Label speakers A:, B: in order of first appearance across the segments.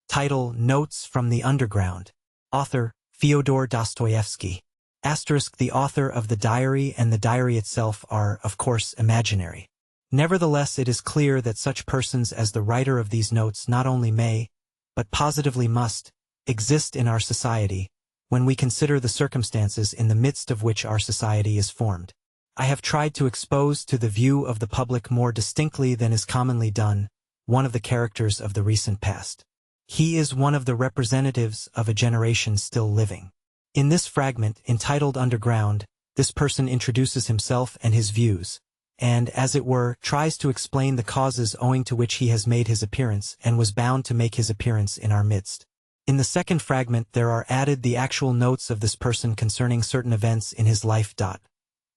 A: Title: Notes from the Underground. Author: Fyodor Dostoyevsky. The author of the diary and the diary itself are, of course, imaginary. Nevertheless, it is clear that such persons as the writer of these notes not only may, but positively must, exist in our society, when we consider the circumstances in the midst of which our society is formed. I have tried to expose to the view of the public more distinctly than is commonly done, one of the characters of the recent past. He is one of the representatives of a generation still living. In this fragment, entitled Underground, this person introduces himself and his views, and, as it were, tries to explain the causes owing to which he has made his appearance and was bound to make his appearance in our midst. In the second fragment there are added the actual notes of this person concerning certain events in his life.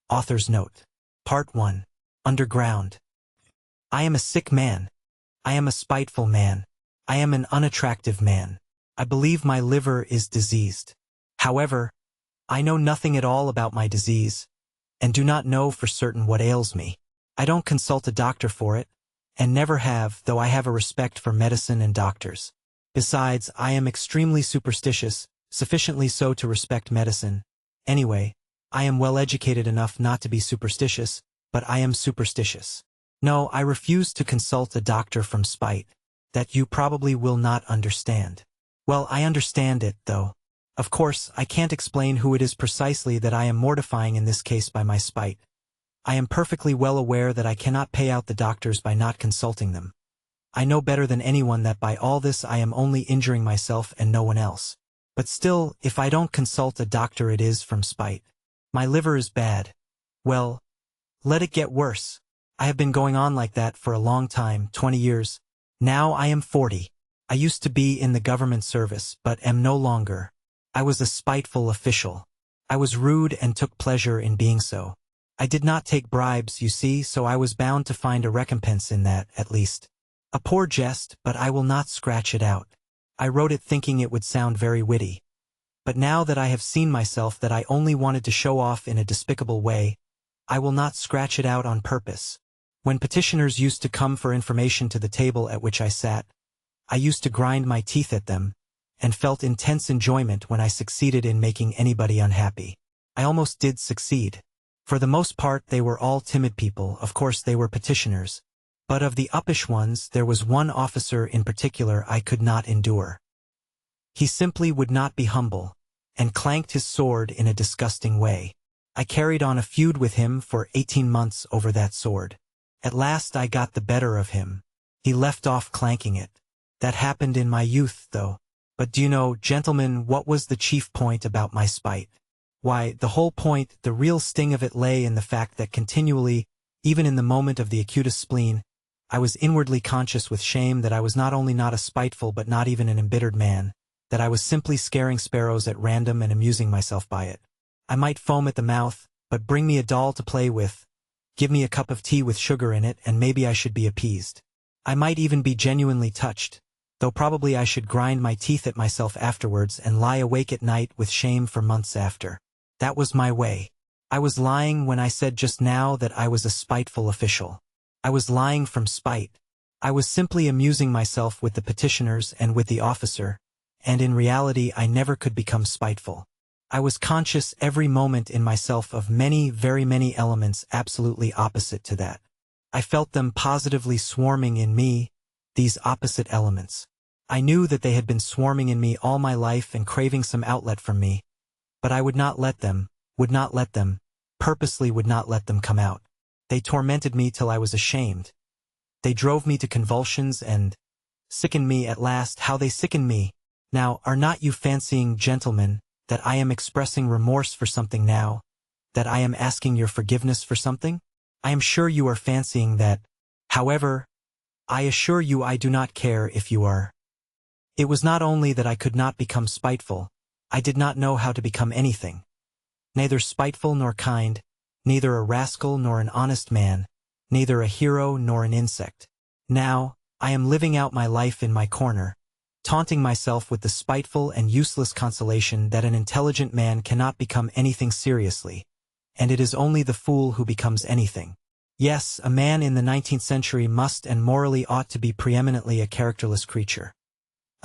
A: Author's note. Part 1. Underground. I am a sick man. I am a spiteful man. I am an unattractive man. I believe my liver is diseased. However, I know nothing at all about my disease, and do not know for certain what ails me. I don't consult a doctor for it, and never have, though I have a respect for medicine and doctors. Besides, I am extremely superstitious, sufficiently so to respect medicine. Anyway, I am well educated enough not to be superstitious, but I am superstitious. No, I refuse to consult a doctor from spite. That you probably will not understand. Well, I understand it, though. Of course, I can't explain who it is precisely that I am mortifying in this case by my spite. I am perfectly well aware that I cannot pay out the doctors by not consulting them. I know better than anyone that by all this I am only injuring myself and no one else. But still, if I don't consult a doctor it is from spite. My liver is bad. Well, let it get worse. I have been going on like that for a long time, 20 years. Now I am 40. I used to be in the government service, but am no longer. I was a spiteful official. I was rude and took pleasure in being so. I did not take bribes, you see, so I was bound to find a recompense in that, at least. A poor jest, but I will not scratch it out. I wrote it thinking it would sound very witty. But now that I have seen myself that I only wanted to show off in a despicable way, I will not scratch it out on purpose. When petitioners used to come for information to the table at which I sat, I used to grind my teeth at them, and felt intense enjoyment when I succeeded in making anybody unhappy. I almost did succeed. For the most part they were all timid people, of course they were petitioners. But of the uppish ones there was one officer in particular I could not endure. He simply would not be humble, and clanked his sword in a disgusting way. I carried on a feud with him for 18 months over that sword. At last I got the better of him. He left off clanking it. That happened in my youth, though. But do you know, gentlemen, what was the chief point about my spite? Why, the whole point, the real sting of it lay in the fact that continually, even in the moment of the acutest spleen, I was inwardly conscious with shame that I was not only not a spiteful but not even an embittered man, that I was simply scaring sparrows at random and amusing myself by it. I might foam at the mouth, but bring me a doll to play with, give me a cup of tea with sugar in it, and maybe I should be appeased. I might even be genuinely touched, though probably I should grind my teeth at myself afterwards and lie awake at night with shame for months after. That was my way. I was lying when I said just now that I was a spiteful official. I was lying from spite. I was simply amusing myself with the petitioners and with the officer, and in reality I never could become spiteful. I was conscious every moment in myself of many, very many elements absolutely opposite to that. I felt them positively swarming in me, these opposite elements. I knew that they had been swarming in me all my life and craving some outlet from me, but I would not let them, purposely would not let them come out. They tormented me till I was ashamed. They drove me to convulsions and sickened me at last. How they sickened me! Now, are not you fancying, gentlemen, that I am expressing remorse for something now, that I am asking your forgiveness for something? I am sure you are fancying that. However, I assure you I do not care if you are. It was not only that I could not become spiteful, I did not know how to become anything. Neither spiteful nor kind, neither a rascal nor an honest man, neither a hero nor an insect. Now, I am living out my life in my corner, taunting myself with the spiteful and useless consolation that an intelligent man cannot become anything seriously, and it is only the fool who becomes anything. Yes, a man in the 19th century must and morally ought to be preeminently a characterless creature.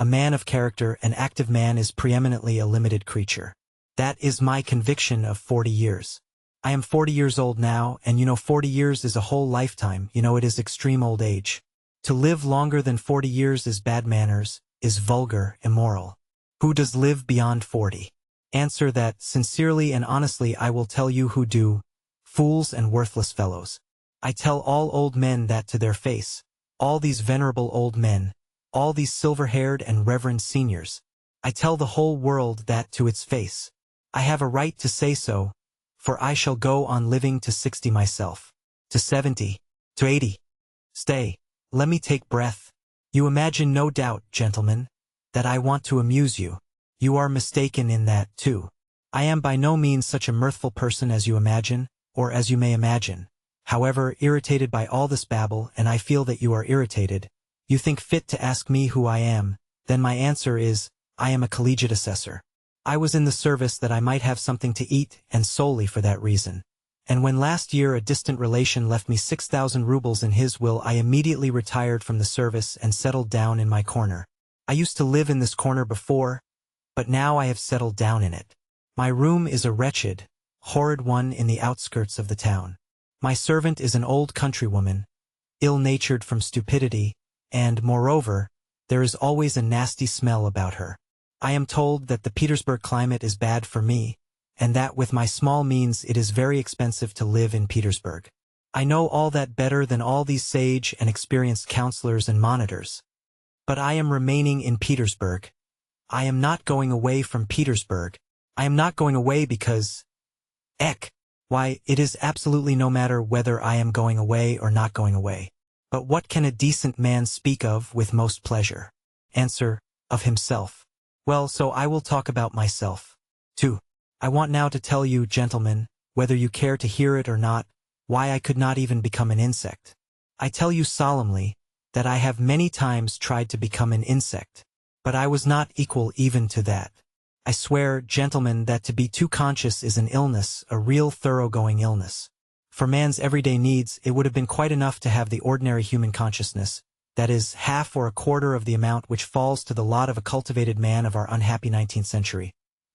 A: A man of character, an active man, is preeminently a limited creature. That is my conviction of 40 years. I am 40 years old now, and 40 years is a whole lifetime. It is extreme old age. To live longer than 40 years is bad manners, is vulgar, immoral. Who does live beyond 40? Answer that, sincerely and honestly I will tell you who do. Fools and worthless fellows. I tell all old men that to their face. All these venerable old men. All these silver-haired and reverend seniors. I tell the whole world that to its face. I have a right to say so, for I shall go on living to 60 myself. To 70. To 80. Stay. Let me take breath. You imagine, no doubt, gentlemen, that I want to amuse you. You are mistaken in that, too. I am by no means such a mirthful person as you imagine, or as you may imagine. However, irritated by all this babble, and I feel that you are irritated, you think fit to ask me who I am, then my answer is, I am a collegiate assessor. I was in the service that I might have something to eat, and solely for that reason. And when last year a distant relation left me 6,000 rubles in his will, I immediately retired from the service and settled down in my corner. I used to live in this corner before, but now I have settled down in it. My room is a wretched, horrid one in the outskirts of the town. My servant is an old countrywoman, ill-natured from stupidity, and, moreover, there is always a nasty smell about her. I am told that the Petersburg climate is bad for me, and that with my small means it is very expensive to live in Petersburg. I know all that better than all these sage and experienced counselors and monitors. But I am remaining in Petersburg. I am not going away from Petersburg. I am not going away because... Why, it is absolutely no matter whether I am going away or not going away. But what can a decent man speak of with most pleasure? Answer, of himself. Well, so I will talk about myself, too. I want now to tell you, gentlemen, whether you care to hear it or not, why I could not even become an insect. I tell you solemnly that I have many times tried to become an insect, but I was not equal even to that. I swear, gentlemen, that to be too conscious is an illness, a real thoroughgoing illness. For man's everyday needs, it would have been quite enough to have the ordinary human consciousness, that is, half or a quarter of the amount which falls to the lot of a cultivated man of our unhappy 19th century,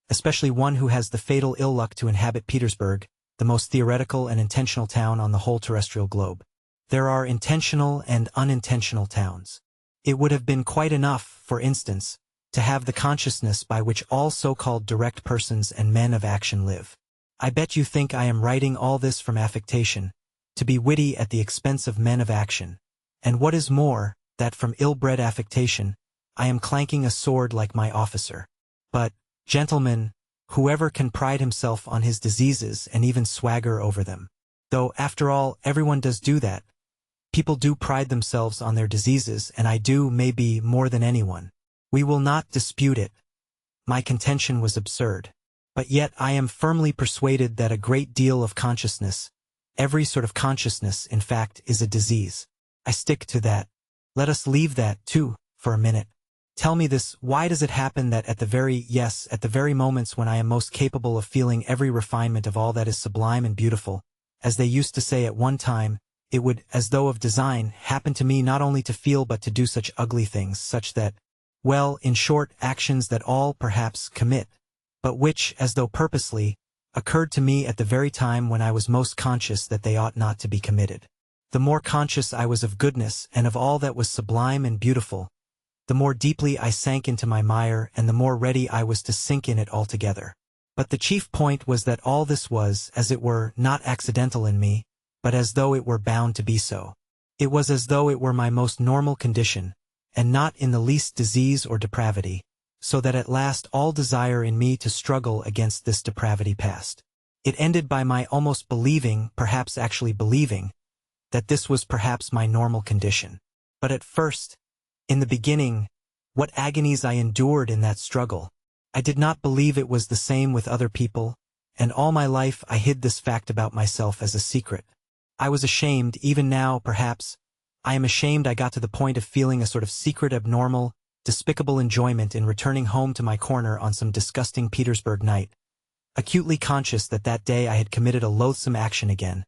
A: especially one who has the fatal ill luck to inhabit Petersburg, the most theoretical and intentional town on the whole terrestrial globe. There are intentional and unintentional towns. It would have been quite enough, for instance, to have the consciousness by which all so-called direct persons and men of action live. I bet you think I am writing all this from affectation, to be witty at the expense of men of action, and what is more, that from ill-bred affectation, I am clanking a sword like my officer. But, gentlemen, whoever can pride himself on his diseases and even swagger over them? Though, after all, everyone does do that. People do pride themselves on their diseases, and I do, maybe, more than anyone. We will not dispute it. My contention was absurd. But yet I am firmly persuaded that a great deal of consciousness, every sort of consciousness, in fact, is a disease. I stick to that. Let us leave that, too, for a minute. Tell me this, why does it happen that at the very moments when I am most capable of feeling every refinement of all that is sublime and beautiful, as they used to say at one time, it would, as though of design, happen to me not only to feel but to do such ugly things, such that, well, in short, actions that all, perhaps, commit, but which, as though purposely, occurred to me at the very time when I was most conscious that they ought not to be committed. The more conscious I was of goodness and of all that was sublime and beautiful, the more deeply I sank into my mire and the more ready I was to sink in it altogether. But the chief point was that all this was, as it were, not accidental in me, but as though it were bound to be so. It was as though it were my most normal condition, and not in the least disease or depravity, so that at last all desire in me to struggle against this depravity passed. It ended by my almost believing, perhaps actually believing, that this was perhaps my normal condition. But at first, in the beginning, what agonies I endured in that struggle! I did not believe it was the same with other people, and all my life I hid this fact about myself as a secret. I was ashamed, even now, perhaps, I am ashamed I got to the point of feeling a sort of secret abnormal, despicable enjoyment in returning home to my corner on some disgusting Petersburg night, acutely conscious that that day I had committed a loathsome action again,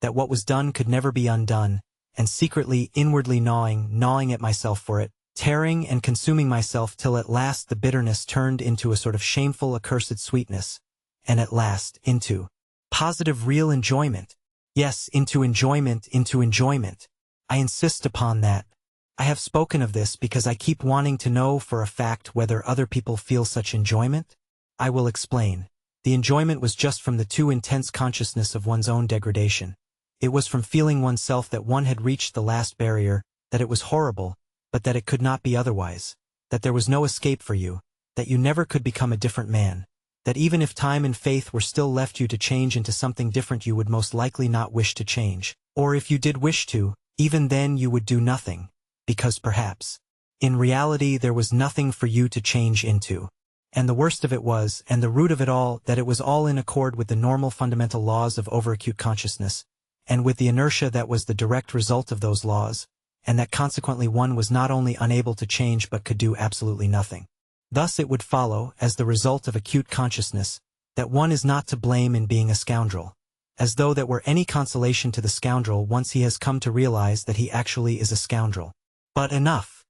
A: that what was done could never be undone, and secretly, inwardly gnawing at myself for it, tearing and consuming myself till at last the bitterness turned into a sort of shameful accursed sweetness, and at last into positive real enjoyment. Yes, into enjoyment, into enjoyment. I insist upon that. I have spoken of this because I keep wanting to know for a fact whether other people feel such enjoyment. I will explain. The enjoyment was just from the too intense consciousness of one's own degradation. It was from feeling oneself that one had reached the last barrier, that it was horrible, but that it could not be otherwise, that there was no escape for you, that you never could become a different man, that even if time and faith were still left you to change into something different you would most likely not wish to change, or if you did wish to, even then you would do nothing, because perhaps, in reality there was nothing for you to change into. And the worst of it was, and the root of it all, that it was all in accord with the normal fundamental laws of overacute consciousness, and with the inertia that was the direct result of those laws, and that consequently one was not only unable to change but could do absolutely nothing. Thus it would follow, as the result of acute consciousness, that one is not to blame in being a scoundrel, as though that were any consolation to the scoundrel once he has come to realize that he actually is a scoundrel. But enough.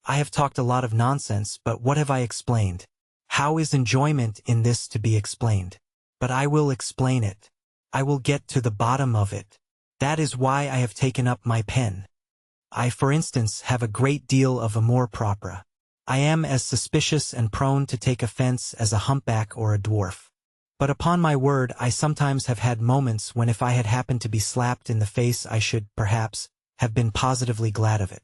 A: I have talked a lot of nonsense, but what have I explained? How is enjoyment in this to be explained? But I will explain it. I will get to the bottom of it. That is why I have taken up my pen. I, for instance, have a great deal of amour propre. I am as suspicious and prone to take offense as a humpback or a dwarf. But upon my word, I sometimes have had moments when if I had happened to be slapped in the face I should, perhaps, have been positively glad of it.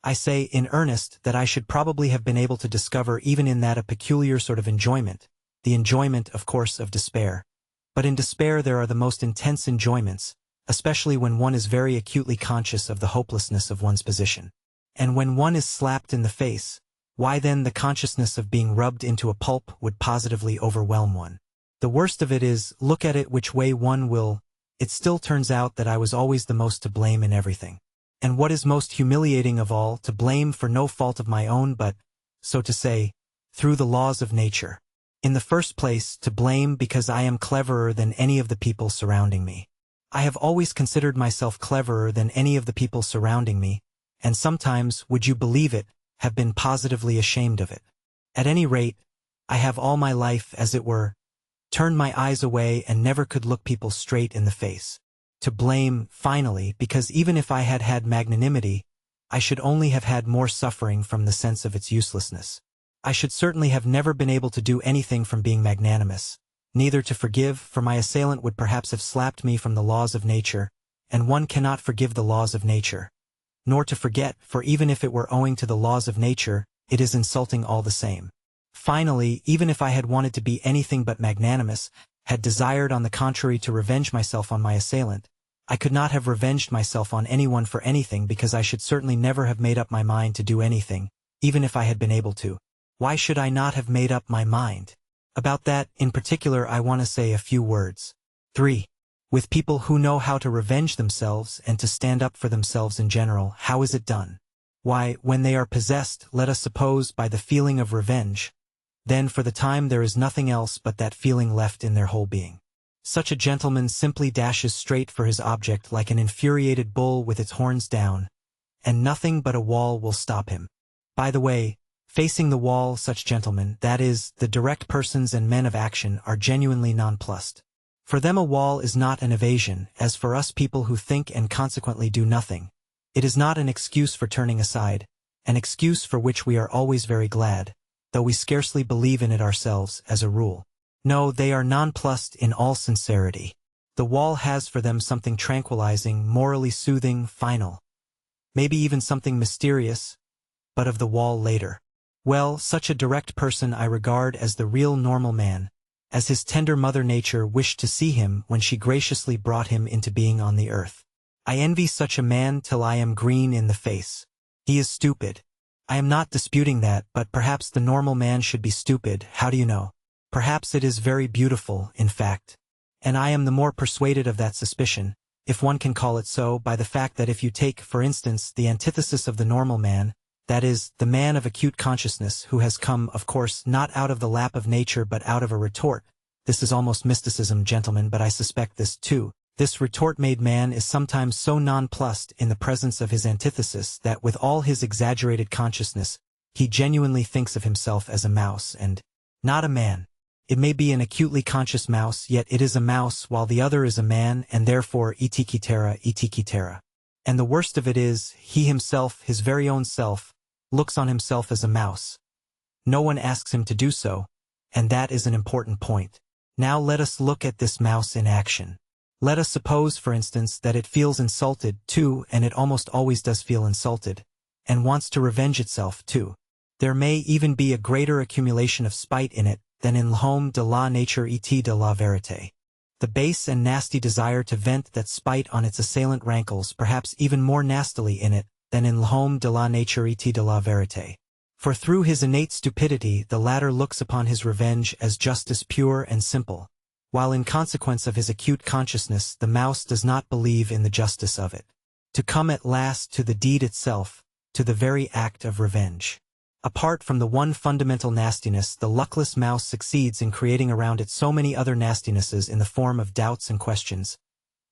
A: I say, in earnest, that I should probably have been able to discover even in that a peculiar sort of enjoyment, the enjoyment, of course, of despair. But in despair there are the most intense enjoyments, especially when one is very acutely conscious of the hopelessness of one's position. And when one is slapped in the face, why then the consciousness of being rubbed into a pulp would positively overwhelm one. The worst of it is, look at it which way one will, it still turns out that I was always the most to blame in everything. And what is most humiliating of all, to blame for no fault of my own but, so to say, through the laws of nature. In the first place, to blame because I am cleverer than any of the people surrounding me. I have always considered myself cleverer than any of the people surrounding me, and sometimes, would you believe it, have been positively ashamed of it. At any rate, I have all my life, as it were, turned my eyes away and never could look people straight in the face. To blame, finally, because even if I had had magnanimity, I should only have had more suffering from the sense of its uselessness. I should certainly have never been able to do anything from being magnanimous, neither to forgive, for my assailant would perhaps have slapped me from the laws of nature, and one cannot forgive the laws of nature, nor to forget, for even if it were owing to the laws of nature, it is insulting all the same. Finally, even if I had wanted to be anything but magnanimous, had desired on the contrary to revenge myself on my assailant, I could not have revenged myself on anyone for anything because I should certainly never have made up my mind to do anything, even if I had been able to. Why should I not have made up my mind? About that, in particular, I want to say a few words. 3. With people who know how to revenge themselves and to stand up for themselves in general, how is it done? Why, when they are possessed, let us suppose, by the feeling of revenge, then for the time there is nothing else but that feeling left in their whole being. Such a gentleman simply dashes straight for his object like an infuriated bull with its horns down, and nothing but a wall will stop him. By the way, facing the wall, such gentlemen, that is, the direct persons and men of action, are genuinely nonplussed. For them a wall is not an evasion, as for us people who think and consequently do nothing. It is not an excuse for turning aside, an excuse for which we are always very glad, though we scarcely believe in it ourselves, as a rule. No, they are nonplussed in all sincerity. The wall has for them something tranquilizing, morally soothing, final. Maybe even something mysterious, but of the wall later. Well, such a direct person I regard as the real normal man, as his tender mother nature wished to see him when she graciously brought him into being on the earth. I envy such a man till I am green in the face. He is stupid. I am not disputing that, but perhaps the normal man should be stupid, how do you know? Perhaps it is very beautiful, in fact. And I am the more persuaded of that suspicion, if one can call it so, by the fact that if you take, for instance, the antithesis of the normal man, that is, the man of acute consciousness who has come, of course, not out of the lap of nature but out of a retort. This is almost mysticism, gentlemen, but I suspect this too. This retort-made man is sometimes so nonplussed in the presence of his antithesis that with all his exaggerated consciousness, he genuinely thinks of himself as a mouse and not a man. It may be an acutely conscious mouse, yet it is a mouse while the other is a man and therefore itikitera. And the worst of it is, he himself, his very own self, looks on himself as a mouse. No one asks him to do so, and that is an important point. Now let us look at this mouse in action. Let us suppose, for instance, that it feels insulted, too, and it almost always does feel insulted, and wants to revenge itself, too. There may even be a greater accumulation of spite in it than in l'homme de la nature et de la vérité. The base and nasty desire to vent that spite on its assailant rankles perhaps even more nastily in it than in l'homme de la nature et de la vérité. For through his innate stupidity the latter looks upon his revenge as justice pure and simple, while in consequence of his acute consciousness the mouse does not believe in the justice of it. To come at last to the deed itself, to the very act of revenge. Apart from the one fundamental nastiness, the luckless mouse succeeds in creating around it so many other nastinesses in the form of doubts and questions,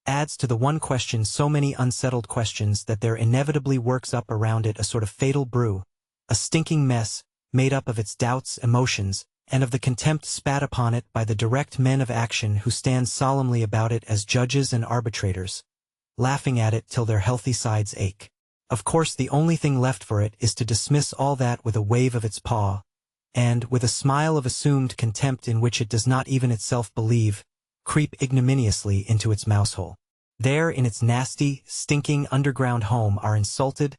A: adds to the one question so many unsettled questions that there inevitably works up around it a sort of fatal brew, a stinking mess, made up of its doubts, emotions, and of the contempt spat upon it by the direct men of action who stand solemnly about it as judges and arbitrators, laughing at it till their healthy sides ache. Of course the only thing left for it is to dismiss all that with a wave of its paw, and, with a smile of assumed contempt in which it does not even itself believe, creep ignominiously into its mousehole. There in its nasty, stinking underground home our insulted,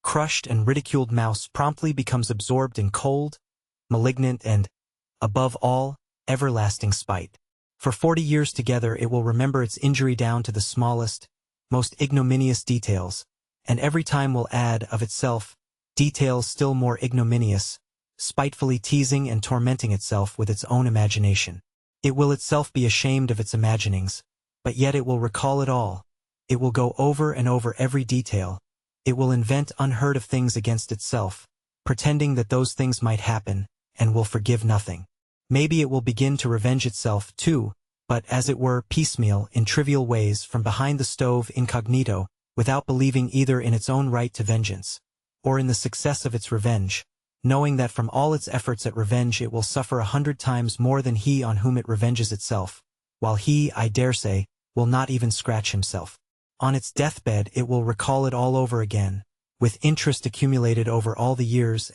A: crushed and ridiculed mouse promptly becomes absorbed in cold, malignant and, above all, everlasting spite. For 40 years together it will remember its injury down to the smallest, most ignominious details, and every time will add, of itself, details still more ignominious, spitefully teasing and tormenting itself with its own imagination. It will itself be ashamed of its imaginings, but yet it will recall it all. It will go over and over every detail. It will invent unheard of things against itself, pretending that those things might happen, and will forgive nothing. Maybe it will begin to revenge itself, too, but as it were piecemeal, in trivial ways, from behind the stove incognito, without believing either in its own right to vengeance, or in the success of its revenge, knowing that from all its efforts at revenge it will suffer 100 times more than he on whom it revenges itself, while he, I dare say, will not even scratch himself. On its deathbed it will recall it all over again, with interest accumulated over all the years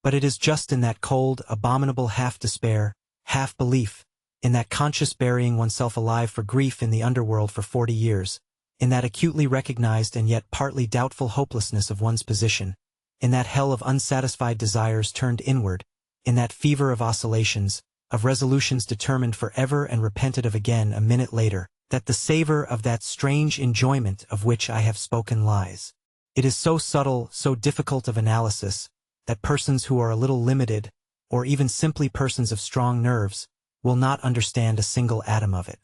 A: but it is just in that cold, abominable half-despair, half-belief, in that conscious burying oneself alive for grief in the underworld for 40 years, in that acutely recognized and yet partly doubtful hopelessness of one's position, in that hell of unsatisfied desires turned inward, in that fever of oscillations, of resolutions determined forever and repented of again a minute later, that the savor of that strange enjoyment of which I have spoken lies. It is so subtle, so difficult of analysis, that persons who are a little limited, or even simply persons of strong nerves, will not understand a single atom of it.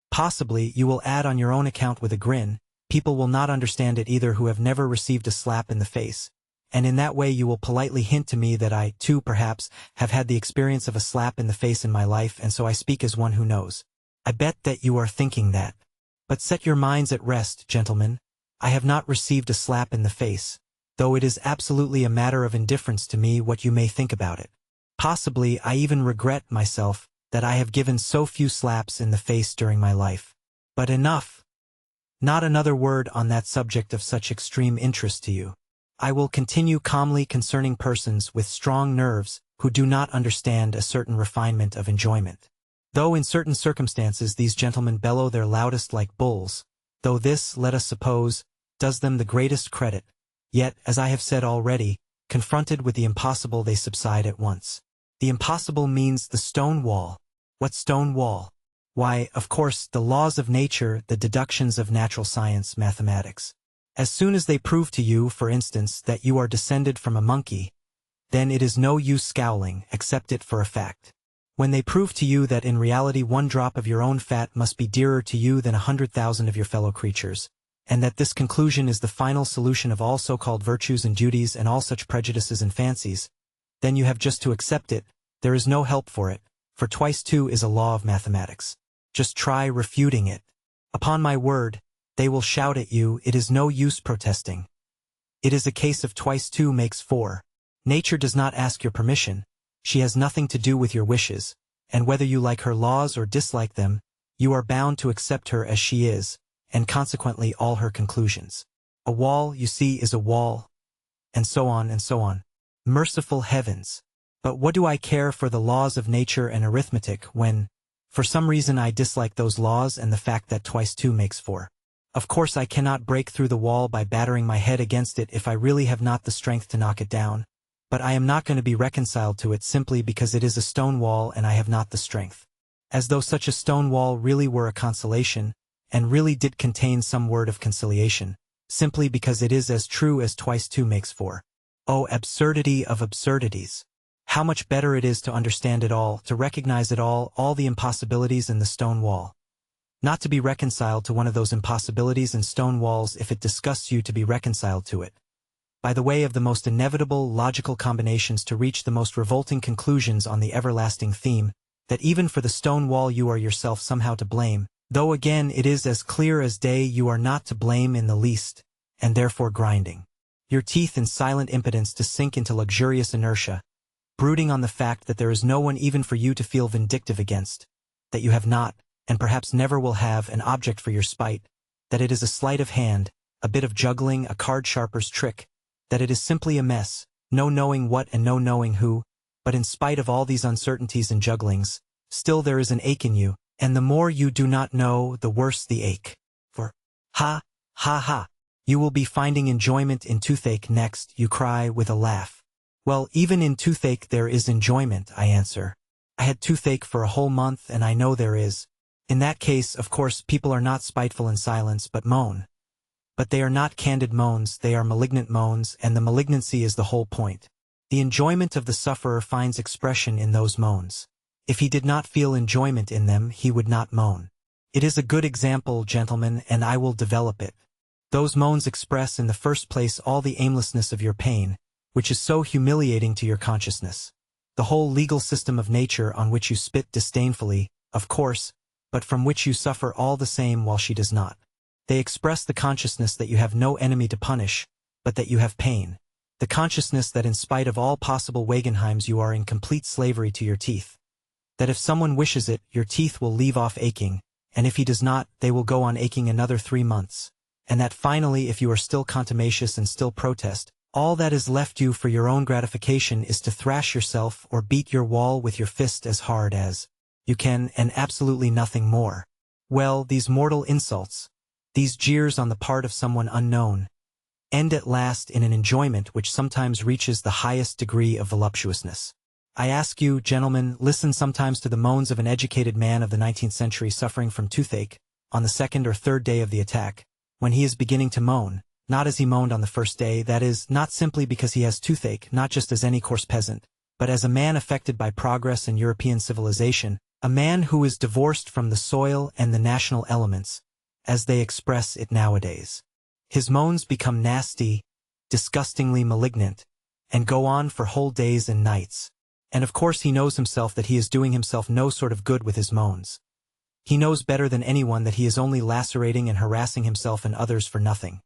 A: Possibly, you will add on your own account with a grin, people will not understand it either who have never received a slap in the face, and in that way you will politely hint to me that I, too, perhaps, have had the experience of a slap in the face in my life, and so I speak as one who knows. I bet that you are thinking that. But set your minds at rest, gentlemen. I have not received a slap in the face, though it is absolutely a matter of indifference to me what you may think about it. Possibly I even regret myself that I have given so few slaps in the face during my life. But enough. Not another word on that subject of such extreme interest to you. I will continue calmly concerning persons with strong nerves who do not understand a certain refinement of enjoyment. Though in certain circumstances these gentlemen bellow their loudest like bulls, though this, let us suppose, does them the greatest credit, yet, as I have said already, confronted with the impossible they subside at once. The impossible means the stone wall. What stone wall? Why, of course, the laws of nature, the deductions of natural science, mathematics. As soon as they prove to you, for instance, that you are descended from a monkey, then it is no use scowling, accept it for a fact. When they prove to you that in reality 1 drop of your own fat must be dearer to you than 100,000 of your fellow creatures, and that this conclusion is the final solution of all so-called virtues and duties and all such prejudices and fancies, then you have just to accept it. There is no help for it, for twice 2 is a law of mathematics. Just try refuting it. Upon my word, they will shout at you. It is no use protesting. It is a case of twice two makes four. Nature does not ask your permission. She has nothing to do with your wishes, and whether you like her laws or dislike them, you are bound to accept her as she is, and consequently all her conclusions. A wall, you see, is a wall, and so on and so on. Merciful heavens! But what do I care for the laws of nature and arithmetic when, for some reason, I dislike those laws and the fact that twice two makes four? Of course I cannot break through the wall by battering my head against it if I really have not the strength to knock it down, but I am not going to be reconciled to it simply because it is a stone wall and I have not the strength. As though such a stone wall really were a consolation, and really did contain some word of conciliation, simply because it is as true as twice two makes four. Oh, absurdity of absurdities! How much better it is to understand it all, to recognize it all the impossibilities in the stone wall. Not to be reconciled to one of those impossibilities and stone walls if it disgusts you to be reconciled to it. By the way of the most inevitable logical combinations to reach the most revolting conclusions on the everlasting theme, that even for the stone wall you are yourself somehow to blame, though again it is as clear as day you are not to blame in the least, and therefore grinding your teeth in silent impotence to sink into luxurious inertia, brooding on the fact that there is no one even for you to feel vindictive against, that you have not, and perhaps never will have, an object for your spite, that it is a sleight of hand, a bit of juggling, a card-sharper's trick, that it is simply a mess, no knowing what and no knowing who, but in spite of all these uncertainties and jugglings, still there is an ache in you, and the more you do not know, the worse the ache. For, ha, ha, ha, you will be finding enjoyment in toothache next, you cry with a laugh. Well, even in toothache there is enjoyment, I answer. I had toothache for a whole month and I know there is. In that case, of course, people are not spiteful in silence but moan. But they are not candid moans, they are malignant moans, and the malignancy is the whole point. The enjoyment of the sufferer finds expression in those moans. If he did not feel enjoyment in them, he would not moan. It is a good example, gentlemen, and I will develop it. Those moans express in the first place all the aimlessness of your pain, which is so humiliating to your consciousness. The whole legal system of nature on which you spit disdainfully, of course, but from which you suffer all the same while she does not. They express the consciousness that you have no enemy to punish, but that you have pain. The consciousness that in spite of all possible Wagenheims you are in complete slavery to your teeth. That if someone wishes it, your teeth will leave off aching, and if he does not, they will go on aching another 3 months. And that finally, if you are still contumacious and still protest, all that is left you for your own gratification is to thrash yourself or beat your wall with your fist as hard as you can, and absolutely nothing more. Well, these mortal insults, these jeers on the part of someone unknown, end at last in an enjoyment which sometimes reaches the highest degree of voluptuousness. I ask you, gentlemen, listen sometimes to the moans of an educated man of the 19th century suffering from toothache, on the 2nd or 3rd day of the attack, when he is beginning to moan, not as he moaned on the first day, that is, not simply because he has toothache, not just as any coarse peasant, but as a man affected by progress and European civilization, a man who is divorced from the soil and the national elements, as they express it nowadays. His moans become nasty, disgustingly malignant, and go on for whole days and nights. And of course he knows himself that he is doing himself no sort of good with his moans. He knows better than anyone that he is only lacerating and harassing himself and others for nothing.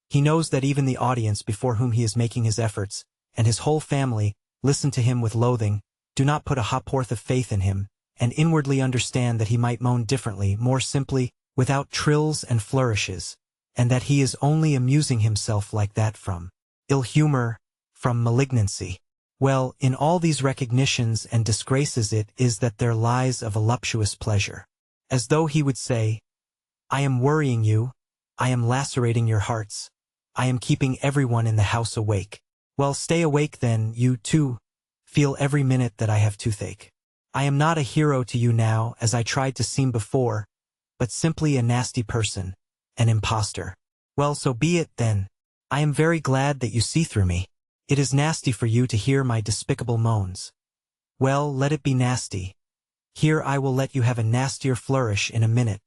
A: He knows that even the audience before whom he is making his efforts, and his whole family, listen to him with loathing, do not put a ha'porth of faith in him, and inwardly understand that he might moan differently, more simply, without trills and flourishes, and that he is only amusing himself like that from ill humor, from malignancy. Well, in all these recognitions and disgraces it is that there lies a voluptuous pleasure. As though he would say, I am worrying you, I am lacerating your hearts, I am keeping everyone in the house awake. Well, stay awake then, you too, feel every minute that I have toothache. I am not a hero to you now, as I tried to seem before, but simply a nasty person, an impostor. Well, so be it then. I am very glad that you see through me. It is nasty for you to hear my despicable moans. Well, let it be nasty. Here I will let you have a nastier flourish in a minute.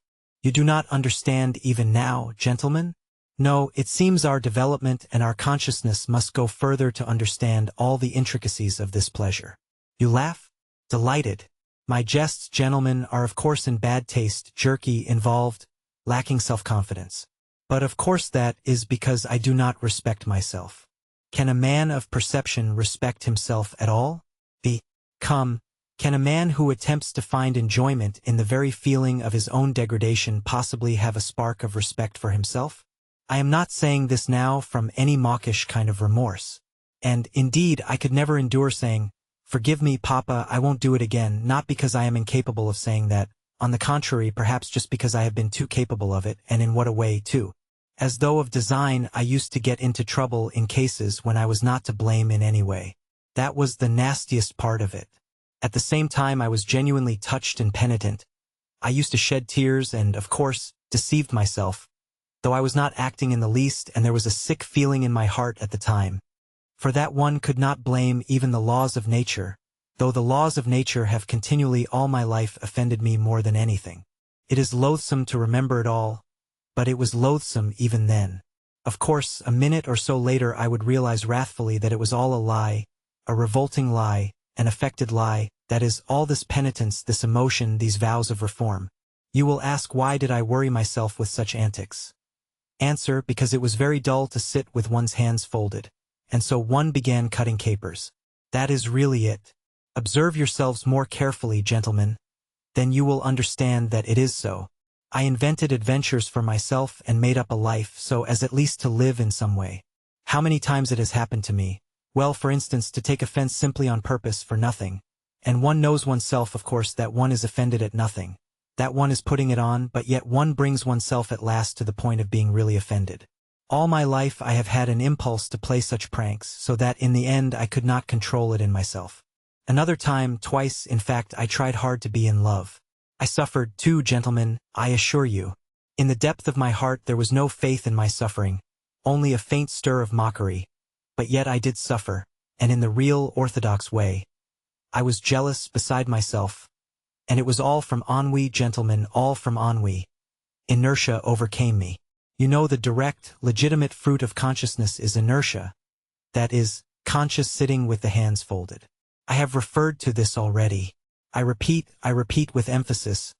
A: You do not understand even now, gentlemen? No, it seems our development and our consciousness must go further to understand all the intricacies of this pleasure. You laugh? Delighted. My jests, gentlemen, are of course in bad taste, jerky, involved, lacking self-confidence. But of course that is because I do not respect myself. Can a man of perception respect himself at all? Can a man who attempts to find enjoyment in the very feeling of his own degradation possibly have a spark of respect for himself? I am not saying this now from any mawkish kind of remorse. And, indeed, I could never endure saying, "Forgive me, Papa, I won't do it again," not because I am incapable of saying that, on the contrary, perhaps just because I have been too capable of it, and in what a way, too. As though of design, I used to get into trouble in cases when I was not to blame in any way. That was the nastiest part of it. At the same time, I was genuinely touched and penitent. I used to shed tears and, of course, deceived myself, though I was not acting in the least, and there was a sick feeling in my heart at the time. For that one could not blame even the laws of nature, though the laws of nature have continually all my life offended me more than anything. It is loathsome to remember it all, but it was loathsome even then. Of course, a minute or so later I would realize wrathfully that it was all a lie, a revolting lie, an affected lie, that is, all this penitence, this emotion, these vows of reform. You will ask, why did I worry myself with such antics? Answer, because it was very dull to sit with one's hands folded, and so one began cutting capers. That is really it. Observe yourselves more carefully, gentlemen. Then you will understand that it is so. I invented adventures for myself and made up a life so as at least to live in some way. How many times it has happened to me? Well, for instance, to take offense simply on purpose for nothing. And one knows oneself, of course, that one is offended at nothing. That one is putting it on, but yet one brings oneself at last to the point of being really offended. All my life I have had an impulse to play such pranks, so that in the end I could not control it in myself. Another time, twice, in fact, I tried hard to be in love. I suffered too, gentlemen, I assure you. In the depth of my heart there was no faith in my suffering, only a faint stir of mockery. But yet I did suffer, and in the real orthodox way. I was jealous, beside myself. And it was all from ennui, gentlemen, all from ennui. Inertia overcame me. You know, the direct, legitimate fruit of consciousness is inertia. That is, conscious sitting with the hands folded. I have referred to this already. I repeat with emphasis.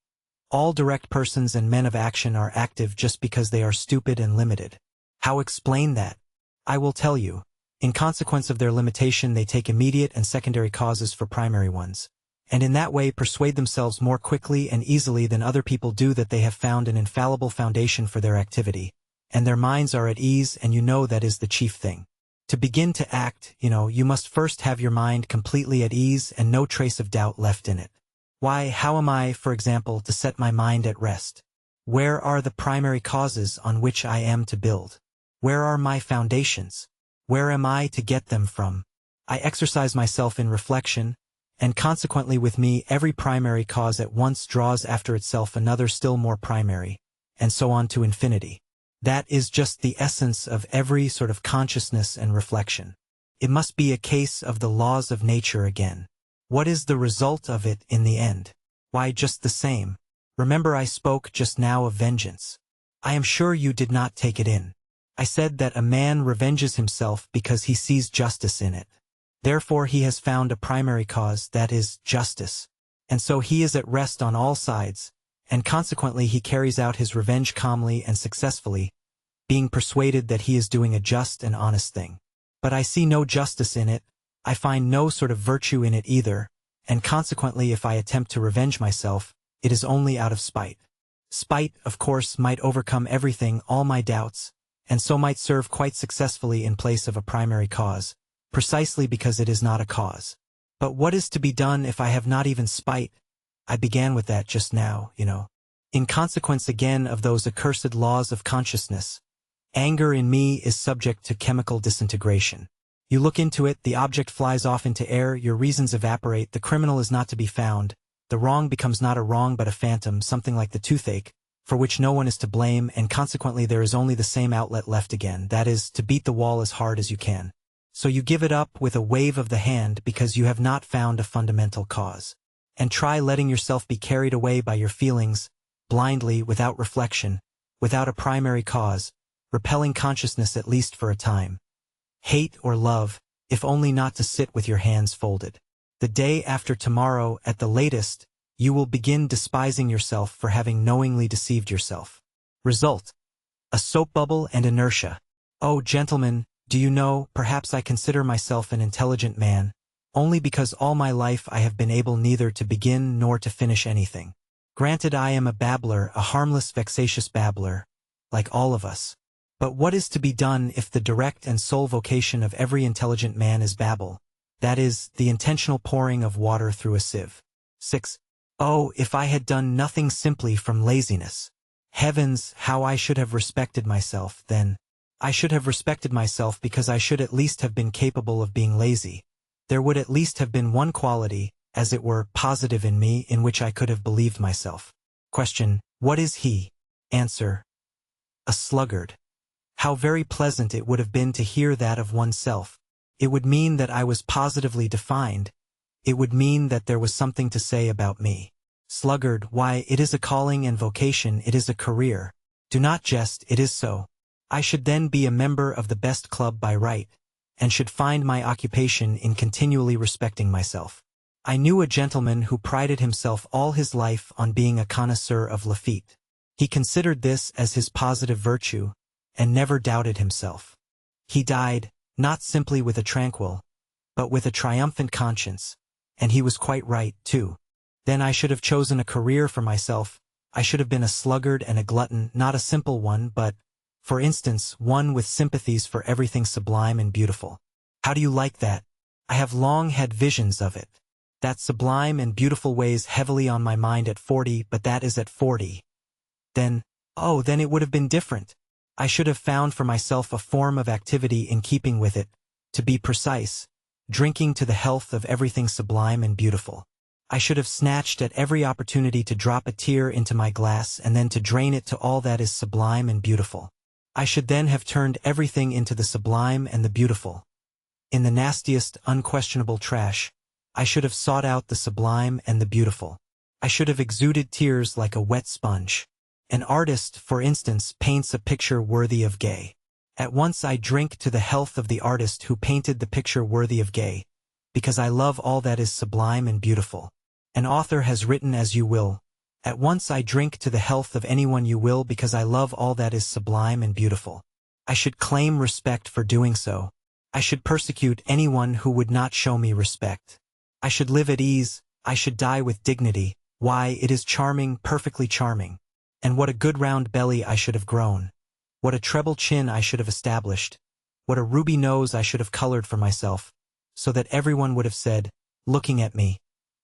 A: All direct persons and men of action are active just because they are stupid and limited. How explain that? I will tell you. In consequence of their limitation, they take immediate and secondary causes for primary ones, and in that way persuade themselves more quickly and easily than other people do that they have found an infallible foundation for their activity, and their minds are at ease, and you know that is the chief thing. To begin to act, you must first have your mind completely at ease and no trace of doubt left in it. Why, how am I, for example, to set my mind at rest? Where are the primary causes on which I am to build? Where are my foundations? Where am I to get them from? I exercise myself in reflection, and consequently with me every primary cause at once draws after itself another still more primary, and so on to infinity. That is just the essence of every sort of consciousness and reflection. It must be a case of the laws of nature again. What is the result of it in the end? Why, just the same. Remember, I spoke just now of vengeance. I am sure you did not take it in. I said that a man revenges himself because he sees justice in it. Therefore he has found a primary cause, that is, justice. And so he is at rest on all sides, and consequently he carries out his revenge calmly and successfully, being persuaded that he is doing a just and honest thing. But I see no justice in it, I find no sort of virtue in it either, and consequently if I attempt to revenge myself, it is only out of spite. Spite, of course, might overcome everything, all my doubts, and so might serve quite successfully in place of a primary cause, precisely because it is not a cause. But what is to be done if I have not even spite? I began with that just now, In consequence again of those accursed laws of consciousness, anger in me is subject to chemical disintegration. You look into it, the object flies off into air, your reasons evaporate, the criminal is not to be found, the wrong becomes not a wrong but a phantom, something like the toothache, for which no one is to blame, and consequently there is only the same outlet left again, that is, to beat the wall as hard as you can. So you give it up with a wave of the hand because you have not found a fundamental cause. And try letting yourself be carried away by your feelings, blindly, without reflection, without a primary cause, repelling consciousness at least for a time. Hate or love, if only not to sit with your hands folded. The day after tomorrow, at the latest, you will begin despising yourself for having knowingly deceived yourself. Result: a soap bubble and inertia. Oh, gentlemen, do you know, perhaps I consider myself an intelligent man, only because all my life I have been able neither to begin nor to finish anything. Granted, I am a babbler, a harmless, vexatious babbler, like all of us. But what is to be done if the direct and sole vocation of every intelligent man is babble? That is, the intentional pouring of water through a sieve. 6. Oh, if I had done nothing simply from laziness! Heavens, how I should have respected myself then! I should have respected myself because I should at least have been capable of being lazy. There would at least have been one quality, as it were, positive in me, in which I could have believed myself. Question: what is he? Answer: a sluggard. How very pleasant it would have been to hear that of oneself. It would mean that I was positively defined. It would mean that there was something to say about me. Sluggard, why, it is a calling and vocation, it is a career. Do not jest, it is so. I should then be a member of the best club by right, and should find my occupation in continually respecting myself. I knew a gentleman who prided himself all his life on being a connoisseur of Lafitte. He considered this as his positive virtue, and never doubted himself. He died, not simply with a tranquil, but with a triumphant conscience, and he was quite right, too. Then I should have chosen a career for myself. I should have been a sluggard and a glutton, not a simple one, but, for instance, one with sympathies for everything sublime and beautiful. How do you like that? I have long had visions of it. That sublime and beautiful weighs heavily on my mind at 40, but that is at 40. Then it would have been different. I should have found for myself a form of activity in keeping with it, to be precise, drinking to the health of everything sublime and beautiful. I should have snatched at every opportunity to drop a tear into my glass and then to drain it to all that is sublime and beautiful. I should then have turned everything into the sublime and the beautiful. In the nastiest, unquestionable trash, I should have sought out the sublime and the beautiful. I should have exuded tears like a wet sponge. An artist, for instance, paints a picture worthy of Gay. At once I drink to the health of the artist who painted the picture worthy of Gay, because I love all that is sublime and beautiful. An author has written as you will. At once I drink to the health of anyone you will because I love all that is sublime and beautiful. I should claim respect for doing so. I should persecute anyone who would not show me respect. I should live at ease. I should die with dignity. Why, it is charming, perfectly charming. And what a good round belly I should have grown. What a treble chin I should have established. What a ruby nose I should have colored for myself, so that everyone would have said, looking at me,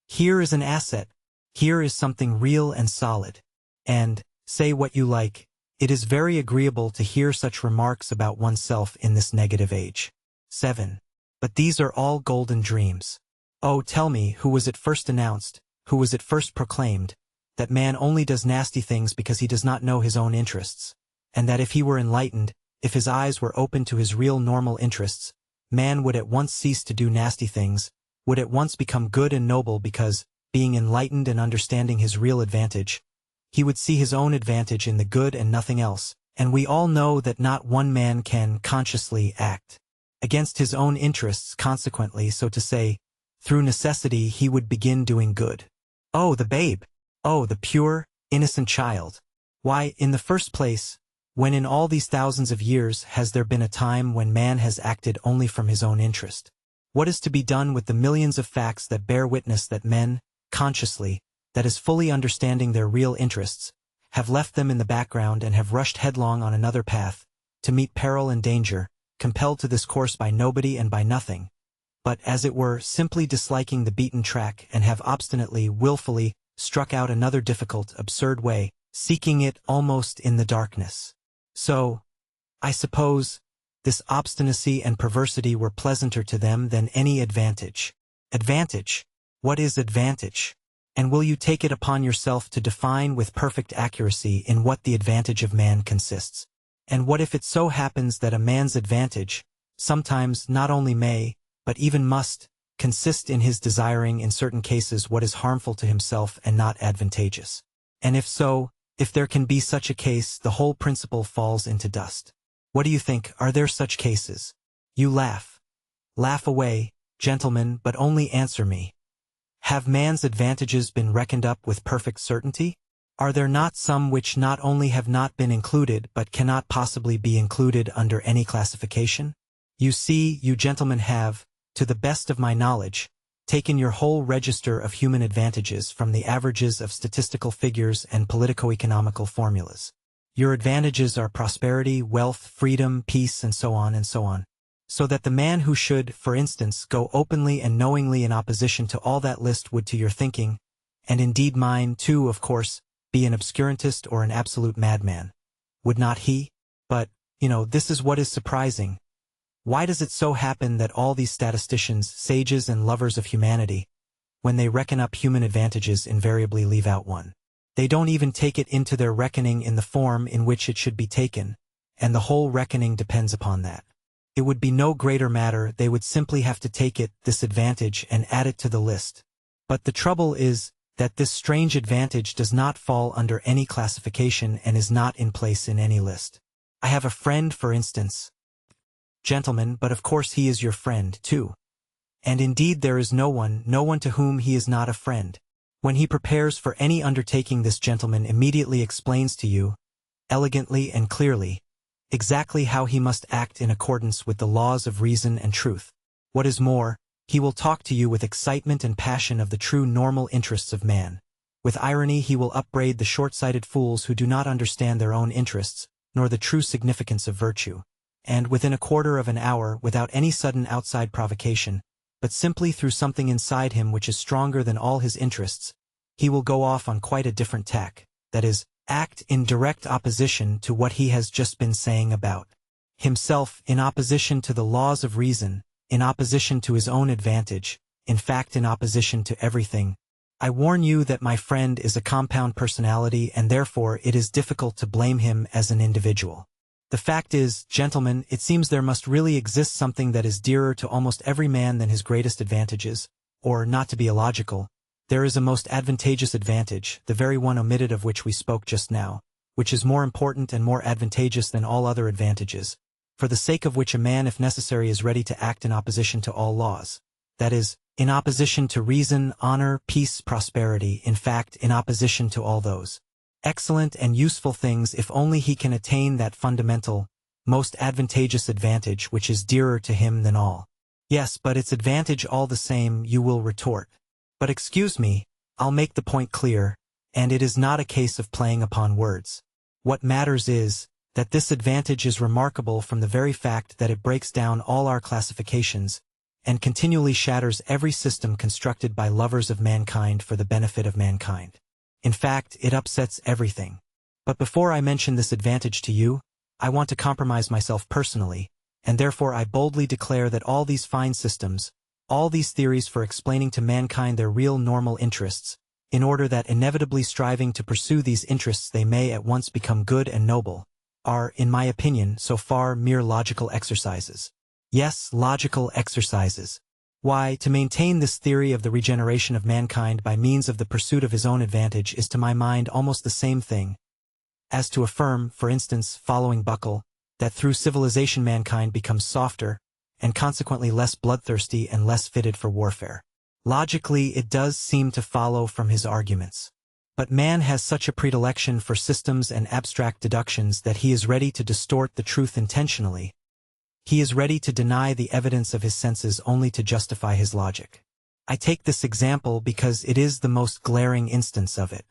A: here is an asset. Here is something real and solid. And, say what you like, it is very agreeable to hear such remarks about oneself in this negative age. 7. But these are all golden dreams. Oh, tell me, who was it first announced, who was it first proclaimed, that man only does nasty things because he does not know his own interests, and that if he were enlightened, if his eyes were open to his real normal interests, man would at once cease to do nasty things, would at once become good and noble because, being enlightened and understanding his real advantage, he would see his own advantage in the good and nothing else, and we all know that not one man can consciously act against his own interests, consequently, so to say, through necessity he would begin doing good. Oh, the babe! Oh, the pure, innocent child! Why, in the first place, when in all these thousands of years has there been a time when man has acted only from his own interest? What is to be done with the millions of facts that bear witness that men, consciously, that is fully understanding their real interests, have left them in the background and have rushed headlong on another path, to meet peril and danger, compelled to this course by nobody and by nothing, but, as it were, simply disliking the beaten track and have obstinately, willfully, struck out another difficult, absurd way, seeking it almost in the darkness. So, I suppose, this obstinacy and perversity were pleasanter to them than any advantage. Advantage? What is advantage? And will you take it upon yourself to define with perfect accuracy in what the advantage of man consists? And what if it so happens that a man's advantage, sometimes not only may, but even must, consist in his desiring in certain cases what is harmful to himself and not advantageous? And if so, if there can be such a case, the whole principle falls into dust. What do you think, are there such cases? You laugh. Laugh away, gentlemen, but only answer me. Have man's advantages been reckoned up with perfect certainty? Are there not some which not only have not been included but cannot possibly be included under any classification? You see, you gentlemen have, to the best of my knowledge, taken your whole register of human advantages from the averages of statistical figures and politico-economical formulas. Your advantages are prosperity, wealth, freedom, peace, and so on and so on. So that the man who should, for instance, go openly and knowingly in opposition to all that list would to your thinking, and indeed mine too, of course, be an obscurantist or an absolute madman. Would not he? But, this is what is surprising. Why does it so happen that all these statisticians, sages and lovers of humanity, when they reckon up human advantages invariably leave out one? They don't even take it into their reckoning in the form in which it should be taken, and the whole reckoning depends upon that. It would be no greater matter, they would simply have to take it, this advantage, and add it to the list. But the trouble is that this strange advantage does not fall under any classification and is not in place in any list. I have a friend, for instance. Gentlemen, but of course he is your friend, too. And indeed there is no one to whom he is not a friend. When he prepares for any undertaking, this gentleman immediately explains to you, elegantly and clearly, exactly how he must act in accordance with the laws of reason and truth. What is more, he will talk to you with excitement and passion of the true normal interests of man. With irony he will upbraid the short-sighted fools who do not understand their own interests, nor the true significance of virtue. And within a quarter of an hour, without any sudden outside provocation, but simply through something inside him which is stronger than all his interests, he will go off on quite a different tack, that is, act in direct opposition to what he has just been saying about himself, in opposition to the laws of reason, in opposition to his own advantage, in fact in opposition to everything. I warn you that my friend is a compound personality and therefore it is difficult to blame him as an individual. The fact is, gentlemen, it seems there must really exist something that is dearer to almost every man than his greatest advantages, or, not to be illogical, there is a most advantageous advantage, the very one omitted of which we spoke just now, which is more important and more advantageous than all other advantages, for the sake of which a man if necessary is ready to act in opposition to all laws, that is, in opposition to reason, honor, peace, prosperity, in fact, in opposition to all those excellent and useful things if only he can attain that fundamental, most advantageous advantage which is dearer to him than all. Yes, but it's advantage all the same, you will retort. But excuse me, I'll make the point clear, and it is not a case of playing upon words. What matters is that this advantage is remarkable from the very fact that it breaks down all our classifications, and continually shatters every system constructed by lovers of mankind for the benefit of mankind. In fact, it upsets everything. But before I mention this advantage to you, I want to compromise myself personally, and therefore I boldly declare that all these fine systems, all these theories for explaining to mankind their real normal interests, in order that inevitably striving to pursue these interests they may at once become good and noble, are, in my opinion, so far mere logical exercises. Yes, logical exercises. Why, to maintain this theory of the regeneration of mankind by means of the pursuit of his own advantage is to my mind almost the same thing as to affirm, for instance, following Buckle, that through civilization mankind becomes softer, and consequently less bloodthirsty and less fitted for warfare. Logically, it does seem to follow from his arguments. But man has such a predilection for systems and abstract deductions that he is ready to distort the truth intentionally. He is ready to deny the evidence of his senses only to justify his logic. I take this example because it is the most glaring instance of it.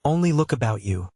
A: Only look about you.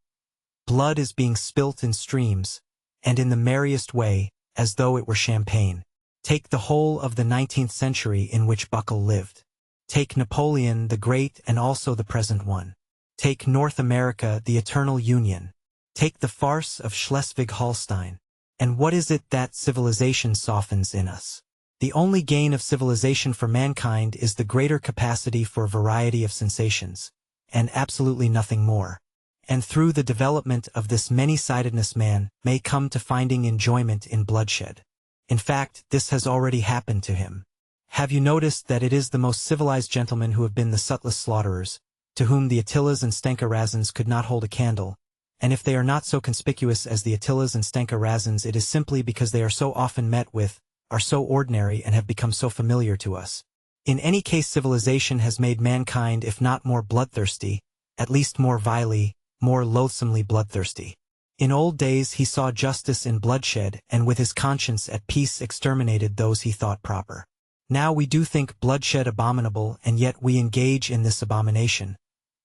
A: Blood is being spilt in streams, and in the merriest way, as though it were champagne. Take the whole of the 19th century in which Buckle lived. Take Napoleon the Great and also the present one. Take North America, the eternal Union. Take the farce of Schleswig-Holstein. And what is it that civilization softens in us? The only gain of civilization for mankind is the greater capacity for variety of sensations, and absolutely nothing more. And through the development of this many-sidedness man may come to finding enjoyment in bloodshed. In fact, this has already happened to him. Have you noticed that it is the most civilized gentlemen who have been the subtlest slaughterers, to whom the Attilas and Stenka Razins could not hold a candle? And if they are not so conspicuous as the Attilas and Stenka Razins, it is simply because they are so often met with, are so ordinary and have become so familiar to us. In any case, civilization has made mankind, if not more bloodthirsty, at least more vilely, more loathsomely bloodthirsty. In old days he saw justice in bloodshed and with his conscience at peace exterminated those he thought proper. Now we do think bloodshed abominable and yet we engage in this abomination,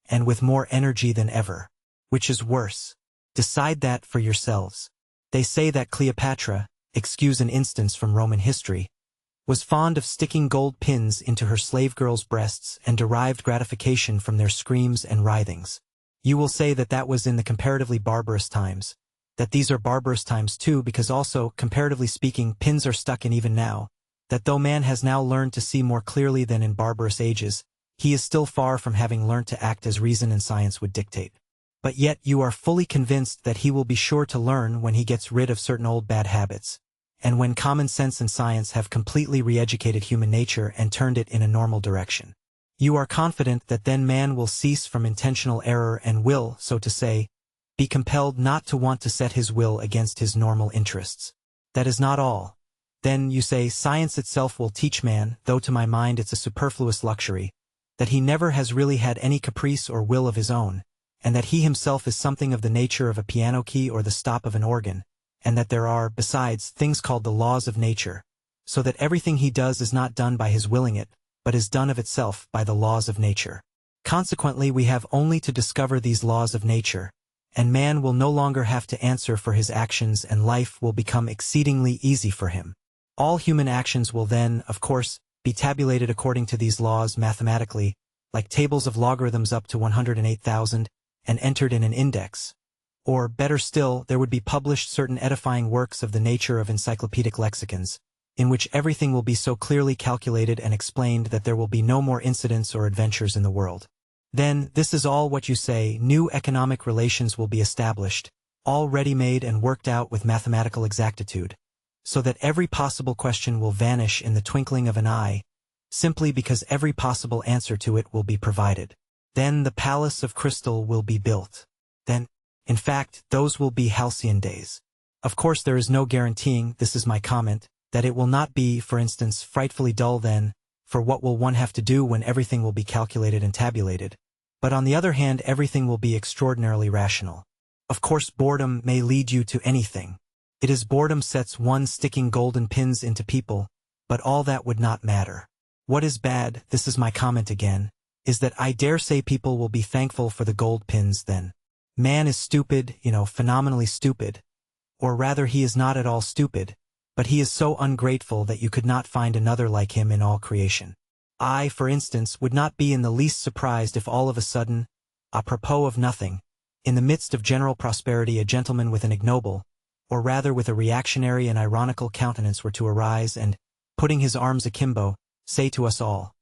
A: and with more energy than ever. Which is worse? Decide that for yourselves. They say that Cleopatra, excuse an instance from Roman history, was fond of sticking gold pins into her slave girls' breasts and derived gratification from their screams and writhings. You will say that that was in the comparatively barbarous times, that these are barbarous times too because also, comparatively speaking, pins are stuck in even now, that though man has now learned to see more clearly than in barbarous ages, he is still far from having learnt to act as reason and science would dictate. But yet you are fully convinced that he will be sure to learn when he gets rid of certain old bad habits, and when common sense and science have completely re-educated human nature and turned it in a normal direction. You are confident that then man will cease from intentional error and will, so to say, be compelled not to want to set his will against his normal interests. That is not all. Then, you say, science itself will teach man, though to my mind it's a superfluous luxury, that he never has really had any caprice or will of his own, and that he himself is something of the nature of a piano key or the stop of an organ, and that there are, besides, things called the laws of nature, so that everything he does is not done by his willing it, but is done of itself by the laws of nature. Consequently, we have only to discover these laws of nature, and man will no longer have to answer for his actions and life will become exceedingly easy for him. All human actions will then, of course, be tabulated according to these laws mathematically, like tables of logarithms up to 108,000, and entered in an index. Or, better still, there would be published certain edifying works of the nature of encyclopedic lexicons, in which everything will be so clearly calculated and explained that there will be no more incidents or adventures in the world. Then, this is all what you say, new economic relations will be established, all ready-made and worked out with mathematical exactitude, so that every possible question will vanish in the twinkling of an eye, simply because every possible answer to it will be provided. Then the palace of crystal will be built. Then, in fact, those will be halcyon days. Of course there is no guaranteeing, this is my comment, that it will not be, for instance, frightfully dull then, for what will one have to do when everything will be calculated and tabulated? But on the other hand everything will be extraordinarily rational. Of course boredom may lead you to anything. It is boredom sets one sticking golden pins into people, but all that would not matter. What is bad, this is my comment again, is that I dare say people will be thankful for the gold pins then. Man is stupid, phenomenally stupid. Or rather he is not at all stupid, but he is so ungrateful that you could not find another like him in all creation. I, for instance, would not be in the least surprised if all of a sudden, apropos of nothing, in the midst of general prosperity a gentleman with an ignoble, or rather with a reactionary and ironical countenance were to arise and, putting his arms akimbo, say to us all,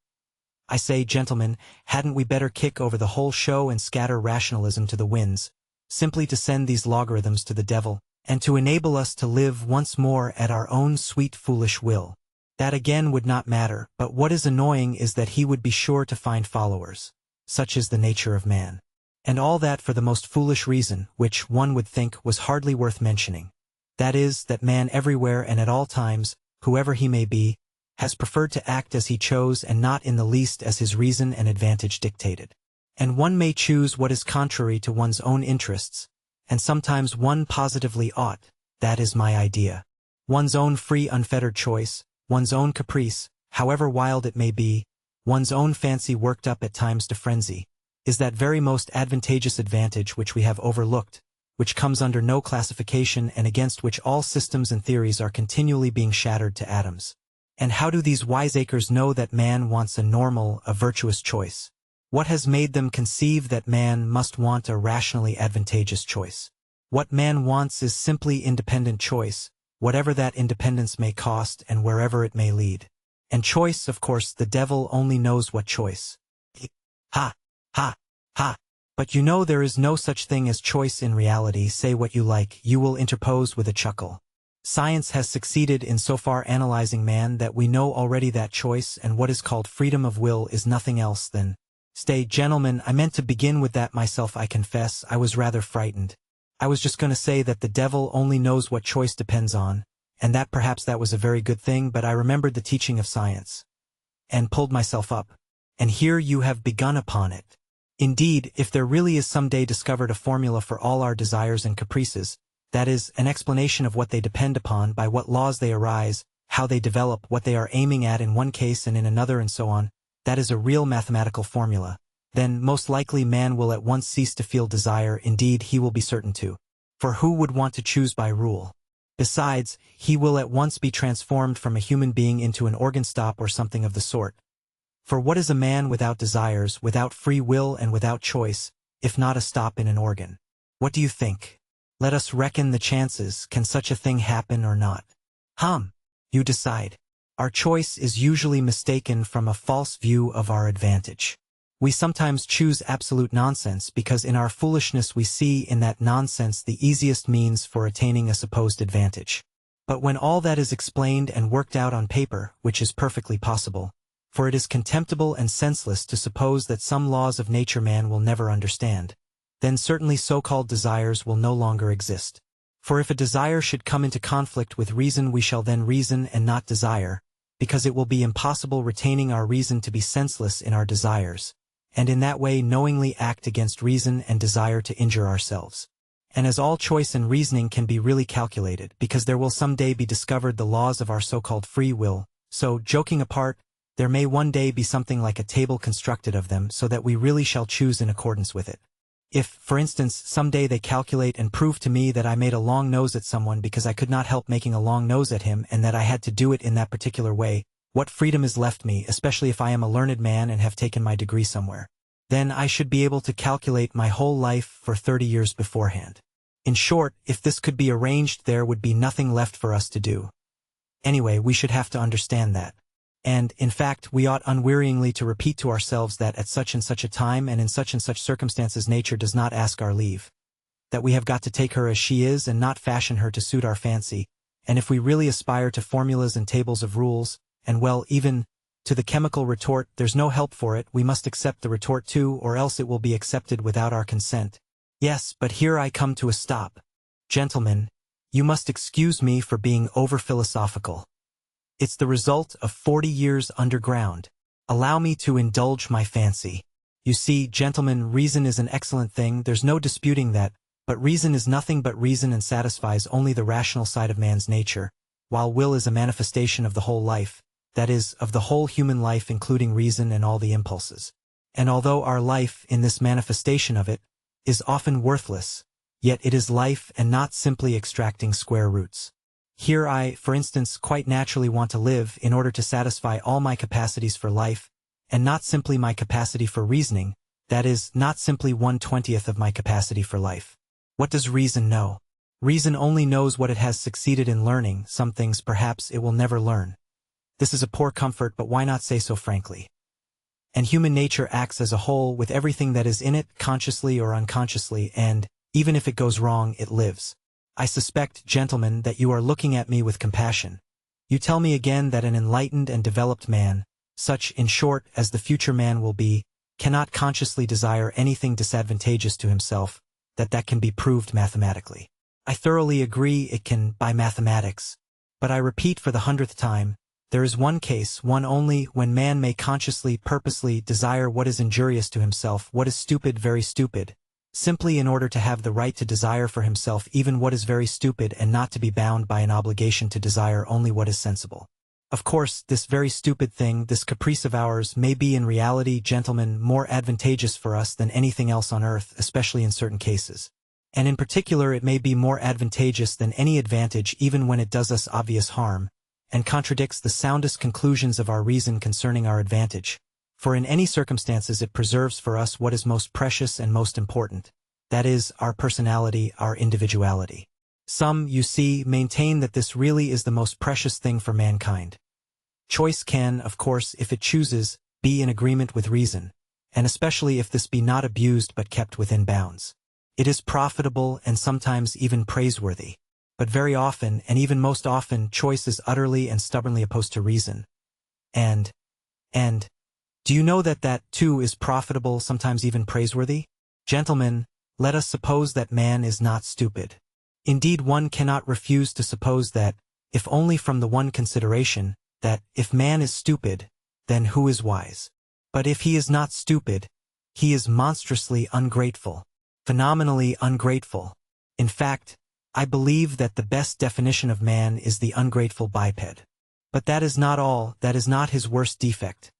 A: I say, gentlemen, hadn't we better kick over the whole show and scatter rationalism to the winds, simply to send these logarithms to the devil, and to enable us to live once more at our own sweet foolish will? That again would not matter, but what is annoying is that he would be sure to find followers. Such is the nature of man. And all that for the most foolish reason, which, one would think, was hardly worth mentioning. That is, that man everywhere and at all times, whoever he may be, has preferred to act as he chose and not in the least as his reason and advantage dictated. And one may choose what is contrary to one's own interests, and sometimes one positively ought, that is my idea. One's own free unfettered choice, one's own caprice, however wild it may be, one's own fancy worked up at times to frenzy, is that very most advantageous advantage which we have overlooked, which comes under no classification and against which all systems and theories are continually being shattered to atoms. And how do these wiseacres know that man wants a normal, a virtuous choice? What has made them conceive that man must want a rationally advantageous choice? What man wants is simply independent choice, whatever that independence may cost and wherever it may lead. And choice, of course, the devil only knows what choice. Ha! Ha! Ha! But you know there is no such thing as choice in reality. Say what you like, you will interpose with a chuckle. Science has succeeded in so far analyzing man that we know already that choice and what is called freedom of will is nothing else than— Stay, gentlemen, I meant to begin with that myself, I confess. I was rather frightened. I was just going to say that the devil only knows what choice depends on, and that perhaps that was a very good thing, but I remembered the teaching of science, and pulled myself up. And here you have begun upon it. Indeed, if there really is someday discovered a formula for all our desires and caprices, that is, an explanation of what they depend upon, by what laws they arise, how they develop, what they are aiming at in one case and in another and so on, that is a real mathematical formula, then most likely man will at once cease to feel desire. Indeed, he will be certain to. For who would want to choose by rule? Besides, he will at once be transformed from a human being into an organ stop or something of the sort. For what is a man without desires, without free will and without choice, if not a stop in an organ? What do you think? Let us reckon the chances. Can such a thing happen or not? You decide. Our choice is usually mistaken from a false view of our advantage. We sometimes choose absolute nonsense because in our foolishness we see in that nonsense the easiest means for attaining a supposed advantage. But when all that is explained and worked out on paper, which is perfectly possible, for it is contemptible and senseless to suppose that some laws of nature man will never understand, then certainly so-called desires will no longer exist. For if a desire should come into conflict with reason, we shall then reason and not desire, because it will be impossible retaining our reason to be senseless in our desires, and in that way knowingly act against reason and desire to injure ourselves. And as all choice and reasoning can be really calculated, because there will some day be discovered the laws of our so-called free will, so, joking apart, there may one day be something like a table constructed of them so that we really shall choose in accordance with it. If, for instance, some day they calculate and prove to me that I made a long nose at someone because I could not help making a long nose at him and that I had to do it in that particular way, what freedom is left me, especially if I am a learned man and have taken my degree somewhere? Then I should be able to calculate my whole life for 30 years beforehand. In short, if this could be arranged, there would be nothing left for us to do. Anyway, we should have to understand that. And, in fact, we ought unwearyingly to repeat to ourselves that at such and such a time and in such circumstances nature does not ask our leave. That we have got to take her as she is and not fashion her to suit our fancy, and if we really aspire to formulas and tables of rules, and well, even to the chemical retort, there's no help for it, we must accept the retort too, or else it will be accepted without our consent. Yes, but here I come to a stop. Gentlemen, you must excuse me for being over-philosophical. It's the result of 40 years underground. Allow me to indulge my fancy. You see, gentlemen, reason is an excellent thing, there's no disputing that, but reason is nothing but reason and satisfies only the rational side of man's nature, while will is a manifestation of the whole life, that is, of the whole human life including reason and all the impulses. And although our life, in this manifestation of it, is often worthless, yet it is life and not simply extracting square roots. Here I, for instance, quite naturally want to live in order to satisfy all my capacities for life, and not simply my capacity for reasoning, that is, not simply 1/20th of my capacity for life. What does reason know? Reason only knows what it has succeeded in learning, some things perhaps it will never learn. This is a poor comfort, but why not say so frankly? And human nature acts as a whole with everything that is in it, consciously or unconsciously, and, even if it goes wrong, it lives. I suspect, gentlemen, that you are looking at me with compassion. You tell me again that an enlightened and developed man, such, in short, as the future man will be, cannot consciously desire anything disadvantageous to himself, that can be proved mathematically. I thoroughly agree it can by mathematics. But I repeat for the 100th time, there is one case, one only, when man may consciously, purposely desire what is injurious to himself, what is stupid, very stupid, simply in order to have the right to desire for himself even what is very stupid and not to be bound by an obligation to desire only what is sensible. Of course, this very stupid thing, this caprice of ours, may be in reality, gentlemen, more advantageous for us than anything else on earth, especially in certain cases. And in particular it may be more advantageous than any advantage even when it does us obvious harm, and contradicts the soundest conclusions of our reason concerning our advantage. For in any circumstances it preserves for us what is most precious and most important, that is, our personality, our individuality. Some, you see, maintain that this really is the most precious thing for mankind. Choice can, of course, if it chooses, be in agreement with reason, and especially if this be not abused but kept within bounds. It is profitable and sometimes even praiseworthy. But very often, and even most often, choice is utterly and stubbornly opposed to reason. And, do you know that too is profitable, sometimes even praiseworthy? Gentlemen, let us suppose that man is not stupid. Indeed, one cannot refuse to suppose that, if only from the one consideration, that, if man is stupid, then who is wise? But if he is not stupid, He is monstrously ungrateful. Phenomenally ungrateful. In fact, I believe that the best definition of man is the ungrateful biped. But that is not all, that is not his worst defect.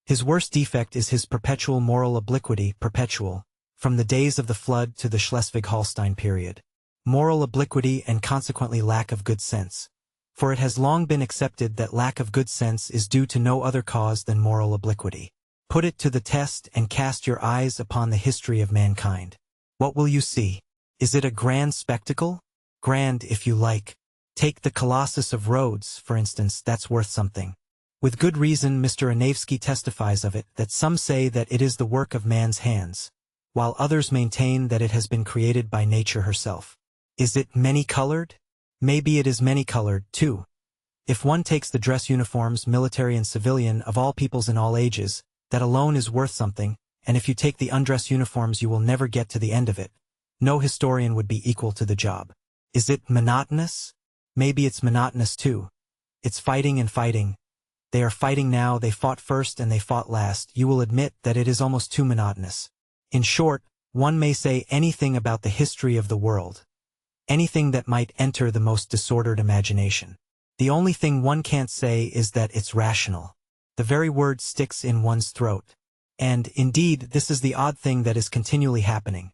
A: His worst defect is his perpetual moral obliquity, perpetual, from the days of the flood to the Schleswig-Holstein period. Moral obliquity and consequently lack of good sense. For it has long been accepted that lack of good sense is due to no other cause than moral obliquity. Put it to the test and cast your eyes upon the history of mankind. What will you see? Is it a grand spectacle? Grand, if you like. Take the Colossus of Rhodes, for instance, that's worth something. With good reason Mr. Anevsky testifies of it, that some say that it is the work of man's hands, while others maintain that it has been created by nature herself. Is it many-colored? Maybe it is many-colored, too. If one takes the dress uniforms, military and civilian, of all peoples in all ages, that alone is worth something, and if you take the undress uniforms you will never get to the end of it. No historian would be equal to the job. Is it monotonous? Maybe it's monotonous too. It's fighting and fighting. They are fighting now, they fought first and they fought last. You will admit that it is almost too monotonous. In short, one may say anything about the history of the world. Anything that might enter the most disordered imagination. The only thing one can't say is that it's rational. The very word sticks in one's throat. And, indeed, this is the odd thing that is continually happening.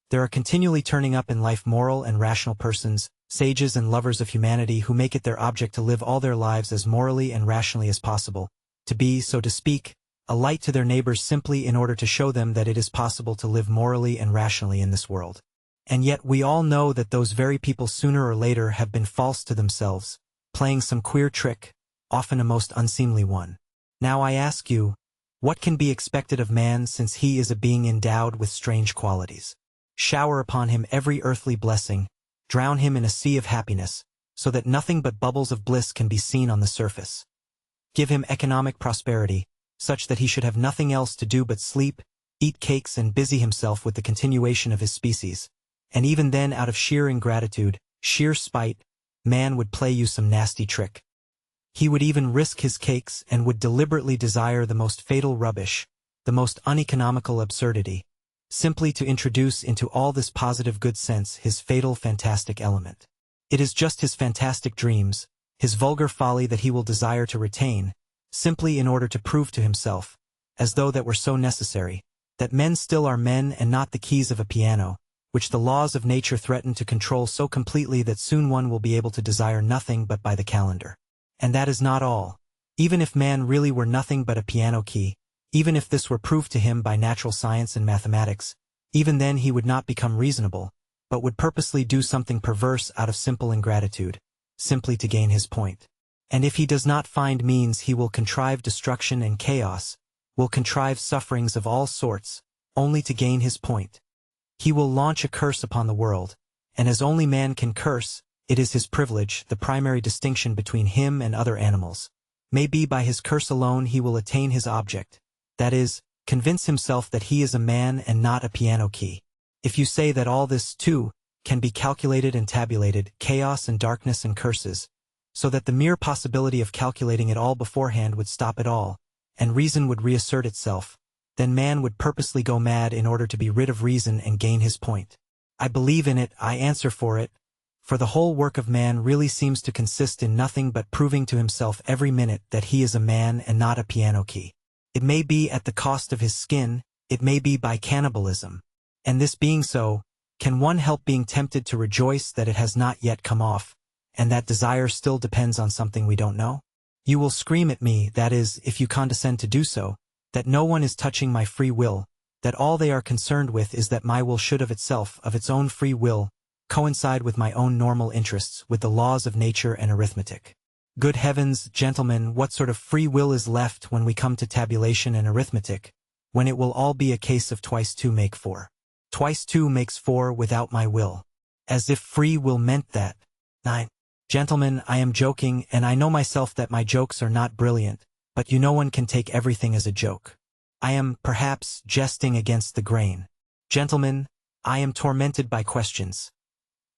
A: There are continually turning up in life moral and rational persons, sages and lovers of humanity who make it their object to live all their lives as morally and rationally as possible, to be, so to speak, a light to their neighbors simply in order to show them that it is possible to live morally and rationally in this world. And yet we all know that those very people sooner or later have been false to themselves, playing some queer trick, often a most unseemly one. Now I ask you, what can be expected of man since he is a being endowed with strange qualities? Shower upon him every earthly blessing, drown him in a sea of happiness, so that nothing but bubbles of bliss can be seen on the surface. Give him economic prosperity, such that he should have nothing else to do but sleep, eat cakes and busy himself with the continuation of his species. And even then, out of sheer ingratitude, sheer spite, man would play you some nasty trick. He would even risk his cakes and would deliberately desire the most fatal rubbish, the most uneconomical absurdity, simply to introduce into all this positive good sense his fatal fantastic element. It is just his fantastic dreams, his vulgar folly that he will desire to retain, simply in order to prove to himself, as though that were so necessary, that men still are men and not the keys of a piano, which the laws of nature threaten to control so completely that soon one will be able to desire nothing but by the calendar. And that is not all. Even if man really were nothing but a piano key, even if this were proved to him by natural science and mathematics, even then he would not become reasonable, but would purposely do something perverse out of simple ingratitude, simply to gain his point. And if he does not find means, he will contrive destruction and chaos, will contrive sufferings of all sorts, only to gain his point. He will launch a curse upon the world, and as only man can curse, it is his privilege, the primary distinction between him and other animals. Maybe by his curse alone he will attain his object, that is, convince himself that he is a man and not a piano key. If you say that all this, too, can be calculated and tabulated, chaos and darkness and curses, so that the mere possibility of calculating it all beforehand would stop it all, and reason would reassert itself, then man would purposely go mad in order to be rid of reason and gain his point. I believe in it, I answer for it, for the whole work of man really seems to consist in nothing but proving to himself every minute that he is a man and not a piano key. It may be at the cost of his skin, it may be by cannibalism. And this being so, can one help being tempted to rejoice that it has not yet come off, and that desire still depends on something we don't know? You will scream at me, that is, if you condescend to do so, that no one is touching my free will, that all they are concerned with is that my will should of itself, of its own free will, coincide with my own normal interests, with the laws of nature and arithmetic. Good heavens, gentlemen, what sort of free will is left when we come to tabulation and arithmetic, when it will all be a case of twice two make four? Twice two makes four without my will. As if free will meant that. 9. Gentlemen, I am joking, and I know myself that my jokes are not brilliant, but no one can take everything as a joke. I am, perhaps, jesting against the grain. Gentlemen, I am tormented by questions.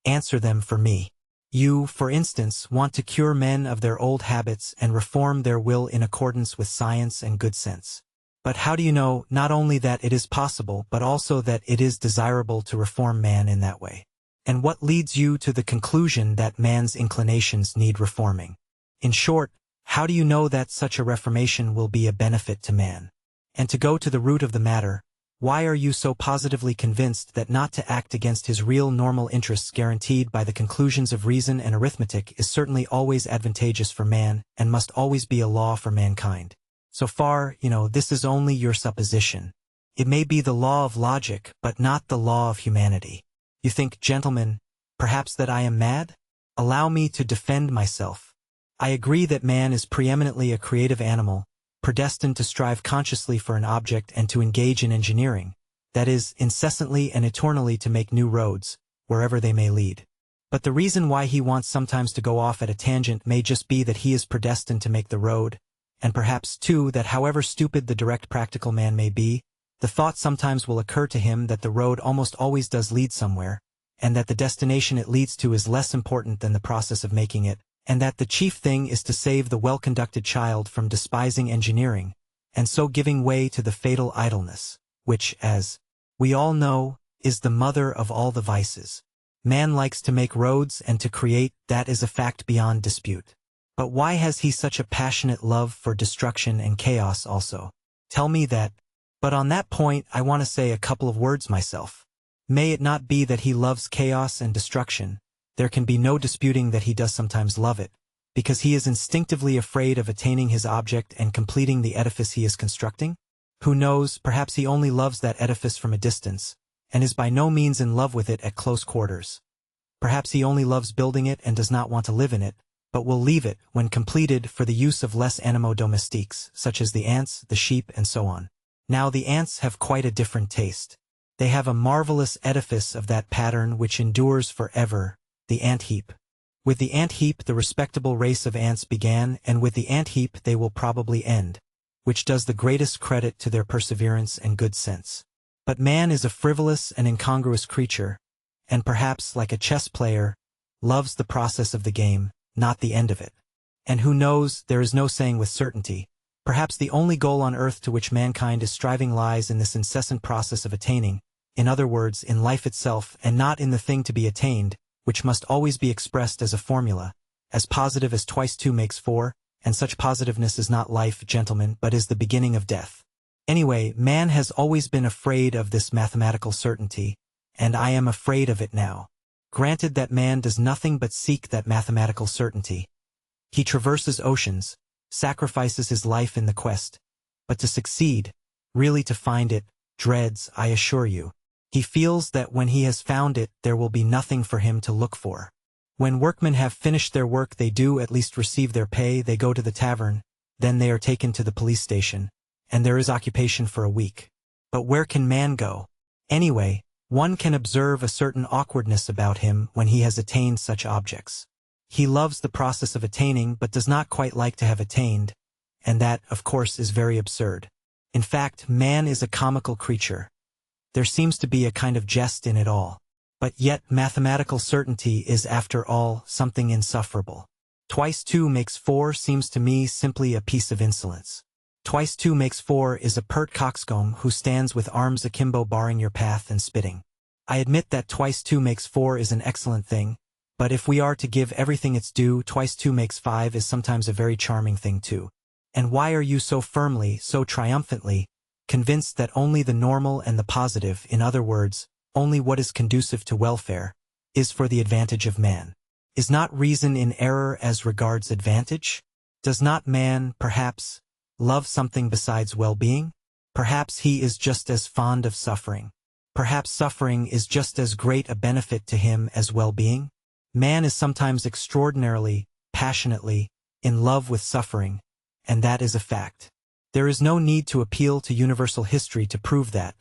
A: Answer them for me. You, for instance, want to cure men of their old habits and reform their will in accordance with science and good sense. But how do you know not only that it is possible but also that it is desirable to reform man in that way? And what leads you to the conclusion that man's inclinations need reforming? In short, how do you know that such a reformation will be a benefit to man? And to go to the root of the matter, why are you so positively convinced that not to act against his real normal interests guaranteed by the conclusions of reason and arithmetic is certainly always advantageous for man and must always be a law for mankind? So far, this is only your supposition. It may be the law of logic, but not the law of humanity. You think, gentlemen, perhaps that I am mad? Allow me to defend myself. I agree that man is preeminently a creative animal, predestined to strive consciously for an object and to engage in engineering, that is, incessantly and eternally to make new roads, wherever they may lead. But the reason why he wants sometimes to go off at a tangent may just be that he is predestined to make the road, and perhaps, too, that however stupid the direct practical man may be, the thought sometimes will occur to him that the road almost always does lead somewhere, and that the destination it leads to is less important than the process of making it, and that the chief thing is to save the well-conducted child from despising engineering, and so giving way to the fatal idleness, which, as we all know, is the mother of all the vices. Man likes to make roads and to create, that is a fact beyond dispute. But why has he such a passionate love for destruction and chaos also? Tell me that. But on that point I want to say a couple of words myself. May it not be that he loves chaos and destruction? There can be no disputing that he does sometimes love it, because he is instinctively afraid of attaining his object and completing the edifice he is constructing? Who knows, perhaps he only loves that edifice from a distance, and is by no means in love with it at close quarters. Perhaps he only loves building it and does not want to live in it, but will leave it, when completed, for the use of less animaux domestiques, such as the ants, the sheep, and so on. Now the ants have quite a different taste. They have a marvelous edifice of that pattern which endures forever, the ant heap. With the ant heap the respectable race of ants began, and with the ant heap they will probably end, which does the greatest credit to their perseverance and good sense. But man is a frivolous and incongruous creature, and perhaps, like a chess player, loves the process of the game, not the end of it. And who knows, there is no saying with certainty. Perhaps the only goal on earth to which mankind is striving lies in this incessant process of attaining, in other words, in life itself, and not in the thing to be attained, which must always be expressed as a formula, as positive as twice two makes four, and such positiveness is not life, gentlemen, but is the beginning of death. Anyway, man has always been afraid of this mathematical certainty, and I am afraid of it now. Granted that man does nothing but seek that mathematical certainty. He traverses oceans, sacrifices his life in the quest, but to succeed, really to find it, dreads, I assure you. He feels that when he has found it, there will be nothing for him to look for. When workmen have finished their work, they do at least receive their pay, they go to the tavern, then they are taken to the police station, and there is occupation for a week. But where can man go? Anyway, one can observe a certain awkwardness about him when he has attained such objects. He loves the process of attaining but does not quite like to have attained, and that, of course, is very absurd. In fact, man is a comical creature. There seems to be a kind of jest in it all. But yet mathematical certainty is, after all, something insufferable. Twice two makes four seems to me simply a piece of insolence. Twice two makes four is a pert coxcomb who stands with arms akimbo barring your path and spitting. I admit that twice two makes four is an excellent thing, but if we are to give everything its due, twice two makes five is sometimes a very charming thing too. And why are you so firmly, so triumphantly, convinced that only the normal and the positive, in other words, only what is conducive to welfare, is for the advantage of man? Is not reason in error as regards advantage? Does not man, perhaps, love something besides well-being? Perhaps he is just as fond of suffering. Perhaps suffering is just as great a benefit to him as well-being. Man is sometimes extraordinarily, passionately, in love with suffering, and that is a fact. There is no need to appeal to universal history to prove that.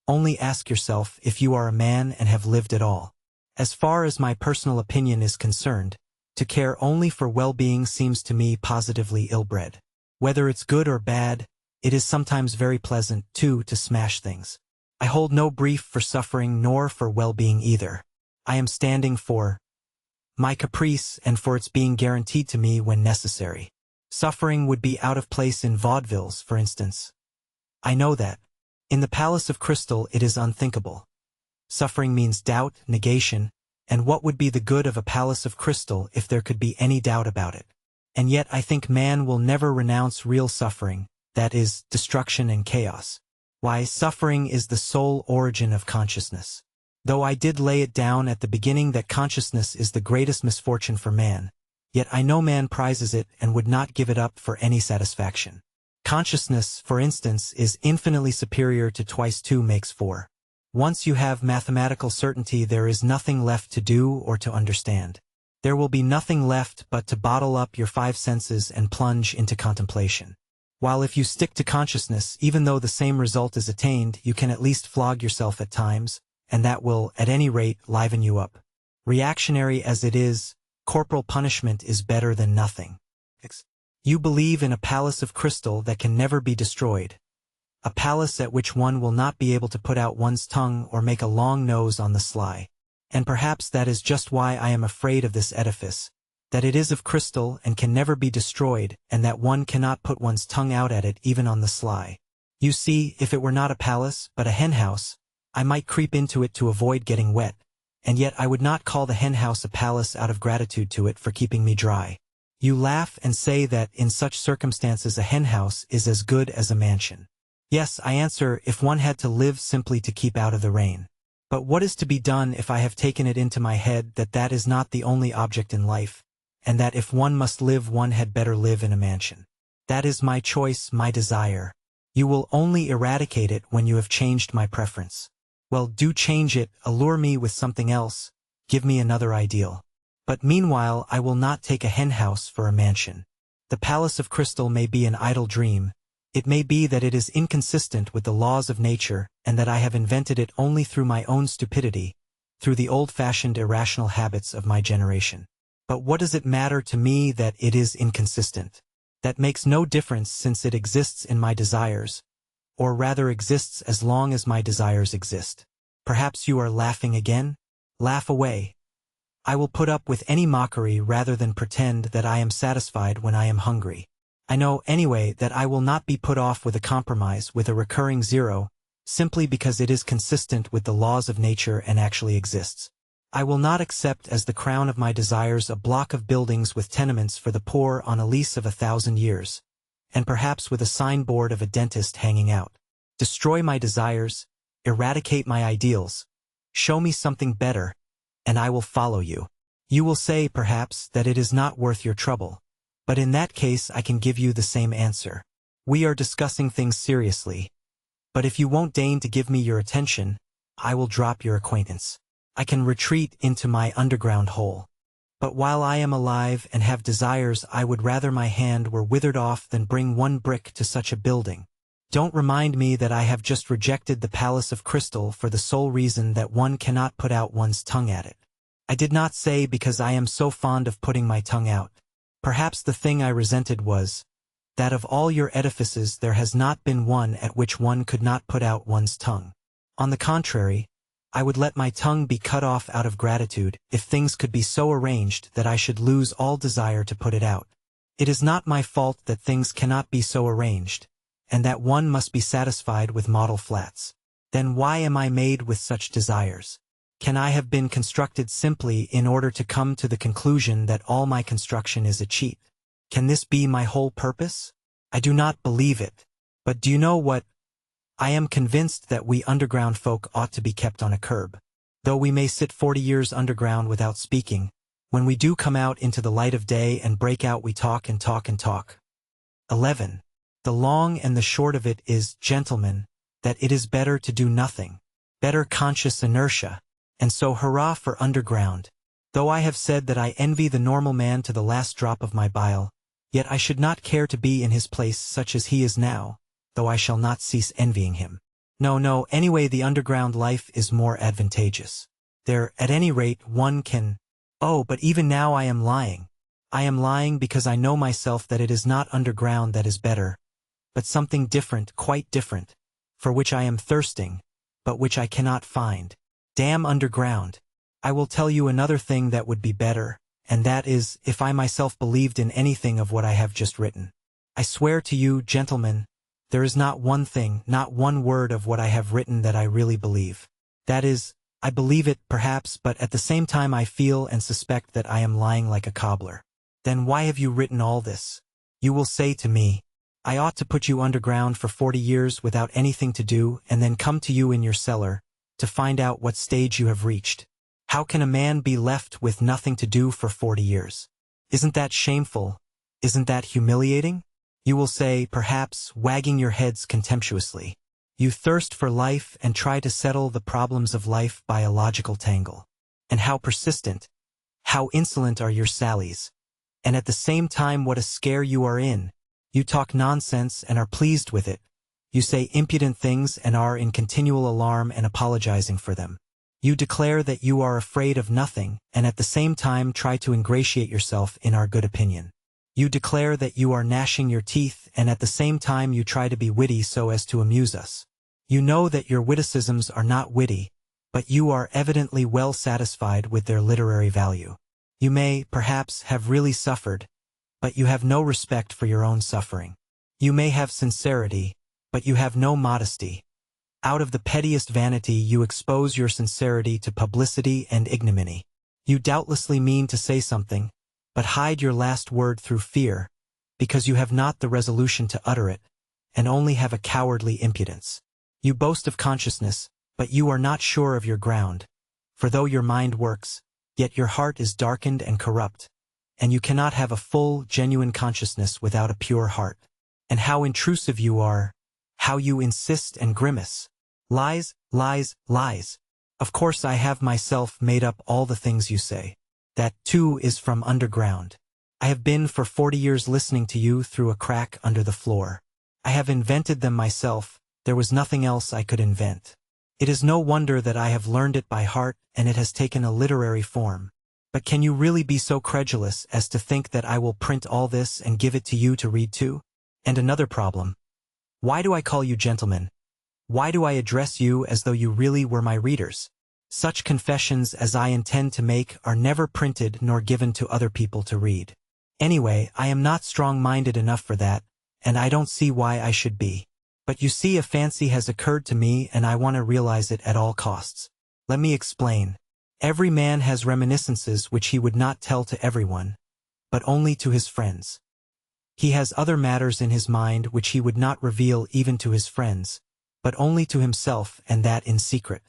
A: Only ask yourself if you are a man and have lived at all. As far as my personal opinion is concerned, to care only for well-being seems to me positively ill-bred. Whether it's good or bad, it is sometimes very pleasant, too, to smash things. I hold no brief for suffering nor for well-being either. I am standing for my caprice and for its being guaranteed to me when necessary. Suffering would be out of place in vaudevilles, for instance. I know that. In the palace of crystal it is unthinkable. Suffering means doubt, negation, and what would be the good of a palace of crystal if there could be any doubt about it? And yet I think man will never renounce real suffering, that is, destruction and chaos. Why, suffering is the sole origin of consciousness. Though I did lay it down at the beginning that consciousness is the greatest misfortune for man, yet I know man prizes it and would not give it up for any satisfaction. Consciousness, for instance, is infinitely superior to twice 2 makes 4. Once you have mathematical certainty, there is nothing left to do or to understand. There will be nothing left but to bottle up your 5 senses and plunge into contemplation. While if you stick to consciousness, even though the same result is attained, you can at least flog yourself at times, and that will, at any rate, liven you up. Reactionary as it is, corporal punishment is better than nothing. You believe in a palace of crystal that can never be destroyed. A palace at which one will not be able to put out one's tongue or make a long nose on the sly. And perhaps that is just why I am afraid of this edifice, that it is of crystal and can never be destroyed, and that one cannot put one's tongue out at it even on the sly. You see, if it were not a palace, but a henhouse, I might creep into it to avoid getting wet, and yet I would not call the henhouse a palace out of gratitude to it for keeping me dry. You laugh and say that in such circumstances a henhouse is as good as a mansion. Yes, I answer, if one had to live simply to keep out of the rain. But what is to be done if I have taken it into my head that that is not the only object in life, and that if one must live one had better live in a mansion? That is my choice, my desire. You will only eradicate it when you have changed my preference. Well, do change it, allure me with something else, give me another ideal. But meanwhile I will not take a henhouse for a mansion. The palace of crystal may be an idle dream. It may be that it is inconsistent with the laws of nature, and that I have invented it only through my own stupidity, through the old-fashioned irrational habits of my generation. But what does it matter to me that it is inconsistent? That makes no difference, since it exists in my desires, or rather exists as long as my desires exist. Perhaps you are laughing again? Laugh away. I will put up with any mockery rather than pretend that I am satisfied when I am hungry. I know, anyway, that I will not be put off with a compromise, with a recurring 0, simply because it is consistent with the laws of nature and actually exists. I will not accept as the crown of my desires a block of buildings with tenements for the poor on a lease of 1,000 years, and perhaps with a signboard of a dentist hanging out. Destroy my desires, eradicate my ideals, show me something better, and I will follow you. You will say, perhaps, that it is not worth your trouble. But in that case I can give you the same answer. We are discussing things seriously. But if you won't deign to give me your attention, I will drop your acquaintance. I can retreat into my underground hole. But while I am alive and have desires, I would rather my hand were withered off than bring one brick to such a building. Don't remind me that I have just rejected the palace of crystal for the sole reason that one cannot put out one's tongue at it. I did not say because I am so fond of putting my tongue out. Perhaps the thing I resented was that of all your edifices there has not been one at which one could not put out one's tongue. On the contrary, I would let my tongue be cut off out of gratitude if things could be so arranged that I should lose all desire to put it out. It is not my fault that things cannot be so arranged, and that one must be satisfied with model flats. Then why am I made with such desires? Can I have been constructed simply in order to come to the conclusion that all my construction is a cheat? Can this be my whole purpose? I do not believe it. But do you know what? I am convinced that we underground folk ought to be kept on a curb. Though we may sit 40 years underground without speaking, when we do come out into the light of day and break out we talk and talk and talk. 11. The long and the short of it is, gentlemen, that it is better to do nothing. Better conscious inertia. And so hurrah for underground. Though I have said that I envy the normal man to the last drop of my bile, yet I should not care to be in his place such as he is now, though I shall not cease envying him. No, anyway the underground life is more advantageous. There, at any rate, one can— Oh, but even now I am lying. I am lying because I know myself that it is not underground that is better, but something different, quite different, for which I am thirsting, but which I cannot find. Damn underground. I will tell you another thing that would be better, and that is, if I myself believed in anything of what I have just written. I swear to you, gentlemen, There is not one thing, not one word of what I have written that I really believe. That is, I believe it, perhaps, but at the same time I feel and suspect that I am lying like a cobbler. Then why have you written all this? You will say to me, I ought to put you underground for 40 years without anything to do and then come to you in your cellar to find out what stage you have reached. How can a man be left with nothing to do for 40 years? Isn't that shameful? Isn't that humiliating? You will say, perhaps, wagging your heads contemptuously. You thirst for life and try to settle the problems of life by a logical tangle. And how persistent, how insolent are your sallies. And at the same time what a scare you are in. You talk nonsense and are pleased with it. You say impudent things and are in continual alarm and apologizing for them. You declare that you are afraid of nothing and at the same time try to ingratiate yourself in our good opinion. You declare that you are gnashing your teeth and at the same time you try to be witty so as to amuse us. You know that your witticisms are not witty, but you are evidently well satisfied with their literary value. You may, perhaps, have really suffered, but you have no respect for your own suffering. You may have sincerity, but you have no modesty. Out of the pettiest vanity you expose your sincerity to publicity and ignominy. You doubtlessly mean to say something, but hide your last word through fear, because you have not the resolution to utter it, and only have a cowardly impudence. You boast of consciousness, but you are not sure of your ground, for though your mind works, yet your heart is darkened and corrupt, and you cannot have a full, genuine consciousness without a pure heart. And how intrusive you are, how you insist and grimace. Lies, lies, lies. Of course I have myself made up all the things you say. That, too, is from underground. I have been for 40 years listening to you through a crack under the floor. I have invented them myself, there was nothing else I could invent. It is no wonder that I have learned it by heart and it has taken a literary form. But can you really be so credulous as to think that I will print all this and give it to you to read too? And another problem. Why do I call you gentlemen? Why do I address you as though you really were my readers? Such confessions as I intend to make are never printed nor given to other people to read. Anyway, I am not strong-minded enough for that, and I don't see why I should be. But you see, a fancy has occurred to me and I want to realize it at all costs. Let me explain. Every man has reminiscences which he would not tell to everyone, but only to his friends. He has other matters in his mind which he would not reveal even to his friends, but only to himself, and that in secret.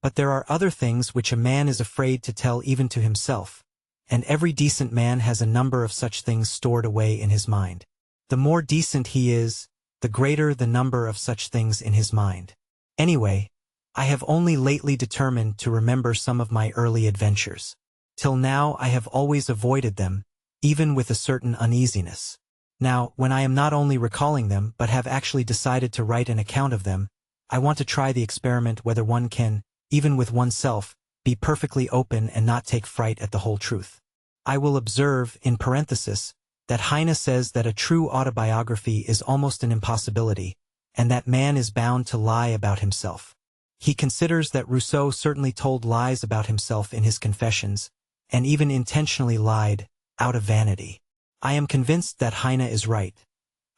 A: But there are other things which a man is afraid to tell even to himself, and every decent man has a number of such things stored away in his mind. The more decent he is, the greater the number of such things in his mind. Anyway, I have only lately determined to remember some of my early adventures. Till now I have always avoided them, even with a certain uneasiness. Now, when I am not only recalling them but have actually decided to write an account of them, I want to try the experiment whether one can, even with oneself, be perfectly open and not take fright at the whole truth. I will observe, in parenthesis, that Heine says that a true autobiography is almost an impossibility, and that man is bound to lie about himself. He considers that Rousseau certainly told lies about himself in his Confessions, and even intentionally lied, out of vanity. I am convinced that Heine is right.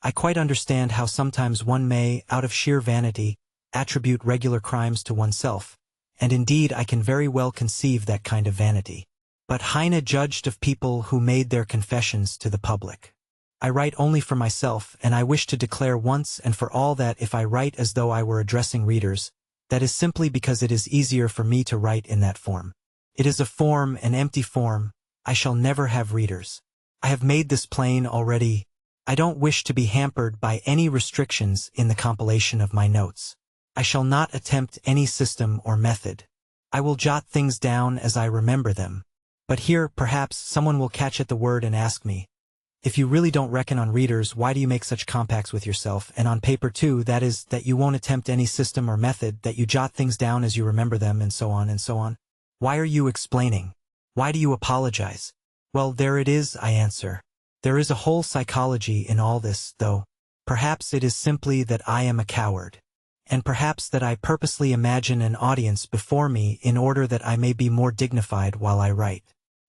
A: I quite understand how sometimes one may, out of sheer vanity, attribute regular crimes to oneself, and indeed I can very well conceive that kind of vanity. But Heine judged of people who made their confessions to the public. I write only for myself, and I wish to declare once and for all that if I write as though I were addressing readers, that is simply because it is easier for me to write in that form. It is a form, an empty form. I shall never have readers. I have made this plain already. I don't wish to be hampered by any restrictions in the compilation of my notes. I shall not attempt any system or method. I will jot things down as I remember them. But here, perhaps, someone will catch at the word and ask me, if you really don't reckon on readers, why do you make such compacts with yourself, and on paper too, that is, that you won't attempt any system or method, that you jot things down as you remember them, and so on and so on? Why are you explaining? Why do you apologize? Well, there it is, I answer. There is a whole psychology in all this, though. Perhaps it is simply that I am a coward. And perhaps that I purposely imagine an audience before me in order that I may be more dignified while I write.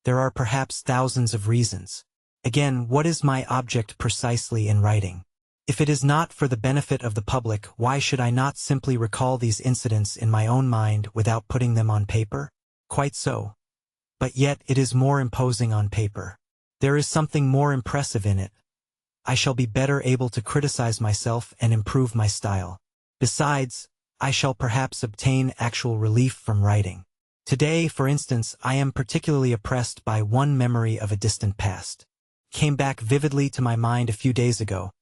A: There are perhaps thousands of reasons. Again, what is my object precisely in writing? If it is not for the benefit of the public, why should I not simply recall these incidents in my own mind without putting them on paper? Quite so. But yet it is more imposing on paper. There is something more impressive in it. I shall be better able to criticize myself and improve my style. Besides, I shall perhaps obtain actual relief from writing. Today, for instance, I am particularly oppressed by one memory of a distant past. Came back vividly to my mind a few days ago,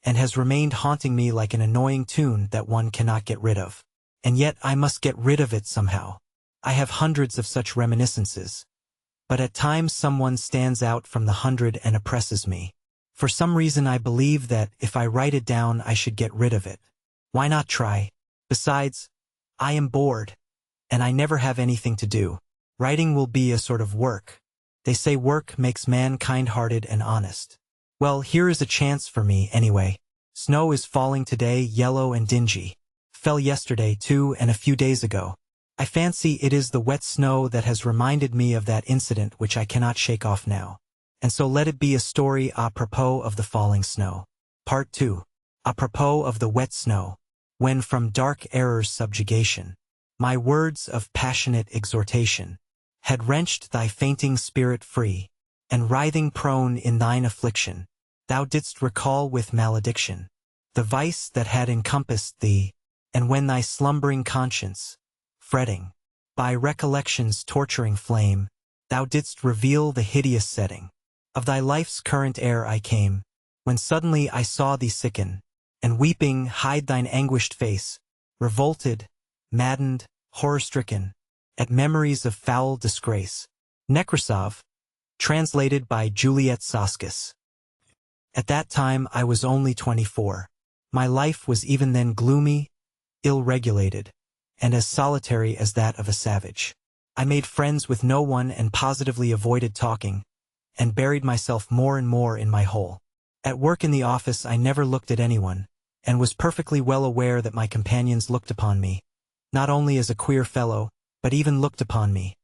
A: and has remained haunting me like an annoying tune that one cannot get rid of. And yet I must get rid of it somehow. I have hundreds of such reminiscences. But at times someone stands out from the hundred and oppresses me. For some reason I believe that if I write it down I should get rid of it. Why not try? Besides, I am bored, and I never have anything to do. Writing will be a sort of work. They say work makes man kind-hearted and honest. Well, here is a chance for me, anyway. Snow is falling today, yellow and dingy. Fell yesterday, too, and a few days ago. I fancy it is the wet snow that has reminded me of that incident which I cannot shake off now. And so let it be a story à propos of the falling snow. Part 2. À propos of the wet snow. When from dark error's subjugation, my words of passionate exhortation had wrenched thy fainting spirit free, and writhing prone in thine affliction, thou didst recall with malediction the vice that had encompassed thee, and when thy slumbering conscience, fretting by recollection's torturing flame, thou didst reveal the hideous setting of thy life's current air, I came, when suddenly I saw thee sicken, and weeping hide thine anguished face, revolted, maddened, horror-stricken, at memories of foul disgrace. Nekrasov, translated by Juliet Soskis. At that time I was only 24. My life was even then gloomy, ill-regulated, and as solitary as that of a savage. I made friends with no one and positively avoided talking, and buried myself more and more in my hole. At work in the office I never looked at anyone, and was perfectly well aware that my companions looked upon me, not only as a queer fellow, but even looked upon me.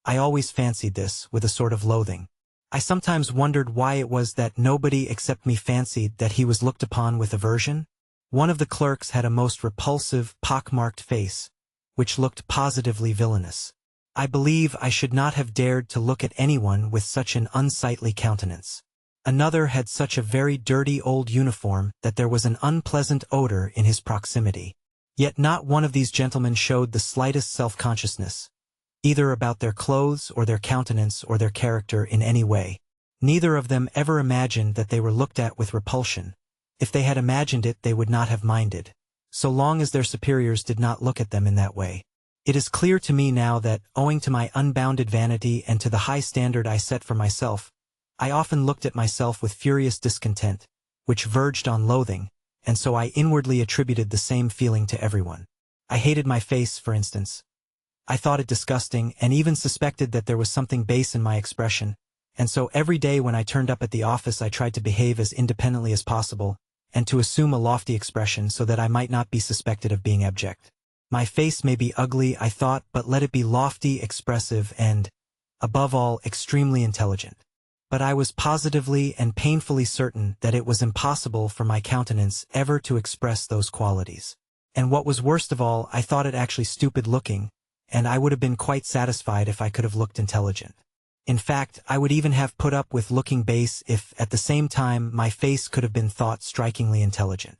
A: I always fancied this, with a sort of loathing. I sometimes wondered why it was that nobody except me fancied that he was looked upon with aversion. One of the clerks had a most repulsive, pock-marked face, which looked positively villainous. I believe I should not have dared to look at anyone with such an unsightly countenance. Another had such a very dirty old uniform that there was an unpleasant odor in his proximity. Yet not one of these gentlemen showed the slightest self-consciousness, either about their clothes or their countenance or their character in any way. Neither of them ever imagined that they were looked at with repulsion. If they had imagined it, they would not have minded, so long as their superiors did not look at them in that way. It is clear to me now that, owing to my unbounded vanity and to the high standard I set for myself, I often looked at myself with furious discontent, which verged on loathing, and so I inwardly attributed the same feeling to everyone. I hated my face, for instance. I thought it disgusting, and even suspected that there was something base in my expression, and so every day when I turned up at the office I tried to behave as independently as possible, and to assume a lofty expression so that I might not be suspected of being abject. My face may be ugly, I thought, but let it be lofty, expressive, and, above all, extremely intelligent. But I was positively and painfully certain that it was impossible for my countenance ever to express those qualities. And what was worst of all, I thought it actually stupid-looking, and I would have been quite satisfied if I could have looked intelligent. In fact, I would even have put up with looking base if, at the same time, my face could have been thought strikingly intelligent.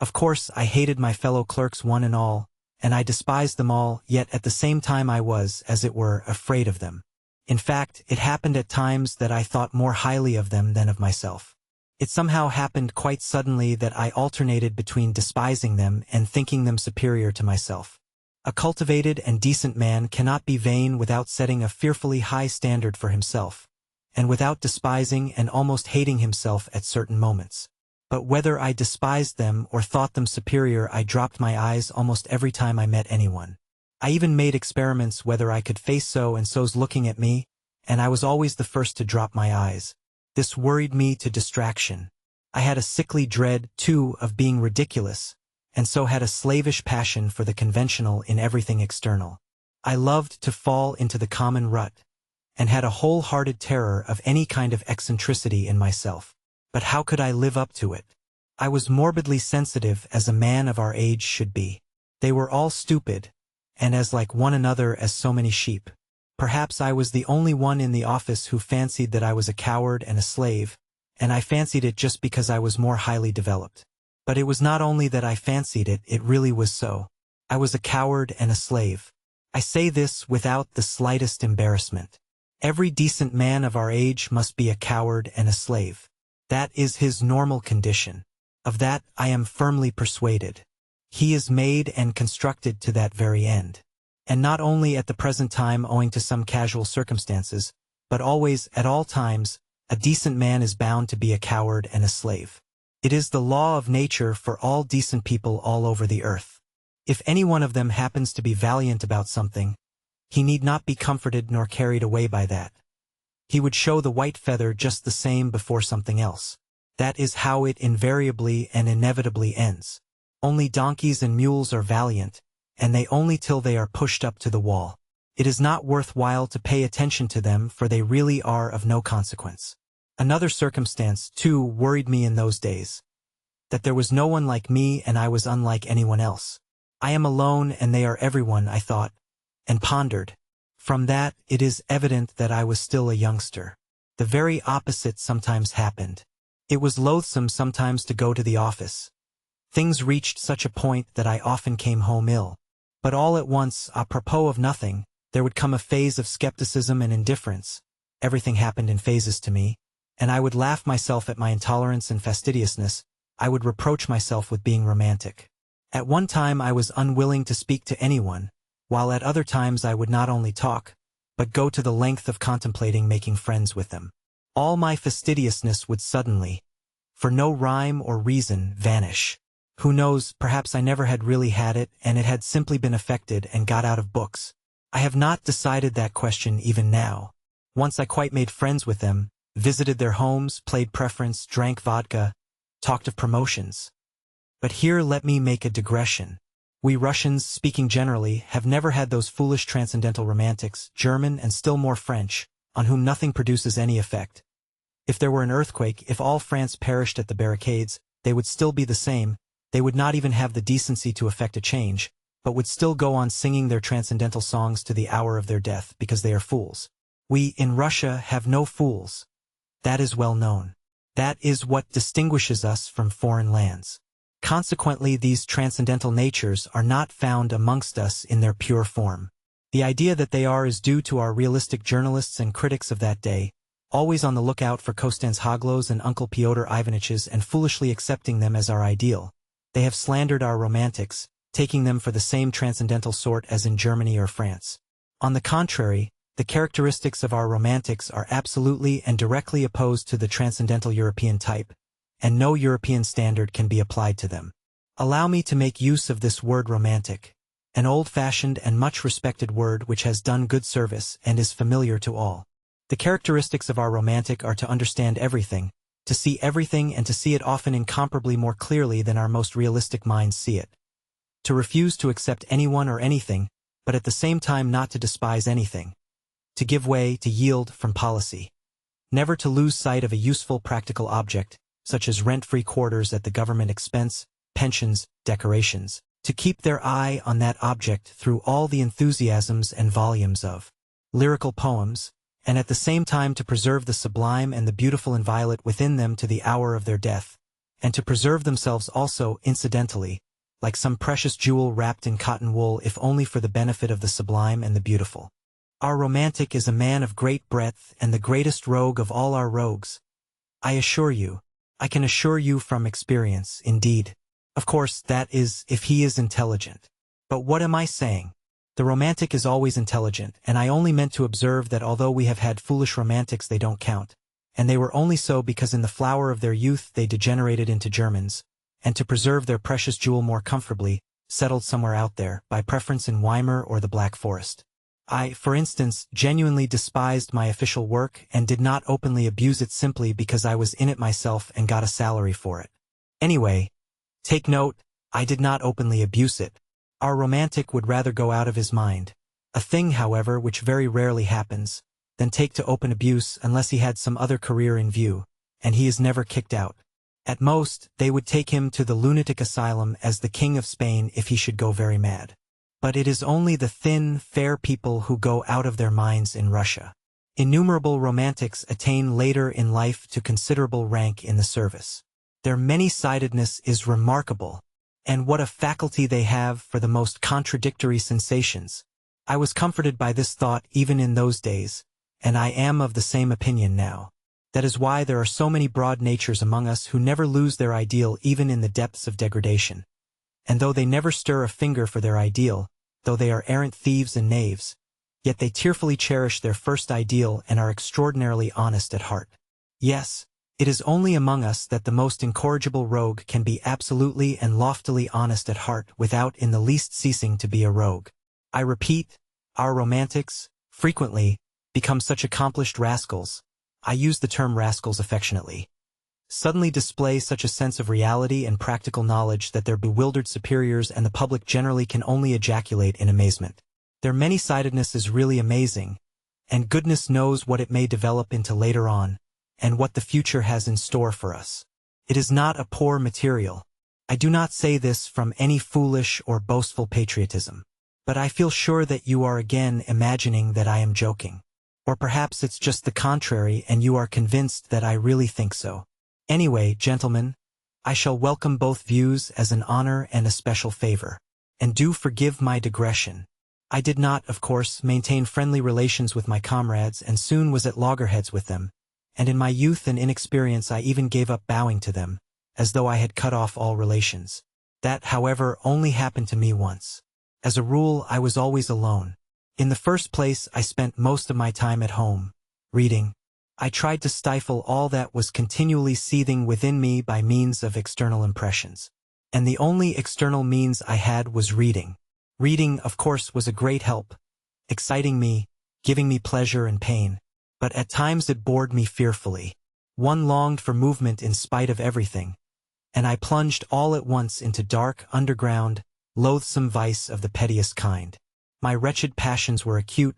A: Of course, I hated my fellow clerks one and all, and I despised them all, yet at the same time I was, as it were, afraid of them. In fact, it happened at times that I thought more highly of them than of myself. It somehow happened quite suddenly that I alternated between despising them and thinking them superior to myself. A cultivated and decent man cannot be vain without setting a fearfully high standard for himself, and without despising and almost hating himself at certain moments. But whether I despised them or thought them superior, I dropped my eyes almost every time I met anyone. I even made experiments whether I could face so and so's looking at me, and I was always the first to drop my eyes. This worried me to distraction. I had a sickly dread, too, of being ridiculous, and so had a slavish passion for the conventional in everything external. I loved to fall into the common rut, and had a wholehearted terror of any kind of eccentricity in myself. But how could I live up to it? I was morbidly sensitive as a man of our age should be. They were all stupid, and as like one another as so many sheep. Perhaps I was the only one in the office who fancied that I was a coward and a slave, and I fancied it just because I was more highly developed. But it was not only that I fancied it, it really was so. I was a coward and a slave. I say this without the slightest embarrassment. Every decent man of our age must be a coward and a slave. That is his normal condition. Of that I am firmly persuaded. He is made and constructed to that very end. And not only at the present time owing to some casual circumstances, but always, at all times, a decent man is bound to be a coward and a slave. It is the law of nature for all decent people all over the earth. If any one of them happens to be valiant about something, he need not be comforted nor carried away by that. He would show the white feather just the same before something else. That is how it invariably and inevitably ends. Only donkeys and mules are valiant, and they only till they are pushed up to the wall. It is not worth while to pay attention to them, for they really are of no consequence. Another circumstance, too, worried me in those days. That there was no one like me and I was unlike anyone else. I am alone and they are everyone, I thought, and pondered. From that, it is evident that I was still a youngster. The very opposite sometimes happened. It was loathsome sometimes to go to the office. Things reached such a point that I often came home ill. But all at once, apropos of nothing, there would come a phase of skepticism and indifference. Everything happened in phases to me, and I would laugh myself at my intolerance and fastidiousness. I would reproach myself with being romantic. At one time I was unwilling to speak to anyone, while at other times I would not only talk, but go to the length of contemplating making friends with them. All my fastidiousness would suddenly, for no rhyme or reason, vanish. Who knows, perhaps I never had really had it, and it had simply been affected and got out of books. I have not decided that question even now. Once I quite made friends with them, visited their homes, played preference, drank vodka, talked of promotions. But here let me make a digression. We Russians, speaking generally, have never had those foolish transcendental romantics, German and still more French, on whom nothing produces any effect. If there were an earthquake, if all France perished at the barricades, they would still be the same. They would not even have the decency to effect a change, but would still go on singing their transcendental songs to the hour of their death because they are fools. We, in Russia, have no fools. That is well known. That is what distinguishes us from foreign lands. Consequently, these transcendental natures are not found amongst us in their pure form. The idea that they are is due to our realistic journalists and critics of that day, always on the lookout for Konstanz and Uncle Pyotr Ivanich's and foolishly accepting them as our ideal. They have slandered our romantics, taking them for the same transcendental sort as in Germany or France. On the contrary, the characteristics of our romantics are absolutely and directly opposed to the transcendental European type, and no European standard can be applied to them. Allow me to make use of this word romantic, an old-fashioned and much respected word which has done good service and is familiar to all. The characteristics of our romantic are to understand everything, to see everything and to see it often incomparably more clearly than our most realistic minds see it. To refuse to accept anyone or anything, but at the same time not to despise anything. To give way, to yield from policy. Never to lose sight of a useful practical object, such as rent-free quarters at the government expense, pensions, decorations. To keep their eye on that object through all the enthusiasms and volumes of lyrical poems, and at the same time to preserve the sublime and the beautiful inviolate within them to the hour of their death, and to preserve themselves also, incidentally, like some precious jewel wrapped in cotton wool if only for the benefit of the sublime and the beautiful. Our romantic is a man of great breadth and the greatest rogue of all our rogues. I can assure you from experience, indeed. Of course, that is, if he is intelligent. But what am I saying? The romantic is always intelligent, and I only meant to observe that although we have had foolish romantics, they don't count. And they were only so because in the flower of their youth they degenerated into Germans, and to preserve their precious jewel more comfortably, settled somewhere out there, by preference in Weimar or the Black Forest. I, for instance, genuinely despised my official work and did not openly abuse it simply because I was in it myself and got a salary for it. Anyway, take note, I did not openly abuse it. Our romantic would rather go out of his mind, a thing, however, which very rarely happens, than take to open abuse unless he had some other career in view, and he is never kicked out. At most, they would take him to the lunatic asylum as the King of Spain if he should go very mad. But it is only the thin, fair people who go out of their minds in Russia. Innumerable romantics attain later in life to considerable rank in the service. Their many-sidedness is remarkable, and what a faculty they have for the most contradictory sensations. I was comforted by this thought even in those days, and I am of the same opinion now. That is why there are so many broad natures among us who never lose their ideal even in the depths of degradation. And though they never stir a finger for their ideal, though they are arrant thieves and knaves, yet they tearfully cherish their first ideal and are extraordinarily honest at heart. Yes, it is only among us that the most incorrigible rogue can be absolutely and loftily honest at heart without in the least ceasing to be a rogue. I repeat, our romantics, frequently, become such accomplished rascals. I use the term rascals affectionately. Suddenly display such a sense of reality and practical knowledge that their bewildered superiors and the public generally can only ejaculate in amazement. Their many-sidedness is really amazing, and goodness knows what it may develop into later on, and what the future has in store for us. It is not a poor material. I do not say this from any foolish or boastful patriotism. But I feel sure that you are again imagining that I am joking. Or perhaps it's just the contrary and you are convinced that I really think so. Anyway, gentlemen, I shall welcome both views as an honor and a special favor. And do forgive my digression. I did not, of course, maintain friendly relations with my comrades and soon was at loggerheads with them, and in my youth and inexperience I even gave up bowing to them, as though I had cut off all relations. That, however, only happened to me once. As a rule, I was always alone. In the first place, I spent most of my time at home, reading. I tried to stifle all that was continually seething within me by means of external impressions. And the only external means I had was reading. Reading, of course, was a great help, exciting me, giving me pleasure and pain. But at times it bored me fearfully. One longed for movement in spite of everything. And I plunged all at once into dark, underground, loathsome vice of the pettiest kind. My wretched passions were acute,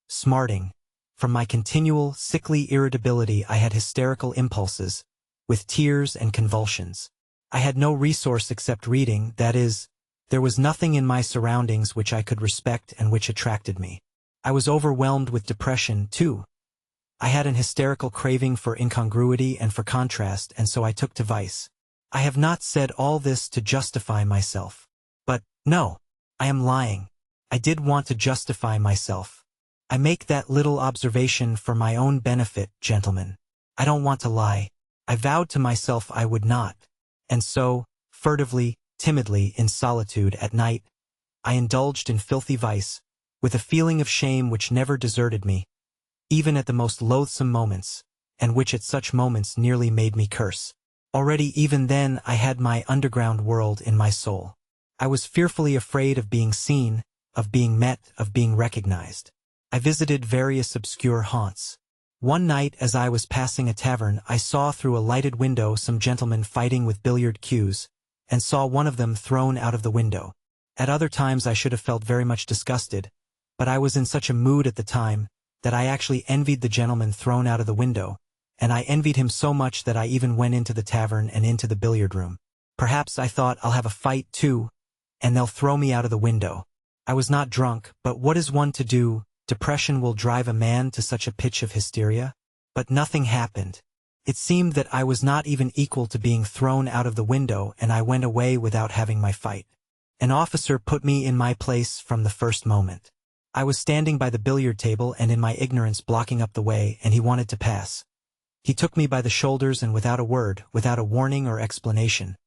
A: smarting. From my continual, sickly irritability I had hysterical impulses, with tears and convulsions. I had no resource except reading, that is, there was nothing in my surroundings which I could respect and which attracted me. I was overwhelmed with depression, too. I had an hysterical craving for incongruity and for contrast, and so I took to vice. I have not said all this to justify myself. But, no, I am lying. I did want to justify myself. I make that little observation for my own benefit, gentlemen. I don't want to lie. I vowed to myself I would not. And so, furtively, timidly, in solitude at night, I indulged in filthy vice, with a feeling of shame which never deserted me, even at the most loathsome moments, and which at such moments nearly made me curse. Already even then I had my underground world in my soul. I was fearfully afraid of being seen, of being met, of being recognized. I visited various obscure haunts. One night as I was passing a tavern I saw through a lighted window some gentlemen fighting with billiard cues, and saw one of them thrown out of the window. At other times I should have felt very much disgusted, but I was in such a mood at the time that I actually envied the gentleman thrown out of the window, and I envied him so much that I even went into the tavern and into the billiard room. Perhaps I thought I'll have a fight too, and they'll throw me out of the window. I was not drunk, but what is one to do? Depression will drive a man to such a pitch of hysteria. But nothing happened. It seemed that I was not even equal to being thrown out of the window, and I went away without having my fight. An officer put me in my place from the first moment. I was standing by the billiard table and in my ignorance blocking up the way, and he wanted to pass. He took me by the shoulders and without a word, without a warning or explanation,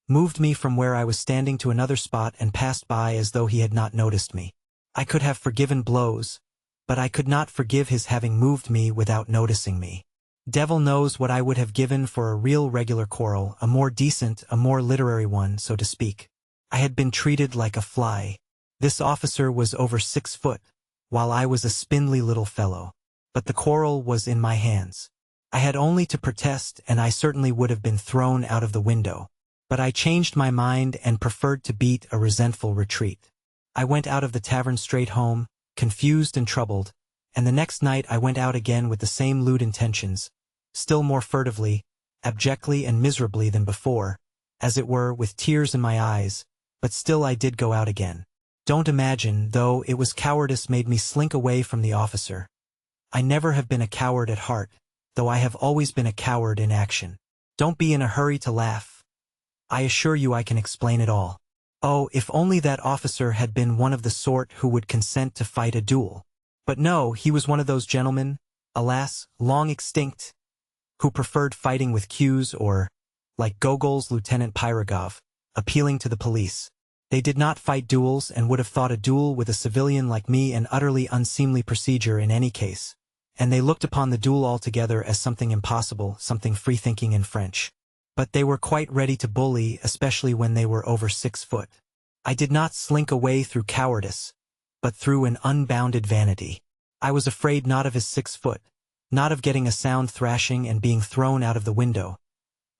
A: moved me from where I was standing to another spot and passed by as though he had not noticed me. I could have forgiven blows, but I could not forgive his having moved me without noticing me. Devil knows what I would have given for a real regular quarrel, a more decent, a more literary one, so to speak. I had been treated like a fly. This officer was over 6 foot, while I was a spindly little fellow. But the quarrel was in my hands. I had only to protest and I certainly would have been thrown out of the window. But I changed my mind and preferred to beat a resentful retreat. I went out of the tavern straight home, confused and troubled, and the next night I went out again with the same lewd intentions, still more furtively, abjectly and miserably than before, as it were, with tears in my eyes, but still I did go out again. Don't imagine, though, it was cowardice made me slink away from the officer. I never have been a coward at heart, though I have always been a coward in action. Don't be in a hurry to laugh. I assure you I can explain it all. Oh, if only that officer had been one of the sort who would consent to fight a duel. But no, he was one of those gentlemen, alas, long extinct, who preferred fighting with cues or, like Gogol's Lieutenant Pyrogov, appealing to the police. They did not fight duels and would have thought a duel with a civilian like me an utterly unseemly procedure in any case, and they looked upon the duel altogether as something impossible, something free-thinking in French. But they were quite ready to bully, especially when they were over 6 foot. I did not slink away through cowardice, but through an unbounded vanity. I was afraid not of his 6 foot, not of getting a sound thrashing and being thrown out of the window.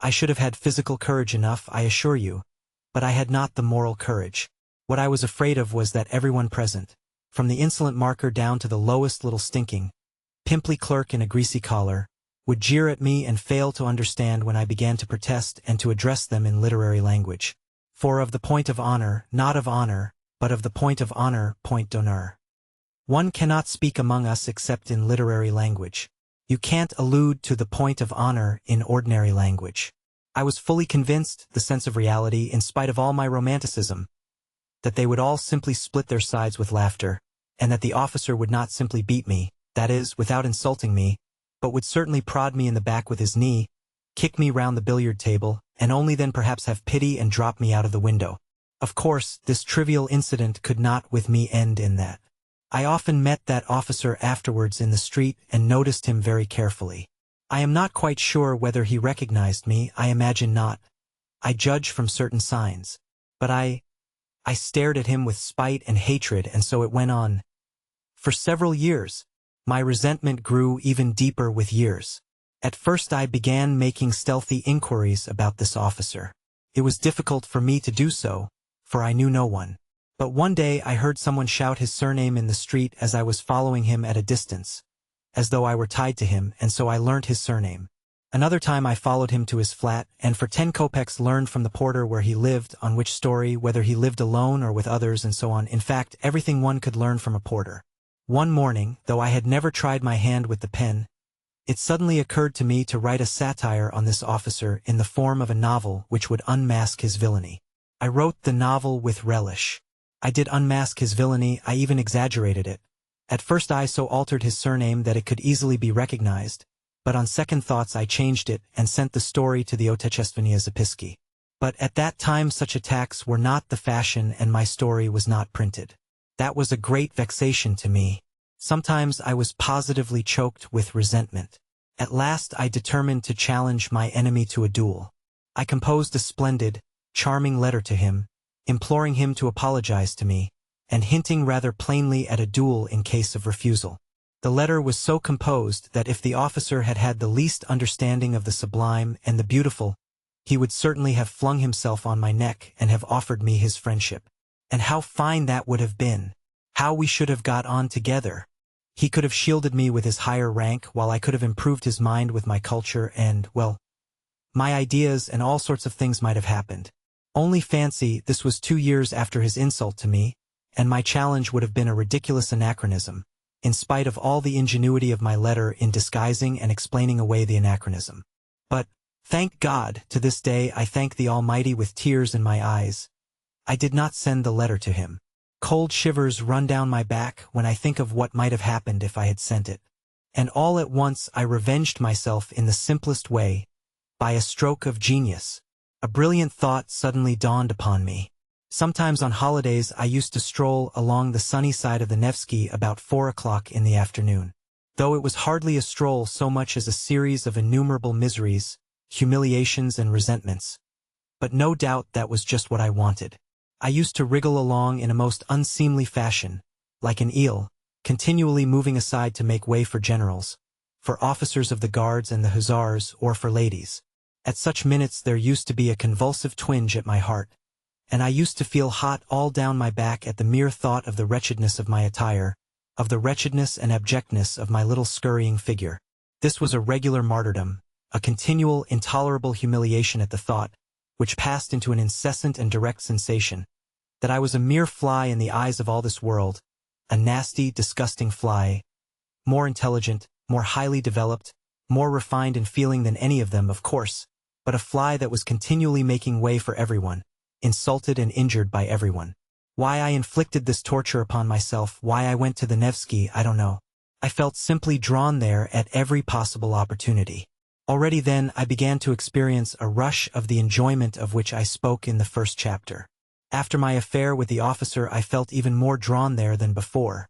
A: I should have had physical courage enough, I assure you, but I had not the moral courage. What I was afraid of was that everyone present, from the insolent marker down to the lowest little stinking, pimply clerk in a greasy collar, would jeer at me and fail to understand when I began to protest and to address them in literary language. For of the point of honor, not of honor, but of the point of honor, point d'honneur. One cannot speak among us except in literary language. You can't allude to the point of honor in ordinary language. I was fully convinced, the sense of reality, in spite of all my romanticism, that they would all simply split their sides with laughter, and that the officer would not simply beat me, that is, without insulting me, but would certainly prod me in the back with his knee, kick me round the billiard table, and only then perhaps have pity and drop me out of the window. Of course, this trivial incident could not with me end in that. I often met that officer afterwards in the street and noticed him very carefully. I am not quite sure whether he recognized me, I imagine not. I judge from certain signs. But I stared at him with spite and hatred, and so it went on. For several years. My resentment grew even deeper with years. At first I began making stealthy inquiries about this officer. It was difficult for me to do so, for I knew no one. But one day I heard someone shout his surname in the street as I was following him at a distance, as though I were tied to him, and so I learnt his surname. Another time I followed him to his flat, and for 10 kopecks learned from the porter where he lived, on which story, whether he lived alone or with others, and so on. In fact, everything one could learn from a porter. One morning, though I had never tried my hand with the pen, it suddenly occurred to me to write a satire on this officer in the form of a novel which would unmask his villainy. I wrote the novel with relish. I did unmask his villainy, I even exaggerated it. At first I so altered his surname that it could easily be recognized, but on second thoughts I changed it and sent the story to the Otechestvenia Zapiski. But at that time such attacks were not the fashion and my story was not printed. That was a great vexation to me. Sometimes I was positively choked with resentment. At last I determined to challenge my enemy to a duel. I composed a splendid, charming letter to him, imploring him to apologize to me, and hinting rather plainly at a duel in case of refusal. The letter was so composed that if the officer had had the least understanding of the sublime and the beautiful, he would certainly have flung himself on my neck and have offered me his friendship. And how fine that would have been! How we should have got on together! He could have shielded me with his higher rank, while I could have improved his mind with my culture and, well, my ideas, and all sorts of things might have happened. Only fancy, this was 2 years after his insult to me, and my challenge would have been a ridiculous anachronism, in spite of all the ingenuity of my letter in disguising and explaining away the anachronism. But, thank God, to this day I thank the Almighty with tears in my eyes, I did not send the letter to him. Cold shivers run down my back when I think of what might have happened if I had sent it. And all at once I revenged myself in the simplest way, by a stroke of genius. A brilliant thought suddenly dawned upon me. Sometimes on holidays I used to stroll along the sunny side of the Nevsky about 4 o'clock in the afternoon. Though it was hardly a stroll so much as a series of innumerable miseries, humiliations and resentments. But no doubt that was just what I wanted. I used to wriggle along in a most unseemly fashion, like an eel, continually moving aside to make way for generals, for officers of the guards and the hussars, or for ladies. At such minutes there used to be a convulsive twinge at my heart, and I used to feel hot all down my back at the mere thought of the wretchedness of my attire, of the wretchedness and abjectness of my little scurrying figure. This was a regular martyrdom, a continual, intolerable humiliation at the thought, which passed into an incessant and direct sensation, that I was a mere fly in the eyes of all this world, a nasty, disgusting fly, more intelligent, more highly developed, more refined in feeling than any of them, of course, but a fly that was continually making way for everyone, insulted and injured by everyone. Why I inflicted this torture upon myself, why I went to the Nevsky, I don't know. I felt simply drawn there at every possible opportunity. Already then I began to experience a rush of the enjoyment of which I spoke in the first chapter. After my affair with the officer I felt even more drawn there than before.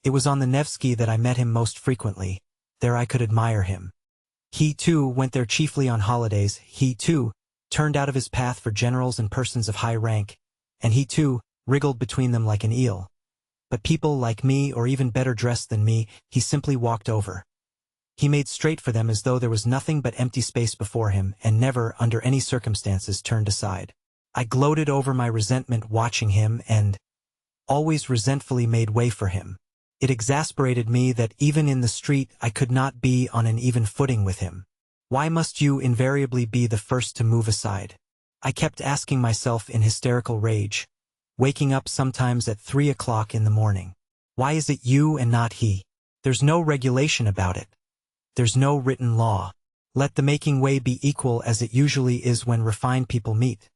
A: It was on the Nevsky that I met him most frequently. There I could admire him. He, too, went there chiefly on holidays. He, too, turned out of his path for generals and persons of high rank, and he, too, wriggled between them like an eel. But people like me, or even better dressed than me, he simply walked over. He made straight for them as though there was nothing but empty space before him, and never, under any circumstances, turned aside. I gloated over my resentment watching him, and always resentfully made way for him. It exasperated me that even in the street I could not be on an even footing with him. Why must you invariably be the first to move aside? I kept asking myself in hysterical rage, waking up sometimes at 3 o'clock in the morning. Why is it you and not he? There's no regulation about it. There's no written law. Let the making way be equal as it usually is when refined people meet.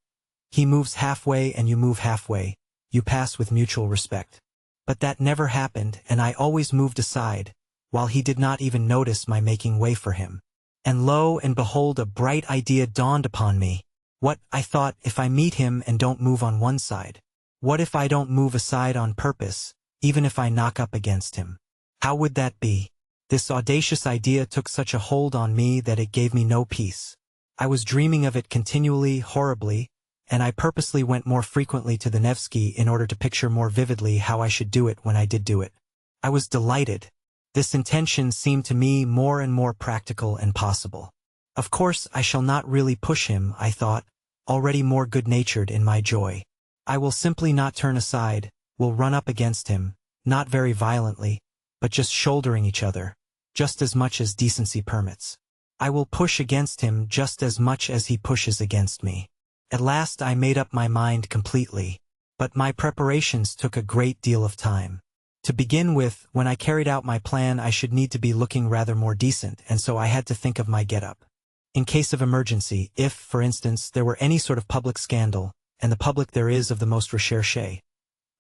A: He moves halfway and you move halfway. You pass with mutual respect. But that never happened, and I always moved aside, while he did not even notice my making way for him. And lo and behold, a bright idea dawned upon me. What, I thought, if I meet him and don't move on one side? What if I don't move aside on purpose, even if I knock up against him? How would that be? This audacious idea took such a hold on me that it gave me no peace. I was dreaming of it continually, horribly, and I purposely went more frequently to the Nevsky in order to picture more vividly how I should do it when I did do it. I was delighted. This intention seemed to me more and more practical and possible. Of course, I shall not really push him, I thought, already more good-natured in my joy. I will simply not turn aside, will run up against him, not very violently, but just shouldering each other, just as much as decency permits. I will push against him just as much as he pushes against me. At last I made up my mind completely, but my preparations took a great deal of time. To begin with, when I carried out my plan I should need to be looking rather more decent, and so I had to think of my get-up. In case of emergency, if, for instance, there were any sort of public scandal, and the public there is of the most recherché.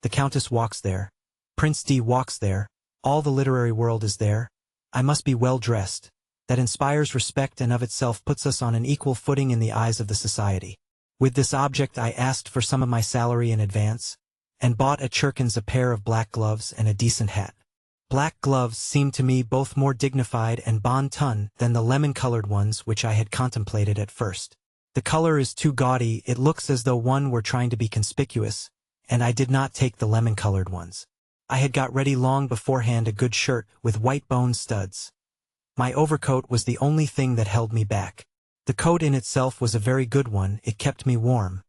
A: The Countess walks there, Prince D walks there, all the literary world is there, I must be well dressed. That inspires respect and of itself puts us on an equal footing in the eyes of the society. With this object I asked for some of my salary in advance, and bought at Churkin's a pair of black gloves and a decent hat. Black gloves seemed to me both more dignified and bon ton than the lemon-colored ones which I had contemplated at first. The color is too gaudy, it looks as though one were trying to be conspicuous, and I did not take the lemon-colored ones. I had got ready long beforehand a good shirt with white bone studs. My overcoat was the only thing that held me back. The coat in itself was a very good one, it kept me warm.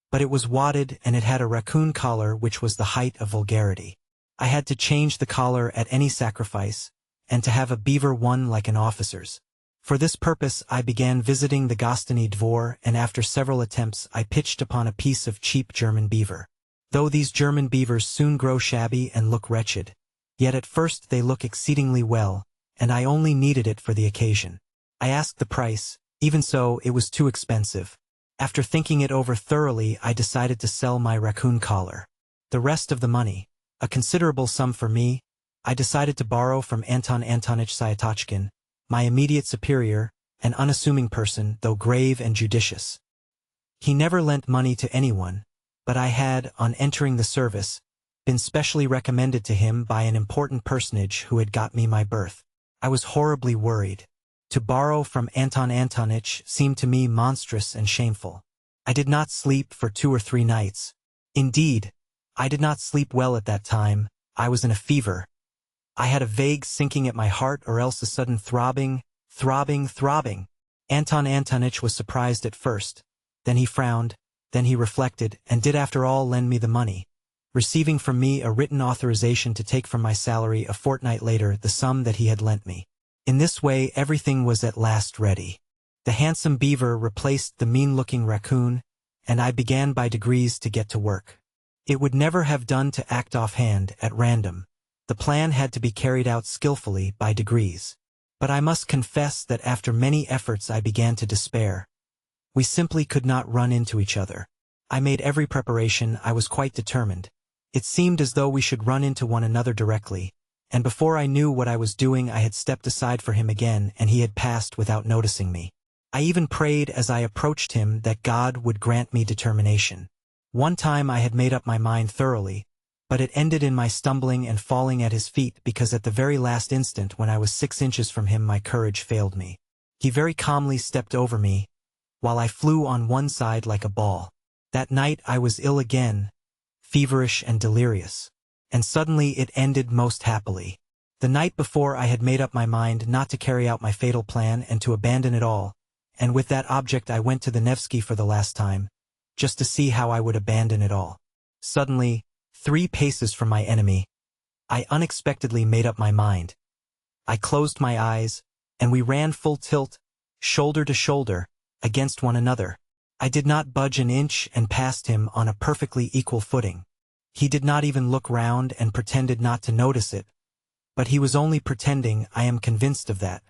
A: But it was wadded and it had a raccoon collar which was the height of vulgarity. I had to change the collar at any sacrifice, and to have a beaver one like an officer's. For this purpose I began visiting the Gostiny Dvor, and after several attempts I pitched upon a piece of cheap German beaver. Though these German beavers soon grow shabby and look wretched, yet at first they look exceedingly well, and I only needed it for the occasion. I asked the price. Even so, it was too expensive. After thinking it over thoroughly, I decided to sell my raccoon collar. The rest of the money, a considerable sum for me, I decided to borrow from Anton Antonich Syatochkin, my immediate superior, an unassuming person, though grave and judicious. He never lent money to anyone, but I had, on entering the service, been specially recommended to him by an important personage who had got me my berth. I was horribly worried. To borrow from Anton Antonich seemed to me monstrous and shameful. I did not sleep for 2 or 3 nights. Indeed, I did not sleep well at that time. I was in a fever. I had a vague sinking at my heart or else a sudden throbbing. Anton Antonich was surprised at first. Then he frowned, then he reflected, and did after all lend me the money, receiving from me a written authorization to take from my salary a fortnight later the sum that he had lent me. In this way everything was at last ready. The handsome beaver replaced the mean-looking raccoon, and I began by degrees to get to work. It would never have done to act offhand, at random. The plan had to be carried out skillfully, by degrees. But I must confess that after many efforts I began to despair. We simply could not run into each other. I made every preparation, I was quite determined. It seemed as though we should run into one another directly, and before I knew what I was doing I had stepped aside for him again and he had passed without noticing me. I even prayed as I approached him that God would grant me determination. One time I had made up my mind thoroughly, but it ended in my stumbling and falling at his feet because at the very last instant when I was 6 inches from him my courage failed me. He very calmly stepped over me, while I flew on one side like a ball. That night I was ill again, feverish and delirious. And suddenly it ended most happily. The night before I had made up my mind not to carry out my fatal plan and to abandon it all, and with that object I went to the Nevsky for the last time, just to see how I would abandon it all. Suddenly, 3 paces from my enemy, I unexpectedly made up my mind. I closed my eyes, and we ran full tilt, shoulder to shoulder, against one another. I did not budge an inch and passed him on a perfectly equal footing. He did not even look round and pretended not to notice it. But he was only pretending, I am convinced of that.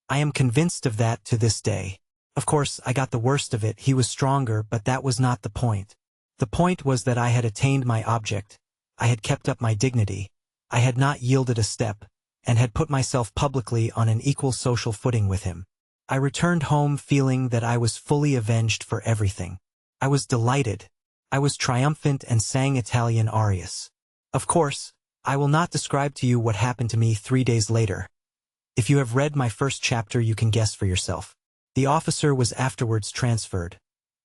A: I am convinced of that to this day. Of course, I got the worst of it, he was stronger, but that was not the point. The point was that I had attained my object, I had kept up my dignity, I had not yielded a step, and had put myself publicly on an equal social footing with him. I returned home feeling that I was fully avenged for everything. I was delighted. I was triumphant and sang Italian arias. Of course, I will not describe to you what happened to me 3 days later. If you have read my first chapter you can guess for yourself. The officer was afterwards transferred.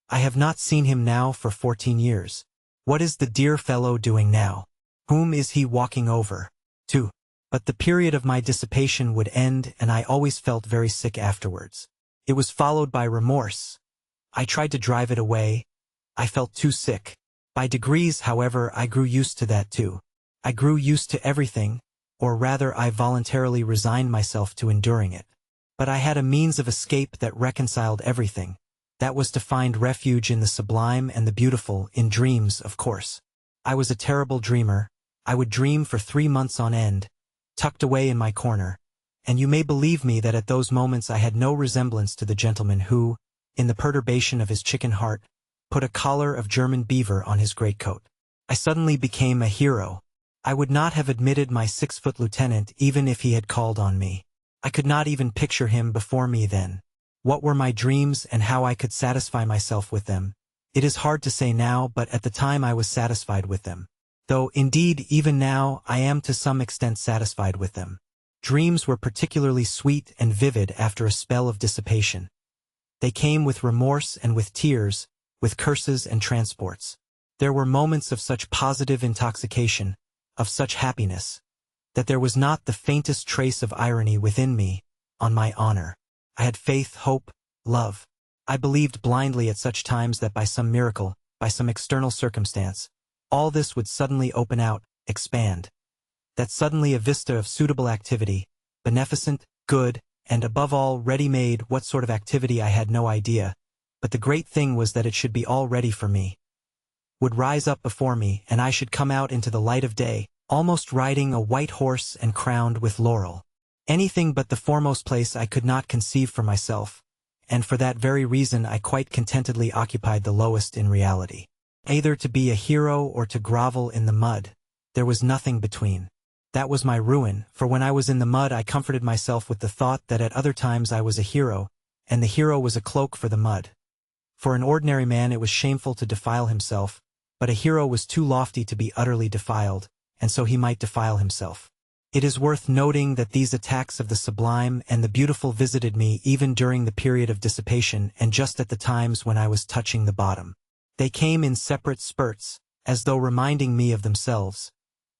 A: I have not seen him now for 14 years. What is the dear fellow doing now? Whom is he walking over to? But the period of my dissipation would end and I always felt very sick afterwards. It was followed by remorse. I tried to drive it away. I felt too sick. By degrees, however, I grew used to that too. I grew used to everything, or rather I voluntarily resigned myself to enduring it. But I had a means of escape that reconciled everything. That was to find refuge in the sublime and the beautiful, in dreams, of course. I was a terrible dreamer. I would dream for 3 months on end, tucked away in my corner, and you may believe me that at those moments I had no resemblance to the gentleman who, in the perturbation of his chicken heart, put a collar of German beaver on his greatcoat. I suddenly became a hero. I would not have admitted my 6-foot lieutenant even if he had called on me. I could not even picture him before me then. What were my dreams and how I could satisfy myself with them? It is hard to say now, but at the time I was satisfied with them. Though, indeed, even now, I am to some extent satisfied with them. Dreams were particularly sweet and vivid after a spell of dissipation. They came with remorse and with tears, with curses and transports. There were moments of such positive intoxication, of such happiness, that there was not the faintest trace of irony within me, on my honor. I had faith, hope, love. I believed blindly at such times that by some miracle, by some external circumstance, all this would suddenly open out, expand. That suddenly a vista of suitable activity, beneficent, good, and above all ready-made, what sort of activity I had no idea, but the great thing was that it should be all ready for me, would rise up before me, and I should come out into the light of day, almost riding a white horse and crowned with laurel. Anything but the foremost place I could not conceive for myself, and for that very reason I quite contentedly occupied the lowest in reality. Either to be a hero or to grovel in the mud, there was nothing between. That was my ruin, for when I was in the mud I comforted myself with the thought that at other times I was a hero, and the hero was a cloak for the mud. For an ordinary man it was shameful to defile himself, but a hero was too lofty to be utterly defiled, and so he might defile himself. It is worth noting that these attacks of the sublime and the beautiful visited me even during the period of dissipation and just at the times when I was touching the bottom. They came in separate spurts, as though reminding me of themselves,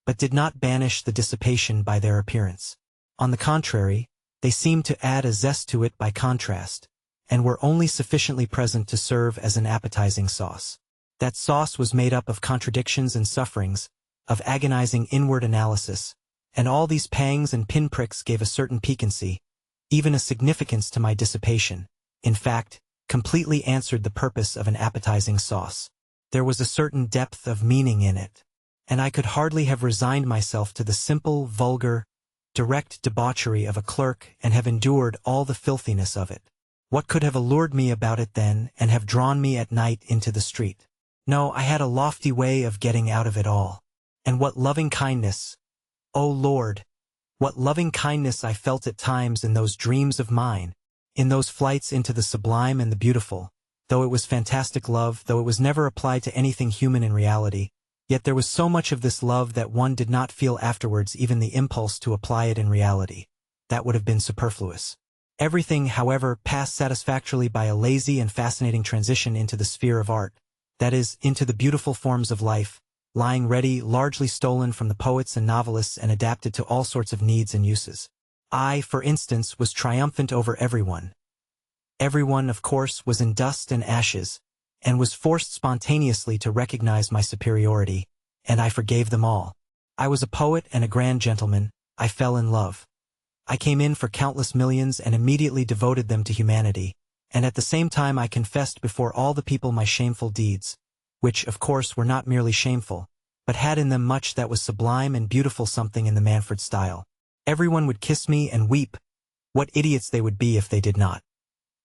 A: but did not banish the dissipation by their appearance. On the contrary, they seemed to add a zest to it by contrast, and were only sufficiently present to serve as an appetizing sauce. That sauce was made up of contradictions and sufferings, of agonizing inward analysis, and all these pangs and pinpricks gave a certain piquancy, even a significance to my dissipation, in fact, completely answered the purpose of an appetizing sauce. There was a certain depth of meaning in it, and I could hardly have resigned myself to the simple, vulgar, direct debauchery of a clerk and have endured all the filthiness of it. What could have allured me about it then and have drawn me at night into the street? No, I had a lofty way of getting out of it all. And what loving kindness, O Lord, what loving kindness I felt at times in those dreams of mine, in those flights into the sublime and the beautiful, though it was fantastic love, though it was never applied to anything human in reality, yet there was so much of this love that one did not feel afterwards even the impulse to apply it in reality. That would have been superfluous. Everything, however, passed satisfactorily by a lazy and fascinating transition into the sphere of art, that is, into the beautiful forms of life, lying ready, largely stolen from the poets and novelists and adapted to all sorts of needs and uses. I, for instance, was triumphant over everyone. Everyone, of course, was in dust and ashes, and was forced spontaneously to recognize my superiority, and I forgave them all. I was a poet and a grand gentleman. I fell in love. I came in for countless millions and immediately devoted them to humanity, and at the same time I confessed before all the people my shameful deeds, which, of course, were not merely shameful, but had in them much that was sublime and beautiful, something in the Manfred style. Everyone would kiss me and weep. What idiots they would be if they did not.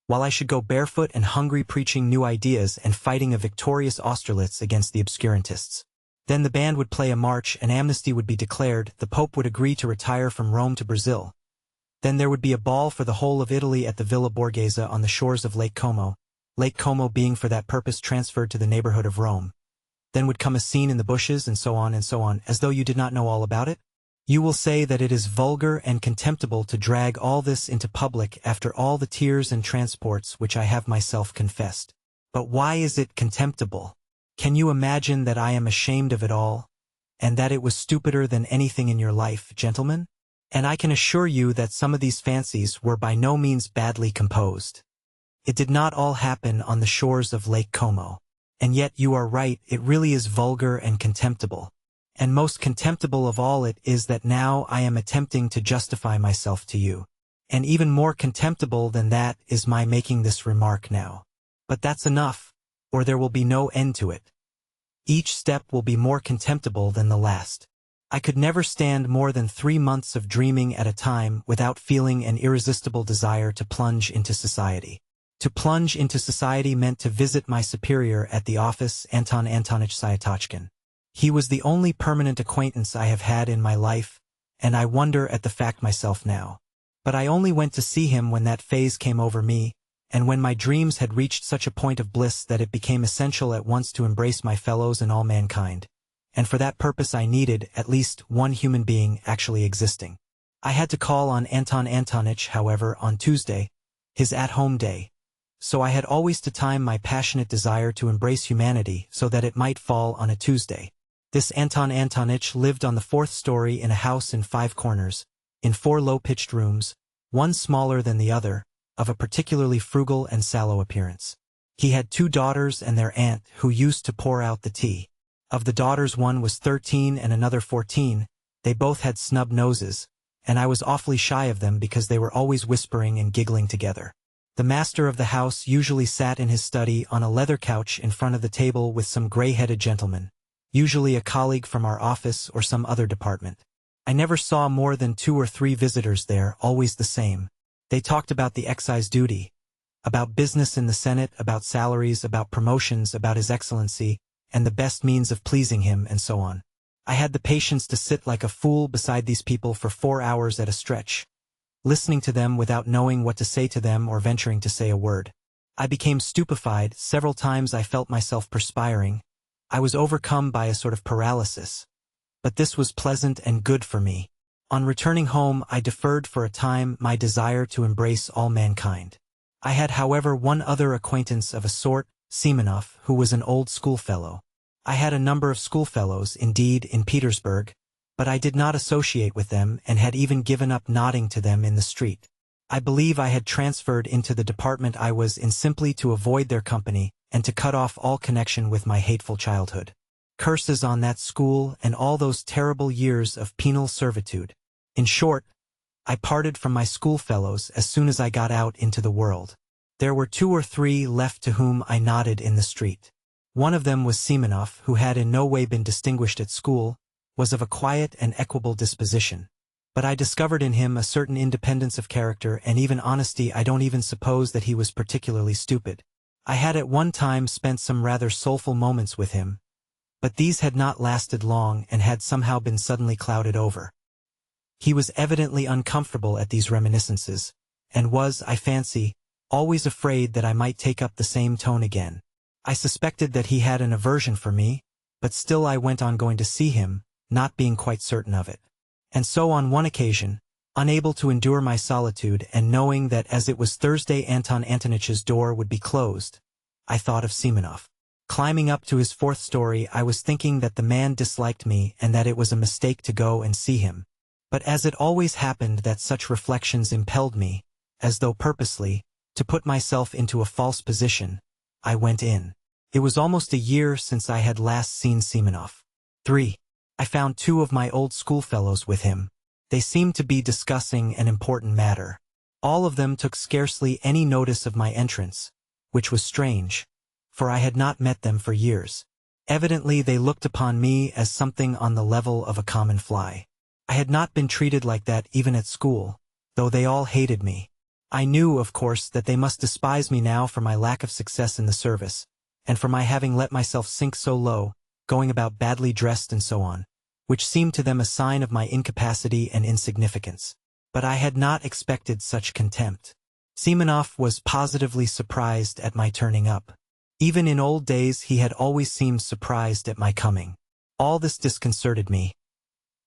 A: While I should go barefoot and hungry preaching new ideas and fighting a victorious Austerlitz against the obscurantists. Then the band would play a march, an amnesty would be declared, the Pope would agree to retire from Rome to Brazil. Then there would be a ball for the whole of Italy at the Villa Borghese on the shores of Lake Como being for that purpose transferred to the neighborhood of Rome. Then would come a scene in the bushes and so on, as though you did not know all about it? You will say that it is vulgar and contemptible to drag all this into public after all the tears and transports which I have myself confessed. But why is it contemptible? Can you imagine that I am ashamed of it all, and that it was stupider than anything in your life, gentlemen? And I can assure you that some of these fancies were by no means badly composed. It did not all happen on the shores of Lake Como. And yet you are right, it really is vulgar and contemptible. And most contemptible of all it is that now I am attempting to justify myself to you. And even more contemptible than that is my making this remark now. But that's enough, or there will be no end to it. Each step will be more contemptible than the last. I could never stand more than 3 months of dreaming at a time without feeling an irresistible desire to plunge into society. To plunge into society meant to visit my superior at the office, Anton Antonich Syatochkin. He was the only permanent acquaintance I have had in my life, and I wonder at the fact myself now. But I only went to see him when that phase came over me, and when my dreams had reached such a point of bliss that it became essential at once to embrace my fellows and all mankind. And for that purpose I needed at least one human being actually existing. I had to call on Anton Antonich, however, on Tuesday, his at-home day. So I had always to time my passionate desire to embrace humanity so that it might fall on a Tuesday. This Anton Antonich lived on the 4th story in a house in 5 corners, in 4 low-pitched rooms, one smaller than the other, of a particularly frugal and sallow appearance. He had 2 daughters and their aunt who used to pour out the tea. Of the daughters, one was 13 and another 14, they both had snub noses, and I was awfully shy of them because they were always whispering and giggling together. The master of the house usually sat in his study on a leather couch in front of the table with some gray-headed gentleman, usually a colleague from our office or some other department. I never saw more than 2 or 3 visitors there, always the same. They talked about the excise duty, about business in the Senate, about salaries, about promotions, about His Excellency, and the best means of pleasing him, and so on. I had the patience to sit like a fool beside these people for 4 hours at a stretch, listening to them without knowing what to say to them or venturing to say a word. I became stupefied, several times I felt myself perspiring. I was overcome by a sort of paralysis. But this was pleasant and good for me. On returning home I deferred for a time my desire to embrace all mankind. I had, however, one other acquaintance of a sort, Semenov, who was an old schoolfellow. I had a number of schoolfellows, indeed, in Petersburg, but I did not associate with them and had even given up nodding to them in the street. I believe I had transferred into the department I was in simply to avoid their company and to cut off all connection with my hateful childhood. Curses on that school and all those terrible years of penal servitude. In short, I parted from my schoolfellows as soon as I got out into the world. There were 2 or 3 left to whom I nodded in the street. One of them was Semenov, who had in no way been distinguished at school, was of a quiet and equable disposition. But I discovered in him a certain independence of character and even honesty. I don't even suppose that he was particularly stupid. I had at one time spent some rather soulful moments with him, but these had not lasted long and had somehow been suddenly clouded over. He was evidently uncomfortable at these reminiscences, and was, I fancy, always afraid that I might take up the same tone again. I suspected that he had an aversion for me, but still I went on going to see him, not being quite certain of it. And so on one occasion, unable to endure my solitude and knowing that as it was Thursday Anton Antonich's door would be closed, I thought of Semenov. Climbing up to his 4th story, I was thinking that the man disliked me and that it was a mistake to go and see him. But as it always happened that such reflections impelled me, as though purposely, to put myself into a false position, I went in. It was almost a year since I had last seen Semenov. 3. I found 2 of my old schoolfellows with him. They seemed to be discussing an important matter. All of them took scarcely any notice of my entrance, which was strange, for I had not met them for years. Evidently they looked upon me as something on the level of a common fly. I had not been treated like that even at school, though they all hated me. I knew, of course, that they must despise me now for my lack of success in the service, and for my having let myself sink so low, going about badly dressed and so on, which seemed to them a sign of my incapacity and insignificance. But I had not expected such contempt. Semenov was positively surprised at my turning up. Even in old days he had always seemed surprised at my coming. All this disconcerted me.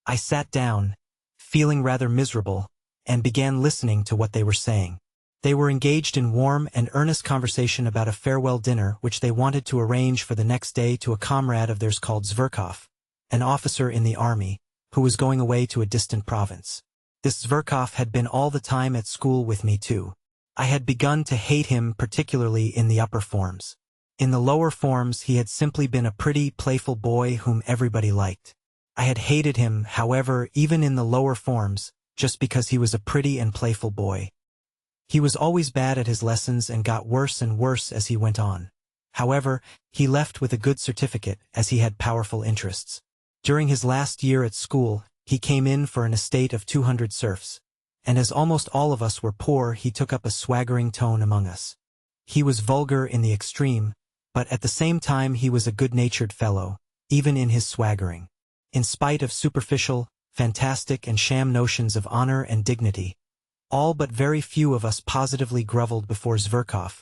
A: I sat down, feeling rather miserable, and began listening to what they were saying. They were engaged in warm and earnest conversation about a farewell dinner which they wanted to arrange for the next day to a comrade of theirs called Zverkov, an officer in the army, who was going away to a distant province. This Zverkov had been all the time at school with me too. I had begun to hate him particularly in the upper forms. In the lower forms he had simply been a pretty, playful boy whom everybody liked. I had hated him, however, even in the lower forms, just because he was a pretty and playful boy. He was always bad at his lessons and got worse and worse as he went on. However, he left with a good certificate, as he had powerful interests. During his last year at school, he came in for an estate of 200 serfs, and as almost all of us were poor, he took up a swaggering tone among us. He was vulgar in the extreme, but at the same time he was a good-natured fellow, even in his swaggering. In spite of superficial, fantastic and sham notions of honor and dignity, all but very few of us positively grovelled before Zverkov,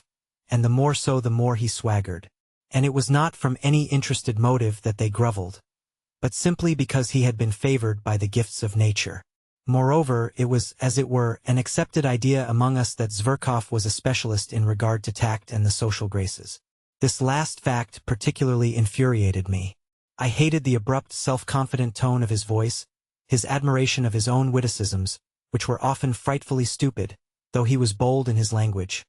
A: and the more so the more he swaggered. And it was not from any interested motive that they grovelled, but simply because he had been favored by the gifts of nature. Moreover, it was, as it were, an accepted idea among us that Zverkov was a specialist in regard to tact and the social graces. This last fact particularly infuriated me. I hated the abrupt, self-confident tone of his voice, his admiration of his own witticisms, which were often frightfully stupid, though he was bold in his language.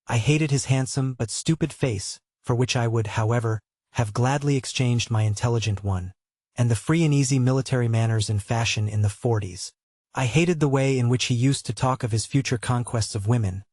A: I hated his handsome but stupid face, for which I would, however, have gladly exchanged my intelligent one, and the free and easy military manners in fashion in the 40s. I hated the way in which he used to talk of his future conquests of women.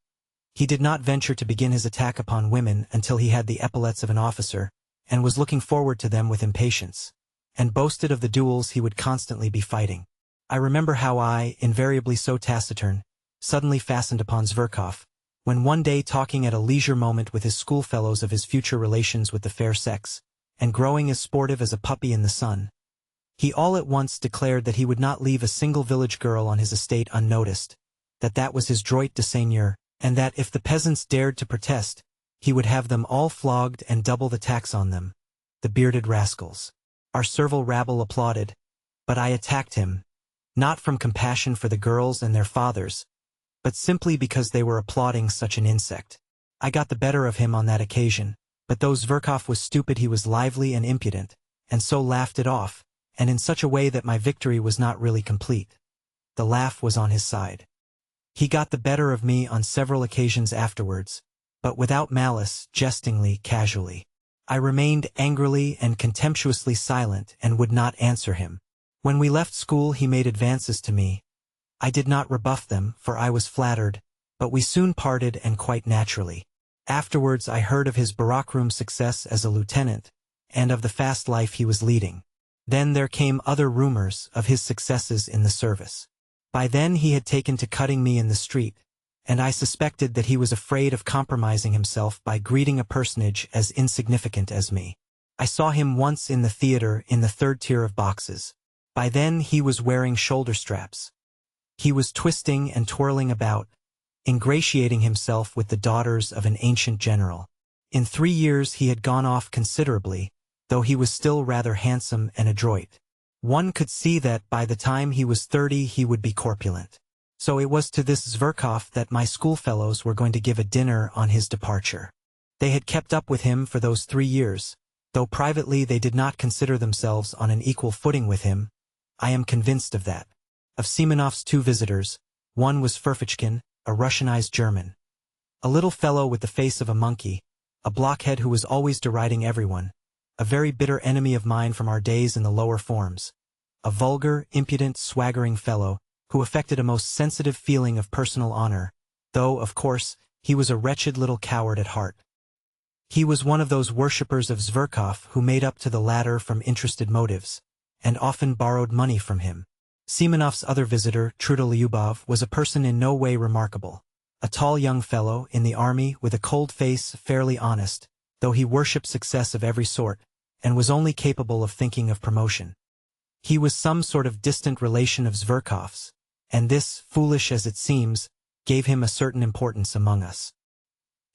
A: He did not venture to begin his attack upon women until he had the epaulets of an officer, and was looking forward to them with impatience, and boasted of the duels he would constantly be fighting. I remember how I, invariably so taciturn, suddenly fastened upon Zverkov, when one day talking at a leisure moment with his schoolfellows of his future relations with the fair sex, and growing as sportive as a puppy in the sun, he all at once declared that he would not leave a single village girl on his estate unnoticed, that was his droit de seigneur, and that if the peasants dared to protest, he would have them all flogged and double the tax on them, the bearded rascals. Our servile rabble applauded, but I attacked him, not from compassion for the girls and their fathers, but simply because they were applauding such an insect. I got the better of him on that occasion, but though Zverkov was stupid he was lively and impudent, and so laughed it off, and in such a way that my victory was not really complete. The laugh was on his side. He got the better of me on several occasions afterwards, but without malice, jestingly, casually. I remained angrily and contemptuously silent and would not answer him. When we left school he made advances to me. I did not rebuff them, for I was flattered, but we soon parted and quite naturally. Afterwards I heard of his baroque-room success as a lieutenant, and of the fast life he was leading. Then there came other rumors of his successes in the service. By then he had taken to cutting me in the street, and I suspected that he was afraid of compromising himself by greeting a personage as insignificant as me. I saw him once in the theater in the third tier of boxes. By then he was wearing shoulder straps. He was twisting and twirling about, ingratiating himself with the daughters of an ancient general. In 3 years he had gone off considerably, though he was still rather handsome and adroit. One could see that by the time he was 30 he would be corpulent. So it was to this Zverkov that my schoolfellows were going to give a dinner on his departure. They had kept up with him for those 3 years, though privately they did not consider themselves on an equal footing with him. I am convinced of that. Of Semenov's 2 visitors, one was Ferfitchkin, a Russianized German. A little fellow with the face of a monkey, a blockhead who was always deriding everyone, a very bitter enemy of mine from our days in the lower forms. A vulgar, impudent, swaggering fellow, who affected a most sensitive feeling of personal honor, though, of course, he was a wretched little coward at heart. He was one of those worshippers of Zverkov who made up to the latter from interested motives, and often borrowed money from him. Semenov's other visitor, Trudolyubov, was a person in no way remarkable. A tall young fellow, in the army, with a cold face, fairly honest, though he worshipped success of every sort, and was only capable of thinking of promotion. He was some sort of distant relation of Zverkov's, and this, foolish as it seems, gave him a certain importance among us.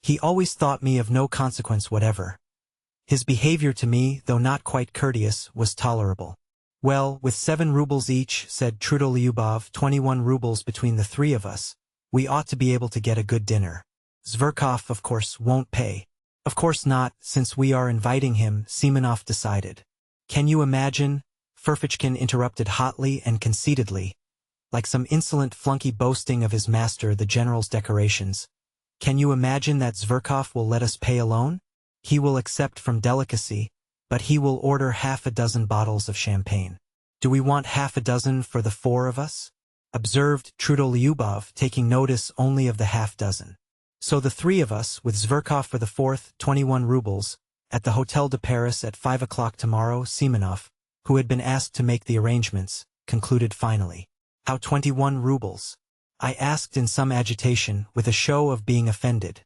A: He always thought me of no consequence whatever. His behavior to me, though not quite courteous, was tolerable. Well, with 7 rubles each, said Trudolyubov, 21 rubles between the 3 of us, we ought to be able to get a good dinner. Zverkov, of course, won't pay. Of course not, since we are inviting him, Semenov decided. Can you imagine? Ferfitchkin interrupted hotly and conceitedly, like some insolent flunky boasting of his master the general's decorations. Can you imagine that Zverkov will let us pay alone? He will accept from delicacy, but he will order 6 bottles of champagne. Do we want 6 for the 4 of us? Observed Trudolyubov, taking notice only of the 6. So the 3 of us, with Zverkov for the 4th, 21 rubles, at the Hotel de Paris at 5 o'clock tomorrow. Semenov, who had been asked to make the arrangements, concluded finally. How 21 rubles? I asked in some agitation, with a show of being offended.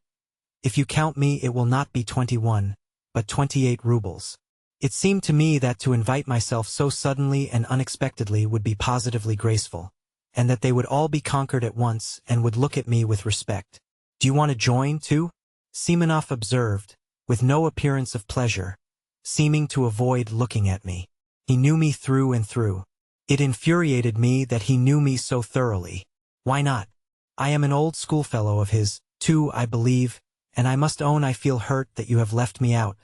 A: If you count me it will not be 21, but 28 rubles. It seemed to me that to invite myself so suddenly and unexpectedly would be positively graceful, and that they would all be conquered at once and would look at me with respect. Do you want to join, too? Semenov observed, with no appearance of pleasure, seeming to avoid looking at me. He knew me through and through. It infuriated me that he knew me so thoroughly. Why not? I am an old schoolfellow of his, too, I believe, and I must own I feel hurt that you have left me out,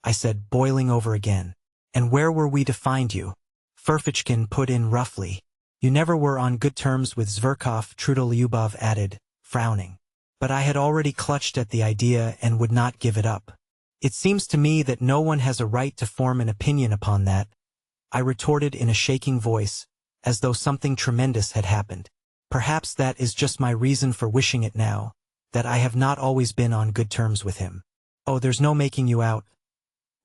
A: I said, boiling over again. And where were we to find you? Ferfitchkin put in roughly. You never were on good terms with Zverkov, Trudolyubov added, frowning. But I had already clutched at the idea and would not give it up. It seems to me that no one has a right to form an opinion upon that, I retorted in a shaking voice, as though something tremendous had happened. Perhaps that is just my reason for wishing it now, that I have not always been on good terms with him. Oh, there's no making you out.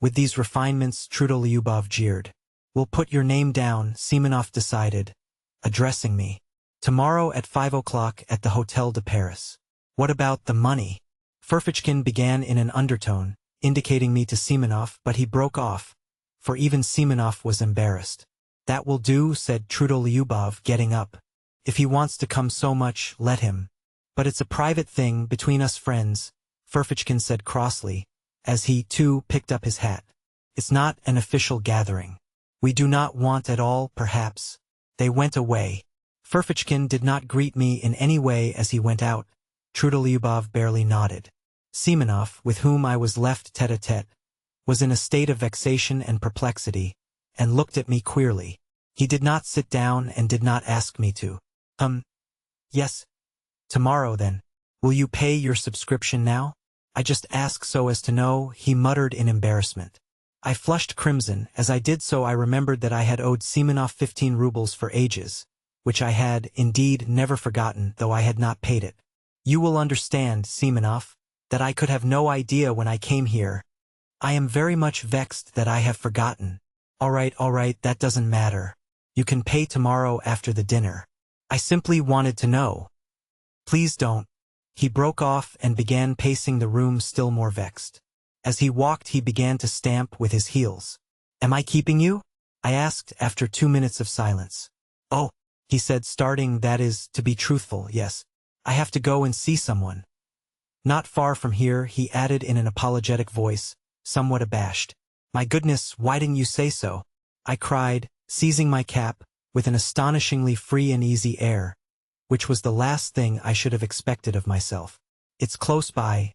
A: With these refinements, Trudolyubov jeered. We'll put your name down, Semenov decided, addressing me. Tomorrow at 5 o'clock at the Hotel de Paris. What about the money? Ferfitchkin began in an undertone, indicating me to Semenov, but he broke off, for even Semenov was embarrassed. That will do, said Trudolyubov, getting up. If he wants to come so much, let him. But it's a private thing between us friends, Ferfitchkin said crossly, as he, too, picked up his hat. It's not an official gathering. We do not want at all, perhaps. They went away. Ferfitchkin did not greet me in any way as he went out. Trudolyubov barely nodded. Semenov, with whom I was left tete-a-tete, was in a state of vexation and perplexity, and looked at me queerly. He did not sit down and did not ask me to. Yes. Tomorrow, then. Will you pay your subscription now? I just ask so as to know, he muttered in embarrassment. I flushed crimson. As I did so I remembered that I had owed Semenov 15 rubles for ages, which I had, indeed, never forgotten, though I had not paid it. You will understand, Semenov, that I could have no idea when I came here. I am very much vexed that I have forgotten. All right, that doesn't matter. You can pay tomorrow after the dinner. I simply wanted to know. Please don't. He broke off and began pacing the room still more vexed. As he walked, he began to stamp with his heels. Am I keeping you? I asked after 2 minutes of silence. Oh, he said, starting, that is, to be truthful, yes. I have to go and see someone. Not far from here, he added in an apologetic voice, somewhat abashed. My goodness, why didn't you say so? I cried, seizing my cap, with an astonishingly free and easy air, which was the last thing I should have expected of myself. It's close by.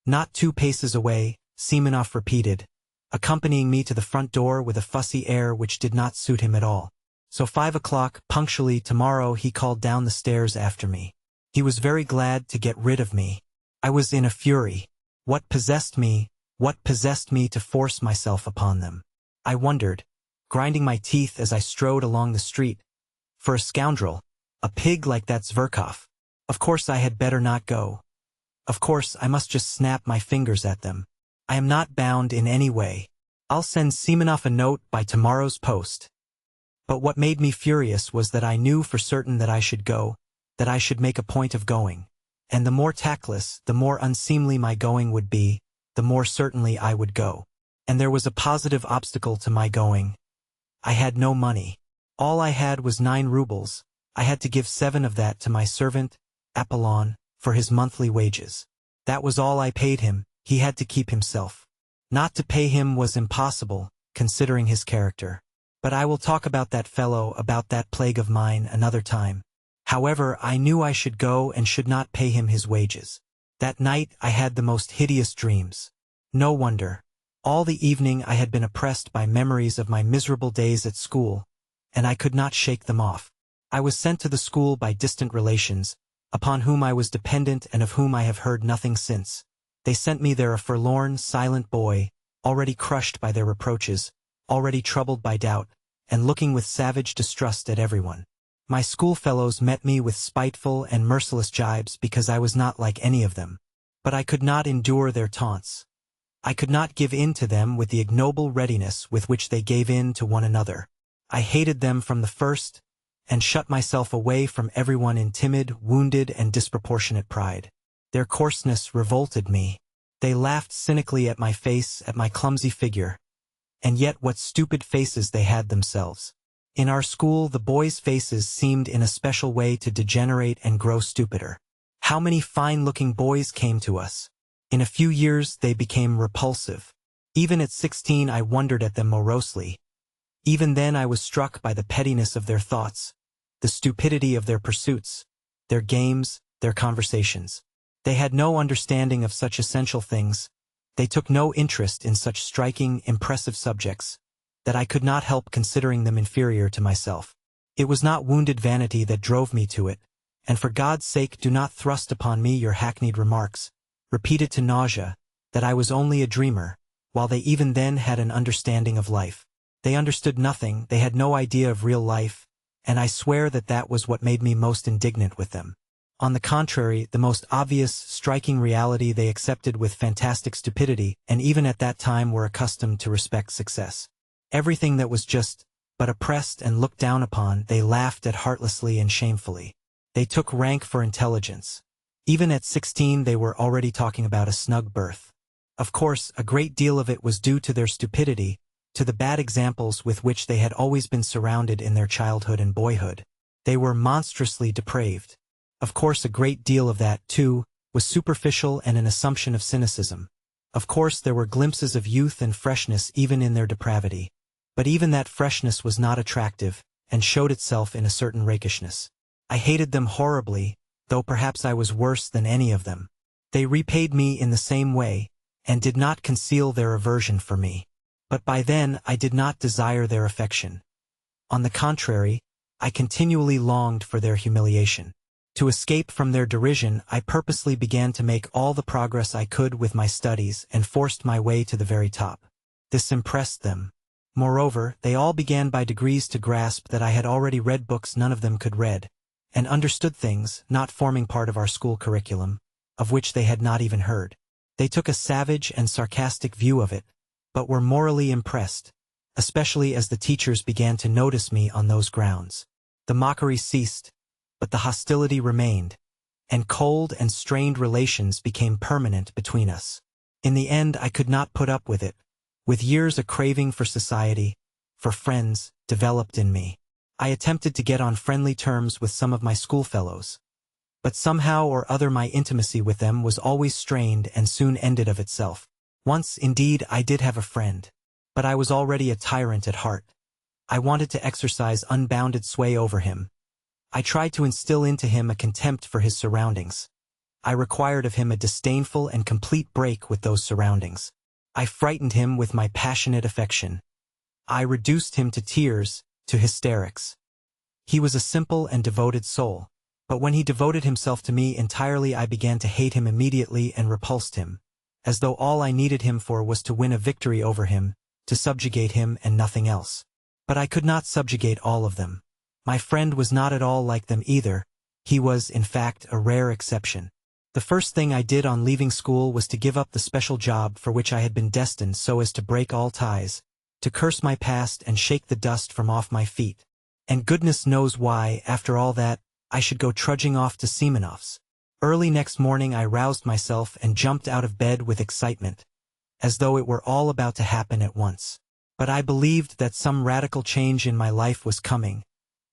A: Not 2 paces away, Simonov repeated, accompanying me to the front door with a fussy air which did not suit him at all. So 5 o'clock, punctually, tomorrow, he called down the stairs after me. He was very glad to get rid of me. I was in a fury. What possessed me to force myself upon them? I wondered, grinding my teeth as I strode along the street. For a scoundrel, a pig like that Zverkov. Of course I had better not go. Of course I must just snap my fingers at them. I am not bound in any way. I'll send Simonov a note by tomorrow's post. But what made me furious was that I knew for certain that I should go, that I should make a point of going. And the more tactless, the more unseemly my going would be, the more certainly I would go. And there was a positive obstacle to my going. I had no money. All I had was 9 rubles. I had to give 7 of that to my servant, Apollon, for his monthly wages. That was all I paid him. He had to keep himself. Not to pay him was impossible, considering his character. But I will talk about that fellow, about that plague of mine, another time. However, I knew I should go and should not pay him his wages. That night I had the most hideous dreams. No wonder. All the evening I had been oppressed by memories of my miserable days at school, and I could not shake them off. I was sent to the school by distant relations, upon whom I was dependent and of whom I have heard nothing since. They sent me there a forlorn, silent boy, already crushed by their reproaches, already troubled by doubt, and looking with savage distrust at everyone. My schoolfellows met me with spiteful and merciless jibes because I was not like any of them. But I could not endure their taunts. I could not give in to them with the ignoble readiness with which they gave in to one another. I hated them from the first, and shut myself away from everyone in timid, wounded, and disproportionate pride. Their coarseness revolted me. They laughed cynically at my face, at my clumsy figure. And yet what stupid faces they had themselves. In our school, the boys' faces seemed in a special way to degenerate and grow stupider. How many fine-looking boys came to us? In a few years, they became repulsive. Even at 16, I wondered at them morosely. Even then, I was struck by the pettiness of their thoughts, the stupidity of their pursuits, their games, their conversations. They had no understanding of such essential things. They took no interest in such striking, impressive subjects, that I could not help considering them inferior to myself. It was not wounded vanity that drove me to it, and for God's sake do not thrust upon me your hackneyed remarks, repeated to nausea, that I was only a dreamer, while they even then had an understanding of life. They understood nothing, they had no idea of real life, and I swear that that was what made me most indignant with them. On the contrary, the most obvious, striking reality they accepted with fantastic stupidity, and even at that time were accustomed to respect success. Everything that was just, but oppressed and looked down upon, they laughed at heartlessly and shamefully. They took rank for intelligence. Even at 16 they were already talking about a snug berth. Of course, a great deal of it was due to their stupidity, to the bad examples with which they had always been surrounded in their childhood and boyhood. They were monstrously depraved. Of course, a great deal of that, too, was superficial and an assumption of cynicism. Of course, there were glimpses of youth and freshness even in their depravity. But even that freshness was not attractive, and showed itself in a certain rakishness. I hated them horribly, though perhaps I was worse than any of them. They repaid me in the same way, and did not conceal their aversion for me. But by then I did not desire their affection. On the contrary, I continually longed for their humiliation. To escape from their derision, I purposely began to make all the progress I could with my studies and forced my way to the very top. This impressed them. Moreover, they all began by degrees to grasp that I had already read books none of them could read, and understood things, not forming part of our school curriculum, of which they had not even heard. They took a savage and sarcastic view of it, but were morally impressed, especially as the teachers began to notice me on those grounds. The mockery ceased, but the hostility remained, and cold and strained relations became permanent between us. In the end, I could not put up with it. With years, a craving for society, for friends, developed in me. I attempted to get on friendly terms with some of my schoolfellows, but somehow or other my intimacy with them was always strained and soon ended of itself. Once, indeed, I did have a friend, but I was already a tyrant at heart. I wanted to exercise unbounded sway over him. I tried to instill into him a contempt for his surroundings. I required of him a disdainful and complete break with those surroundings. I frightened him with my passionate affection. I reduced him to tears, to hysterics. He was a simple and devoted soul, but when he devoted himself to me entirely, I began to hate him immediately and repulsed him, as though all I needed him for was to win a victory over him, to subjugate him and nothing else. But I could not subjugate all of them. My friend was not at all like them either. He was, in fact, a rare exception. The first thing I did on leaving school was to give up the special job for which I had been destined so as to break all ties, to curse my past and shake the dust from off my feet. And goodness knows why, after all that, I should go trudging off to Semenov's. Early next morning I roused myself and jumped out of bed with excitement, as though it were all about to happen at once. But I believed that some radical change in my life was coming,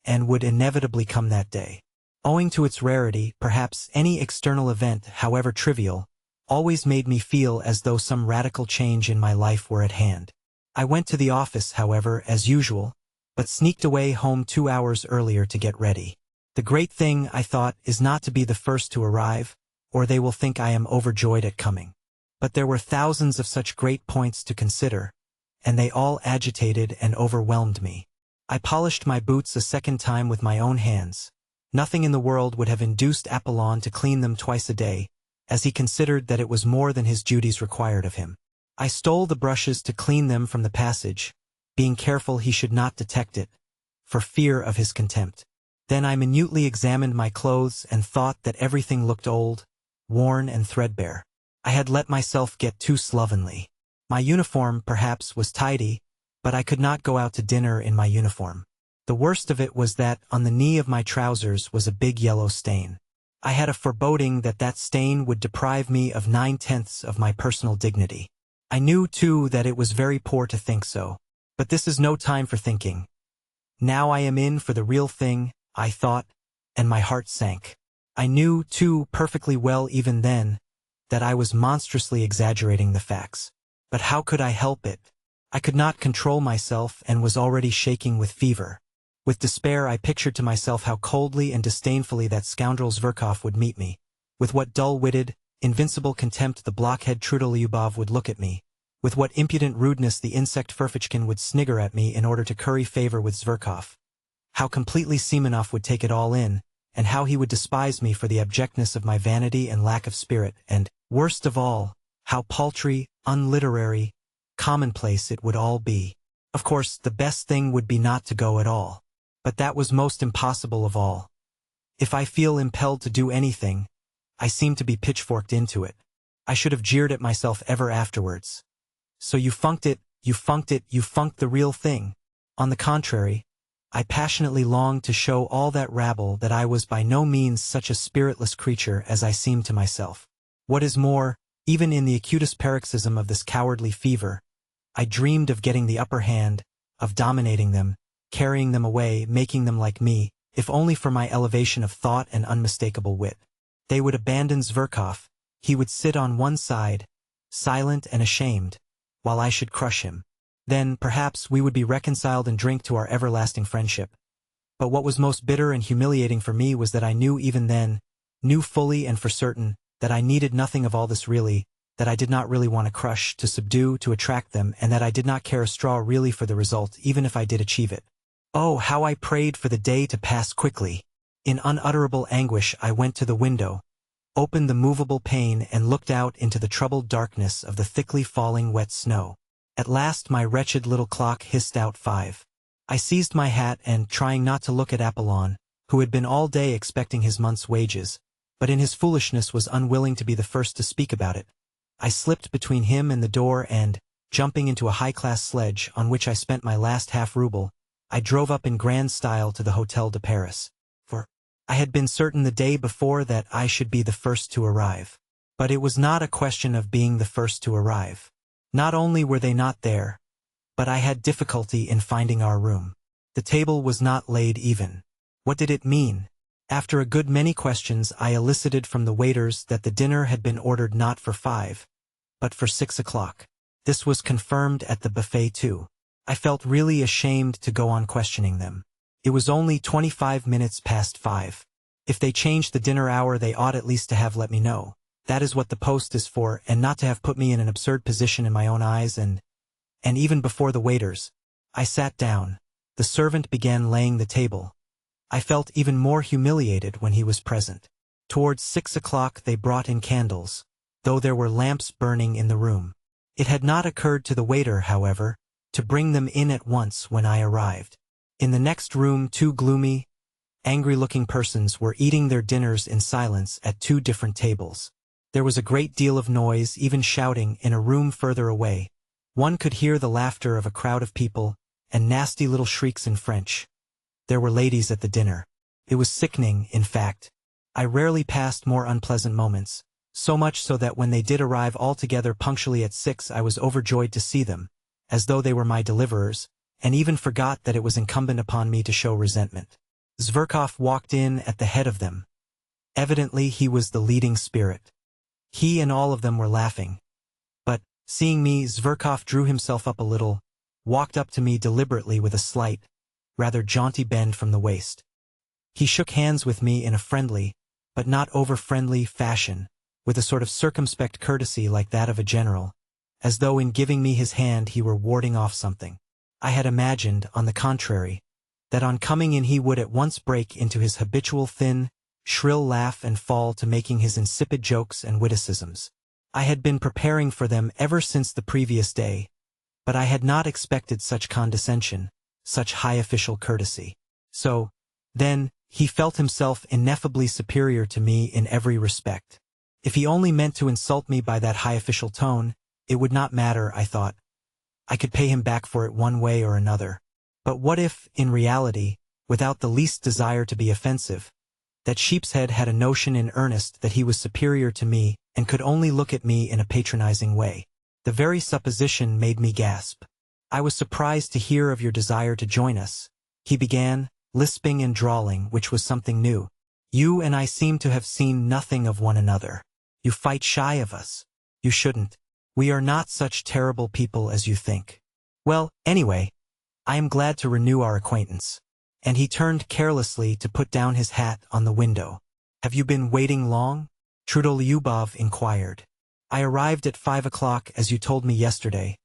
A: and would inevitably come that day. Owing to its rarity, perhaps any external event, however trivial, always made me feel as though some radical change in my life were at hand. I went to the office, however, as usual, but sneaked away home 2 hours earlier to get ready. The great thing, I thought, is not to be the first to arrive, or they will think I am overjoyed at coming. But there were thousands of such great points to consider, and they all agitated and overwhelmed me. I polished my boots a second time with my own hands. Nothing in the world would have induced Apollon to clean them twice a day, as he considered that it was more than his duties required of him. I stole the brushes to clean them from the passage, being careful he should not detect it, for fear of his contempt. Then I minutely examined my clothes and thought that everything looked old, worn and threadbare. I had let myself get too slovenly. My uniform, perhaps, was tidy, but I could not go out to dinner in my uniform. The worst of it was that, on the knee of my trousers was a big yellow stain. I had a foreboding that that stain would deprive me of 9/10 of my personal dignity. I knew, too, that it was very poor to think so. But this is no time for thinking. Now I am in for the real thing, I thought, and my heart sank. I knew, too, perfectly well even then, that I was monstrously exaggerating the facts. But how could I help it? I could not control myself and was already shaking with fever. With despair I pictured to myself how coldly and disdainfully that scoundrel Zverkov would meet me, with what dull-witted, invincible contempt the blockhead Trudolyubov would look at me, with what impudent rudeness the insect Ferfitchkin would snigger at me in order to curry favor with Zverkov, how completely Semenov would take it all in, and how he would despise me for the abjectness of my vanity and lack of spirit, and, worst of all, how paltry, unliterary, commonplace it would all be. Of course, the best thing would be not to go at all. But that was most impossible of all. If I feel impelled to do anything, I seem to be pitchforked into it. I should have jeered at myself ever afterwards. So you funked it, you funked it, you funked the real thing. On the contrary, I passionately longed to show all that rabble that I was by no means such a spiritless creature as I seemed to myself. What is more, even in the acutest paroxysm of this cowardly fever, I dreamed of getting the upper hand, of dominating them, carrying them away, making them like me, if only for my elevation of thought and unmistakable wit. They would abandon Zverkov, he would sit on one side, silent and ashamed, while I should crush him. Then, perhaps, we would be reconciled and drink to our everlasting friendship. But what was most bitter and humiliating for me was that I knew even then, knew fully and for certain, that I needed nothing of all this really, that I did not really want to crush, to subdue, to attract them, and that I did not care a straw really for the result, even if I did achieve it. Oh, how I prayed for the day to pass quickly! In unutterable anguish I went to the window, opened the movable pane and looked out into the troubled darkness of the thickly falling wet snow. At last my wretched little clock hissed out 5. I seized my hat and, trying not to look at Apollon, who had been all day expecting his month's wages, but in his foolishness was unwilling to be the first to speak about it. I slipped between him and the door and, jumping into a high-class sledge on which I spent my last half-ruble, I drove up in grand style to the Hotel de Paris. For I had been certain the day before that I should be the first to arrive. But it was not a question of being the first to arrive. Not only were they not there, but I had difficulty in finding our room. The table was not laid even. What did it mean? After a good many questions, I elicited from the waiters that the dinner had been ordered not for 5, but for 6 o'clock. This was confirmed at the buffet too. I felt really ashamed to go on questioning them. It was only 25 minutes past 5. If they changed the dinner hour, they ought at least to have let me know. That is what the post is for, and not to have put me in an absurd position in my own eyes and even before the waiters. I sat down. The servant began laying the table. I felt even more humiliated when he was present. Towards 6 o'clock they brought in candles, though there were lamps burning in the room. It had not occurred to the waiter, however, to bring them in at once when I arrived. In the next room 2 gloomy, angry-looking persons were eating their dinners in silence at 2 different tables. There was a great deal of noise, even shouting, in a room further away. One could hear the laughter of a crowd of people, and nasty little shrieks in French. There were ladies at the dinner. It was sickening, in fact. I rarely passed more unpleasant moments, so much so that when they did arrive all together punctually at 6 I was overjoyed to see them, as though they were my deliverers, and even forgot that it was incumbent upon me to show resentment. Zverkov walked in at the head of them. Evidently he was the leading spirit. He and all of them were laughing. But, seeing me, Zverkov drew himself up a little, walked up to me deliberately with a slight, rather jaunty bend from the waist. He shook hands with me in a friendly, but not over-friendly, fashion, with a sort of circumspect courtesy like that of a general, as though in giving me his hand he were warding off something. I had imagined, on the contrary, that on coming in he would at once break into his habitual thin, shrill laugh and fall to making his insipid jokes and witticisms. I had been preparing for them ever since the previous day, but I had not expected such condescension, such high official courtesy. So, then, he felt himself ineffably superior to me in every respect. If he only meant to insult me by that high official tone, it would not matter, I thought. I could pay him back for it one way or another. But what if, in reality, without the least desire to be offensive, that Sheepshead had a notion in earnest that he was superior to me and could only look at me in a patronizing way? The very supposition made me gasp. I was surprised to hear of your desire to join us, he began, lisping and drawling, which was something new. You and I seem to have seen nothing of one another. You fight shy of us. You shouldn't. We are not such terrible people as you think. Well, anyway, I am glad to renew our acquaintance. And he turned carelessly to put down his hat on the window. Have you been waiting long? Trudolyubov inquired. I arrived at 5 o'clock as you told me yesterday,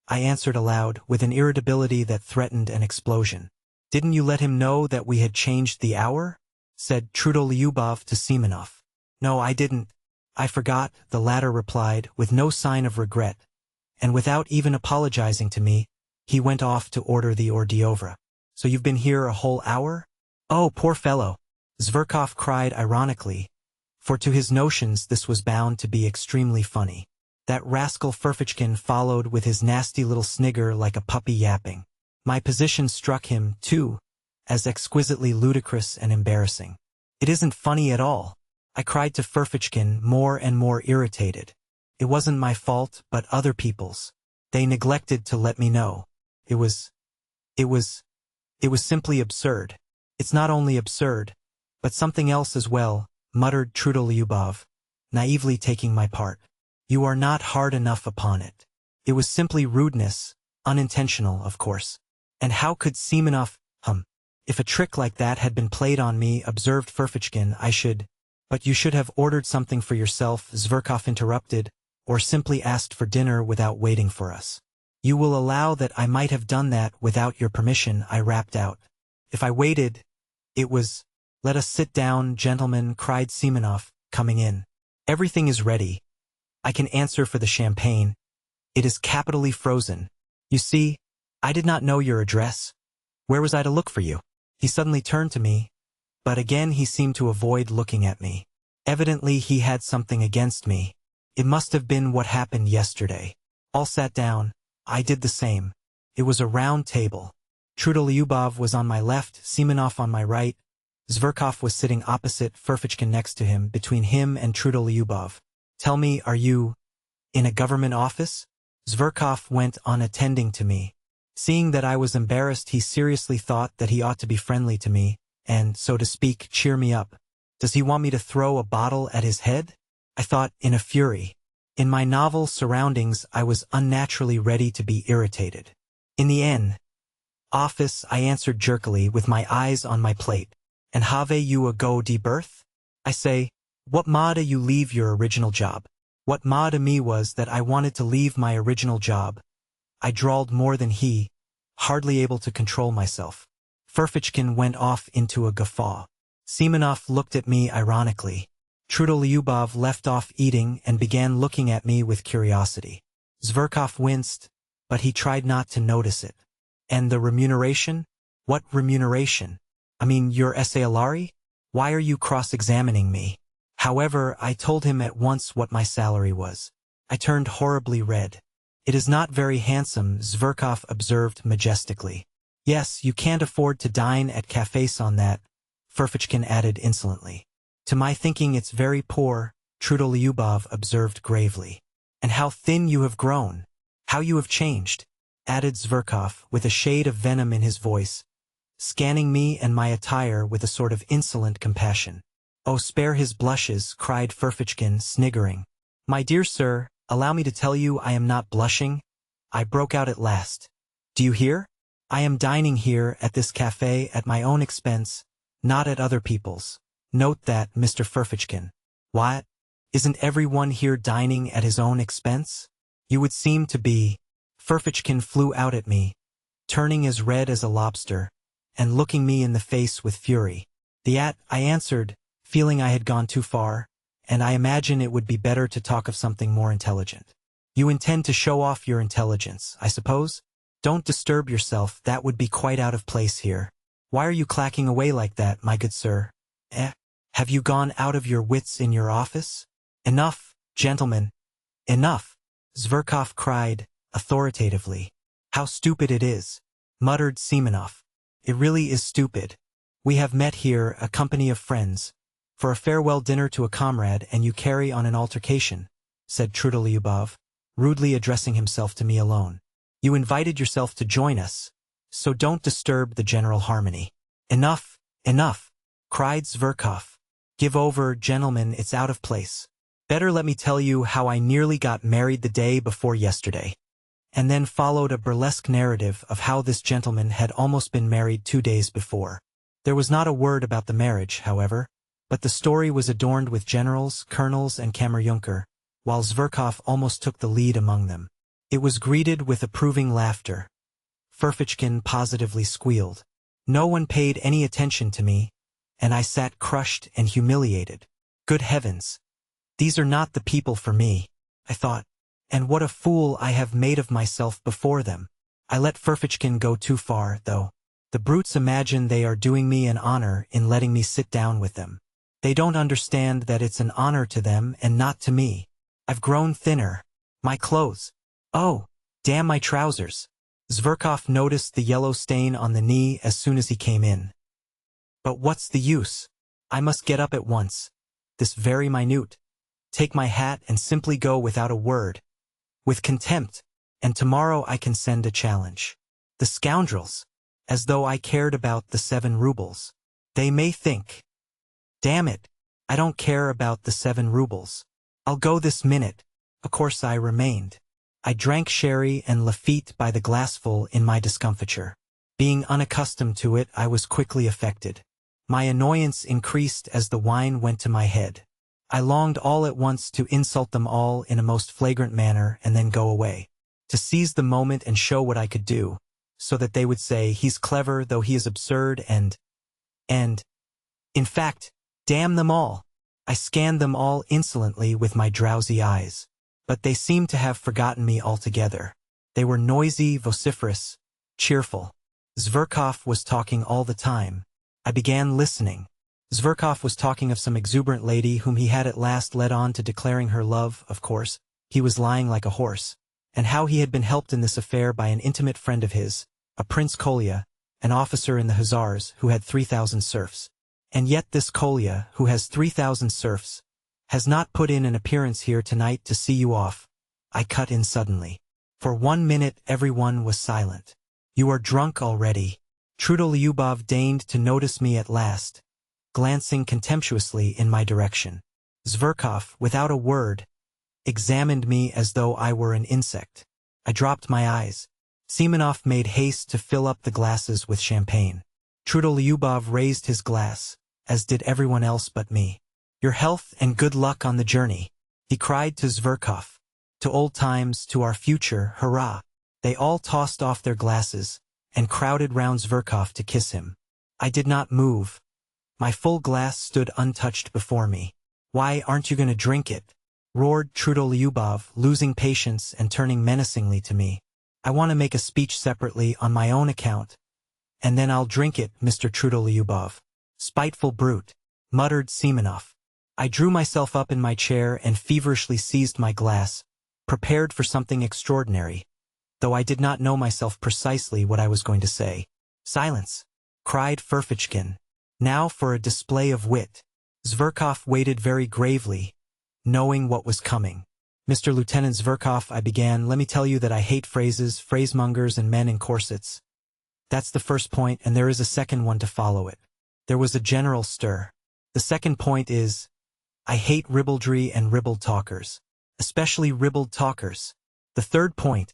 A: I answered aloud, with an irritability that threatened an explosion. Didn't you let him know that we had changed the hour? Said Trudolyubov to Semenov. No, I didn't. I forgot, the latter replied, with no sign of regret, and without even apologizing to me, he went off to order the hors d'oeuvre. So you've been here a whole hour? Oh, poor fellow! Zverkov cried ironically, for to his notions this was bound to be extremely funny. That rascal Ferfitchkin followed with his nasty little snigger like a puppy yapping. My position struck him, too, as exquisitely ludicrous and embarrassing. It isn't funny at all, I cried to Ferfitchkin, more and more irritated. It wasn't my fault, but other people's. They neglected to let me know. It was simply absurd. It's not only absurd, but something else as well, muttered Trudolyubov, naively taking my part. You are not hard enough upon it. It was simply rudeness, unintentional, of course. And how could Semenov, if a trick like that had been played on me, observed Ferfitchkin, But you should have ordered something for yourself, Zverkov interrupted, or simply asked for dinner without waiting for us. You will allow that I might have done that without your permission, I rapped out. If I waited, it was... Let us sit down, gentlemen, cried Semenov, coming in. Everything is ready. I can answer for the champagne. It is capitally frozen. You see, I did not know your address. Where was I to look for you? He suddenly turned to me, but again he seemed to avoid looking at me. Evidently he had something against me. It must have been what happened yesterday. All sat down. I did the same. It was a round table. Trudolyubov was on my left, Simonov on my right. Zverkov was sitting opposite, Ferfitchkin next to him, between him and Trudolyubov. Tell me, are you in a government office? Zverkov went on attending to me. Seeing that I was embarrassed, he seriously thought that he ought to be friendly to me, and, so to speak, cheer me up. Does he want me to throw a bottle at his head? I thought, in a fury. In my novel surroundings, I was unnaturally ready to be irritated. In the office, I answered jerkily, with my eyes on my plate. And have you a go de birth? I say, what made you leave your original job? What made me was that I wanted to leave my original job. I drawled more than he, hardly able to control myself. Ferfitchkin went off into a guffaw. Simonov looked at me ironically. Trudolyubov left off eating and began looking at me with curiosity. Zverkov winced, but he tried not to notice it. And the remuneration? What remuneration? I mean, your salary? Why are you cross-examining me? However, I told him at once what my salary was. I turned horribly red. It is not very handsome, Zverkov observed majestically. Yes, you can't afford to dine at cafes on that, Ferfitchkin added insolently. To my thinking it's very poor, Trudolyubov observed gravely. And how thin you have grown. How you have changed, added Zverkov with a shade of venom in his voice, scanning me and my attire with a sort of insolent compassion. Oh, spare his blushes, cried Ferfitchkin, sniggering. My dear sir, allow me to tell you I am not blushing. I broke out at last. Do you hear? I am dining here at this cafe at my own expense, not at other people's. Note that, Mr. Ferfitchkin. What? Isn't everyone here dining at his own expense? You would seem to be. Ferfitchkin flew out at me, turning as red as a lobster, and looking me in the face with fury. I answered, feeling I had gone too far, and I imagine it would be better to talk of something more intelligent. You intend to show off your intelligence, I suppose? Don't disturb yourself, that would be quite out of place here. Why are you clacking away like that, my good sir? Have you gone out of your wits in your office? Enough, gentlemen. Enough, Zverkov cried, authoritatively. How stupid it is, muttered Simonov. It really is stupid. We have met here, a company of friends, for a farewell dinner to a comrade, and you carry on an altercation, said Trudolyubov, rudely addressing himself to me alone. You invited yourself to join us, so don't disturb the general harmony. Enough, enough, cried Zverkov. Give over, gentlemen, it's out of place. Better let me tell you how I nearly got married the day before yesterday. And then followed a burlesque narrative of how this gentleman had almost been married 2 days before. There was not a word about the marriage, however, but the story was adorned with generals, colonels, and Kammerjunker, while Zverkov almost took the lead among them. It was greeted with approving laughter. Ferfitchkin positively squealed. No one paid any attention to me, and I sat crushed and humiliated. Good heavens! These are not the people for me, I thought. And what a fool I have made of myself before them. I let Ferfitchkin go too far, though. The brutes imagine they are doing me an honor in letting me sit down with them. They don't understand that it's an honor to them and not to me. I've grown thinner. My clothes. Oh, damn my trousers. Zverkov noticed the yellow stain on the knee as soon as he came in. But what's the use? I must get up at once. This very minute. Take my hat and simply go without a word. With contempt, and tomorrow I can send a challenge. The scoundrels! As though I cared about the 7 rubles. They may think. Damn it, I don't care about the 7 rubles. I'll go this minute. Of course I remained. I drank sherry and Lafitte by the glassful in my discomfiture. Being unaccustomed to it, I was quickly affected. My annoyance increased as the wine went to my head. I longed all at once to insult them all in a most flagrant manner and then go away. To seize the moment and show what I could do, so that they would say, he's clever though he is absurd and, in fact, damn them all. I scanned them all insolently with my drowsy eyes. But they seemed to have forgotten me altogether. They were noisy, vociferous, cheerful. Zverkov was talking all the time. I began listening. Zverkov was talking of some exuberant lady whom he had at last led on to declaring her love, of course. He was lying like a horse. And how he had been helped in this affair by an intimate friend of his, a Prince Kolya, an officer in the Hussars who had 3,000 serfs. And yet this Kolya, who has 3,000 serfs, has not put in an appearance here tonight to see you off. I cut in suddenly. For 1 minute everyone was silent. You are drunk already. Trudolyubov deigned to notice me at last, glancing contemptuously in my direction. Zverkov, without a word, examined me as though I were an insect. I dropped my eyes. Simonov made haste to fill up the glasses with champagne. Trudolyubov raised his glass, as did everyone else but me. Your health and good luck on the journey, he cried to Zverkov. To old times, to our future, hurrah! They all tossed off their glasses, and crowded round Zverkov to kiss him. I did not move. My full glass stood untouched before me. Why aren't you going to drink it? Roared Trudolyubov, losing patience and turning menacingly to me. I want to make a speech separately on my own account, and then I'll drink it, Mr. Trudolyubov. Spiteful brute, muttered Simonov. I drew myself up in my chair and feverishly seized my glass, prepared for something extraordinary, though I did not know myself precisely what I was going to say. Silence, cried Ferfitchkin. Now for a display of wit. Zverkov waited very gravely, knowing what was coming. Mr. Lieutenant Zverkov, I began, let me tell you that I hate phrases, phrasemongers, and men in corsets. That's the first point, and there is a second one to follow it. There was a general stir. The second point is, I hate ribaldry and ribald talkers, especially ribald talkers. The third point,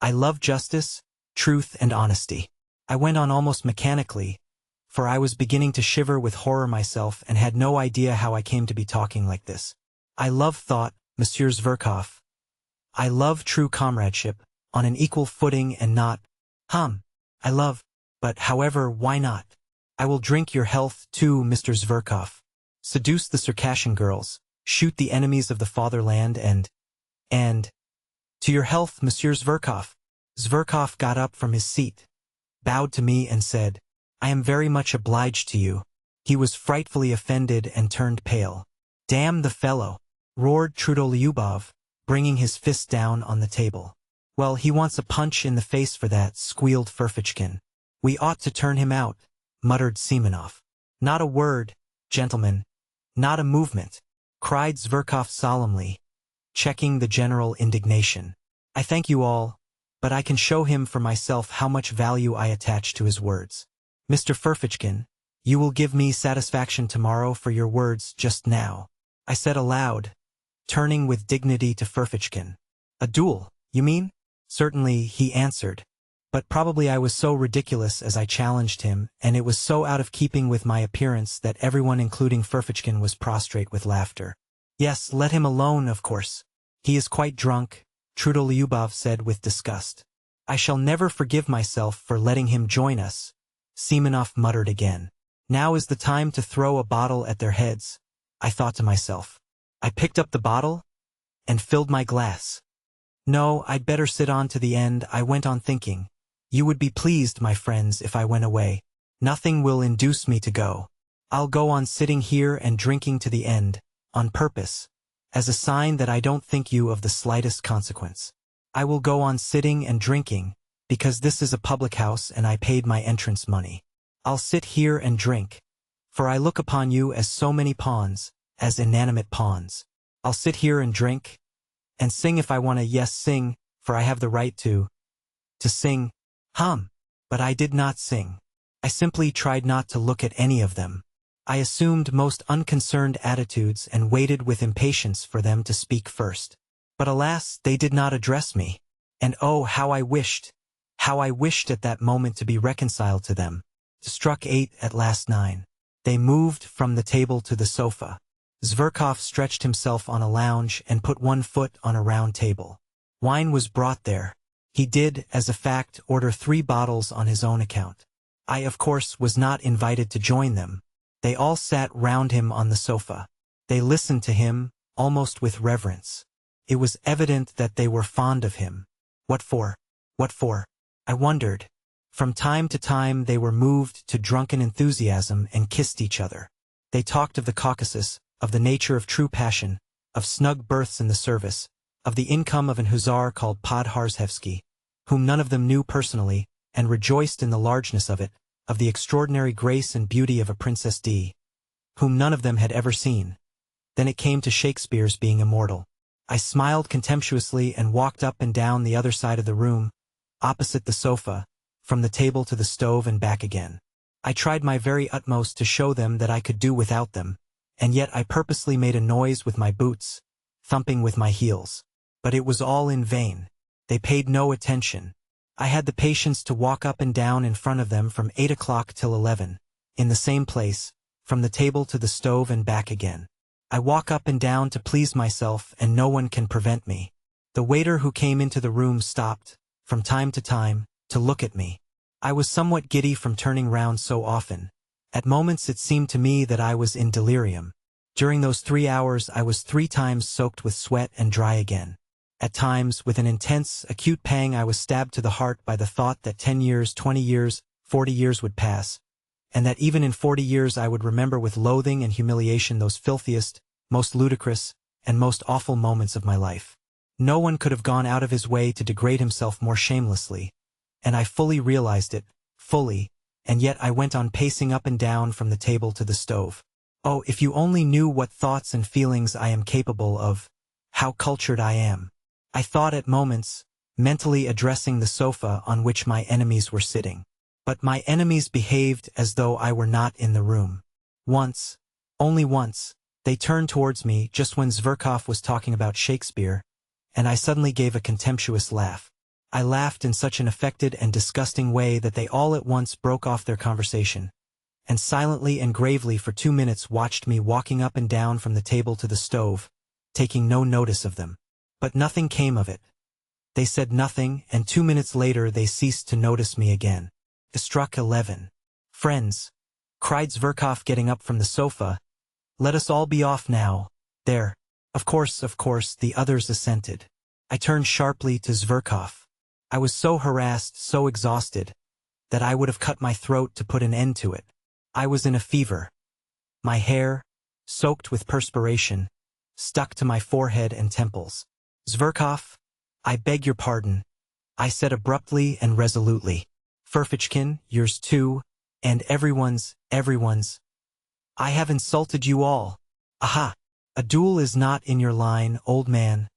A: I love justice, truth, and honesty. I went on almost mechanically, for I was beginning to shiver with horror myself and had no idea how I came to be talking like this. I love thought, Monsieur Zverkov. I love true comradeship, on an equal footing and not, I love, but however, why not? I will drink your health too, Mr. Zverkov. Seduce the Circassian girls, shoot the enemies of the fatherland and, to your health, Monsieur Zverkov. Zverkov got up from his seat, bowed to me and said, I am very much obliged to you. He was frightfully offended and turned pale. Damn the fellow, roared Trudolyubov, bringing his fist down on the table. Well, he wants a punch in the face for that, squealed Ferfitchkin. We ought to turn him out, muttered Simonov. Not a word, gentlemen, not a movement, cried Zverkov solemnly, checking the general indignation. I thank you all, but I can show him for myself how much value I attach to his words. Mr. Ferfitchkin, you will give me satisfaction tomorrow for your words just now, I said aloud, turning with dignity to Ferfitchkin. A duel, you mean? Certainly, he answered. But probably I was so ridiculous as I challenged him, and it was so out of keeping with my appearance that everyone including Ferfitchkin was prostrate with laughter. Yes, let him alone, of course. He is quite drunk, Trudolyubov said with disgust. I shall never forgive myself for letting him join us, Simonov muttered again. Now is the time to throw a bottle at their heads, I thought to myself. I picked up the bottle and filled my glass. No, I'd better sit on to the end, I went on thinking. You would be pleased, my friends, if I went away. Nothing will induce me to go. I'll go on sitting here and drinking to the end, on purpose, as a sign that I don't think you of the slightest consequence. I will go on sitting and drinking, because this is a public house and I paid my entrance money. I'll sit here and drink, for I look upon you as so many pawns, as inanimate pawns. I'll sit here and drink, and sing if I want to, yes, sing, for I have the right to sing, but I did not sing. I simply tried not to look at any of them. I assumed most unconcerned attitudes and waited with impatience for them to speak first. But alas, they did not address me. And oh, how I wished at that moment to be reconciled to them. Struck 8 at last 9. They moved from the table to the sofa. Zverkov stretched himself on a lounge and put one foot on a round table. Wine was brought there. He did, as a fact, order 3 bottles on his own account. I, of course, was not invited to join them. They all sat round him on the sofa. They listened to him, almost with reverence. It was evident that they were fond of him. What for? What for? I wondered. From time to time they were moved to drunken enthusiasm and kissed each other. They talked of the Caucasus, of the nature of true passion, of snug berths in the service, of the income of an hussar called Podharzhevsky, whom none of them knew personally, and rejoiced in the largeness of it, of the extraordinary grace and beauty of a Princess D, whom none of them had ever seen. Then it came to Shakespeare's being immortal. I smiled contemptuously and walked up and down the other side of the room, opposite the sofa, from the table to the stove and back again. I tried my very utmost to show them that I could do without them, and yet I purposely made a noise with my boots, thumping with my heels. But it was all in vain. They paid no attention. I had the patience to walk up and down in front of them from 8 o'clock till 11, in the same place, from the table to the stove and back again. I walk up and down to please myself, and no one can prevent me. The waiter who came into the room stopped, from time to time, to look at me. I was somewhat giddy from turning round so often. At moments it seemed to me that I was in delirium. During those 3 hours I was 3 times soaked with sweat and dry again. At times, with an intense, acute pang, I was stabbed to the heart by the thought that 10 years, 20 years, 40 years would pass, and that even in 40 years I would remember with loathing and humiliation those filthiest, most ludicrous, and most awful moments of my life. No one could have gone out of his way to degrade himself more shamelessly, and I fully realized it, fully, and yet I went on pacing up and down from the table to the stove. Oh, if you only knew what thoughts and feelings I am capable of, how cultured I am. I thought at moments, mentally addressing the sofa on which my enemies were sitting. But my enemies behaved as though I were not in the room. Once, only once, they turned towards me just when Zverkov was talking about Shakespeare, and I suddenly gave a contemptuous laugh. I laughed in such an affected and disgusting way that they all at once broke off their conversation, and silently and gravely for 2 minutes watched me walking up and down from the table to the stove, taking no notice of them. But nothing came of it. They said nothing, and 2 minutes later they ceased to notice me again. It struck 11. "Friends," cried Zverkov, getting up from the sofa, "let us all be off now. There." Of course, the others assented. I turned sharply to Zverkov. I was so harassed, so exhausted, that I would have cut my throat to put an end to it. I was in a fever. My hair, soaked with perspiration, stuck to my forehead and temples. "Zverkov, I beg your pardon," I said abruptly and resolutely. "Ferfitchkin, yours too, and everyone's. I have insulted you all. Aha! A duel is not in your line, old man,"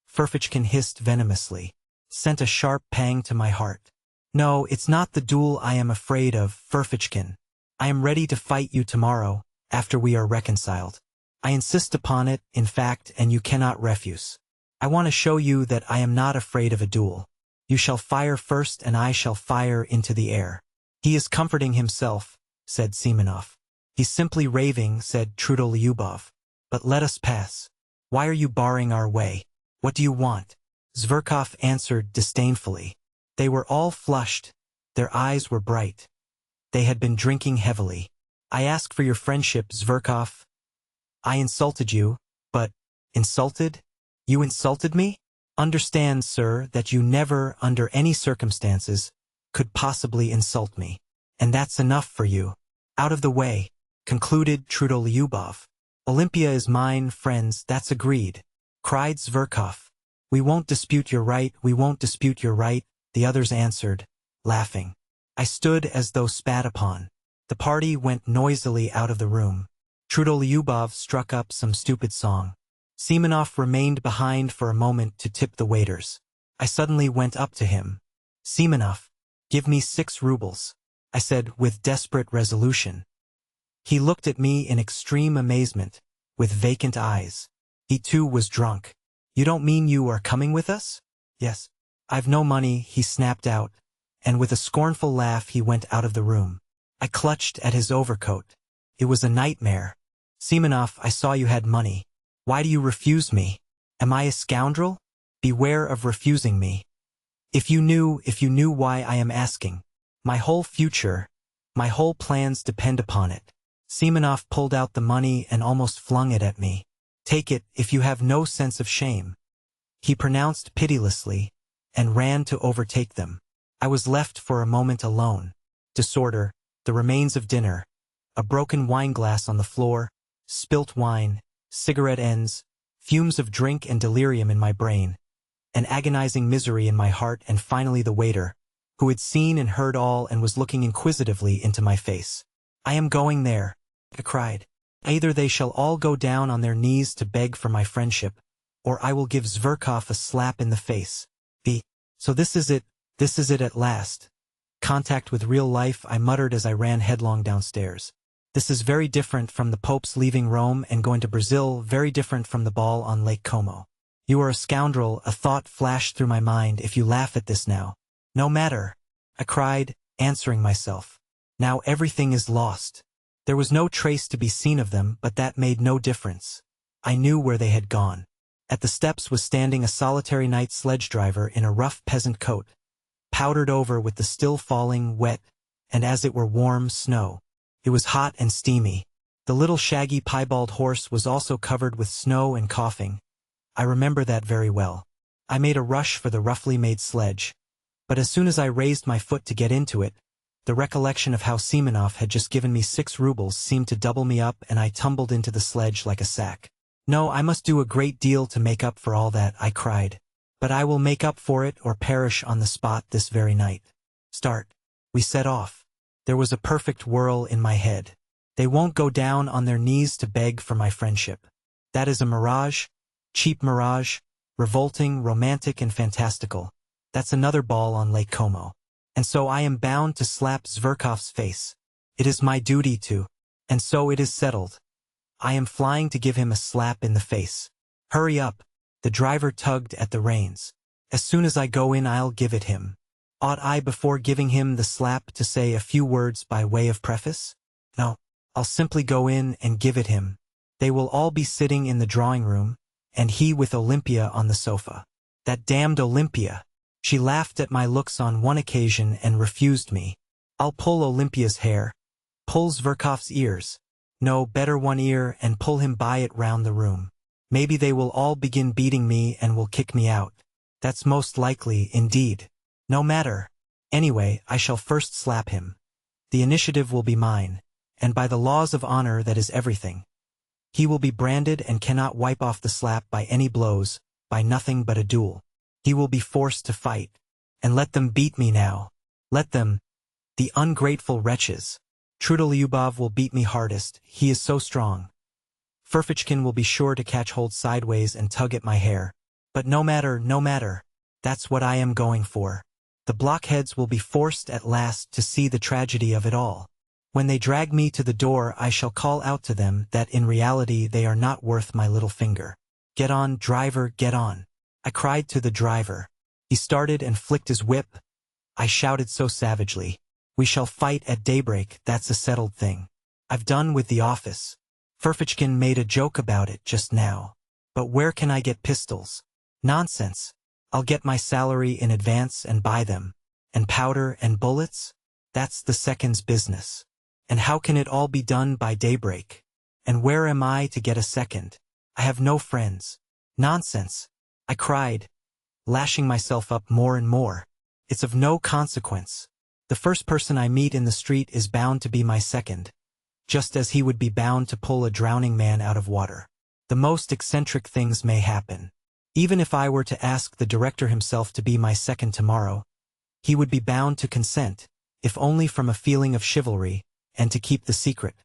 A: Ferfitchkin hissed venomously. Sent a sharp pang to my heart. "No, it's not the duel I am afraid of, Ferfitchkin. I am ready to fight you tomorrow, after we are reconciled. I insist upon it, in fact, and you cannot refuse. I want to show you that I am not afraid of a duel. You shall fire first and I shall fire into the air." "He is comforting himself," said Simonov. "He's simply raving," said Trudolyubov. "But let us pass. Why are you barring our way? What do you want?" Zverkov answered disdainfully. They were all flushed. Their eyes were bright. They had been drinking heavily. "I ask for your friendship, Zverkov. I insulted you, but—" "Insulted? You insulted me? Understand, sir, that you never, under any circumstances, could possibly insult me. And that's enough for you. Out of the way," concluded Trudolyubov. "Olympia is mine, friends, that's agreed," cried Zverkov. "We won't dispute your right, we won't dispute your right," the others answered, laughing. I stood as though spat upon. The party went noisily out of the room. Trudolyubov struck up some stupid song. Simonov remained behind for a moment to tip the waiters. I suddenly went up to him. "Simonov, give me 6 rubles," I said with desperate resolution. He looked at me in extreme amazement, with vacant eyes. He too was drunk. "You don't mean you are coming with us?" "Yes." "I've no money," he snapped out, and with a scornful laugh he went out of the room. I clutched at his overcoat. It was a nightmare. "Simonov, I saw you had money. Why do you refuse me? Am I a scoundrel? Beware of refusing me. If you knew why I am asking. My whole future, my whole plans depend upon it." Simonov pulled out the money and almost flung it at me. "Take it, if you have no sense of shame," he pronounced pitilessly, and ran to overtake them. I was left for a moment alone. Disorder, the remains of dinner, A broken wine glass on the floor, spilt wine, cigarette ends, fumes of drink and delirium in my brain, an agonizing misery in my heart, and finally the waiter, who had seen and heard all and was looking inquisitively into my face. "I am going there," I cried. "Either they shall all go down on their knees to beg for my friendship, or I will give Zverkov a slap in the face. So this is it at last. Contact with real life," I muttered as I ran headlong downstairs. "This is very different from the Pope's leaving Rome and going to Brazil, very different from the ball on Lake Como. You are a scoundrel," a thought flashed through my mind. "If you laugh at this now." "No matter," I cried, answering myself. "Now everything is lost." There was no trace to be seen of them, but that made no difference. I knew where they had gone. At the steps was standing a solitary night sledge driver in a rough peasant coat, powdered over with the still falling, wet, and as it were warm, snow. It was hot and steamy. The little shaggy piebald horse was also covered with snow and coughing. I remember that very well. I made a rush for the roughly made sledge, but as soon as I raised my foot to get into it, the recollection of how Semenov had just given me 6 rubles seemed to double me up, and I tumbled into the sledge like a sack. "No, I must do a great deal to make up for all that," I cried. "But I will make up for it or perish on the spot this very night." Start. We set off. There was a perfect whirl in my head. They won't go down on their knees to beg for my friendship. That is a mirage, cheap mirage, revolting, romantic, and fantastical. That's another ball on Lake Como. And so I am bound to slap Zverkov's face. It is my duty to. And so it is settled. I am flying to give him a slap in the face. "Hurry up." The driver tugged at the reins. "As soon as I go in I'll give it him." Ought I, before giving him the slap, to say a few words by way of preface? No. I'll simply go in and give it him. They will all be sitting in the drawing room, and he with Olympia on the sofa. That damned Olympia! She laughed at my looks on one occasion and refused me. I'll pull Olympia's hair, pull Zverkov's ears. No, better one ear, and pull him by it round the room. Maybe they will all begin beating me and will kick me out. That's most likely, indeed. No matter. Anyway, I shall first slap him. The initiative will be mine, and by the laws of honor that is everything. He will be branded and cannot wipe off the slap by any blows, by nothing but a duel. He will be forced to fight. And let them beat me now. Let them. The ungrateful wretches. Trudolyubov will beat me hardest, he is so strong. Ferfitchkin will be sure to catch hold sideways and tug at my hair. But no matter, no matter. That's what I am going for. The blockheads will be forced at last to see the tragedy of it all. When they drag me to the door I shall call out to them that in reality they are not worth my little finger. "Get on, driver, get on." I cried to the driver. He started and flicked his whip. I shouted so savagely. "We shall fight at daybreak, that's a settled thing. I've done with the office. Ferfitchkin made a joke about it just now. But where can I get pistols? Nonsense. I'll get my salary in advance and buy them. And powder and bullets? That's the second's business. And how can it all be done by daybreak? And where am I to get a second? I have no friends." "Nonsense," I cried, lashing myself up more and more. "It's of no consequence. The first person I meet in the street is bound to be my second, just as he would be bound to pull a drowning man out of water. The most eccentric things may happen. Even if I were to ask the director himself to be my second tomorrow, he would be bound to consent, if only from a feeling of chivalry, and to keep the secret.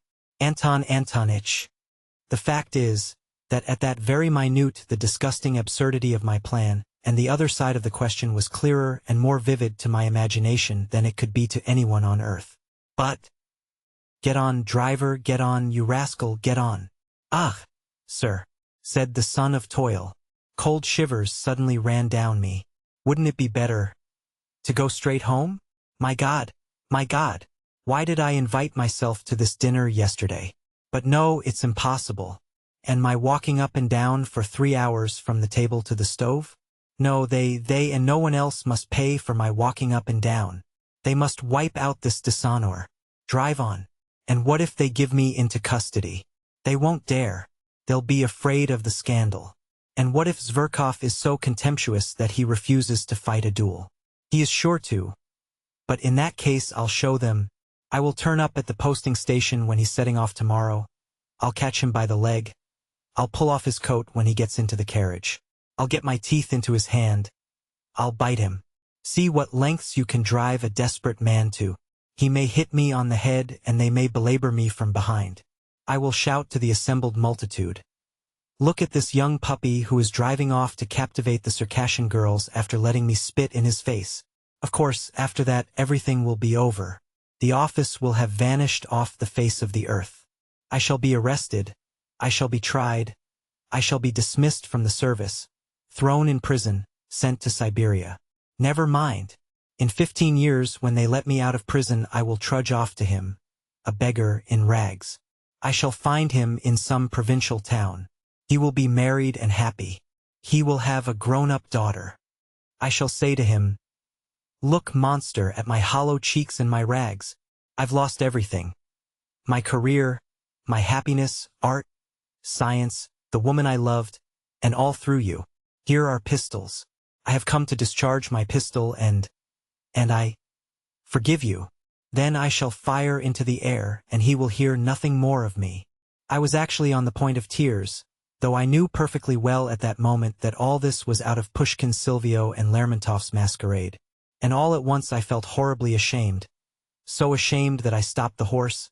A: Anton Antonitch. The fact is, that at that very minute the disgusting absurdity of my plan, and the other side of the question was clearer and more vivid to my imagination than it could be to anyone on earth. But, "Get on, driver, get on, you rascal, get on." "Ah, sir," said the son of toil. Cold shivers suddenly ran down me. Wouldn't it be better to go straight home? My God, why did I invite myself to this dinner yesterday? But no, it's impossible. And my walking up and down for 3 hours from the table to the stove? No, they and no one else must pay for my walking up and down. They must wipe out this dishonor. Drive on. And what if they give me into custody? They won't dare. They'll be afraid of the scandal. And what if Zverkov is so contemptuous that he refuses to fight a duel? He is sure to. But in that case I'll show them. I will turn up at the posting station when he's setting off tomorrow. I'll catch him by the leg. I'll pull off his coat when he gets into the carriage. I'll get my teeth into his hand. I'll bite him. See what lengths you can drive a desperate man to. He may hit me on the head and they may belabor me from behind. I will shout to the assembled multitude. Look at this young puppy who is driving off to captivate the Circassian girls after letting me spit in his face. Of course, after that, everything will be over. The office will have vanished off the face of the earth. I shall be arrested. I shall be tried. I shall be dismissed from the service, thrown in prison, sent to Siberia. Never mind. In 15 years, when they let me out of prison, I will trudge off to him, a beggar in rags. I shall find him in some provincial town. He will be married and happy. He will have a grown-up daughter. I shall say to him, "Look, monster, at my hollow cheeks and my rags. I've lost everything. My career, my happiness, art, science, the woman I loved, and all through you. Here are pistols. I have come to discharge my pistol and I forgive you." Then I shall fire into the air and he will hear nothing more of me. I was actually on the point of tears, though I knew perfectly well at that moment that all this was out of Pushkin's Silvio and Lermontov's masquerade. And all at once I felt horribly ashamed. So ashamed that I stopped the horse,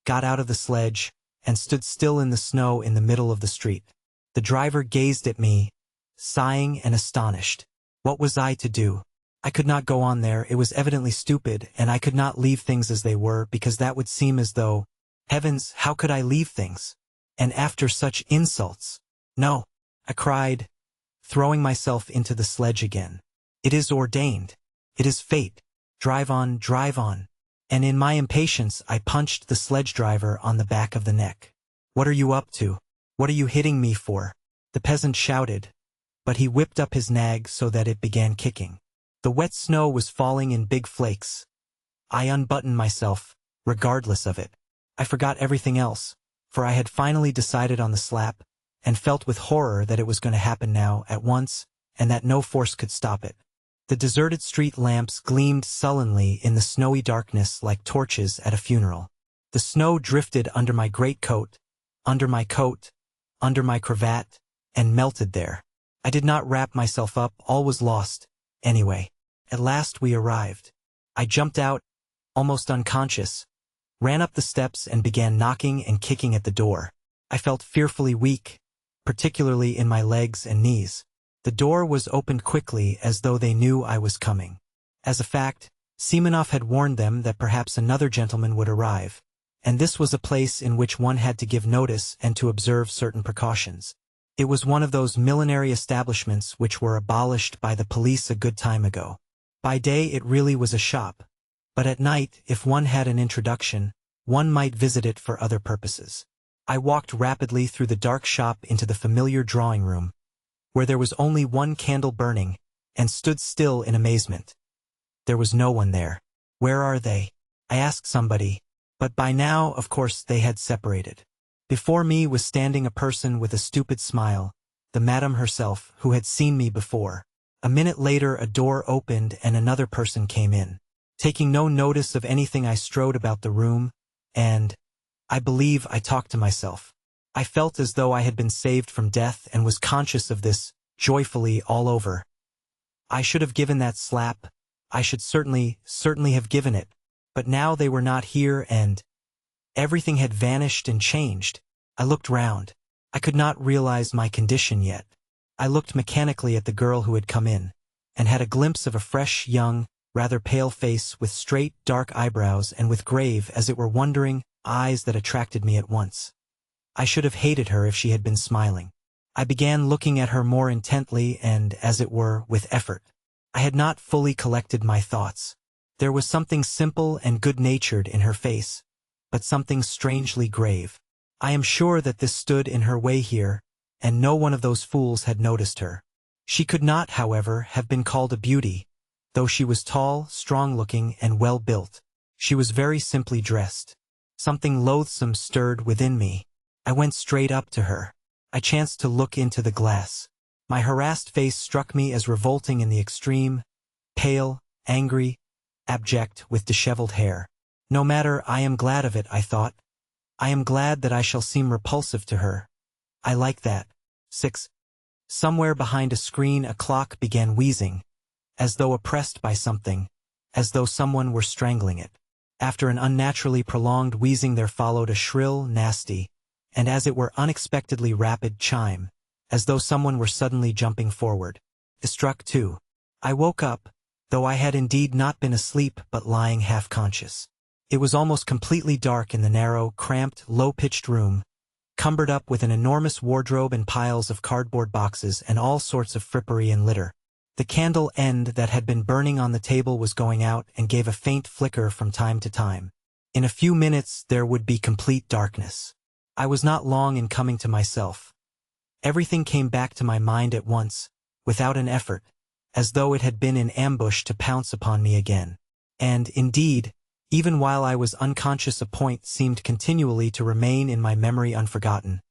A: got out of the sledge, and stood still in the snow in the middle of the street. The driver gazed at me, sighing and astonished. What was I to do? I could not go on there, it was evidently stupid, and I could not leave things as they were, because that would seem as though, heavens, how could I leave things? And after such insults? No, I cried, throwing myself into the sledge again. It is ordained. It is fate. Drive on, drive on. And in my impatience I punched the sledge driver on the back of the neck. What are you up to? What are you hitting me for? The peasant shouted, but he whipped up his nag so that it began kicking. The wet snow was falling in big flakes. I unbuttoned myself, regardless of it. I forgot everything else, for I had finally decided on the slap, and felt with horror that it was going to happen now, at once, and that no force could stop it. The deserted street lamps gleamed sullenly in the snowy darkness like torches at a funeral. The snow drifted under my greatcoat, under my coat, under my cravat, and melted there. I did not wrap myself up, all was lost. Anyway, at last we arrived. I jumped out, almost unconscious, ran up the steps and began knocking and kicking at the door. I felt fearfully weak, particularly in my legs and knees. The door was opened quickly as though they knew I was coming. As a fact, Simonov had warned them that perhaps another gentleman would arrive, and this was a place in which one had to give notice and to observe certain precautions. It was one of those millinery establishments which were abolished by the police a good time ago. By day it really was a shop, but at night, if one had an introduction, one might visit it for other purposes. I walked rapidly through the dark shop into the familiar drawing room, where there was only one candle burning, and stood still in amazement. There was no one there. Where are they? I asked somebody, but by now, of course, they had separated. Before me was standing a person with a stupid smile, the madam herself, who had seen me before. A minute later a door opened and another person came in. Taking no notice of anything, I strode about the room, and I believe I talked to myself. I felt as though I had been saved from death and was conscious of this, joyfully, all over. I should have given that slap. I should certainly have given it. But now they were not here and everything had vanished and changed. I looked round. I could not realize my condition yet. I looked mechanically at the girl who had come in, and had a glimpse of a fresh, young, rather pale face with straight, dark eyebrows and with grave, as it were wondering, eyes that attracted me at once. I should have hated her if she had been smiling. I began looking at her more intently and, as it were, with effort. I had not fully collected my thoughts. There was something simple and good-natured in her face, but something strangely grave. I am sure that this stood in her way here, and no one of those fools had noticed her. She could not, however, have been called a beauty, though she was tall, strong-looking, and well-built. She was very simply dressed. Something loathsome stirred within me. I went straight up to her. I chanced to look into the glass. My harassed face struck me as revolting in the extreme, pale, angry, abject, with disheveled hair. No matter, I am glad of it, I thought. I am glad that I shall seem repulsive to her. I like that. 6. Somewhere behind a screen a clock began wheezing, as though oppressed by something, as though someone were strangling it. After an unnaturally prolonged wheezing there followed a shrill, nasty, and as it were unexpectedly rapid chime, as though someone were suddenly jumping forward. It struck 2. I woke up, though I had indeed not been asleep but lying half-conscious. It was almost completely dark in the narrow, cramped, low-pitched room, cumbered up with an enormous wardrobe and piles of cardboard boxes and all sorts of frippery and litter. The candle end that had been burning on the table was going out and gave a faint flicker from time to time. In a few minutes there would be complete darkness. I was not long in coming to myself. Everything came back to my mind at once, without an effort, as though it had been in ambush to pounce upon me again. And, indeed, even while I was unconscious a point seemed continually to remain in my memory unforgotten,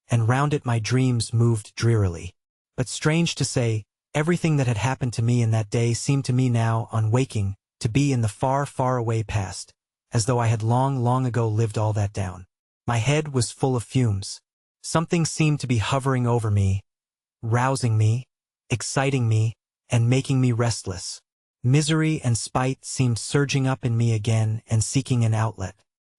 A: and round it my dreams moved drearily. But strange to say, everything that had happened to me in that day seemed to me now, on waking, to be in the far, far away past, as though I had long, long ago lived all that down. My head was full of fumes. Something seemed to be hovering over me, rousing me, exciting me, and making me restless. Misery and spite seemed surging up in me again and seeking an outlet.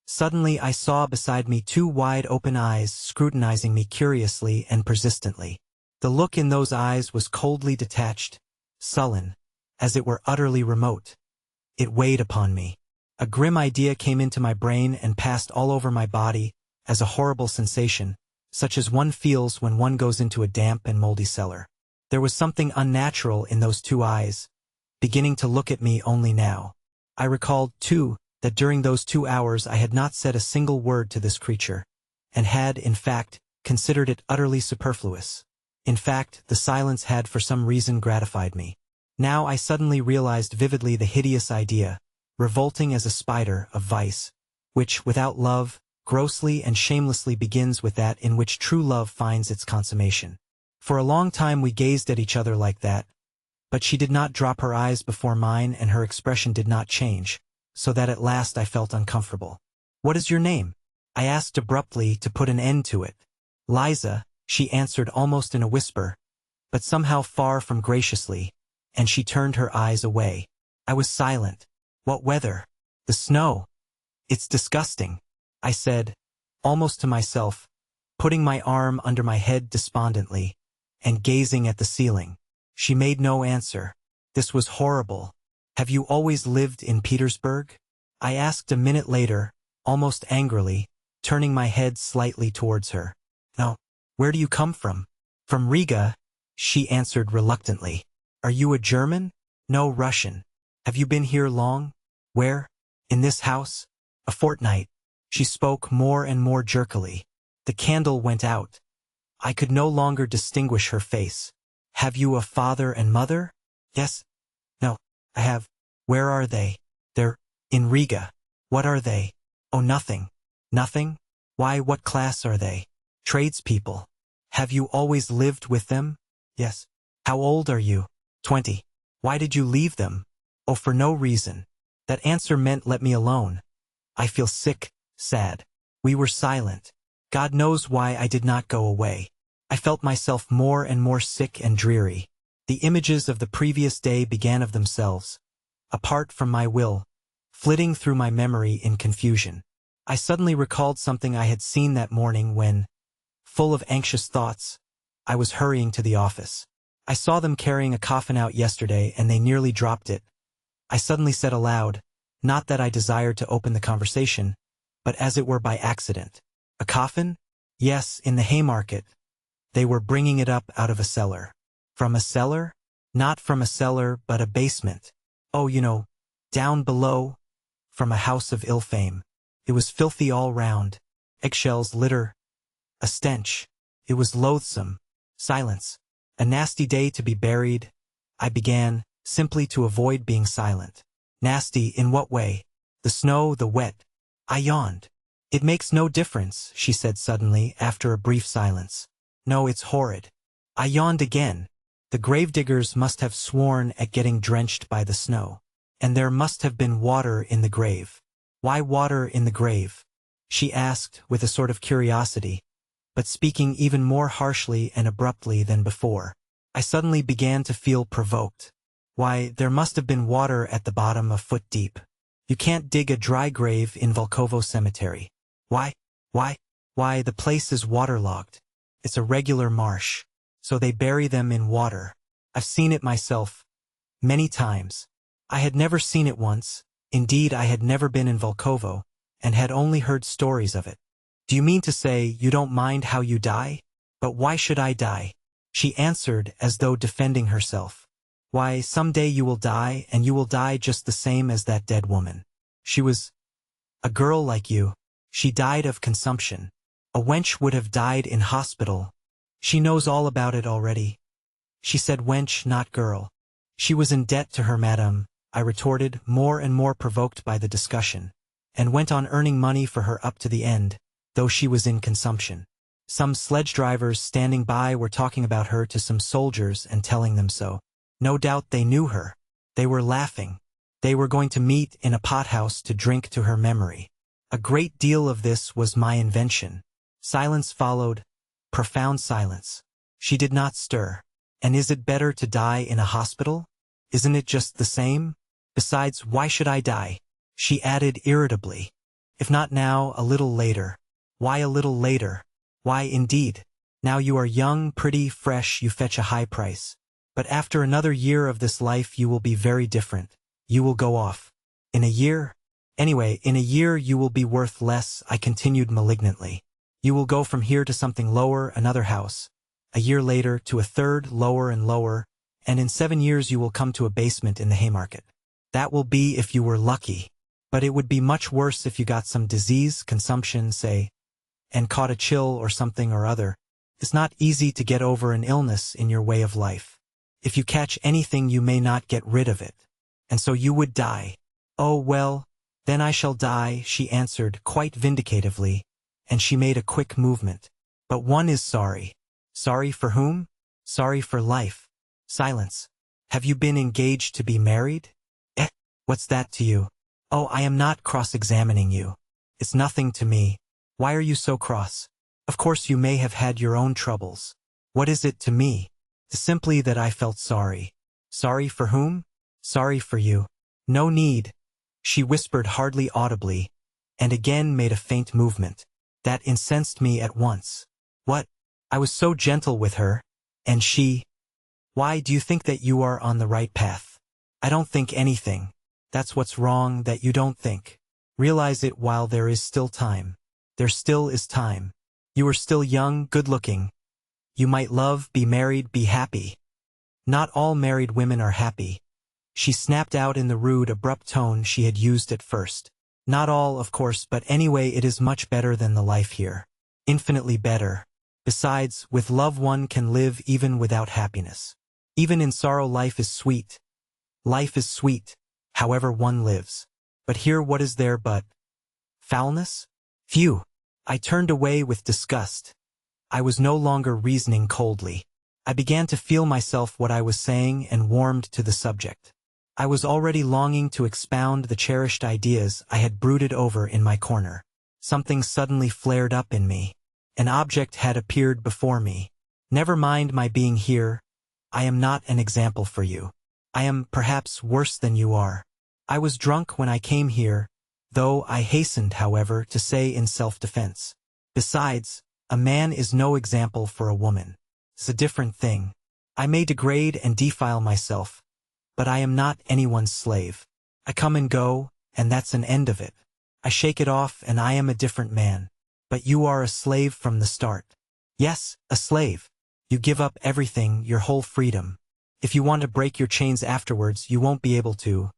A: Suddenly I saw beside me 2 wide-open eyes scrutinizing me curiously and persistently. The look in those eyes was coldly detached, sullen, as it were utterly remote. It weighed upon me. A grim idea came into my brain and passed all over my body as a horrible sensation, such as one feels when one goes into a damp and moldy cellar. There was something unnatural in those 2 eyes, beginning to look at me only now. I recalled, too, that during those 2 hours I had not said a single word to this creature, and had, in fact, considered it utterly superfluous. In fact, the silence had for some reason gratified me. Now I suddenly realized vividly the hideous idea, revolting as a spider, of vice, which, without love, grossly and shamelessly begins with that in which true love finds its consummation. For a long time we gazed at each other like that, but she did not drop her eyes before mine and her expression did not change, so that at last I felt uncomfortable. "What is your name?" I asked abruptly to put an end to it. "Liza," she answered almost in a whisper, but somehow far from graciously, and she turned her eyes away. I was silent. "What weather?" "The snow. It's disgusting," I said, almost to myself, putting my arm under my head despondently, and gazing at the ceiling. She made no answer. This was horrible. "Have you always lived in Petersburg?" I asked a minute later, almost angrily, turning my head slightly towards her. "No. Where do you come from?" "From Riga," she answered reluctantly. "Are you a German?" "No, Russian." "Have you been here long?" "Where?" "In this house?" "A fortnight." She spoke more and more jerkily. The candle went out. I could no longer distinguish her face. "Have you a father and mother?" "Yes." "No, I have." "Where are they?" "They're in Riga." "What are they?" "Oh, nothing." "Nothing? Why, what class are they?" "Tradespeople." "Have you always lived with them?" "Yes." "How old are you?" 20. "Why did you leave them?" "Oh, for no reason." That answer meant let me alone. I feel sick, sad. We were silent. God knows why I did not go away. I felt myself more and more sick and dreary. The images of the previous day began of themselves, apart from my will, flitting through my memory in confusion. I suddenly recalled something I had seen that morning when, full of anxious thoughts, I was hurrying to the office. I saw them carrying a coffin out yesterday and they nearly dropped it. I suddenly said aloud, not that I desired to open the conversation, but as it were by accident. "A coffin?" "Yes, in the Haymarket. They were bringing it up out of a cellar." "From a cellar?" "Not from a cellar, but a basement. Oh, you know, down below, from a house of ill fame. It was filthy all round. Eggshells, litter, a stench. It was loathsome. Silence. A nasty day to be buried," I began, simply to avoid being silent. "Nasty, in what way?" "The snow, the wet." I yawned. "It makes no difference," she said suddenly, after a brief silence. "No, it's horrid." I yawned again. The gravediggers must have sworn at getting drenched by the snow. And there must have been water in the grave. Why water in the grave? She asked with a sort of curiosity, but speaking even more harshly and abruptly than before. I suddenly began to feel provoked. Why, there must have been water at the bottom a foot deep. You can't dig a dry grave in Volkovo Cemetery. Why, the place is waterlogged. It's a regular marsh. So they bury them in water. I've seen it myself. Many times. I had never seen it once. Indeed, I had never been in Volkovo, and had only heard stories of it. Do you mean to say you don't mind how you die? But why should I die? She answered as though defending herself. Why, someday you will die, and you will die just the same as that dead woman. She was a girl like you. She died of consumption. A wench would have died in hospital. She knows all about it already. She said wench, not girl. She was in debt to her madam, I retorted, more and more provoked by the discussion, and went on earning money for her up to the end, though she was in consumption. Some sledge drivers standing by were talking about her to some soldiers and telling them so. No doubt they knew her. They were laughing. They were going to meet in a pothouse to drink to her memory. A great deal of this was my invention. Silence followed, profound silence. She did not stir. And is it better to die in a hospital? Isn't it just the same? Besides, why should I die? She added irritably. If not now, a little later. Why a little later? Why, indeed. Now you are young, pretty, fresh, you fetch a high price. But after another year of this life you will be very different. You will go off. In a year? Anyway, in a year you will be worth less, I continued malignantly. You will go from here to something lower, another house. A year later to a third, lower and lower, and in 7 years you will come to a basement in the Haymarket. That will be if you were lucky. But it would be much worse if you got some disease, consumption, say, and caught a chill or something or other. It's not easy to get over an illness in your way of life. If you catch anything you may not get rid of it. And so you would die. Oh well, then I shall die, she answered quite vindicatively, and she made a quick movement. But one is sorry. Sorry for whom? Sorry for life. Silence. Have you been engaged to be married? What's that to you? Oh, I am not cross-examining you. It's nothing to me. Why are you so cross? Of course you may have had your own troubles. What is it to me? Simply that I felt sorry. Sorry for whom? Sorry for you. No need. She whispered hardly audibly, and again made a faint movement. That incensed me at once. What? I was so gentle with her, and she... Why do you think that you are on the right path? I don't think anything. That's what's wrong, that you don't think. Realize it while there is still time. There still is time. You are still young, good-looking. You might love, be married, be happy. Not all married women are happy. She snapped out in the rude, abrupt tone she had used at first. Not all, of course, but anyway it is much better than the life here. Infinitely better. Besides, with love one can live even without happiness. Even in sorrow life is sweet. Life is sweet, however one lives. But here what is there but foulness? Phew! I turned away with disgust. I was no longer reasoning coldly. I began to feel myself what I was saying and warmed to the subject. I was already longing to expound the cherished ideas I had brooded over in my corner. Something suddenly flared up in me. An object had appeared before me. Never mind my being here. I am not an example for you. I am perhaps worse than you are. I was drunk when I came here, though I hastened, however, to say in self-defense. Besides, a man is no example for a woman. It's a different thing. I may degrade and defile myself, but I am not anyone's slave. I come and go, and that's an end of it. I shake it off and I am a different man. But you are a slave from the start. Yes, a slave. You give up everything, your whole freedom. If you want to break your chains afterwards, you won't be able to.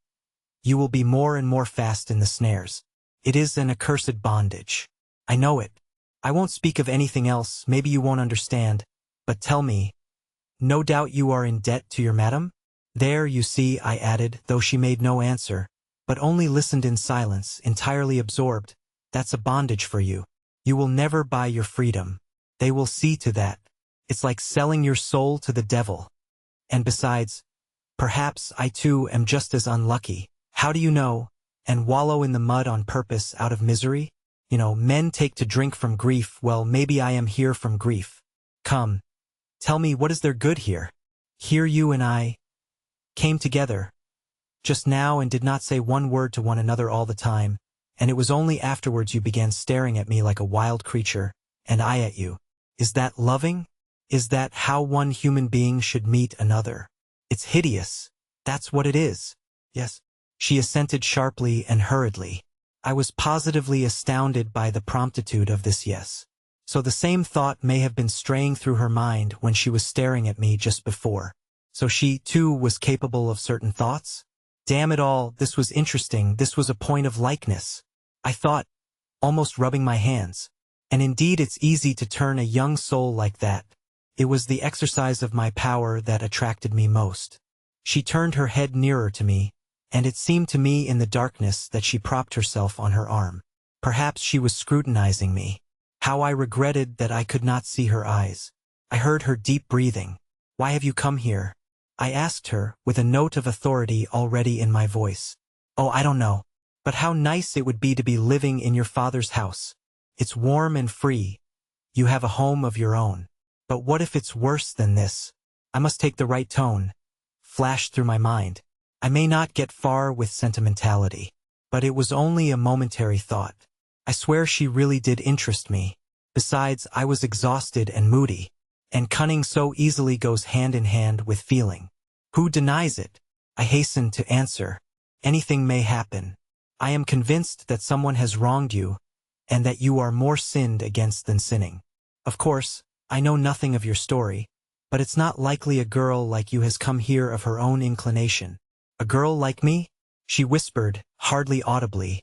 A: You will be more and more fast in the snares. It is an accursed bondage. I know it. I won't speak of anything else, maybe you won't understand, but tell me, no doubt you are in debt to your madam? There, you see, I added, though she made no answer, but only listened in silence, entirely absorbed. That's a bondage for you. You will never buy your freedom. They will see to that. It's like selling your soul to the devil. And besides, perhaps I too am just as unlucky. How do you know? And wallow in the mud on purpose out of misery? Men take to drink from grief. Well, maybe I am here from grief. Come, tell me, what is there good here? Here you and I came together just now and did not say one word to one another all the time, and it was only afterwards you began staring at me like a wild creature, and I at you. Is that loving? Is that how one human being should meet another? It's hideous. That's what it is. Yes. She assented sharply and hurriedly. I was positively astounded by the promptitude of this yes. So the same thought may have been straying through her mind when she was staring at me just before. So she, too, was capable of certain thoughts? Damn it all, this was interesting, this was a point of likeness. I thought, almost rubbing my hands. And indeed it's easy to turn a young soul like that. It was the exercise of my power that attracted me most. She turned her head nearer to me, and it seemed to me in the darkness that she propped herself on her arm. Perhaps she was scrutinizing me. How I regretted that I could not see her eyes. I heard her deep breathing. Why have you come here? I asked her, with a note of authority already in my voice. Oh, I don't know. But how nice it would be to be living in your father's house. It's warm and free. You have a home of your own. But what if it's worse than this? I must take the right tone. Flashed through my mind. I may not get far with sentimentality. But it was only a momentary thought. I swear she really did interest me. Besides, I was exhausted and moody. And cunning so easily goes hand in hand with feeling. Who denies it? I hastened to answer. Anything may happen. I am convinced that someone has wronged you, and that you are more sinned against than sinning. Of course, I know nothing of your story, but it's not likely a girl like you has come here of her own inclination. A girl like me? She whispered, hardly audibly.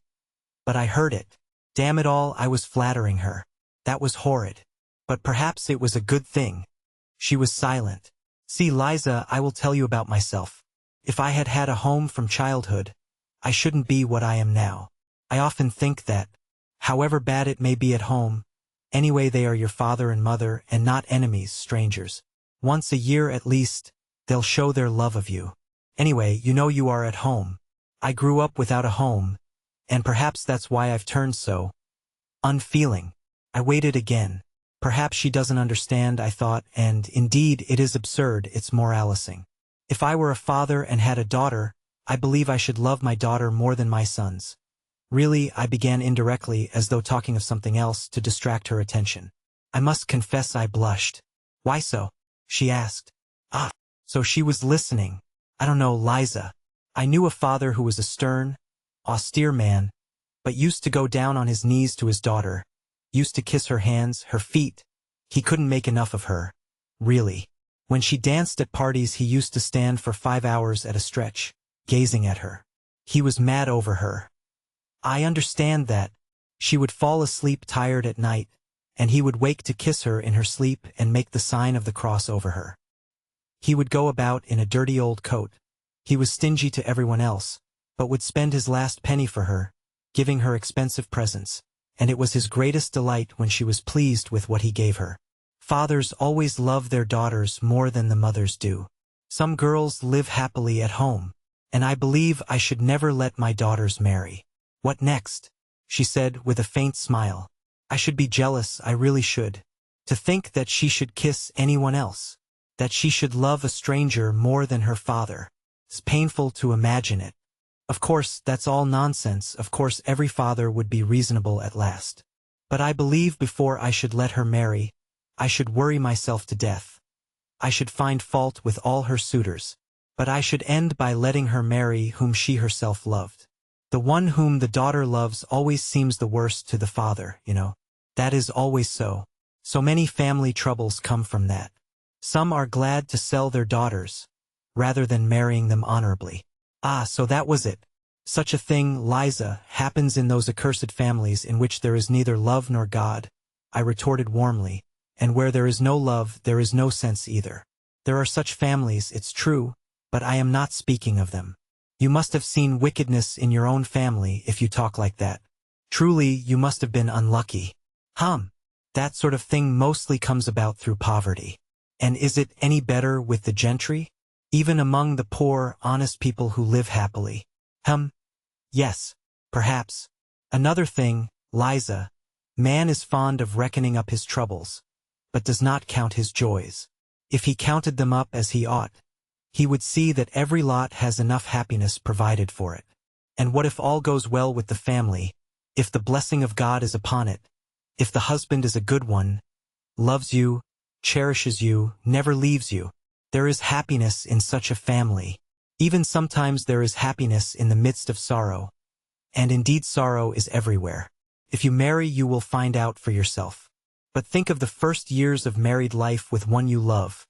A: But I heard it. Damn it all, I was flattering her. That was horrid. But perhaps it was a good thing. She was silent. See, Liza, I will tell you about myself. If I had had a home from childhood, I shouldn't be what I am now. I often think that, however bad it may be at home, anyway they are your father and mother and not enemies, strangers. Once a year at least, they'll show their love of you. Anyway, you are at home. I grew up without a home, and perhaps that's why I've turned so unfeeling. I waited again. Perhaps she doesn't understand, I thought, and indeed it is absurd, it's moralising. If I were a father and had a daughter, I believe I should love my daughter more than my sons. Really, I began indirectly, as though talking of something else, to distract her attention. I must confess I blushed. Why so? She asked. Ah, so she was listening. I don't know, Liza. I knew a father who was a stern, austere man, but used to go down on his knees to his daughter, used to kiss her hands, her feet. He couldn't make enough of her. Really. When she danced at parties he used to stand for 5 hours at a stretch, gazing at her. He was mad over her. I understand that. She would fall asleep tired at night, and he would wake to kiss her in her sleep and make the sign of the cross over her. He would go about in a dirty old coat. He was stingy to everyone else, but would spend his last penny for her, giving her expensive presents, and it was his greatest delight when she was pleased with what he gave her. Fathers always love their daughters more than the mothers do. Some girls live happily at home, and I believe I should never let my daughters marry. What next? She said with a faint smile. I should be jealous, I really should. To think that she should kiss anyone else. That she should love a stranger more than her father. It's painful to imagine it. Of course, that's all nonsense. Of course, every father would be reasonable at last. But I believe before I should let her marry, I should worry myself to death. I should find fault with all her suitors. But I should end by letting her marry whom she herself loved. The one whom the daughter loves always seems the worst to the father, That is always so. So many family troubles come from that. Some are glad to sell their daughters, rather than marrying them honorably. Ah, so that was it. Such a thing, Liza, happens in those accursed families in which there is neither love nor God, I retorted warmly, and where there is no love, there is no sense either. There are such families, it's true, but I am not speaking of them. You must have seen wickedness in your own family if you talk like that. Truly, you must have been unlucky. That sort of thing mostly comes about through poverty. And is it any better with the gentry? Even among the poor, honest people who live happily? Yes. Perhaps. Another thing, Liza. Man is fond of reckoning up his troubles, but does not count his joys. If he counted them up as he ought, he would see that every lot has enough happiness provided for it. And what if all goes well with the family, if the blessing of God is upon it, if the husband is a good one, loves you, cherishes you, never leaves you? There is happiness in such a family. Even sometimes there is happiness in the midst of sorrow. And indeed sorrow is everywhere. If you marry, you will find out for yourself. But think of the first years of married life with one you love.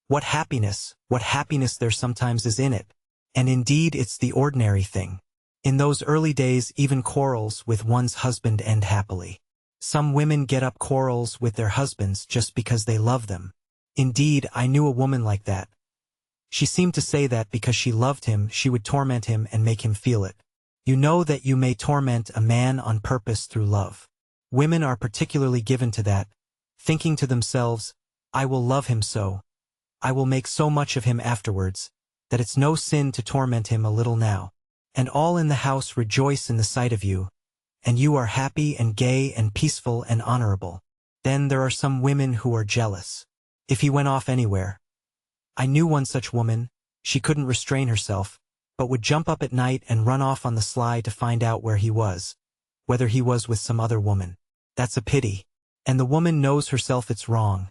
A: What happiness there sometimes is in it. And indeed it's the ordinary thing. In those early days even quarrels with one's husband end happily. Some women get up quarrels with their husbands just because they love them. Indeed, I knew a woman like that. She seemed to say that because she loved him, she would torment him and make him feel it. You know that you may torment a man on purpose through love. Women are particularly given to that, thinking to themselves, I will love him so. I will make so much of him afterwards, that it's no sin to torment him a little now. And all in the house rejoice in the sight of you, and you are happy and gay and peaceful and honorable. Then there are some women who are jealous. If he went off anywhere. I knew one such woman, she couldn't restrain herself, but would jump up at night and run off on the sly to find out where he was, whether he was with some other woman. That's a pity. And the woman knows herself it's wrong,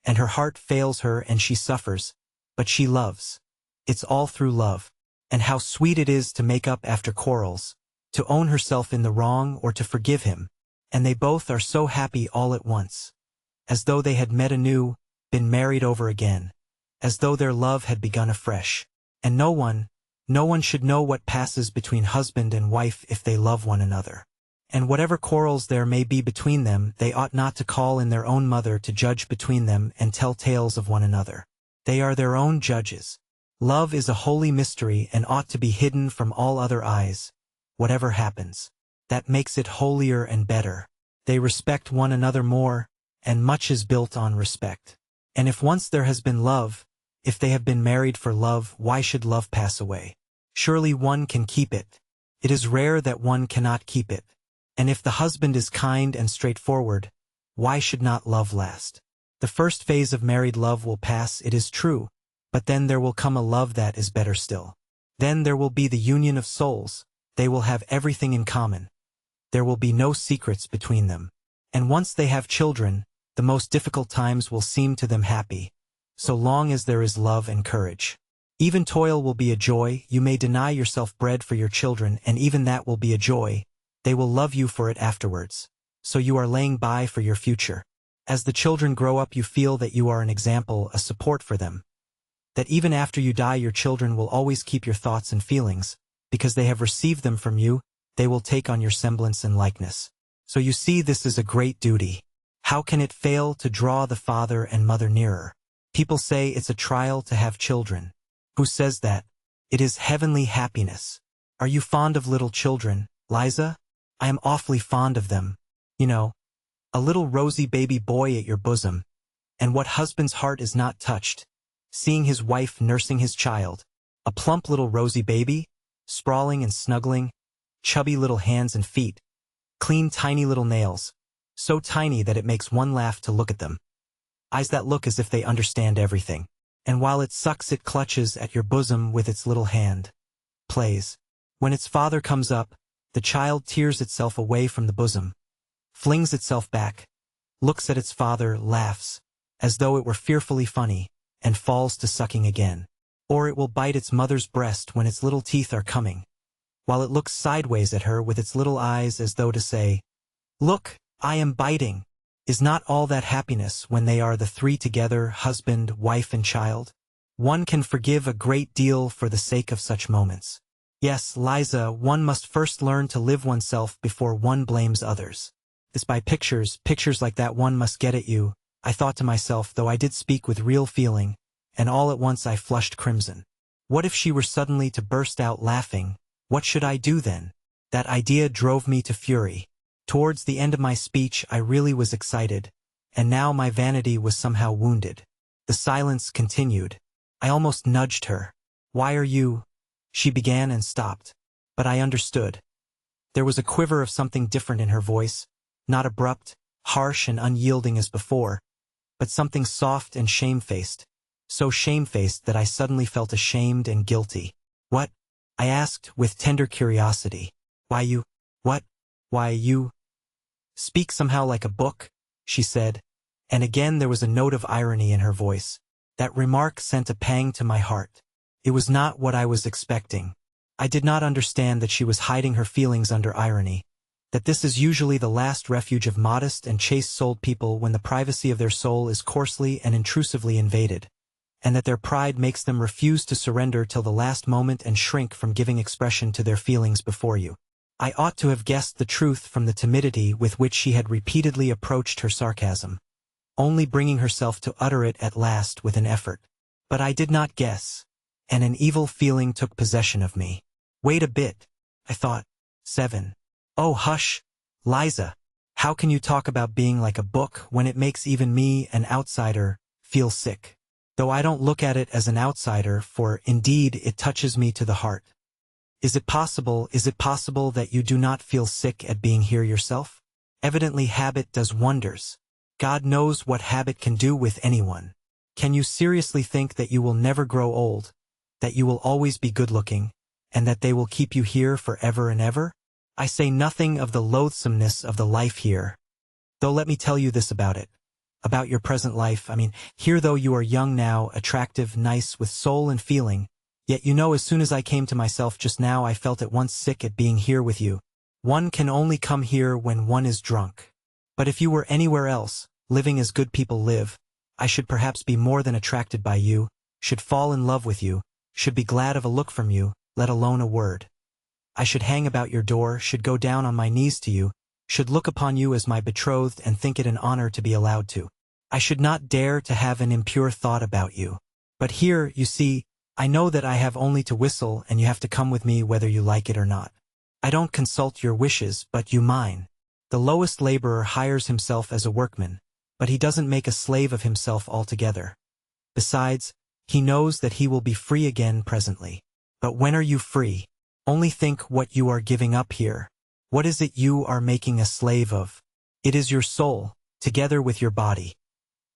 A: and her heart fails her and she suffers, but she loves. It's all through love. And how sweet it is to make up after quarrels, to own herself in the wrong or to forgive him, and they both are so happy all at once. As though they had met anew, been married over again, as though their love had begun afresh. And no one should know what passes between husband and wife if they love one another. And whatever quarrels there may be between them, they ought not to call in their own mother to judge between them and tell tales of one another. They are their own judges. Love is a holy mystery and ought to be hidden from all other eyes, whatever happens. That makes it holier and better. They respect one another more, and much is built on respect. And if once there has been love, if they have been married for love, why should love pass away? Surely one can keep it. It is rare that one cannot keep it. And if the husband is kind and straightforward, why should not love last? The first phase of married love will pass, it is true, but then there will come a love that is better still. Then there will be the union of souls, they will have everything in common. There will be no secrets between them. And once they have children, the most difficult times will seem to them happy, so long as there is love and courage. Even toil will be a joy, you may deny yourself bread for your children and even that will be a joy, they will love you for it afterwards. So you are laying by for your future. As the children grow up you feel that you are an example, a support for them. That even after you die your children will always keep your thoughts and feelings, because they have received them from you, they will take on your semblance and likeness. So you see this is a great duty. How can it fail to draw the father and mother nearer? People say it's a trial to have children. Who says that? It is heavenly happiness. Are you fond of little children, Liza? I am awfully fond of them. You know, a little rosy baby boy at your bosom. And what husband's heart is not touched? Seeing his wife nursing his child, a plump little rosy baby, sprawling and snuggling, chubby little hands and feet, clean tiny little nails, so tiny that it makes one laugh to look at them. Eyes that look as if they understand everything. And while it sucks it clutches at your bosom with its little hand. Plays. When its father comes up, the child tears itself away from the bosom, flings itself back, looks at its father, laughs, as though it were fearfully funny, and falls to sucking again. Or it will bite its mother's breast when its little teeth are coming, while it looks sideways at her with its little eyes as though to say, "Look, I am biting." Is not all that happiness when they are the three together, husband, wife and child? One can forgive a great deal for the sake of such moments. Yes, Liza, one must first learn to live oneself before one blames others. It's by pictures like that one must get at you, I thought to myself, though I did speak with real feeling, and all at once I flushed crimson. What if she were suddenly to burst out laughing? What should I do then? That idea drove me to fury. Towards the end of my speech I really was excited, and now my vanity was somehow wounded. The silence continued. I almost nudged her. "Why are you—" she began and stopped. But I understood. There was a quiver of something different in her voice, not abrupt, harsh and unyielding as before, but something soft and shamefaced, so shamefaced that I suddenly felt ashamed and guilty. "What?" I asked with tender curiosity. What? Why you speak somehow like a book," she said, and again there was a note of irony in her voice. That remark sent a pang to my heart. It was not what I was expecting. I did not understand that she was hiding her feelings under irony, that this is usually the last refuge of modest and chaste-souled people when the privacy of their soul is coarsely and intrusively invaded, and that their pride makes them refuse to surrender till the last moment and shrink from giving expression to their feelings before you. I ought to have guessed the truth from the timidity with which she had repeatedly approached her sarcasm, only bringing herself to utter it at last with an effort. But I did not guess, and an evil feeling took possession of me. "Wait a bit," I thought. 7. "Oh, hush, Liza. How can you talk about being like a book when it makes even me, an outsider, feel sick? Though I don't look at it as an outsider, for, indeed, it touches me to the heart. Is it possible that you do not feel sick at being here yourself? Evidently habit does wonders. God knows what habit can do with anyone. Can you seriously think that you will never grow old, that you will always be good-looking, and that they will keep you here forever and ever? I say nothing of the loathsomeness of the life here. Though let me tell you this about it. About your present life, here though you are young now, attractive, nice, with soul and feeling, yet you know as soon as I came to myself just now I felt at once sick at being here with you. One can only come here when one is drunk. But if you were anywhere else, living as good people live, I should perhaps be more than attracted by you, should fall in love with you, should be glad of a look from you, let alone a word. I should hang about your door, should go down on my knees to you, should look upon you as my betrothed and think it an honor to be allowed to. I should not dare to have an impure thought about you. But here, you see, I know that I have only to whistle and you have to come with me whether you like it or not. I don't consult your wishes, but you mine. The lowest laborer hires himself as a workman, but he doesn't make a slave of himself altogether. Besides, he knows that he will be free again presently. But when are you free? Only think what you are giving up here. What is it you are making a slave of? It is your soul, together with your body.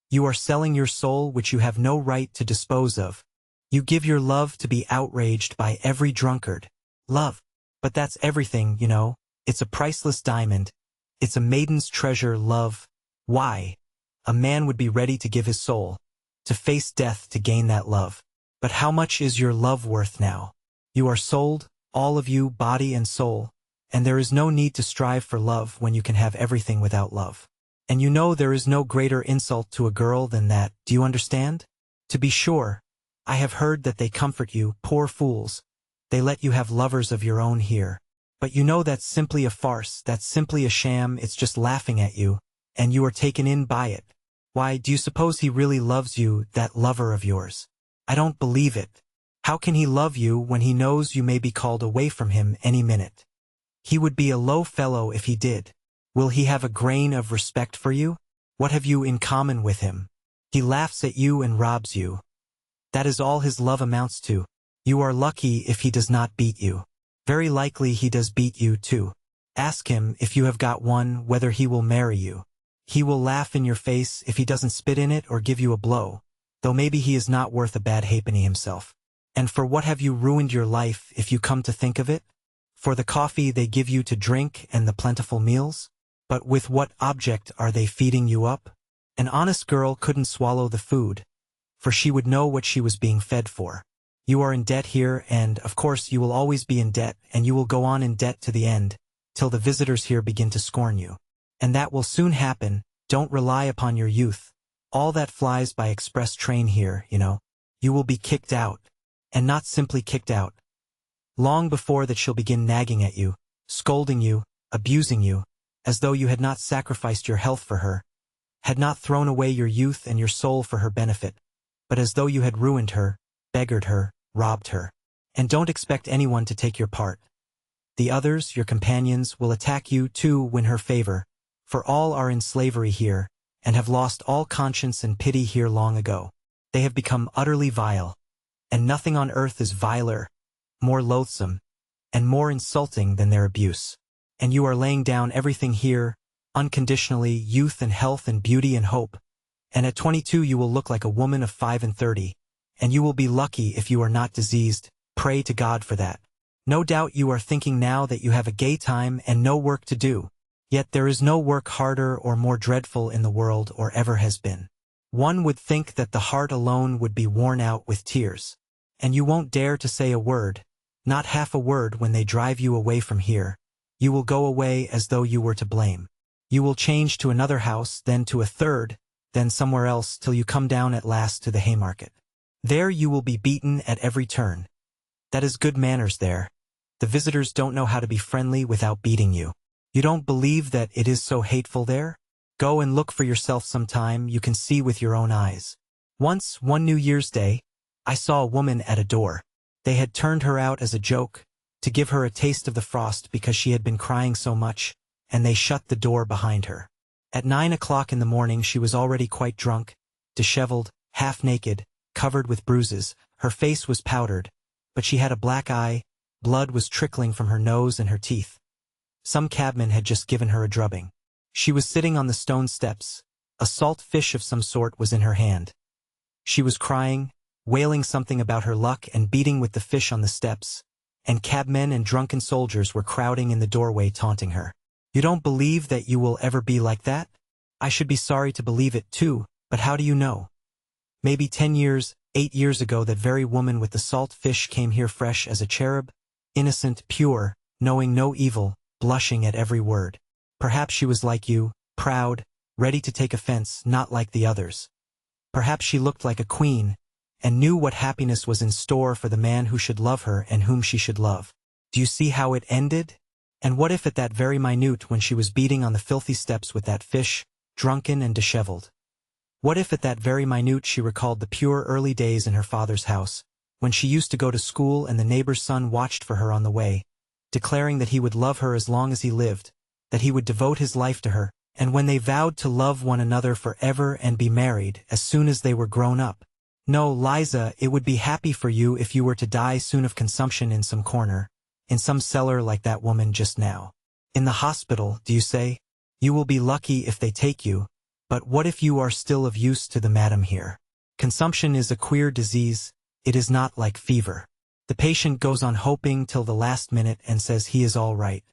A: You are selling your soul which you have no right to dispose of. You give your love to be outraged by every drunkard. Love. But that's everything, you know. It's a priceless diamond. It's a maiden's treasure, love. Why? A man would be ready to give his soul, to face death to gain that love. But how much is your love worth now? You are sold, all of you, body and soul, and there is no need to strive for love when you can have everything without love. And you know there is no greater insult to a girl than that, do you understand? To be sure, I have heard that they comfort you, poor fools. They let you have lovers of your own here. But you know that's simply a farce, that's simply a sham, it's just laughing at you, and you are taken in by it. Why, do you suppose he really loves you, that lover of yours? I don't believe it. How can he love you when he knows you may be called away from him any minute? He would be a low fellow if he did. Will he have a grain of respect for you? What have you in common with him? He laughs at you and robs you. That is all his love amounts to. You are lucky if he does not beat you. Very likely he does beat you too. Ask him, if you have got one, whether he will marry you. He will laugh in your face if he doesn't spit in it or give you a blow, though maybe he is not worth a bad halfpenny himself. And for what have you ruined your life, if you come to think of it? For the coffee they give you to drink and the plentiful meals? But with what object are they feeding you up? An honest girl couldn't swallow the food, for she would know what she was being fed for. You are in debt here, and, of course, you will always be in debt, and you will go on in debt to the end, till the visitors here begin to scorn you. And that will soon happen. Don't rely upon your youth. All that flies by express train here, you know. You will be kicked out. And not simply kicked out. Long before that she'll begin nagging at you, scolding you, abusing you, as though you had not sacrificed your health for her, had not thrown away your youth and your soul for her benefit, but as though you had ruined her, beggared her, robbed her. And don't expect anyone to take your part. The others, your companions, will attack you to win her favor, for all are in slavery here, and have lost all conscience and pity here long ago. They have become utterly vile, and nothing on earth is viler, more loathsome, and more insulting than their abuse. and you are laying down everything here, unconditionally, youth and health and beauty and hope. And at 22 you will look like a woman of 35, and you will be lucky if you are not diseased. Pray to God for that. No doubt you are thinking now that you have a gay time and no work to do. Yet there is no work harder or more dreadful in the world or ever has been. One would think that the heart alone would be worn out with tears. And you won't dare to say a word, not half a word when they drive you away from here. You will go away as though you were to blame. You will change to another house, then to a third, then somewhere else till you come down at last to the Haymarket. There you will be beaten at every turn. That is good manners there. The visitors don't know how to be friendly without beating you. You don't believe that it is so hateful there? Go and look for yourself sometime, you can see with your own eyes. Once, one New Year's Day, I saw a woman at a door. They had turned her out as a joke, to give her a taste of the frost because she had been crying so much, and they shut the door behind her. At 9 o'clock in the morning she was already quite drunk, disheveled, half naked, covered with bruises, her face was powdered, but she had a black eye, blood was trickling from her nose and her teeth. Some cabman had just given her a drubbing. She was sitting on the stone steps. A salt fish of some sort was in her hand. She was crying, wailing something about her luck and beating with the fish on the steps, and cabmen and drunken soldiers were crowding in the doorway taunting her. You don't believe that you will ever be like that? I should be sorry to believe it too, but how do you know? Maybe 10 years, 8 years ago that very woman with the salt fish came here fresh as a cherub, innocent, pure, knowing no evil, blushing at every word. Perhaps she was like you, proud, ready to take offense, not like the others. Perhaps she looked like a queen, and knew what happiness was in store for the man who should love her and whom she should love. Do you see how it ended? And what if at that very minute when she was beating on the filthy steps with that fish, drunken and disheveled? What if at that very minute she recalled the pure early days in her father's house, when she used to go to school and the neighbor's son watched for her on the way, declaring that he would love her as long as he lived, that he would devote his life to her, and when they vowed to love one another forever and be married as soon as they were grown up? No, Liza, it would be happy for you if you were to die soon of consumption in some corner, in some cellar like that woman just now. In the hospital, do you say? You will be lucky if they take you, but what if you are still of use to the madam here? Consumption is a queer disease, it is not like fever. The patient goes on hoping till the last minute and says he is all right.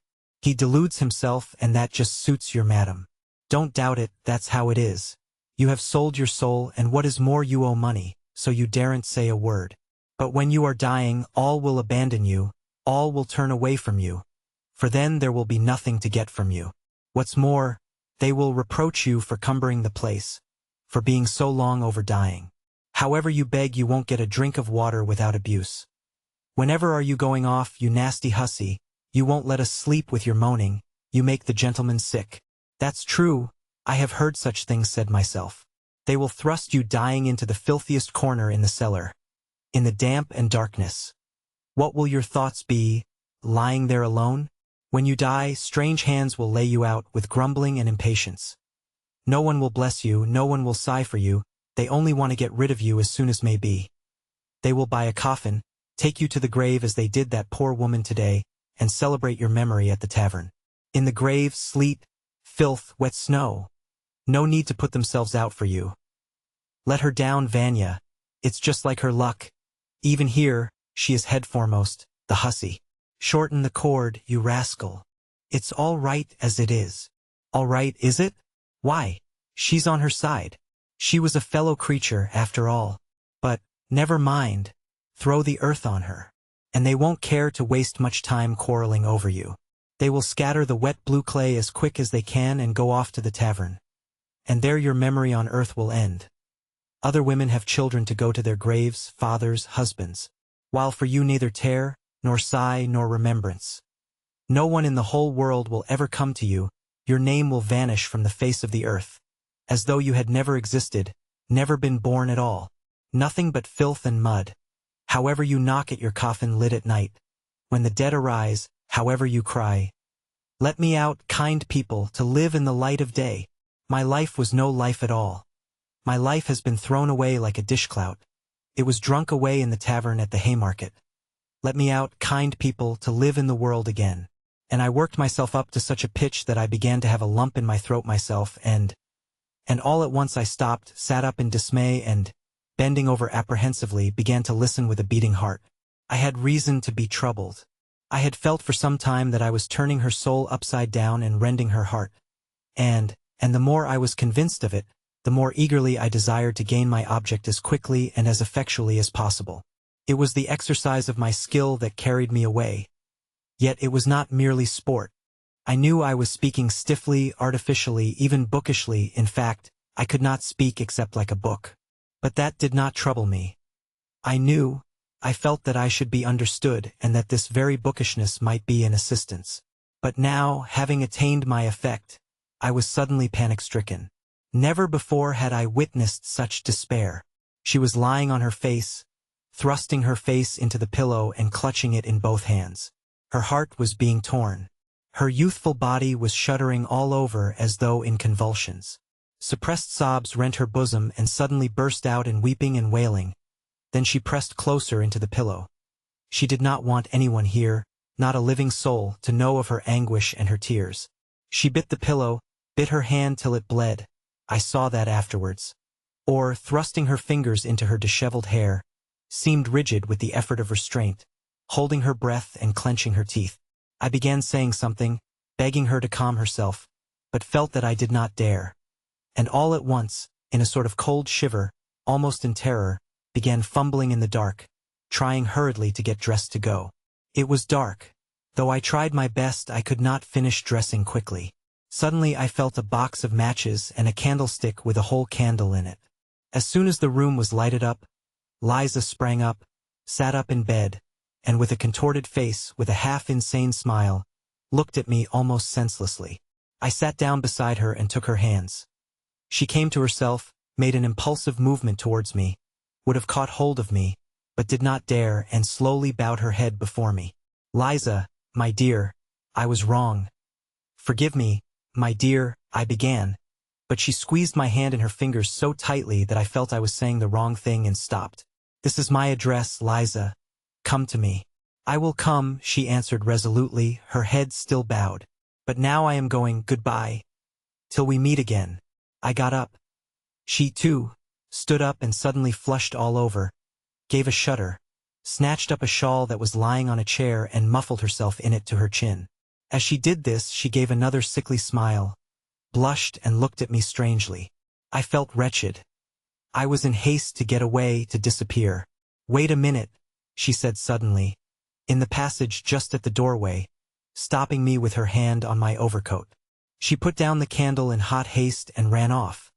A: He deludes himself and that just suits your madam. Don't doubt it, that's how it is. You have sold your soul and what is more you owe money, so you daren't say a word. But when you are dying, all will abandon you, all will turn away from you, for then there will be nothing to get from you. What's more, they will reproach you for cumbering the place, for being so long over dying. However you beg you won't get a drink of water without abuse. Whenever are you going off, you nasty hussy, you won't let us sleep with your moaning, you make the gentleman sick. That's true, I have heard such things said myself. They will thrust you dying into the filthiest corner in the cellar, in the damp and darkness. What will your thoughts be, lying there alone? When you die, strange hands will lay you out with grumbling and impatience. No one will bless you, no one will sigh for you, they only want to get rid of you as soon as may be. They will buy a coffin, take you to the grave as they did that poor woman today, and celebrate your memory at the tavern. In the grave, sleet, filth, wet snow. No need to put themselves out for you. Let her down, Vanya. It's just like her luck. Even here, she is head foremost, the hussy. Shorten the cord, you rascal. It's all right as it is. All right, is it? Why? She's on her side. She was a fellow creature, after all. But, never mind. Throw the earth on her. And they won't care to waste much time quarreling over you. They will scatter the wet blue clay as quick as they can and go off to the tavern. And there your memory on earth will end. Other women have children to go to their graves, fathers, husbands. While for you neither tear, nor sigh, nor remembrance. No one in the whole world will ever come to you, your name will vanish from the face of the earth, as though you had never existed, never been born at all. Nothing but filth and mud. However you knock at your coffin lid at night, when the dead arise, however you cry, let me out, kind people, to live in the light of day. My life was no life at all. My life has been thrown away like a dishclout. It was drunk away in the tavern at the Haymarket. Let me out, kind people, to live in the world again. and I worked myself up to such a pitch that I began to have a lump in my throat myself, and all at once I stopped, sat up in dismay, and, bending over apprehensively, began to listen with a beating heart. I had reason to be troubled. I had felt for some time that I was turning her soul upside down and rending her heart. And the more I was convinced of it, the more eagerly I desired to gain my object as quickly and as effectually as possible. It was the exercise of my skill that carried me away. Yet it was not merely sport. I knew I was speaking stiffly, artificially, even bookishly. In fact, I could not speak except like a book. But that did not trouble me. I felt that I should be understood and that this very bookishness might be an assistance. But now, having attained my effect, I was suddenly panic-stricken. Never before had I witnessed such despair. She was lying on her face, thrusting her face into the pillow and clutching it in both hands. Her heart was being torn. Her youthful body was shuddering all over as though in convulsions. Suppressed sobs rent her bosom and suddenly burst out in weeping and wailing. Then she pressed closer into the pillow. She did not want anyone here, not a living soul, to know of her anguish and her tears. She bit the pillow, bit her hand till it bled. I saw that afterwards. Or, thrusting her fingers into her disheveled hair, seemed rigid with the effort of restraint, holding her breath and clenching her teeth. I began saying something, begging her to calm herself, but felt that I did not dare. And all at once, in a sort of cold shiver, almost in terror, began fumbling in the dark, trying hurriedly to get dressed to go. It was dark. Though I tried my best, I could not finish dressing quickly. Suddenly I felt a box of matches and a candlestick with a whole candle in it. As soon as the room was lighted up, Liza sprang up, sat up in bed, and with a contorted face, with a half-insane smile, looked at me almost senselessly. I sat down beside her and took her hands. She came to herself, made an impulsive movement towards me, would have caught hold of me, but did not dare, and slowly bowed her head before me. "Liza, my dear, I was wrong. Forgive me, my dear," I began, but she squeezed my hand in her fingers so tightly that I felt I was saying the wrong thing and stopped. "This is my address, Liza. Come to me." "I will come," she answered resolutely, her head still bowed. "But now I am going. Goodbye. Till we meet again." I got up. She, too, stood up and suddenly flushed all over, gave a shudder, snatched up a shawl that was lying on a chair and muffled herself in it to her chin. As she did this, she gave another sickly smile, blushed and looked at me strangely. I felt wretched. I was in haste to get away, to disappear. "Wait a minute," she said suddenly, in the passage just at the doorway, stopping me with her hand on my overcoat. She put down the candle in hot haste and ran off.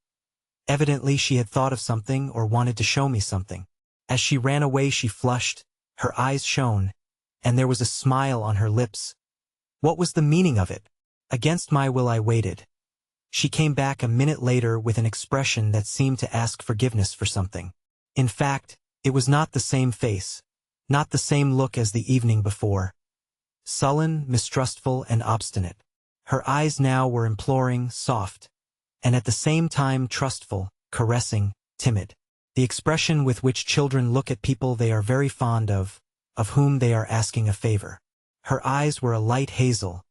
A: Evidently she had thought of something or wanted to show me something. As she ran away she flushed, her eyes shone, and there was a smile on her lips. What was the meaning of it? Against my will I waited. She came back a minute later with an expression that seemed to ask forgiveness for something. In fact, it was not the same face, not the same look as the evening before. Sullen, mistrustful, and obstinate. Her eyes now were imploring, soft, and at the same time trustful, caressing, timid. The expression with which children look at people they are very fond of whom they are asking a favor. Her eyes were a light hazel.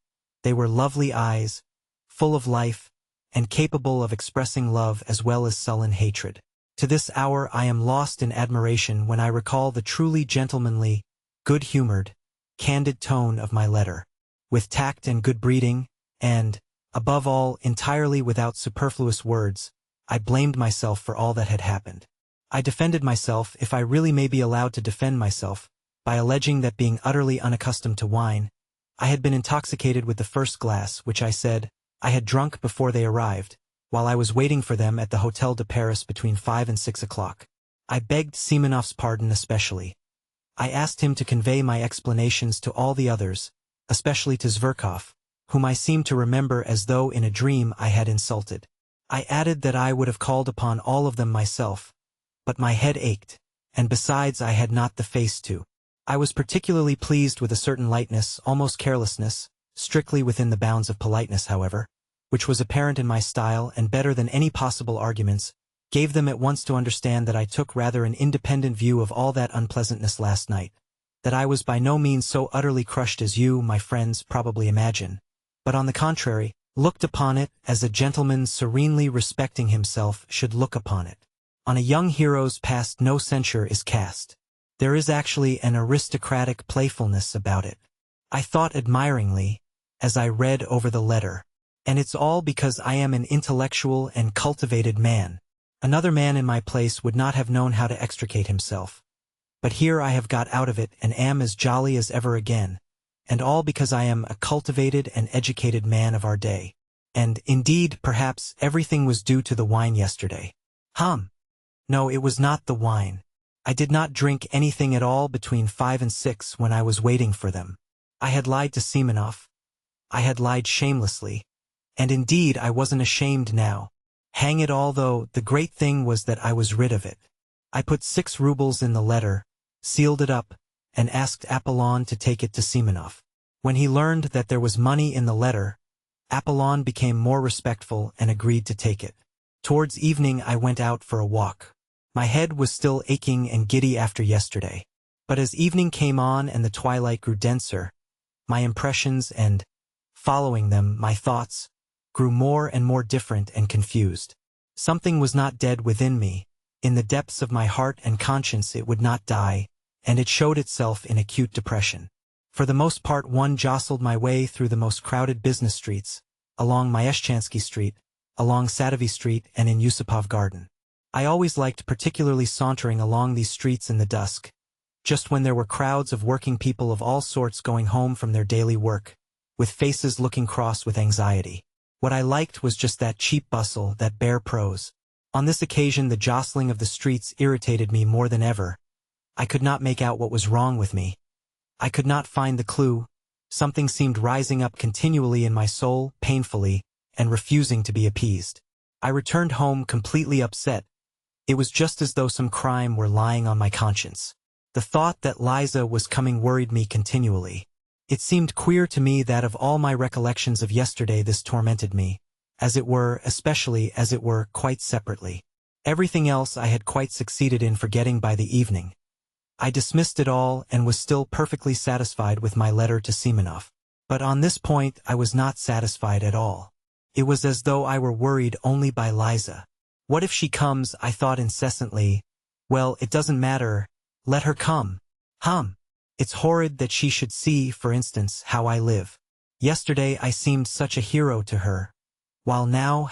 A: They were lovely eyes, full of life, and capable of expressing love as well as sullen hatred. To this hour I am lost in admiration when I recall the truly gentlemanly, good-humored, candid tone of my letter. With tact and good breeding, and, above all, entirely without superfluous words, I blamed myself for all that had happened. I defended myself, if I really may be allowed to defend myself, by alleging that being utterly unaccustomed to wine, I had been intoxicated with the first glass, which I said I had drunk before they arrived, while I was waiting for them at the Hôtel de Paris between 5 and 6 o'clock. I begged Simonov's pardon especially. I asked him to convey my explanations to all the others, especially to Zverkov, whom I seemed to remember as though in a dream I had insulted. I added that I would have called upon all of them myself, but my head ached, and besides I had not the face to. I was particularly pleased with a certain lightness, almost carelessness, strictly within the bounds of politeness, however, which was apparent in my style and better than any possible arguments, gave them at once to understand that I took rather an independent view of all that unpleasantness last night. that I was by no means so utterly crushed as you, my friends, probably imagine, but on the contrary, looked upon it as a gentleman serenely respecting himself should look upon it. On a young hero's past no censure is cast. There is actually an aristocratic playfulness about it. I thought admiringly, as I read over the letter. And it's all because I am an intellectual and cultivated man. Another man in my place would not have known how to extricate himself. But here I have got out of it and am as jolly as ever again, and all because I am a cultivated and educated man of our day. And, indeed, perhaps everything was due to the wine yesterday. No, it was not the wine. I did not drink anything at all between 5 and 6 when I was waiting for them. I had lied to Semenov. I had lied shamelessly. And indeed I wasn't ashamed now. Hang it all though, the great thing was that I was rid of it. I put 6 rubles in the letter, sealed it up, and asked Apollon to take it to Semenov. When he learned that there was money in the letter, Apollon became more respectful and agreed to take it. Towards evening I went out for a walk. My head was still aching and giddy after yesterday. But as evening came on and the twilight grew denser, my impressions and, following them, my thoughts, grew more and more different and confused. Something was not dead within me. In the depths of my heart and conscience it would not die, and it showed itself in acute depression. For the most part one jostled my way through the most crowded business streets, along Myeshchansky Street, along Sadovy Street and in Yusupov Garden. I always liked particularly sauntering along these streets in the dusk, just when there were crowds of working people of all sorts going home from their daily work, with faces looking cross with anxiety. What I liked was just that cheap bustle, that bare prose. On this occasion the jostling of the streets irritated me more than ever. I could not make out what was wrong with me. I could not find the clue. Something seemed rising up continually in my soul, painfully, and refusing to be appeased. I returned home completely upset. It was just as though some crime were lying on my conscience. The thought that Liza was coming worried me continually. It seemed queer to me that of all my recollections of yesterday this tormented me, as it were, especially as it were, quite separately. Everything else I had quite succeeded in forgetting by the evening. I dismissed it all and was still perfectly satisfied with my letter to Semenov. But on this point I was not satisfied at all. It was as though I were worried only by Liza. What if she comes, I thought incessantly. Well, it doesn't matter. Let her come. It's horrid that she should see, for instance, how I live. Yesterday I seemed such a hero to her. While now,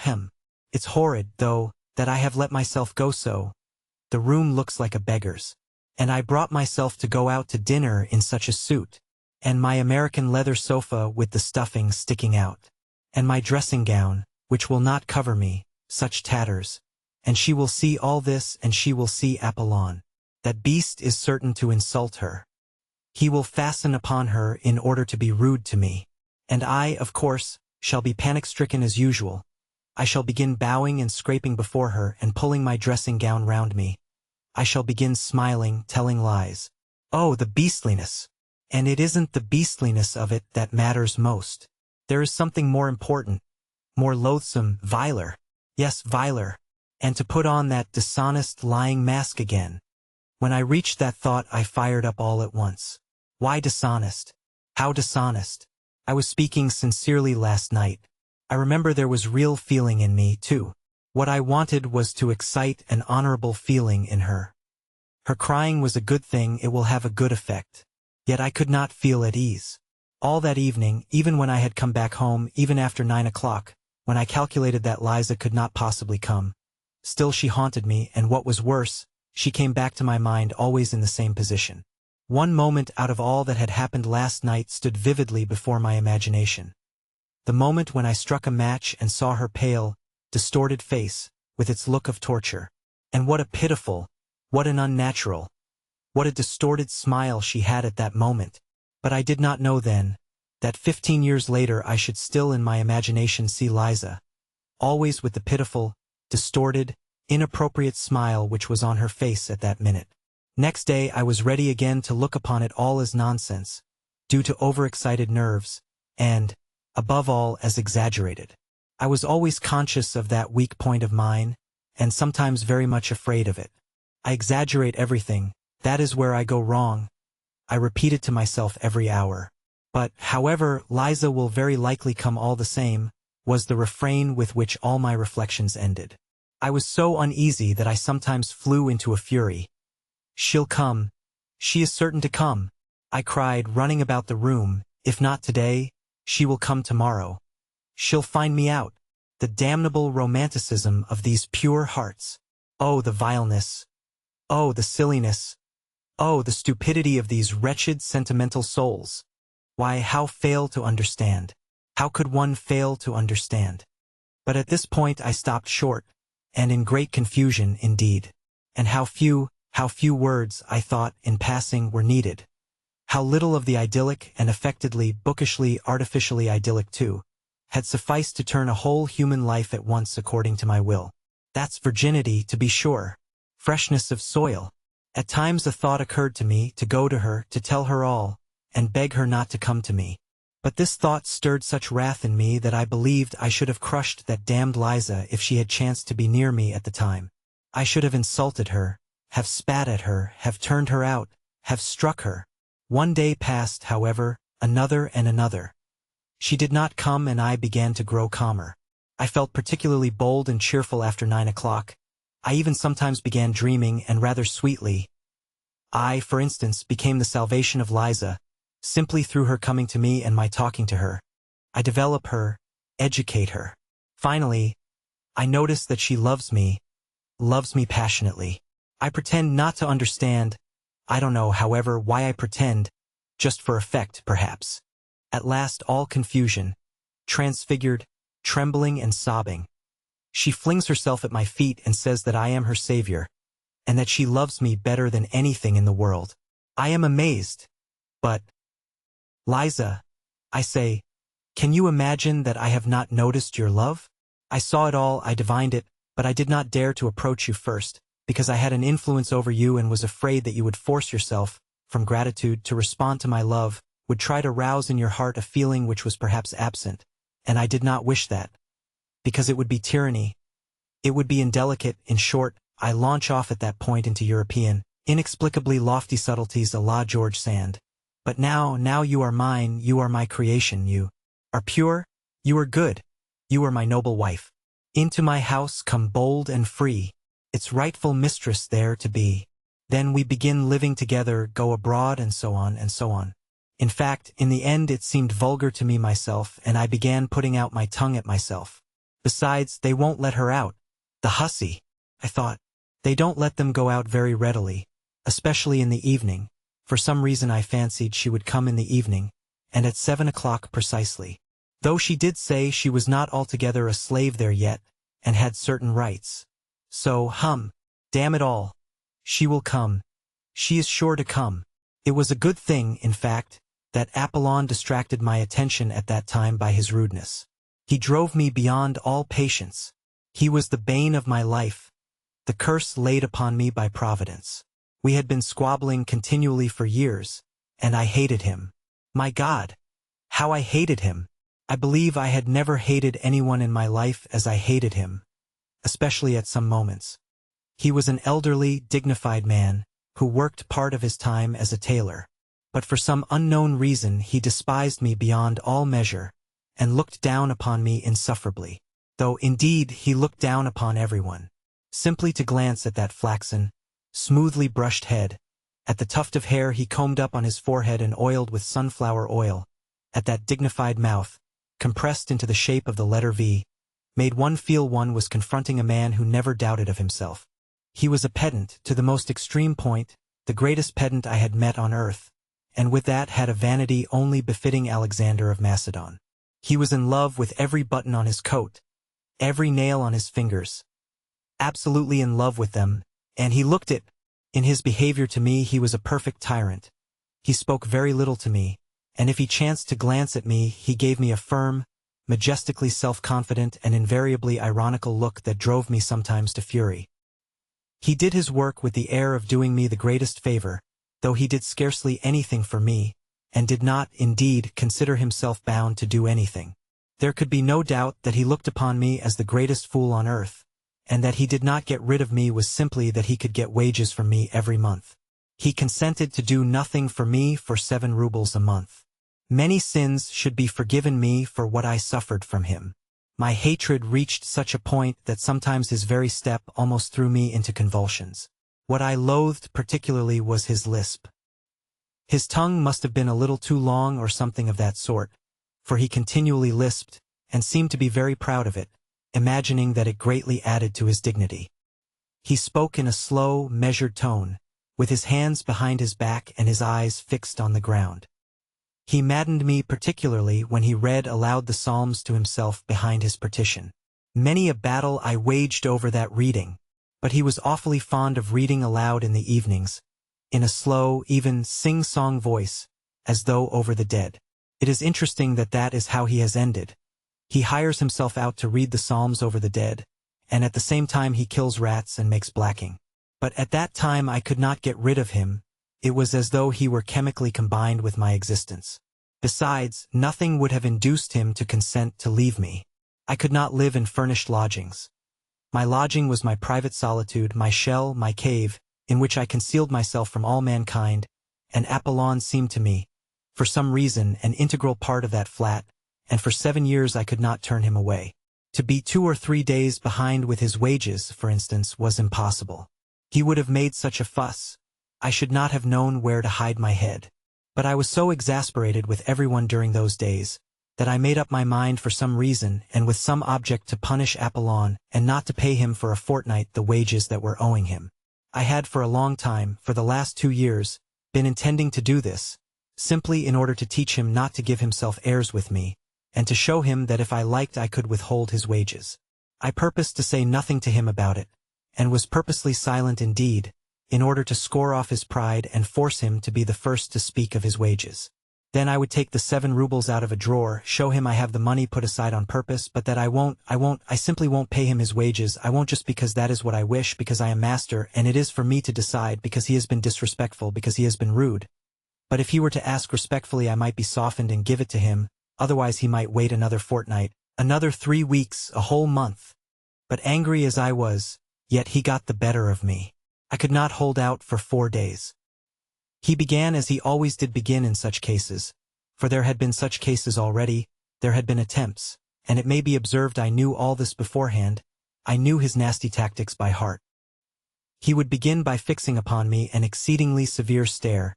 A: it's horrid, though, that I have let myself go so. The room looks like a beggar's. And I brought myself to go out to dinner in such a suit. And my American leather sofa with the stuffing sticking out. And my dressing gown, which will not cover me, such tatters. And she will see all this, and she will see Apollon. That beast is certain to insult her. He will fasten upon her in order to be rude to me. And I, of course, shall be panic-stricken as usual. I shall begin bowing and scraping before her and pulling my dressing gown round me. I shall begin smiling, telling lies. Oh, the beastliness! And it isn't the beastliness of it that matters most. There is something more important, more loathsome, viler. Yes, viler. And to put on that dishonest, lying mask again. When I reached that thought I fired up all at once. Why dishonest? How dishonest? I was speaking sincerely last night. I remember there was real feeling in me, too. What I wanted was to excite an honorable feeling in her. Her crying was a good thing, it will have a good effect. Yet I could not feel at ease. All that evening, even when I had come back home, even after 9 o'clock, when I calculated that Liza could not possibly come, still she haunted me, and what was worse, she came back to my mind always in the same position. One moment out of all that had happened last night stood vividly before my imagination. The moment when I struck a match and saw her pale, distorted face, with its look of torture. And what a pitiful, what an unnatural, what a distorted smile she had at that moment. But I did not know then, that 15 years later I should still in my imagination see Liza, always with the pitiful, distorted, inappropriate smile which was on her face at that minute. Next day I was ready again to look upon it all as nonsense, due to overexcited nerves, and, above all, as exaggerated. I was always conscious of that weak point of mine, and sometimes very much afraid of it. I exaggerate everything, that is where I go wrong. I repeated to myself every hour. But, however, Liza will very likely come all the same, was the refrain with which all my reflections ended. I was so uneasy that I sometimes flew into a fury. She'll come. She is certain to come, I cried, running about the room. If not today, she will come tomorrow. She'll find me out. The damnable romanticism of these pure hearts. Oh, the vileness. Oh, the silliness. Oh, the stupidity of these wretched sentimental souls. Why, how fail to understand? How could one fail to understand? But at this point I stopped short, and in great confusion indeed. And how few words, I thought, in passing, were needed. How little of the idyllic and affectedly, bookishly, artificially idyllic too, had sufficed to turn a whole human life at once according to my will. That's virginity, to be sure. Freshness of soil. At times a thought occurred to me to go to her, to tell her all, and beg her not to come to me. But this thought stirred such wrath in me that I believed I should have crushed that damned Liza if she had chanced to be near me at the time. I should have insulted her, have spat at her, have turned her out, have struck her. One day passed, however, another and another. She did not come, and I began to grow calmer. I felt particularly bold and cheerful after 9 o'clock. I even sometimes began dreaming, and rather sweetly. I, for instance, became the salvation of Liza, simply through her coming to me and my talking to her. I develop her, educate her. Finally, I notice that she loves me passionately. I pretend not to understand. I don't know, however, why I pretend, just for effect, perhaps. At last, all confusion, transfigured, trembling and sobbing. She flings herself at my feet and says that I am her savior, and that she loves me better than anything in the world. I am amazed. But, Liza, I say, can you imagine that I have not noticed your love? I saw it all, I divined it, but I did not dare to approach you first, because I had an influence over you and was afraid that you would force yourself, from gratitude, to respond to my love, would try to rouse in your heart a feeling which was perhaps absent, and I did not wish that, because it would be tyranny. It would be indelicate. In short, I launch off at that point into European, inexplicably lofty subtleties a la George Sand. But now you are mine, you are my creation, you are pure, you are good, you are my noble wife. Into my house come bold and free, its rightful mistress there to be. Then we begin living together, go abroad, and so on and so on. In fact, in the end it seemed vulgar to me myself, and I began putting out my tongue at myself. Besides, they won't let her out. The hussy, I thought. They don't let them go out very readily, especially in the evening. For some reason I fancied she would come in the evening, and at 7 o'clock precisely. Though she did say she was not altogether a slave there yet, and had certain rights. So, damn it all. She will come. She is sure to come. It was a good thing, in fact, that Apollon distracted my attention at that time by his rudeness. He drove me beyond all patience. He was the bane of my life, the curse laid upon me by Providence. We had been squabbling continually for years, and I hated him. My God, how I hated him! I believe I had never hated anyone in my life as I hated him, especially at some moments. He was an elderly, dignified man, who worked part of his time as a tailor. But for some unknown reason he despised me beyond all measure, and looked down upon me insufferably. Though, indeed, he looked down upon everyone. Simply to glance at that flaxen, smoothly brushed head, at the tuft of hair he combed up on his forehead and oiled with sunflower oil, at that dignified mouth, compressed into the shape of the letter V, made one feel one was confronting a man who never doubted of himself. He was a pedant, to the most extreme point, the greatest pedant I had met on earth, and with that had a vanity only befitting Alexander of Macedon. He was in love with every button on his coat, every nail on his fingers, absolutely in love with them, and he looked it. In his behavior to me he was a perfect tyrant. He spoke very little to me, and if he chanced to glance at me he gave me a firm, majestically self-confident and invariably ironical look that drove me sometimes to fury. He did his work with the air of doing me the greatest favor, though he did scarcely anything for me, and did not, indeed, consider himself bound to do anything. There could be no doubt that he looked upon me as the greatest fool on earth, and that he did not get rid of me was simply that he could get wages from me every month. He consented to do nothing for me for 7 rubles a month. Many sins should be forgiven me for what I suffered from him. My hatred reached such a point that sometimes his very step almost threw me into convulsions. What I loathed particularly was his lisp. His tongue must have been a little too long or something of that sort, for he continually lisped, and seemed to be very proud of it, imagining that it greatly added to his dignity. He spoke in a slow, measured tone, with his hands behind his back and his eyes fixed on the ground. He maddened me particularly when he read aloud the Psalms to himself behind his partition. Many a battle I waged over that reading, but he was awfully fond of reading aloud in the evenings, in a slow, even sing-song voice, as though over the dead. It is interesting that that is how he has ended. He hires himself out to read the Psalms over the dead, and at the same time he kills rats and makes blacking. But at that time I could not get rid of him. It was as though he were chemically combined with my existence. Besides, nothing would have induced him to consent to leave me. I could not live in furnished lodgings. My lodging was my private solitude, my shell, my cave, in which I concealed myself from all mankind, and Apollon seemed to me, for some reason, an integral part of that flat, and for 7 years I could not turn him away. To be 2 or 3 days behind with his wages, for instance, was impossible. He would have made such a fuss. I should not have known where to hide my head. But I was so exasperated with everyone during those days, that I made up my mind for some reason and with some object to punish Apollon and not to pay him for a fortnight the wages that were owing him. I had for a long time, for the last 2 years, been intending to do this, simply in order to teach him not to give himself airs with me, and to show him that if I liked I could withhold his wages. I purposed to say nothing to him about it, and was purposely silent indeed, in order to score off his pride and force him to be the first to speak of his wages. Then I would take the 7 rubles out of a drawer, show him I have the money put aside on purpose, but that I simply won't pay him his wages. I won't, just because that is what I wish, because I am master, and it is for me to decide, because he has been disrespectful, because he has been rude. But if he were to ask respectfully I might be softened and give it to him, otherwise he might wait another fortnight, another 3 weeks, a whole month. But angry as I was, yet he got the better of me. I could not hold out for 4 days. He began as he always did begin in such cases, for there had been such cases already, there had been attempts, and it may be observed I knew all this beforehand. I knew his nasty tactics by heart. He would begin by fixing upon me an exceedingly severe stare,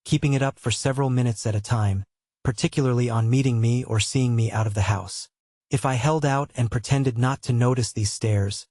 A: keeping it up for several minutes at a time, particularly on meeting me or seeing me out of the house. If I held out and pretended not to notice these stares,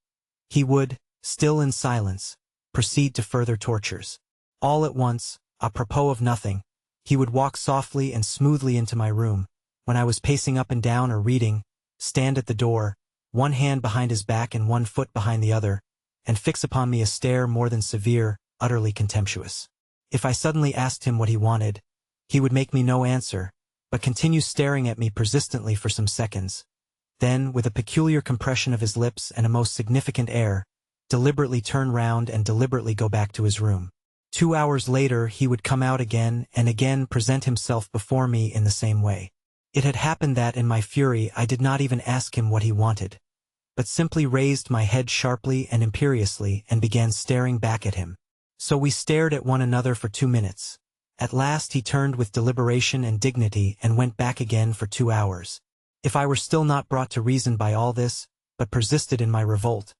A: he would, still in silence, proceed to further tortures. All at once, apropos of nothing, he would walk softly and smoothly into my room, when I was pacing up and down or reading, stand at the door, one hand behind his back and one foot behind the other, and fix upon me a stare more than severe, utterly contemptuous. If I suddenly asked him what he wanted, he would make me no answer, but continue staring at me persistently for some seconds. Then, with a peculiar compression of his lips and a most significant air, deliberately turn round and deliberately go back to his room. 2 hours later he would come out again and again present himself before me in the same way. It had happened that in my fury I did not even ask him what he wanted, but simply raised my head sharply and imperiously and began staring back at him. So we stared at one another for 2 minutes. At last he turned with deliberation and dignity and went back again for 2 hours. If I were still not brought to reason by all this, but persisted in my revolt,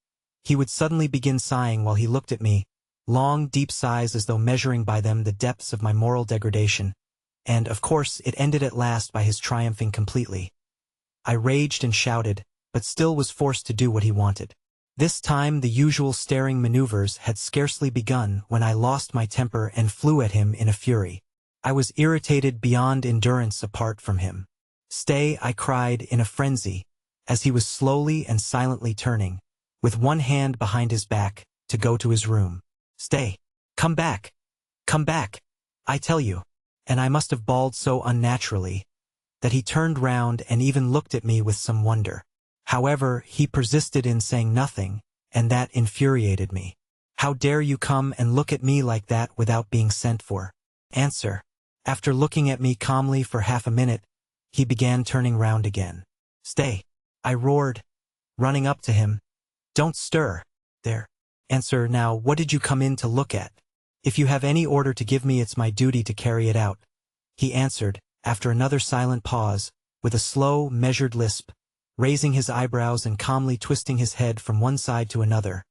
A: he would suddenly begin sighing while he looked at me, long, deep sighs as though measuring by them the depths of my moral degradation, and, of course, it ended at last by his triumphing completely. I raged and shouted, but still was forced to do what he wanted. This time the usual staring maneuvers had scarcely begun when I lost my temper and flew at him in a fury. I was irritated beyond endurance apart from him. "Stay," I cried in a frenzy, as he was slowly and silently turning, with one hand behind his back, to go to his room. "Stay. Come back. Come back, I tell you." And I must have bawled so unnaturally that he turned round and even looked at me with some wonder. However, he persisted in saying nothing, and that infuriated me. "How dare you come and look at me like that without being sent for? Answer." After looking at me calmly for half a minute, he began turning round again. "Stay," I roared, running up to him. "Don't stir. There. Answer now, what did you come in to look at?" If you have any order to give me, it's my duty to carry it out, he answered, after another silent pause, with a slow, measured lisp, raising his eyebrows and calmly twisting his head from one side to another,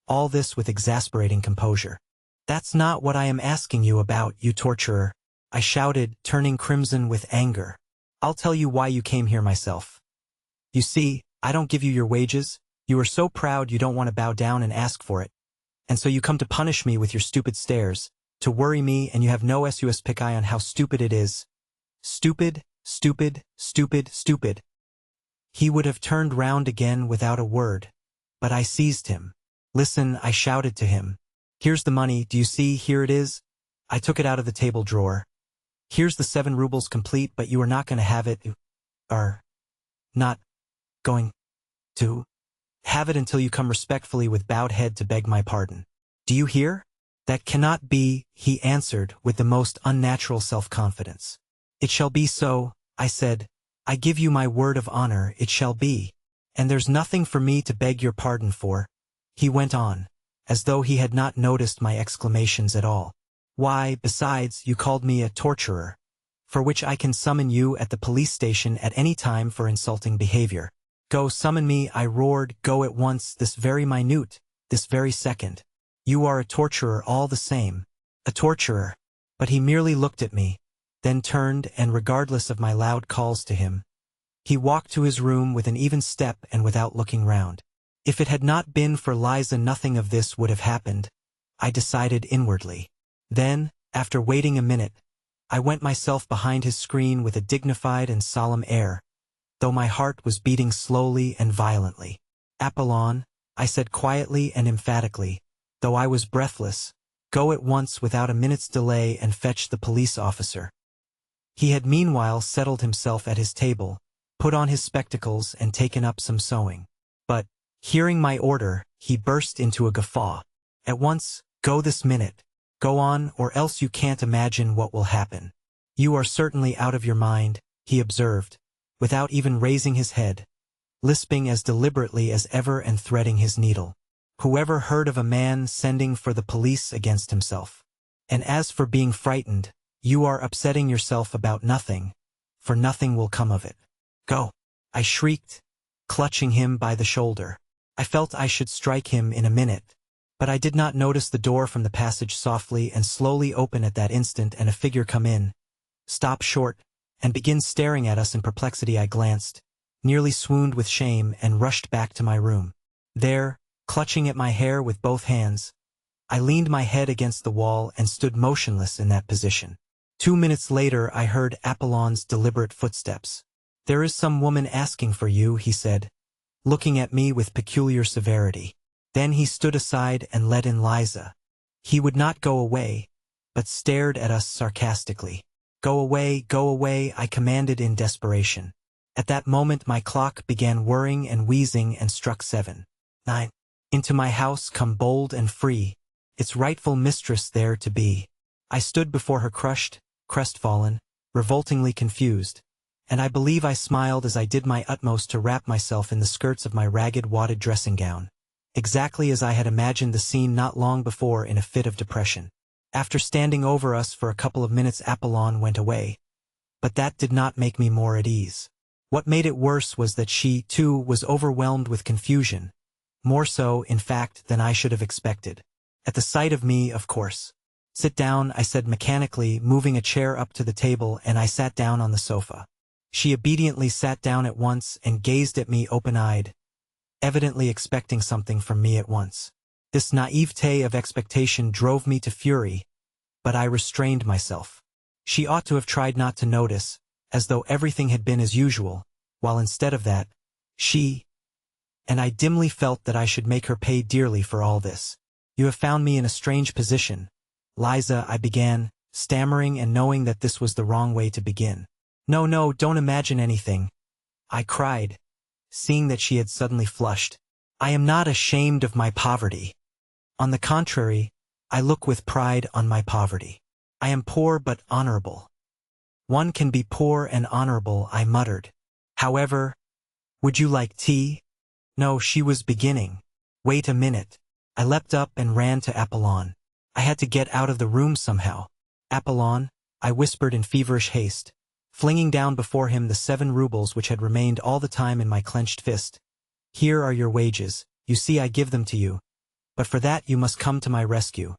A: all this with exasperating composure. That's not what I am asking you about, you torturer, I shouted, turning crimson with anger. I'll tell you why you came here myself. You see, I don't give you your wages, you are so proud you don't want to bow down and ask for it. And so you come to punish me with your stupid stares, to worry me, and you have no sus pick eye on how stupid it is. Stupid, stupid, stupid, stupid. He would have turned round again without a word, but I seized him. Listen, I shouted to him. Here's the money, do you see, here it is? I took it out of the table drawer. Here's the 7 rubles complete, but you are not going to have it. Are not going to have it until you come respectfully with bowed head to beg my pardon. Do you hear? That cannot be, he answered with the most unnatural self-confidence. It shall be so, I said. I give you my word of honor, it shall be. And there's nothing for me to beg your pardon for, he went on, as though he had not noticed my exclamations at all. Why, besides, you called me a torturer, for which I can summon you at the police station at any time for insulting behavior. Go summon me, I roared, go at once, this very minute, this very second. You are a torturer all the same, a torturer. But he merely looked at me, then turned, and regardless of my loud calls to him, he walked to his room with an even step and without looking round. If it had not been for Liza, nothing of this would have happened, I decided inwardly. Then, after waiting a minute, I went myself behind his screen with a dignified and solemn air, though my heart was beating slowly and violently. Apollon, I said quietly and emphatically, though I was breathless, go at once without a minute's delay and fetch the police officer. He had meanwhile settled himself at his table, put on his spectacles and taken up some sewing. But, hearing my order, he burst into a guffaw. At once, go this minute. Go on, or else you can't imagine what will happen. You are certainly out of your mind, he observed, without even raising his head, lisping as deliberately as ever and threading his needle. Whoever heard of a man sending for the police against himself? And as for being frightened, you are upsetting yourself about nothing, for nothing will come of it. Go, I shrieked, clutching him by the shoulder. I felt I should strike him in a minute, but I did not notice the door from the passage softly and slowly open at that instant and a figure come in, stop short, and begin staring at us in perplexity. I glanced, nearly swooned with shame, and rushed back to my room. There, clutching at my hair with both hands, I leaned my head against the wall and stood motionless in that position. 2 minutes later I heard Apollon's deliberate footsteps. There is some woman asking for you, he said, looking at me with peculiar severity. Then he stood aside and let in Liza. He would not go away, but stared at us sarcastically. Go away, I commanded in desperation. At that moment my clock began whirring and wheezing and struck 7. 9. Into my house come bold and free, its rightful mistress there to be. I stood before her crushed, crestfallen, revoltingly confused, and I believe I smiled as I did my utmost to wrap myself in the skirts of my ragged wadded dressing gown, exactly as I had imagined the scene not long before in a fit of depression. After standing over us for a couple of minutes, Apollon went away, but that did not make me more at ease. What made it worse was that she, too, was overwhelmed with confusion, more so, in fact, than I should have expected. At the sight of me, of course. Sit down, I said mechanically, moving a chair up to the table, and I sat down on the sofa. She obediently sat down at once and gazed at me open-eyed, evidently expecting something from me at once. This naivete of expectation drove me to fury, but I restrained myself. She ought to have tried not to notice, as though everything had been as usual, while instead of that, and I dimly felt that I should make her pay dearly for all this. You have found me in a strange position, Liza, I began, stammering and knowing that this was the wrong way to begin. No, don't imagine anything, I cried, seeing that she had suddenly flushed. I am not ashamed of my poverty. On the contrary, I look with pride on my poverty. I am poor but honorable. One can be poor and honorable, I muttered. However, would you like tea? No, she was beginning. Wait a minute. I leapt up and ran to Apollon. I had to get out of the room somehow. Apollon, I whispered in feverish haste, flinging down before him the 7 rubles which had remained all the time in my clenched fist. Here are your wages, you see I give them to you. But for that you must come to my rescue.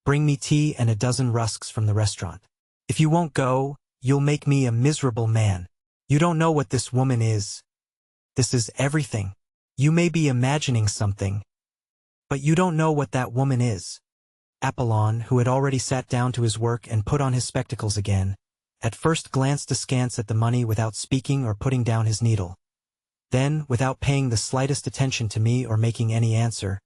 A: Bring me tea and a dozen rusks from the restaurant. If you won't go, you'll make me a miserable man. You don't know what this woman is. This is everything. You may be imagining something, but you don't know what that woman is. Apollon, who had already sat down to his work and put on his spectacles again, at first glanced askance at the money without speaking or putting down his needle. Then, without paying the slightest attention to me or making any answer,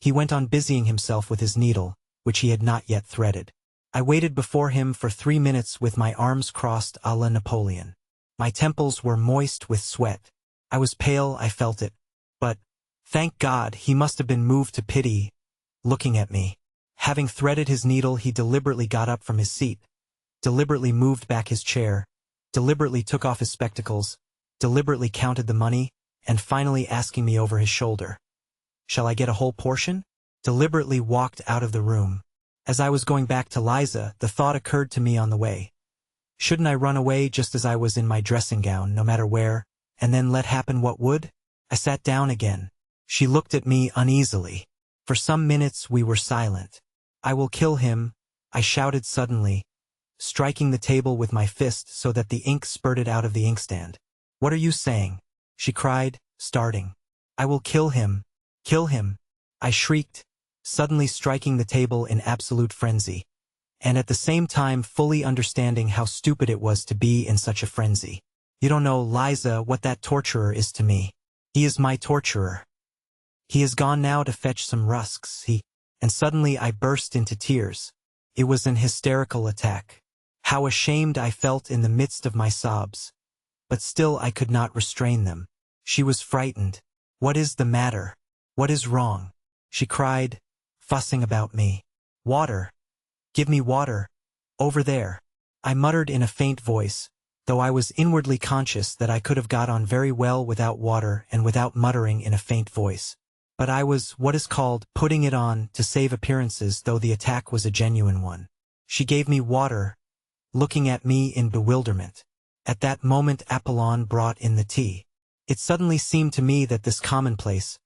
A: he went on busying himself with his needle, which he had not yet threaded. I waited before him for 3 minutes with my arms crossed à la Napoleon. My temples were moist with sweat. I was pale, I felt it. But, thank God, he must have been moved to pity, looking at me. Having threaded his needle, he deliberately got up from his seat, deliberately moved back his chair, deliberately took off his spectacles, deliberately counted the money, and finally asking me over his shoulder, "Shall I get a whole portion?" deliberately walked out of the room. As I was going back to Liza, the thought occurred to me on the way. Shouldn't I run away just as I was in my dressing gown, no matter where, and then let happen what would? I sat down again. She looked at me uneasily. For some minutes we were silent. "I will kill him," I shouted suddenly, striking the table with my fist so that the ink spurted out of the inkstand. "What are you saying?" she cried, starting. "I will kill him. Kill him," I shrieked, suddenly striking the table in absolute frenzy, and at the same time fully understanding how stupid it was to be in such a frenzy. "You don't know, Liza, what that torturer is to me. He is my torturer. He has gone now to fetch some rusks, and suddenly I burst into tears. It was an hysterical attack. How ashamed I felt in the midst of my sobs. But still I could not restrain them. She was frightened. "What is the matter? What is wrong?" she cried, fussing about me. "Water. Give me water. Over there," I muttered in a faint voice, though I was inwardly conscious that I could have got on very well without water and without muttering in a faint voice. But I was, what is called, putting it on to save appearances, though the attack was a genuine one. She gave me water, looking at me in bewilderment. At that moment Apollon brought in the tea. It suddenly seemed to me that this commonplace,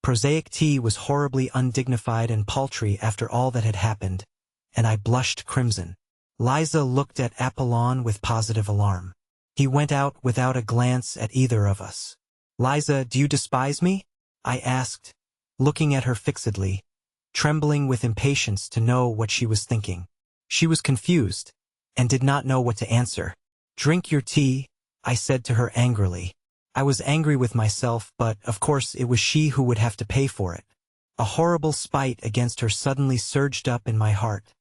A: prosaic tea was horribly undignified and paltry after all that had happened, and I blushed crimson. Liza looked at Apollon with positive alarm. He went out without a glance at either of us. "Liza, do you despise me?" I asked, looking at her fixedly, trembling with impatience to know what she was thinking. She was confused, and did not know what to answer. "Drink your tea," I said to her angrily. I was angry with myself, but, of course, it was she who would have to pay for it. A horrible spite against her suddenly surged up in my heart.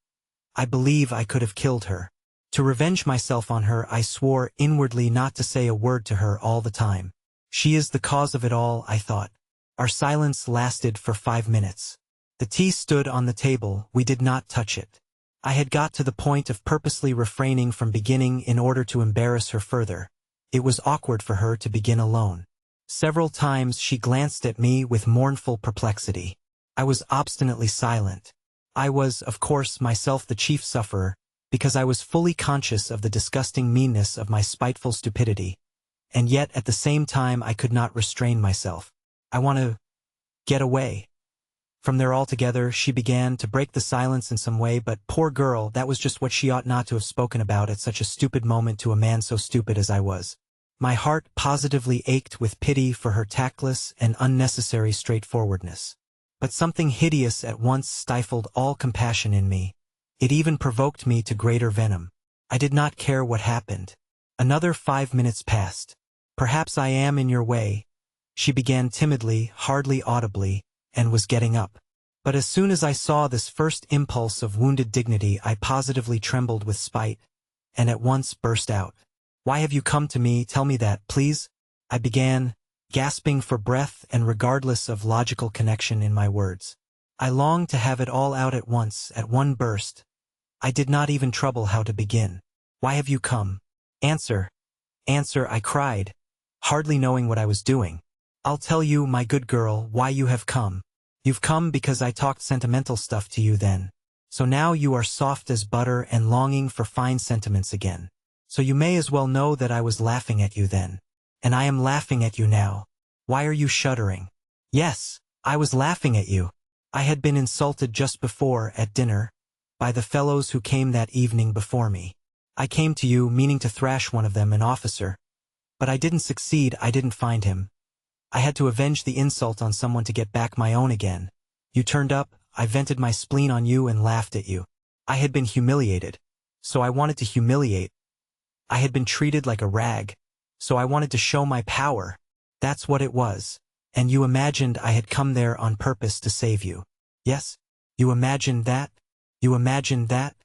A: I believe I could have killed her. To revenge myself on her, I swore inwardly not to say a word to her all the time. She is the cause of it all, I thought. Our silence lasted for 5 minutes. The tea stood on the table, we did not touch it. I had got to the point of purposely refraining from beginning in order to embarrass her further. It was awkward for her to begin alone. Several times she glanced at me with mournful perplexity. I was obstinately silent. I was, of course, myself the chief sufferer, because I was fully conscious of the disgusting meanness of my spiteful stupidity, and yet at the same time I could not restrain myself. "I want to get away from there altogether," she began, to break the silence in some way, but poor girl, that was just what she ought not to have spoken about at such a stupid moment to a man so stupid as I was. My heart positively ached with pity for her tactless and unnecessary straightforwardness. But something hideous at once stifled all compassion in me. It even provoked me to greater venom. I did not care what happened. Another 5 minutes passed. "Perhaps I am in your way," she began timidly, hardly audibly, and was getting up. But as soon as I saw this first impulse of wounded dignity, I positively trembled with spite, and at once burst out. "Why have you come to me? Tell me that, please," I began, gasping for breath and regardless of logical connection in my words. I longed to have it all out at once, at one burst. I did not even trouble how to begin. "Why have you come? Answer, answer," I cried, hardly knowing what I was doing. "I'll tell you, my good girl, why you have come. You've come because I talked sentimental stuff to you then. So now you are soft as butter and longing for fine sentiments again. So you may as well know that I was laughing at you then. And I am laughing at you now. Why are you shuddering? Yes, I was laughing at you. I had been insulted just before, at dinner, by the fellows who came that evening before me. I came to you, meaning to thrash one of them, an officer. But I didn't succeed, I didn't find him. I had to avenge the insult on someone to get back my own again. You turned up, I vented my spleen on you and laughed at you. I had been humiliated, so I wanted to humiliate. I had been treated like a rag, so I wanted to show my power. That's what it was. And you imagined I had come there on purpose to save you. Yes? You imagined that? You imagined that?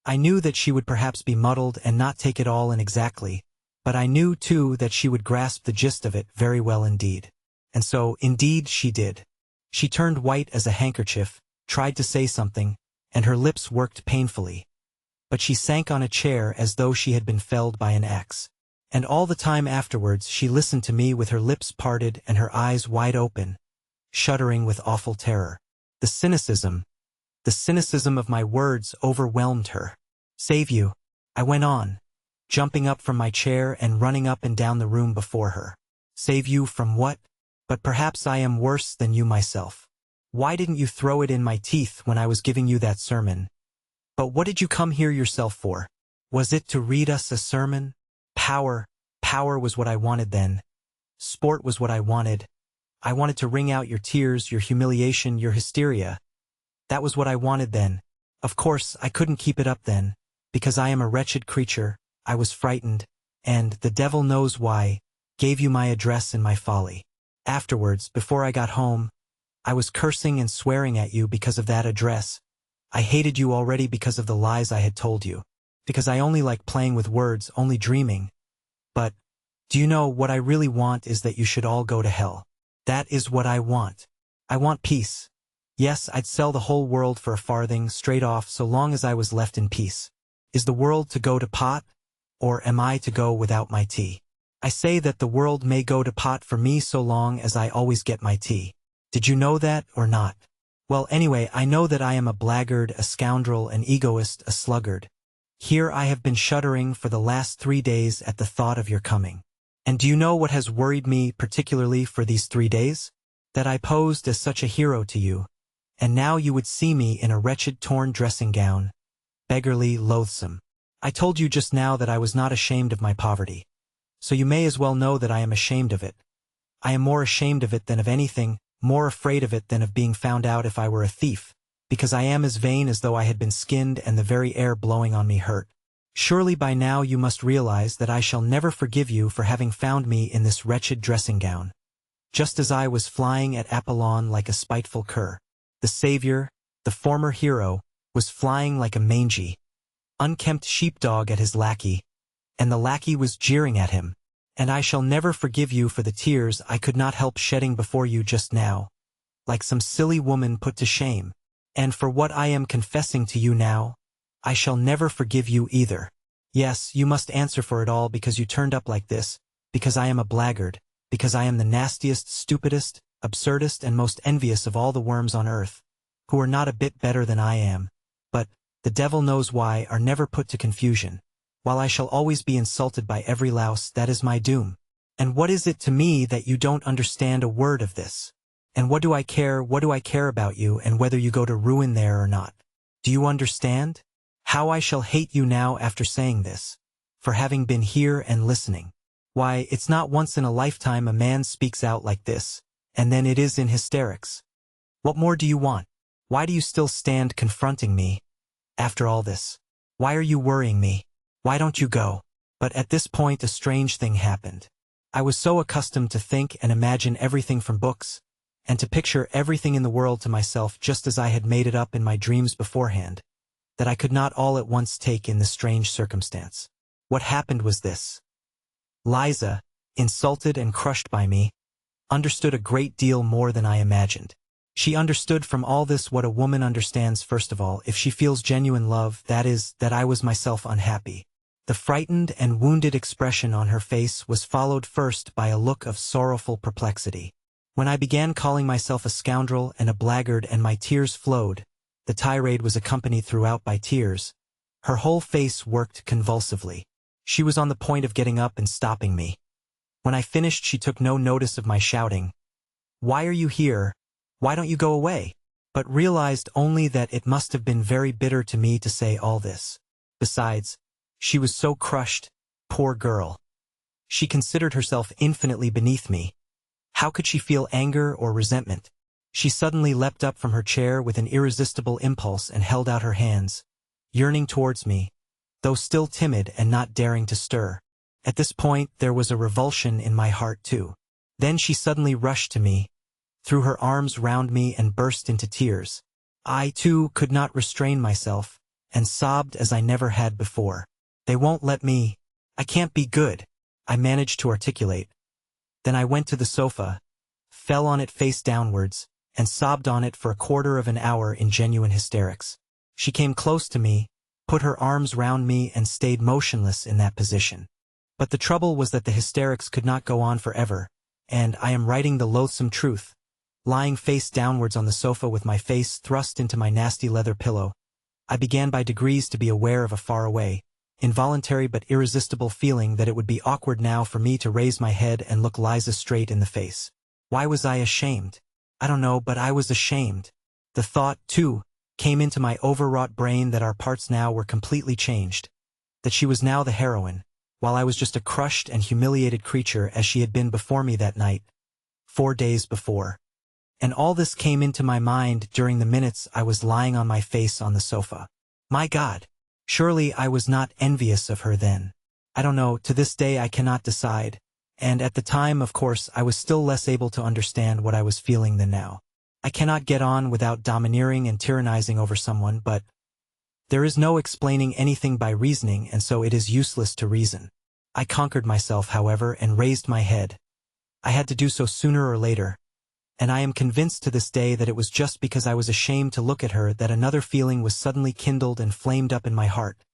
A: I knew that she would perhaps be muddled and not take it all in exactly, but I knew, too, that she would grasp the gist of it very well indeed. And so, indeed, she did. She turned white as a handkerchief, tried to say something, and her lips worked painfully. But she sank on a chair as though she had been felled by an axe. And all the time afterwards she listened to me with her lips parted and her eyes wide open, shuddering with awful terror. The cynicism of my words overwhelmed her. Save you, I went on, jumping up from my chair and running up and down the room before her. Save you from what? But perhaps I am worse than you myself. Why didn't you throw it in my teeth when I was giving you that sermon? But what did you come here yourself for? Was it to read us a sermon? Power was what I wanted then. Sport was what I wanted. I wanted to wring out your tears, your humiliation, your hysteria. That was what I wanted then. Of course, I couldn't keep it up then, because I am a wretched creature. I was frightened, and, the devil knows why, gave you my address in my folly. Afterwards, before I got home, I was cursing and swearing at you because of that address. I hated you already because of the lies I had told you. Because I only like playing with words, only dreaming. But, do you know, what I really want is that you should all go to hell. That is what I want. I want peace. Yes, I'd sell the whole world for a farthing, straight off, so long as I was left in peace. Is the world to go to pot? Or am I to go without my tea? I say that the world may go to pot for me so long as I always get my tea. Did you know that, or not? Well, anyway, I know that I am a blackguard, a scoundrel, an egoist, a sluggard. Here I have been shuddering for the last 3 days at the thought of your coming. And do you know what has worried me particularly for these 3 days? That I posed as such a hero to you, and now you would see me in a wretched torn dressing gown, beggarly, loathsome. I told you just now that I was not ashamed of my poverty. So you may as well know that I am ashamed of it. I am more ashamed of it than of anything, more afraid of it than of being found out if I were a thief, because I am as vain as though I had been skinned and the very air blowing on me hurt. Surely by now you must realize that I shall never forgive you for having found me in this wretched dressing gown, just as I was flying at Apollon like a spiteful cur. The savior, the former hero, was flying like a mangy, unkempt sheepdog at his lackey, and the lackey was jeering at him. And I shall never forgive you for the tears I could not help shedding before you just now, like some silly woman put to shame. And for what I am confessing to you now, I shall never forgive you either. Yes, you must answer for it all because you turned up like this, because I am a blackguard, because I am the nastiest, stupidest, absurdest, and most envious of all the worms on earth, who are not a bit better than I am, but, the devil knows why, are never put to confusion. While I shall always be insulted by every louse, that is my doom. And what is it to me that you don't understand a word of this? And what do I care about you and whether you go to ruin there or not? Do you understand? How I shall hate you now after saying this, for having been here and listening. Why, it's not once in a lifetime a man speaks out like this, and then it is in hysterics. What more do you want? Why do you still stand confronting me, after all this? Why are you worrying me? Why don't you go? But at this point a strange thing happened. I was so accustomed to think and imagine everything from books, and to picture everything in the world to myself just as I had made it up in my dreams beforehand, that I could not all at once take in the strange circumstance. What happened was this. Liza, insulted and crushed by me, understood a great deal more than I imagined. She understood from all this what a woman understands first of all if she feels genuine love, that is, that I was myself unhappy. The frightened and wounded expression on her face was followed first by a look of sorrowful perplexity. When I began calling myself a scoundrel and a blackguard and my tears flowed, The tirade was accompanied throughout by tears. Her whole face worked convulsively. She was on the point of getting up and stopping me. When I finished, she took no notice of my shouting, "Why are you here? Why don't you go away?" But realized only that it must have been very bitter to me to say all this. Besides, she was so crushed, poor girl. She considered herself infinitely beneath me. How could she feel anger or resentment? She suddenly leapt up from her chair with an irresistible impulse and held out her hands, yearning towards me, though still timid and not daring to stir. At this point there was a revulsion in my heart too. Then she suddenly rushed to me, threw her arms round me and burst into tears. I, too, could not restrain myself, and sobbed as I never had before. "They won't let me. I can't be good," I managed to articulate. Then I went to the sofa, fell on it face downwards, and sobbed on it for a quarter of an hour in genuine hysterics. She came close to me, put her arms round me and stayed motionless in that position. But the trouble was that the hysterics could not go on forever, and I am writing the loathsome truth. Lying face downwards on the sofa with my face thrust into my nasty leather pillow, I began by degrees to be aware of a faraway, involuntary but irresistible feeling that it would be awkward now for me to raise my head and look Liza straight in the face. Why was I ashamed? I don't know, but I was ashamed. The thought, too, came into my overwrought brain that our parts now were completely changed, that she was now the heroine, while I was just a crushed and humiliated creature as she had been before me that night, 4 days before. And all this came into my mind during the minutes I was lying on my face on the sofa. My God! Surely I was not envious of her then. I don't know, to this day I cannot decide, and at the time, of course, I was still less able to understand what I was feeling than now. I cannot get on without domineering and tyrannizing over someone, but there is no explaining anything by reasoning, and so it is useless to reason. I conquered myself, however, and raised my head. I had to do so sooner or later, and I am convinced to this day that it was just because I was ashamed to look at her that another feeling was suddenly kindled and flamed up in my heart.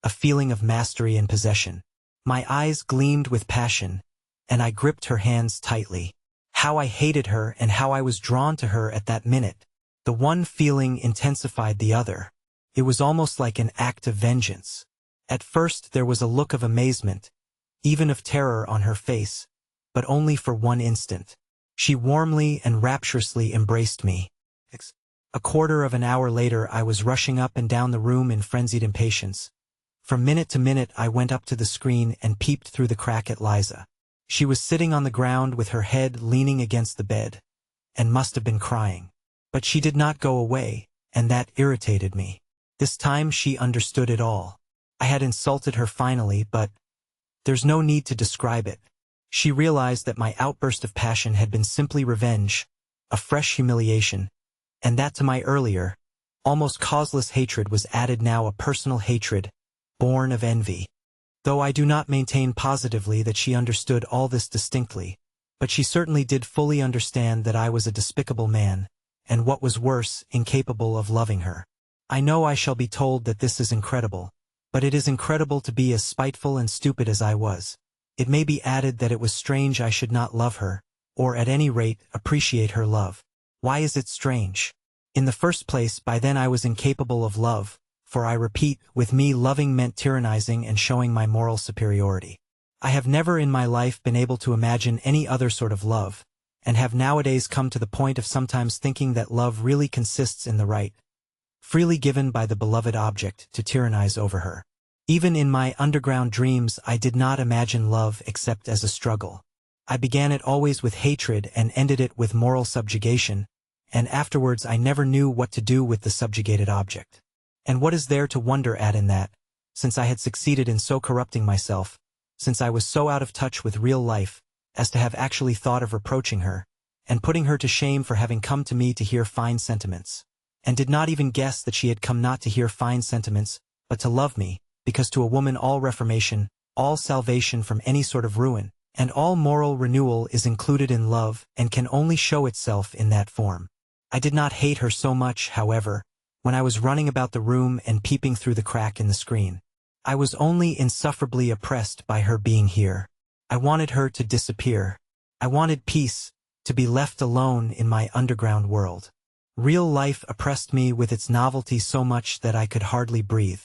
A: A feeling of mastery and possession. My eyes gleamed with passion, and I gripped her hands tightly. How I hated her and how I was drawn to her at that minute. The one feeling intensified the other. It was almost like an act of vengeance. At first there was a look of amazement, even of terror on her face, but only for one instant. She warmly and rapturously embraced me. A quarter of an hour later I was rushing up and down the room in frenzied impatience. From minute to minute I went up to the screen and peeped through the crack at Liza. She was sitting on the ground with her head leaning against the bed, and must have been crying. But she did not go away, and that irritated me. This time she understood it all. I had insulted her finally, but there's no need to describe it. She realized that my outburst of passion had been simply revenge, a fresh humiliation, and that to my earlier, almost causeless hatred was added now a personal hatred, born of envy. Though I do not maintain positively that she understood all this distinctly, but she certainly did fully understand that I was a despicable man, and what was worse, incapable of loving her. I know I shall be told that this is incredible, but it is incredible to be as spiteful and stupid as I was. It may be added that it was strange I should not love her, or at any rate appreciate her love. Why is it strange? In the first place, by then I was incapable of love, for I repeat, with me loving meant tyrannizing and showing my moral superiority. I have never in my life been able to imagine any other sort of love, and have nowadays come to the point of sometimes thinking that love really consists in the right, freely given by the beloved object, to tyrannize over her. Even in my underground dreams I did not imagine love except as a struggle. I began it always with hatred and ended it with moral subjugation, and afterwards I never knew what to do with the subjugated object. And what is there to wonder at in that, since I had succeeded in so corrupting myself, since I was so out of touch with real life, as to have actually thought of reproaching her, and putting her to shame for having come to me to hear fine sentiments, and did not even guess that she had come not to hear fine sentiments, but to love me, because to a woman all reformation, all salvation from any sort of ruin, and all moral renewal is included in love and can only show itself in that form. I did not hate her so much, however, when I was running about the room and peeping through the crack in the screen. I was only insufferably oppressed by her being here. I wanted her to disappear. I wanted peace, to be left alone in my underground world. Real life oppressed me with its novelty so much that I could hardly breathe.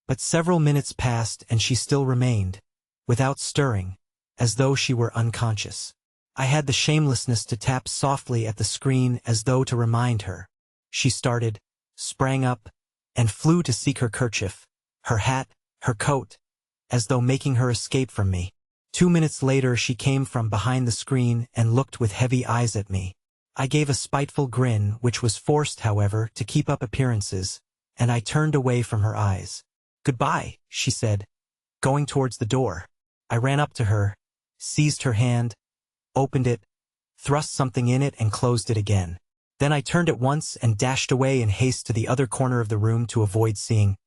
A: But several minutes passed and she still remained, without stirring, as though she were unconscious. I had the shamelessness to tap softly at the screen as though to remind her. She started, sprang up, and flew to seek her kerchief, her hat, her coat, as though making her escape from me. 2 minutes later she came from behind the screen and looked with heavy eyes at me. I gave a spiteful grin, which was forced, however, to keep up appearances, and I turned away from her eyes. "Goodbye," she said, going towards the door. I ran up to her, seized her hand, opened it, thrust something in it and closed it again. Then I turned at once and dashed away in haste to the other corner of the room to avoid seeing.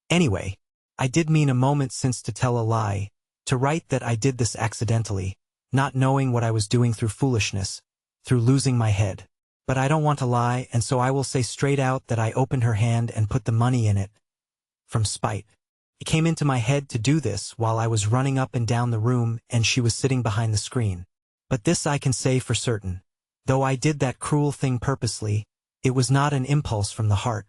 A: Anyway, I did mean a moment since to tell a lie, to write that I did this accidentally, not knowing what I was doing through foolishness, through losing my head. But I don't want to lie, and so I will say straight out that I opened her hand and put the money in it, from spite. It came into my head to do this while I was running up and down the room and she was sitting behind the screen. But this I can say for certain. Though I did that cruel thing purposely, it was not an impulse from the heart,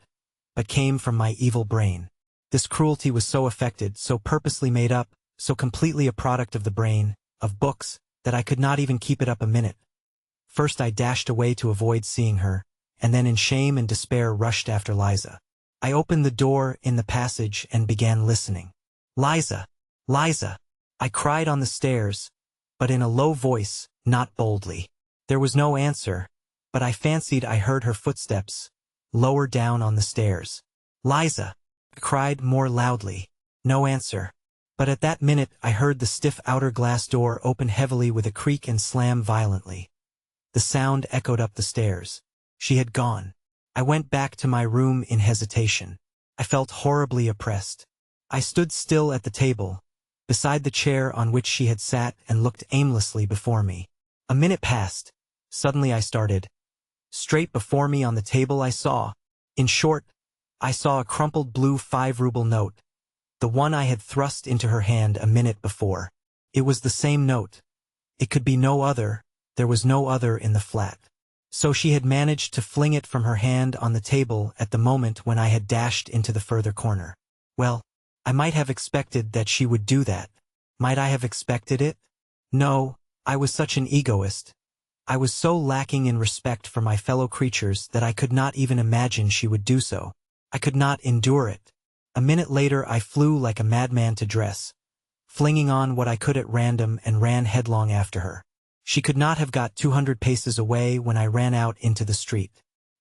A: but came from my evil brain. This cruelty was so affected, so purposely made up, so completely a product of the brain, of books, that I could not even keep it up a minute. First I dashed away to avoid seeing her, and then in shame and despair rushed after Liza. I opened the door in the passage and began listening. "Liza! Liza!" I cried on the stairs, but in a low voice, not boldly. There was no answer, but I fancied I heard her footsteps, lower down on the stairs. "Liza!" I cried more loudly. No answer. But at that minute I heard the stiff outer glass door open heavily with a creak and slam violently. The sound echoed up the stairs. She had gone. I went back to my room in hesitation. I felt horribly oppressed. I stood still at the table, beside the chair on which she had sat, and looked aimlessly before me. A minute passed. Suddenly I started. Straight before me on the table I saw, in short, I saw a crumpled blue 5-ruble note, the one I had thrust into her hand a minute before. It was the same note. It could be no other. There was no other in the flat. So she had managed to fling it from her hand on the table at the moment when I had dashed into the further corner. Well, I might have expected that she would do that. Might I have expected it? No, I was such an egoist. I was so lacking in respect for my fellow creatures that I could not even imagine she would do so. I could not endure it. A minute later I flew like a madman to dress, flinging on what I could at random, and ran headlong after her. She could not have got 200 paces away when I ran out into the street.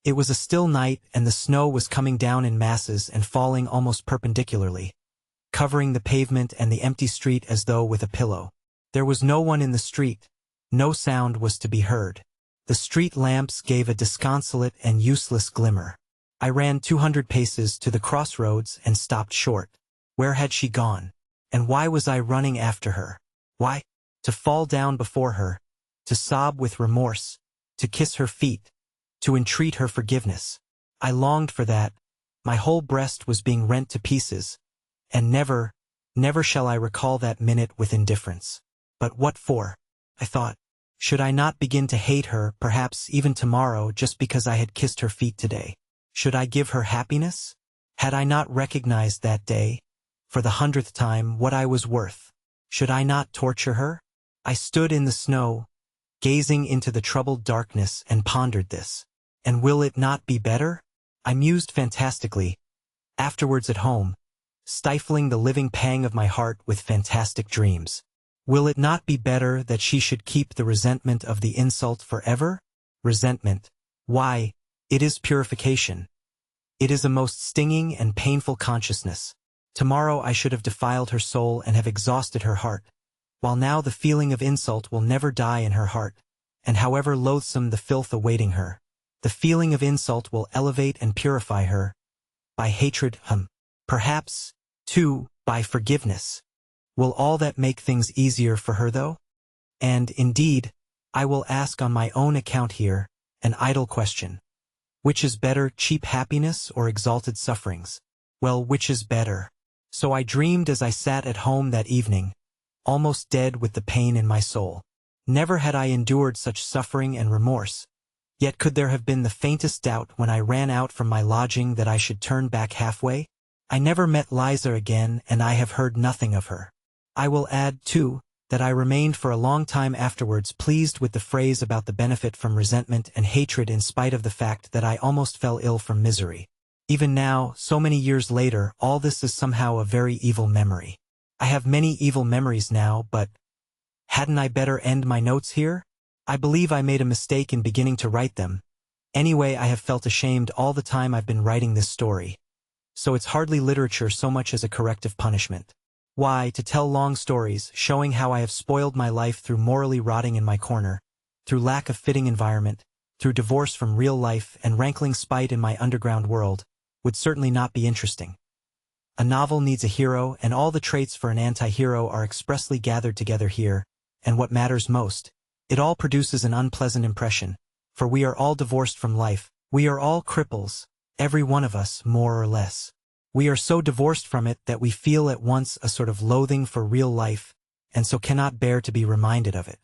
A: It was a still night, and the snow was coming down in masses and falling almost perpendicularly, covering the pavement and the empty street as though with a pillow. There was no one in the street. No sound was to be heard. The street lamps gave a disconsolate and useless glimmer. I ran 200 paces to the crossroads and stopped short. Where had she gone? And why was I running after her? Why? To fall down before her, to sob with remorse, to kiss her feet, to entreat her forgiveness. I longed for that. My whole breast was being rent to pieces, and never, never shall I recall that minute with indifference. But what for? I thought. Should I not begin to hate her, perhaps even tomorrow, just because I had kissed her feet today? Should I give her happiness? Had I not recognized that day, for the 100th time, what I was worth? Should I not torture her? I stood in the snow, gazing into the troubled darkness, and pondered this. And will it not be better? I mused fantastically, afterwards at home, stifling the living pang of my heart with fantastic dreams. Will it not be better that she should keep the resentment of the insult forever? Resentment. Why, it is purification. It is a most stinging and painful consciousness. Tomorrow I should have defiled her soul and have exhausted her heart, while now the feeling of insult will never die in her heart, and however loathsome the filth awaiting her, the feeling of insult will elevate and purify her, by hatred, perhaps, too, by forgiveness. Will all that make things easier for her, though? And, indeed, I will ask on my own account here, an idle question. Which is better, cheap happiness or exalted sufferings? Well, which is better? So I dreamed as I sat at home that evening, almost dead with the pain in my soul. Never had I endured such suffering and remorse. Yet could there have been the faintest doubt when I ran out from my lodging that I should turn back halfway? I never met Liza again, and I have heard nothing of her. I will add, too, that I remained for a long time afterwards pleased with the phrase about the benefit from resentment and hatred in spite of the fact that I almost fell ill from misery. Even now, so many years later, all this is somehow a very evil memory. I have many evil memories now, but hadn't I better end my notes here? I believe I made a mistake in beginning to write them. Anyway, I have felt ashamed all the time I've been writing this story. So it's hardly literature so much as a corrective punishment. Why, to tell long stories, showing how I have spoiled my life through morally rotting in my corner, through lack of fitting environment, through divorce from real life and rankling spite in my underground world, would certainly not be interesting. A novel needs a hero, and all the traits for an anti-hero are expressly gathered together here, and what matters most, it all produces an unpleasant impression, for we are all divorced from life, we are all cripples, every one of us, more or less. We are so divorced from it that we feel at once a sort of loathing for real life, and so cannot bear to be reminded of it.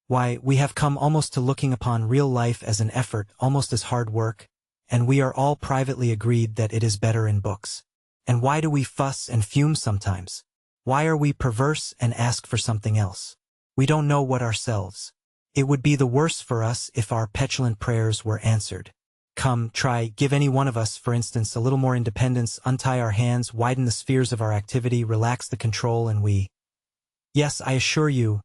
A: Why, we have come almost to looking upon real life as an effort, almost as hard work, and we are all privately agreed that it is better in books. And why do we fuss and fume sometimes? Why are we perverse and ask for something else? We don't know what ourselves. It would be the worse for us if our petulant prayers were answered. Come, try, give any one of us, for instance, a little more independence, untie our hands, widen the spheres of our activity, relax the control, and we— yes, I assure you,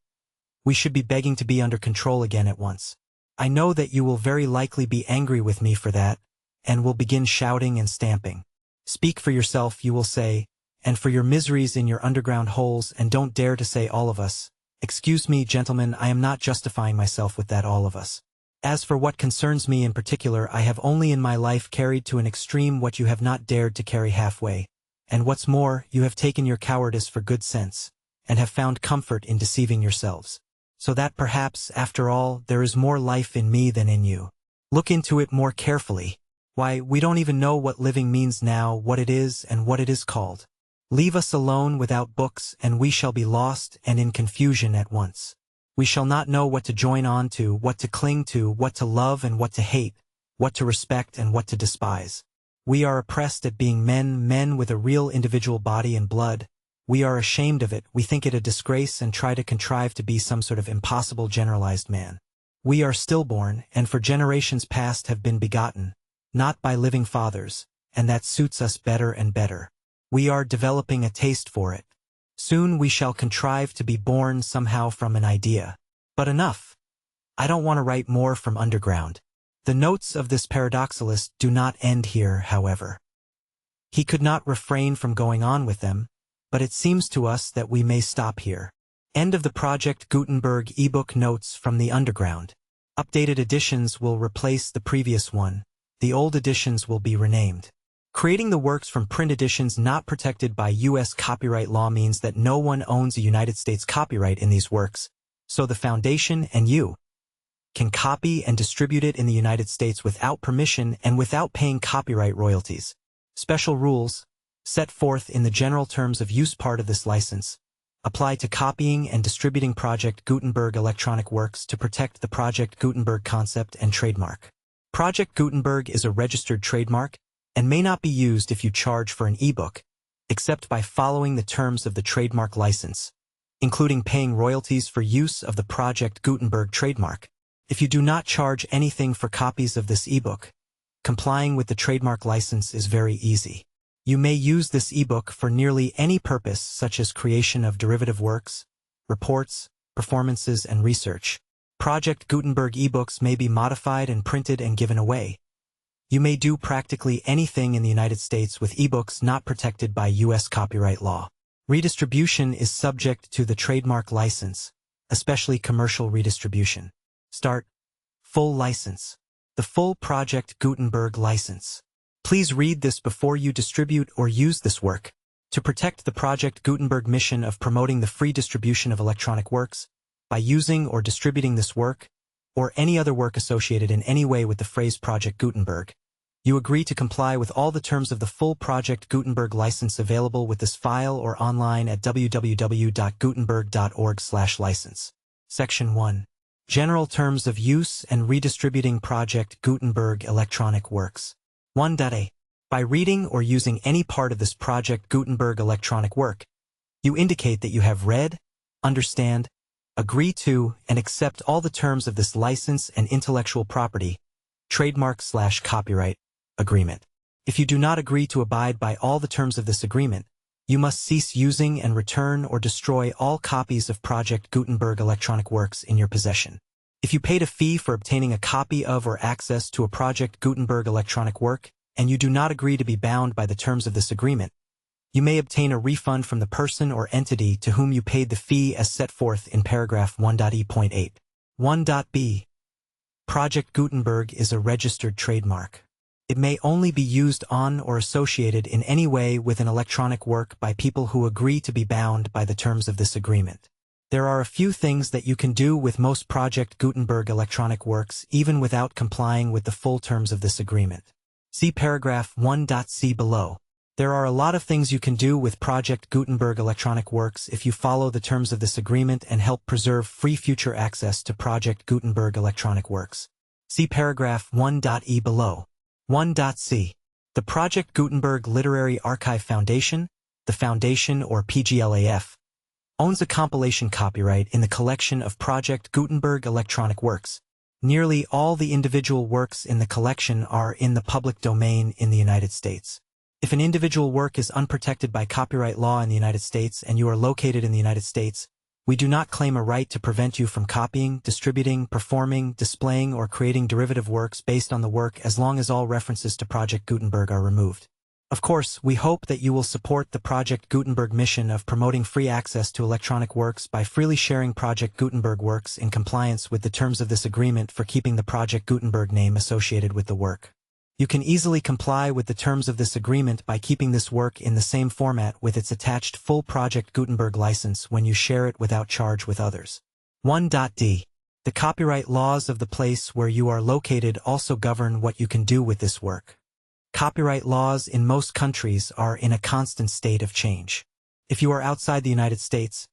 A: we should be begging to be under control again at once. I know that you will very likely be angry with me for that, and will begin shouting and stamping. Speak for yourself, you will say, and for your miseries in your underground holes, and don't dare to say all of us. Excuse me, gentlemen, I am not justifying myself with that all of us. As for what concerns me in particular, I have only in my life carried to an extreme what you have not dared to carry halfway, and what's more, you have taken your cowardice for good sense, and have found comfort in deceiving yourselves. So that perhaps, after all, there is more life in me than in you. Look into it more carefully. Why, we don't even know what living means now, what it is and what it is called. Leave us alone without books, and we shall be lost and in confusion at once. We shall not know what to join on to, what to cling to, what to love and what to hate, what to respect and what to despise. We are oppressed at being men with a real individual body and blood. We are ashamed of it, we think it a disgrace and try to contrive to be some sort of impossible generalized man. We are stillborn, and for generations past have been begotten, not by living fathers, and that suits us better and better. We are developing a taste for it. Soon we shall contrive to be born somehow from an idea. But enough. I don't want to write more from underground. The notes of this paradoxalist do not end here, however. He could not refrain from going on with them, but it seems to us that we may stop here. End of the Project Gutenberg ebook Notes from the Underground. Updated editions will replace the previous one. The old editions will be renamed. Creating the works from print editions not protected by U.S. copyright law means that no one owns a United States copyright in these works, so the Foundation and you can copy and distribute it in the United States without permission and without paying copyright royalties. Special rules, set forth in the general terms of use part of this license, apply to copying and distributing Project Gutenberg electronic works to protect the Project Gutenberg concept and trademark. Project Gutenberg is a registered trademark and may not be used if you charge for an ebook, except by following the terms of the trademark license, including paying royalties for use of the Project Gutenberg trademark. If you do not charge anything for copies of this ebook, complying with the trademark license is very easy. You may use this ebook for nearly any purpose, such as creation of derivative works, reports, performances, and research. Project Gutenberg ebooks may be modified and printed and given away. You may do practically anything in the United States with ebooks not protected by U.S. copyright law. Redistribution is subject to the trademark license, especially commercial redistribution. Start. Full license. The full Project Gutenberg license. Please read this before you distribute or use this work. To protect the Project Gutenberg mission of promoting the free distribution of electronic works, by using or distributing this work, or any other work associated in any way with the phrase Project Gutenberg, you agree to comply with all the terms of the full Project Gutenberg license available with this file or online at www.gutenberg.org/license. Section 1. General terms of use and redistributing Project Gutenberg electronic works. 1.a. By reading or using any part of this Project Gutenberg electronic work, you indicate that you have read, understand, agree to, and accept all the terms of this license and intellectual property, trademark/copyright, agreement. If you do not agree to abide by all the terms of this agreement, you must cease using and return or destroy all copies of Project Gutenberg electronic works in your possession. If you paid a fee for obtaining a copy of or access to a Project Gutenberg electronic work, and you do not agree to be bound by the terms of this agreement, you may obtain a refund from the person or entity to whom you paid the fee as set forth in paragraph 1.e.8. 1.b. Project Gutenberg is a registered trademark. It may only be used on or associated in any way with an electronic work by people who agree to be bound by the terms of this agreement. There are a few things that you can do with most Project Gutenberg electronic works even without complying with the full terms of this agreement. See paragraph 1.c below. There are a lot of things you can do with Project Gutenberg electronic works if you follow the terms of this agreement and help preserve free future access to Project Gutenberg electronic works. See paragraph 1.e below. 1.c. The Project Gutenberg Literary Archive Foundation, the Foundation or PGLAF, owns a compilation copyright in the collection of Project Gutenberg electronic works. Nearly all the individual works in the collection are in the public domain in the United States. If an individual work is unprotected by copyright law in the United States and you are located in the United States, we do not claim a right to prevent you from copying, distributing, performing, displaying, or creating derivative works based on the work as long as all references to Project Gutenberg are removed. Of course, we hope that you will support the Project Gutenberg mission of promoting free access to electronic works by freely sharing Project Gutenberg works in compliance with the terms of this agreement for keeping the Project Gutenberg name associated with the work. You can easily comply with the terms of this agreement by keeping this work in the same format with its attached full Project Gutenberg license when you share it without charge with others. 1.d. The copyright laws of the place where you are located also govern what you can do with this work. Copyright laws in most countries are in a constant state of change. If you are outside the United States,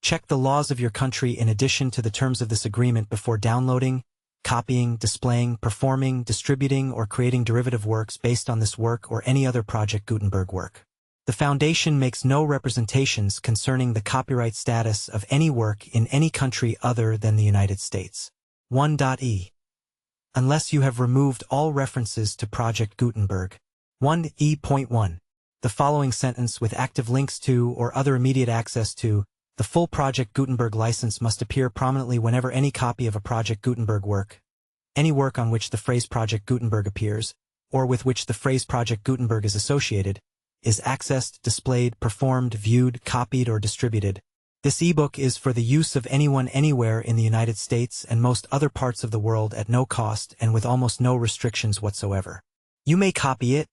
A: check the laws of your country in addition to the terms of this agreement before downloading, copying, displaying, performing, distributing, or creating derivative works based on this work or any other Project Gutenberg work. The Foundation makes no representations concerning the copyright status of any work in any country other than the United States. 1.e. Unless you have removed all references to Project Gutenberg. 1.e.1. The following sentence with active links to or other immediate access to the full Project Gutenberg license must appear prominently whenever any copy of a Project Gutenberg work, any work on which the phrase Project Gutenberg appears, or with which the phrase Project Gutenberg is associated, is accessed, displayed, performed, viewed, copied, or distributed. This ebook is for the use of anyone anywhere in the United States and most other parts of the world at no cost and with almost no restrictions whatsoever. You may copy it,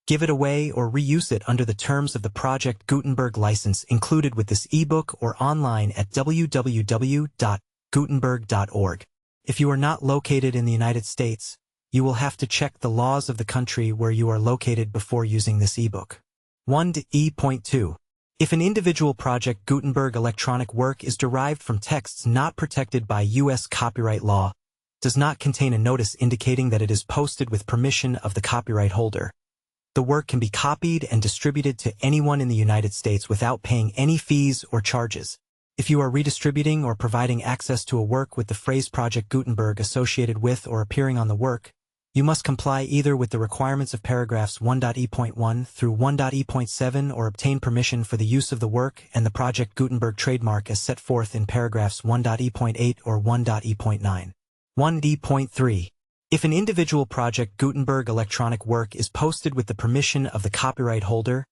A: give it away, or reuse it under the terms of the Project Gutenberg license included with this ebook or online at www.gutenberg.org. If you are not located in the United States, you will have to check the laws of the country where you are located before using this ebook. 1.e.2. If an individual Project Gutenberg electronic work is derived from texts not protected by U.S. copyright law, does not contain a notice indicating that it is posted with permission of the copyright holder, the work can be copied and distributed to anyone in the United States without paying any fees or charges. If you are redistributing or providing access to a work with the phrase Project Gutenberg associated with or appearing on the work, you must comply either with the requirements of paragraphs 1.e.1 through 1.e.7 or obtain permission for the use of the work and the Project Gutenberg trademark as set forth in paragraphs 1.e.8 or 1.e.9. 1.e.3. If an individual Project Gutenberg electronic work is posted with the permission of the copyright holder,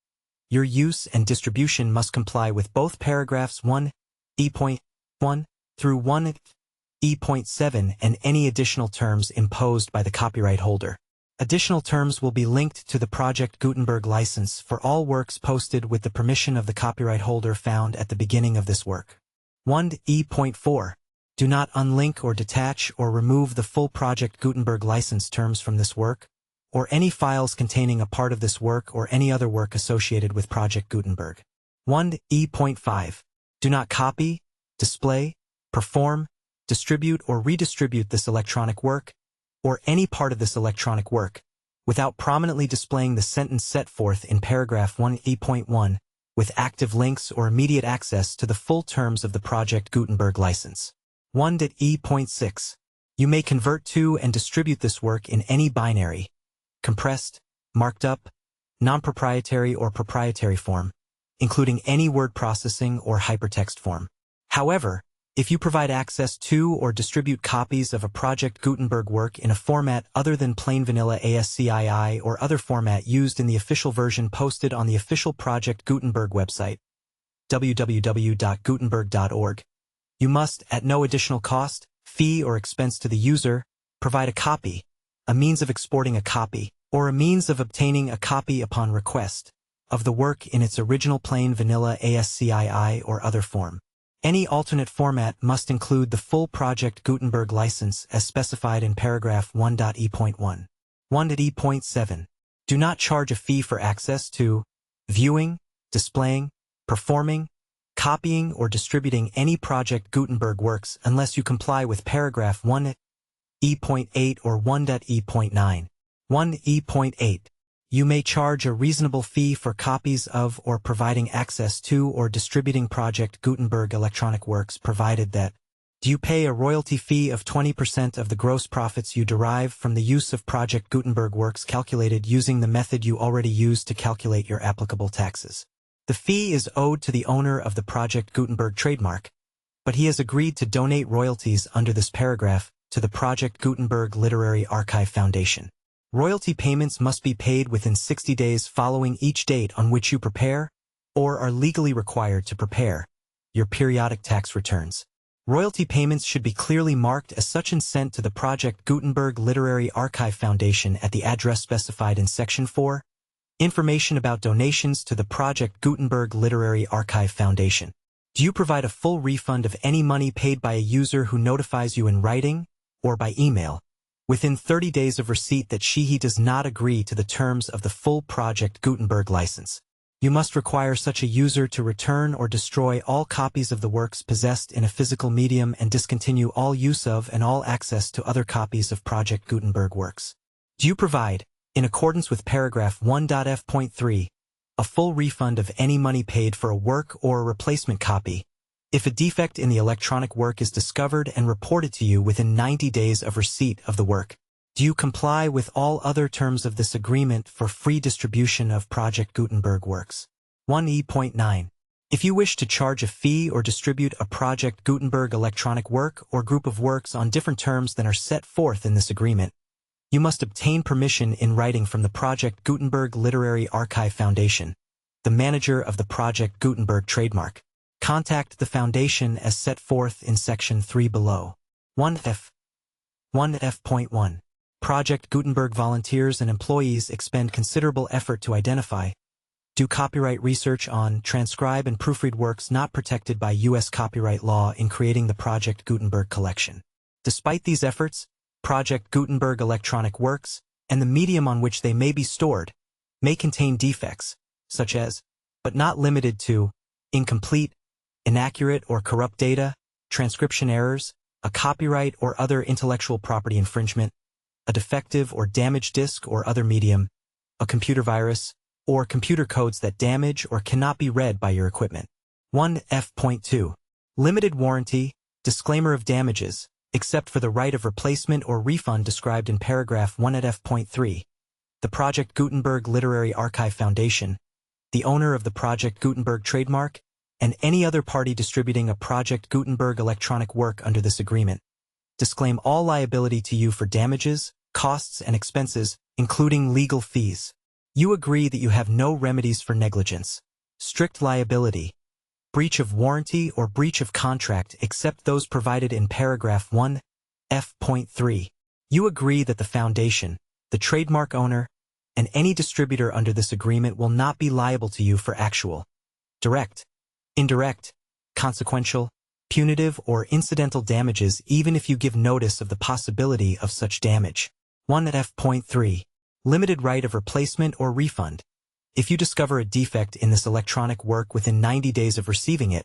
A: your use and distribution must comply with both paragraphs 1.e.1 through 1.e.7 and any additional terms imposed by the copyright holder. Additional terms will be linked to the Project Gutenberg license for all works posted with the permission of the copyright holder found at the beginning of this work. 1.e.4. Do not unlink or detach or remove the full Project Gutenberg license terms from this work, or any files containing a part of this work or any other work associated with Project Gutenberg. 1.e.5. Do not copy, display, perform, distribute or redistribute this electronic work, or any part of this electronic work, without prominently displaying the sentence set forth in paragraph 1e.1, with active links or immediate access to the full terms of the Project Gutenberg license. 1.e.6. You may convert to and distribute this work in any binary, compressed, marked up, non-proprietary or proprietary form, including any word processing or hypertext form. However, if you provide access to or distribute copies of a Project Gutenberg work in a format other than plain vanilla ASCII or other format used in the official version posted on the official Project Gutenberg website, www.gutenberg.org, you must, at no additional cost, fee, or expense to the user, provide a copy, a means of exporting a copy, or a means of obtaining a copy upon request, of the work in its original plain vanilla ASCII or other form. Any alternate format must include the full Project Gutenberg license as specified in paragraph 1.e.1. 1.e.7. Do not charge a fee for access to viewing, displaying, performing, copying, or distributing any Project Gutenberg works unless you comply with paragraph 1.e.8 or 1.e.9. 1e.8. You may charge a reasonable fee for copies of or providing access to or distributing Project Gutenberg electronic works provided that you pay a royalty fee of 20% of the gross profits you derive from the use of Project Gutenberg works calculated using the method you already used to calculate your applicable taxes. The fee is owed to the owner of the Project Gutenberg trademark, but he has agreed to donate royalties under this paragraph to the Project Gutenberg Literary Archive Foundation. Royalty payments must be paid within 60 days following each date on which you prepare, or are legally required to prepare, your periodic tax returns. Royalty payments should be clearly marked as such and sent to the Project Gutenberg Literary Archive Foundation at the address specified in Section 4. Information about donations to the Project Gutenberg Literary Archive Foundation. Do you provide a full refund of any money paid by a user who notifies you in writing, or by email, within 30 days of receipt that he does not agree to the terms of the full Project Gutenberg license? You must require such a user to return or destroy all copies of the works possessed in a physical medium and discontinue all use of and all access to other copies of Project Gutenberg works. Do you provide, in accordance with paragraph 1.f.3, a full refund of any money paid for a work or a replacement copy, if a defect in the electronic work is discovered and reported to you within 90 days of receipt of the work? Do you comply with all other terms of this agreement for free distribution of Project Gutenberg works? 1e.9. If you wish to charge a fee or distribute a Project Gutenberg electronic work or group of works on different terms than are set forth in this agreement, you must obtain permission in writing from the Project Gutenberg Literary Archive Foundation, the manager of the Project Gutenberg trademark. Contact the Foundation as set forth in Section 3 below. 1f. 1f.1. Project Gutenberg volunteers and employees expend considerable effort to identify, do copyright research on, transcribe and proofread works not protected by U.S. copyright law in creating the Project Gutenberg collection. Despite these efforts, Project Gutenberg electronic works, and the medium on which they may be stored, may contain defects, such as, but not limited to, incomplete, inaccurate or corrupt data, transcription errors, a copyright or other intellectual property infringement, a defective or damaged disk or other medium, a computer virus, or computer codes that damage or cannot be read by your equipment. 1f.2. Limited warranty, disclaimer of damages, except for the right of replacement or refund described in paragraph 1 at f.3. The Project Gutenberg Literary Archive Foundation, the owner of the Project Gutenberg trademark, and any other party distributing a Project Gutenberg electronic work under this agreement, disclaim all liability to you for damages, costs, and expenses, including legal fees. You agree that you have no remedies for negligence, strict liability, breach of warranty, or breach of contract except those provided in paragraph 1, f.3. You agree that the Foundation, the trademark owner, and any distributor under this agreement will not be liable to you for actual, direct, indirect, consequential, punitive, or incidental damages even if you give notice of the possibility of such damage. 1 at f.3. Limited right of replacement or refund. If you discover a defect in this electronic work within 90 days of receiving it,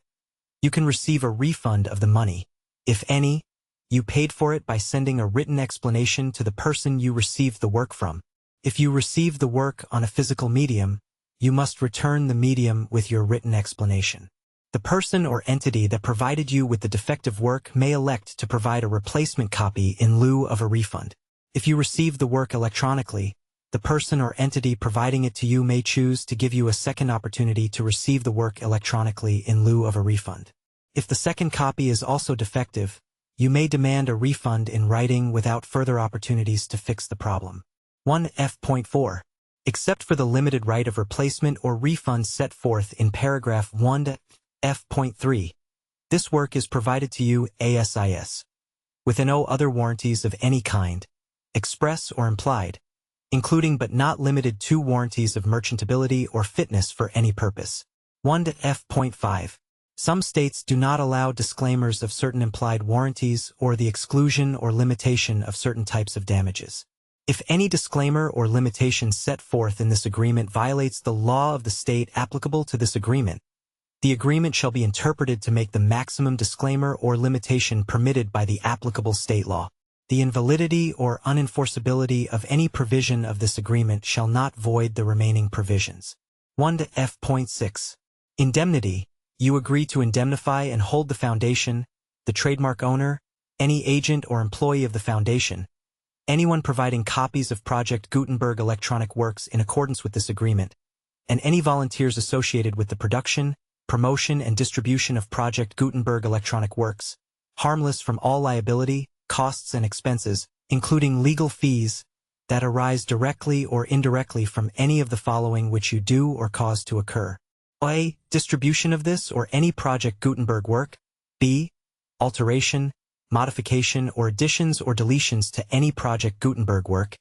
A: you can receive a refund of the money, if any, You paid for it by sending a written explanation to the person you received the work from. If you receive the work on a physical medium, you must return the medium with your written explanation. The person or entity that provided you with the defective work may elect to provide a replacement copy in lieu of a refund. If you receive the work electronically, the person or entity providing it to you may choose to give you a second opportunity to receive the work electronically in lieu of a refund. If the second copy is also defective, you may demand a refund in writing without further opportunities to fix the problem. 1F.4. Except for the limited right of replacement or refund set forth in paragraph 1F.3, this work is provided to you ASIS, with no other warranties of any kind, express or implied, including but not limited to warranties of merchantability or fitness for any purpose. 1F.5. Some states do not allow disclaimers of certain implied warranties or the exclusion or limitation of certain types of damages. If any disclaimer or limitation set forth in this agreement violates the law of the state applicable to this agreement, the agreement shall be interpreted to make the maximum disclaimer or limitation permitted by the applicable state law. The invalidity or unenforceability of any provision of this agreement shall not void the remaining provisions. 1F.6. Indemnity. You agree to indemnify and hold the foundation, the trademark owner, any agent or employee of the foundation, anyone providing copies of Project Gutenberg electronic works in accordance with this agreement, and any volunteers associated with the production, promotion, and distribution of Project Gutenberg electronic works, harmless from all liability, costs, and expenses, including legal fees, that arise directly or indirectly from any of the following which you do or cause to occur. A. Distribution of this or any Project Gutenberg work. B. Alteration, modification, or additions or deletions to any Project Gutenberg work.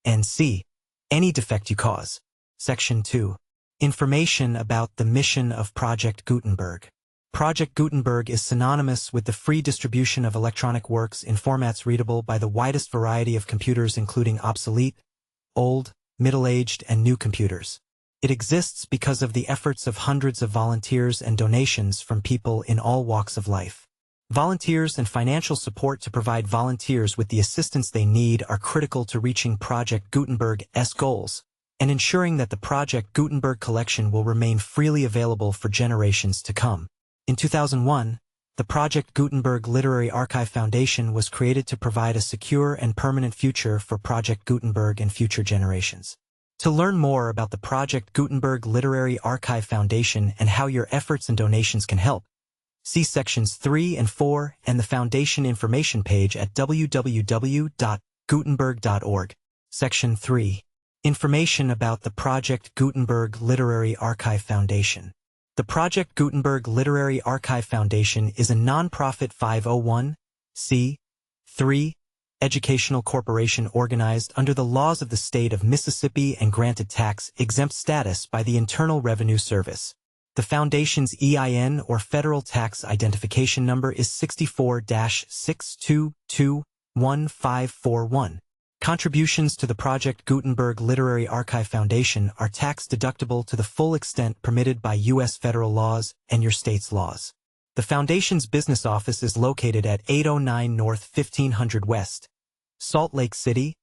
A: And C. Any defect you cause. Section 2. Information about the mission of Project Gutenberg. Project Gutenberg is synonymous with the free distribution of electronic works in formats readable by the widest variety of computers, including obsolete, old, middle-aged, and new computers. It exists because of the efforts of hundreds of volunteers and donations from people in all walks of life. Volunteers and financial support to provide volunteers with the assistance they need are critical to reaching Project Gutenberg's goals and ensuring that the Project Gutenberg collection will remain freely available for generations to come. In 2001, the Project Gutenberg Literary Archive Foundation was created to provide a secure and permanent future for Project Gutenberg and future generations. To learn more about the Project Gutenberg Literary Archive Foundation and how your efforts and donations can help, see Sections 3 and 4 and the Foundation information page at www.gutenberg.org. Section 3. Information about the Project Gutenberg Literary Archive Foundation. The Project Gutenberg Literary Archive Foundation is a non-profit 501(c)(3) educational corporation organized under the laws of the state of Mississippi and granted tax-exempt status by the Internal Revenue Service. The Foundation's EIN or Federal Tax Identification Number is 64-6221541. Contributions to the Project Gutenberg Literary Archive Foundation are tax-deductible to the full extent permitted by U.S. federal laws and your state's laws. The Foundation's business office is located at 809 North 1500 West, Salt Lake City,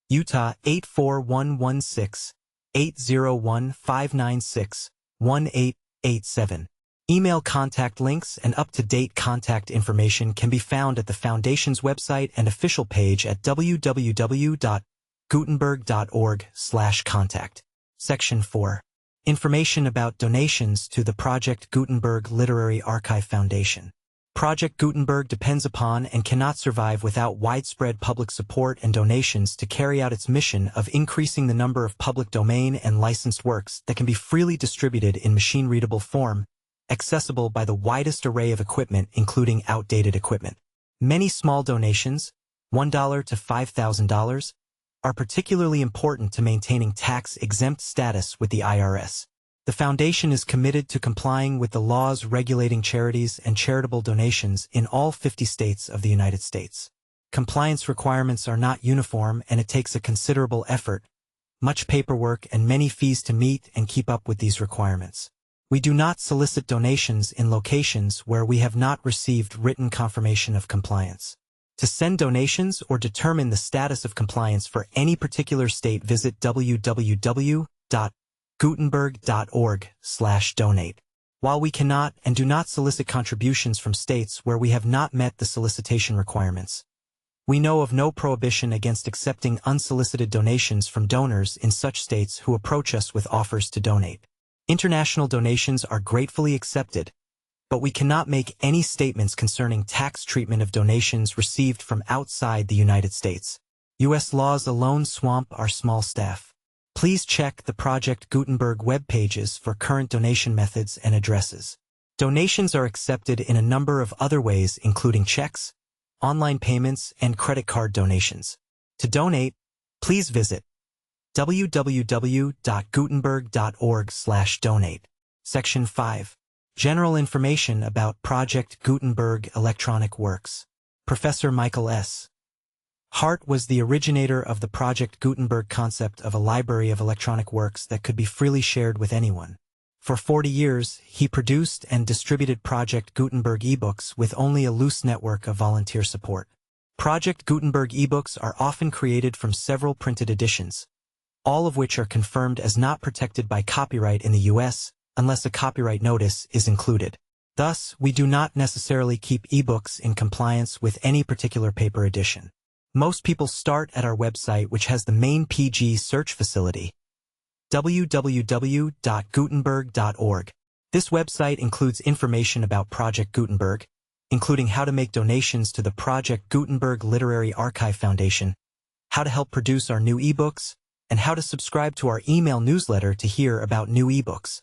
A: Utah 84116-801-596-1887. Email contact links and up-to-date contact information can be found at the Foundation's website and official page at www.gutenberg.org/contact. Section 4. Information about donations to the Project Gutenberg Literary Archive Foundation. Project Gutenberg depends upon and cannot survive without widespread public support and donations to carry out its mission of increasing the number of public domain and licensed works that can be freely distributed in machine-readable form, accessible by the widest array of equipment, including outdated equipment. Many small donations, $1 to $5,000, are particularly important to maintaining tax-exempt status with the IRS. The Foundation is committed to complying with the laws regulating charities and charitable donations in all 50 states of the United States. Compliance requirements are not uniform, and it takes a considerable effort, much paperwork, and many fees to meet and keep up with these requirements. We do not solicit donations in locations where we have not received written confirmation of compliance. To send donations or determine the status of compliance for any particular state, visit www.gutenberg.org/donate. While we cannot and do not solicit contributions from states where we have not met the solicitation requirements, we know of no prohibition against accepting unsolicited donations from donors in such states who approach us with offers to donate. International donations are gratefully accepted, but we cannot make any statements concerning tax treatment of donations received from outside the United States. U.S. laws alone swamp our small staff. Please check the Project Gutenberg web pages for current donation methods and addresses. Donations are accepted in a number of other ways, including checks, online payments, and credit card donations. To donate, please visit www.gutenberg.org/donate. Section 5. General information about Project Gutenberg electronic works. Professor Michael S. Hart was the originator of the Project Gutenberg concept of a library of electronic works that could be freely shared with anyone. For 40 years, he produced and distributed Project Gutenberg ebooks with only a loose network of volunteer support. Project Gutenberg ebooks are often created from several printed editions, all of which are confirmed as not protected by copyright in the U.S., unless a copyright notice is included. Thus, we do not necessarily keep ebooks in compliance with any particular paper edition. Most people start at our website, which has the main PG search facility, www.gutenberg.org. This website includes information about Project Gutenberg, including how to make donations to the Project Gutenberg Literary Archive Foundation, how to help produce our new ebooks, and how to subscribe to our email newsletter to hear about new ebooks.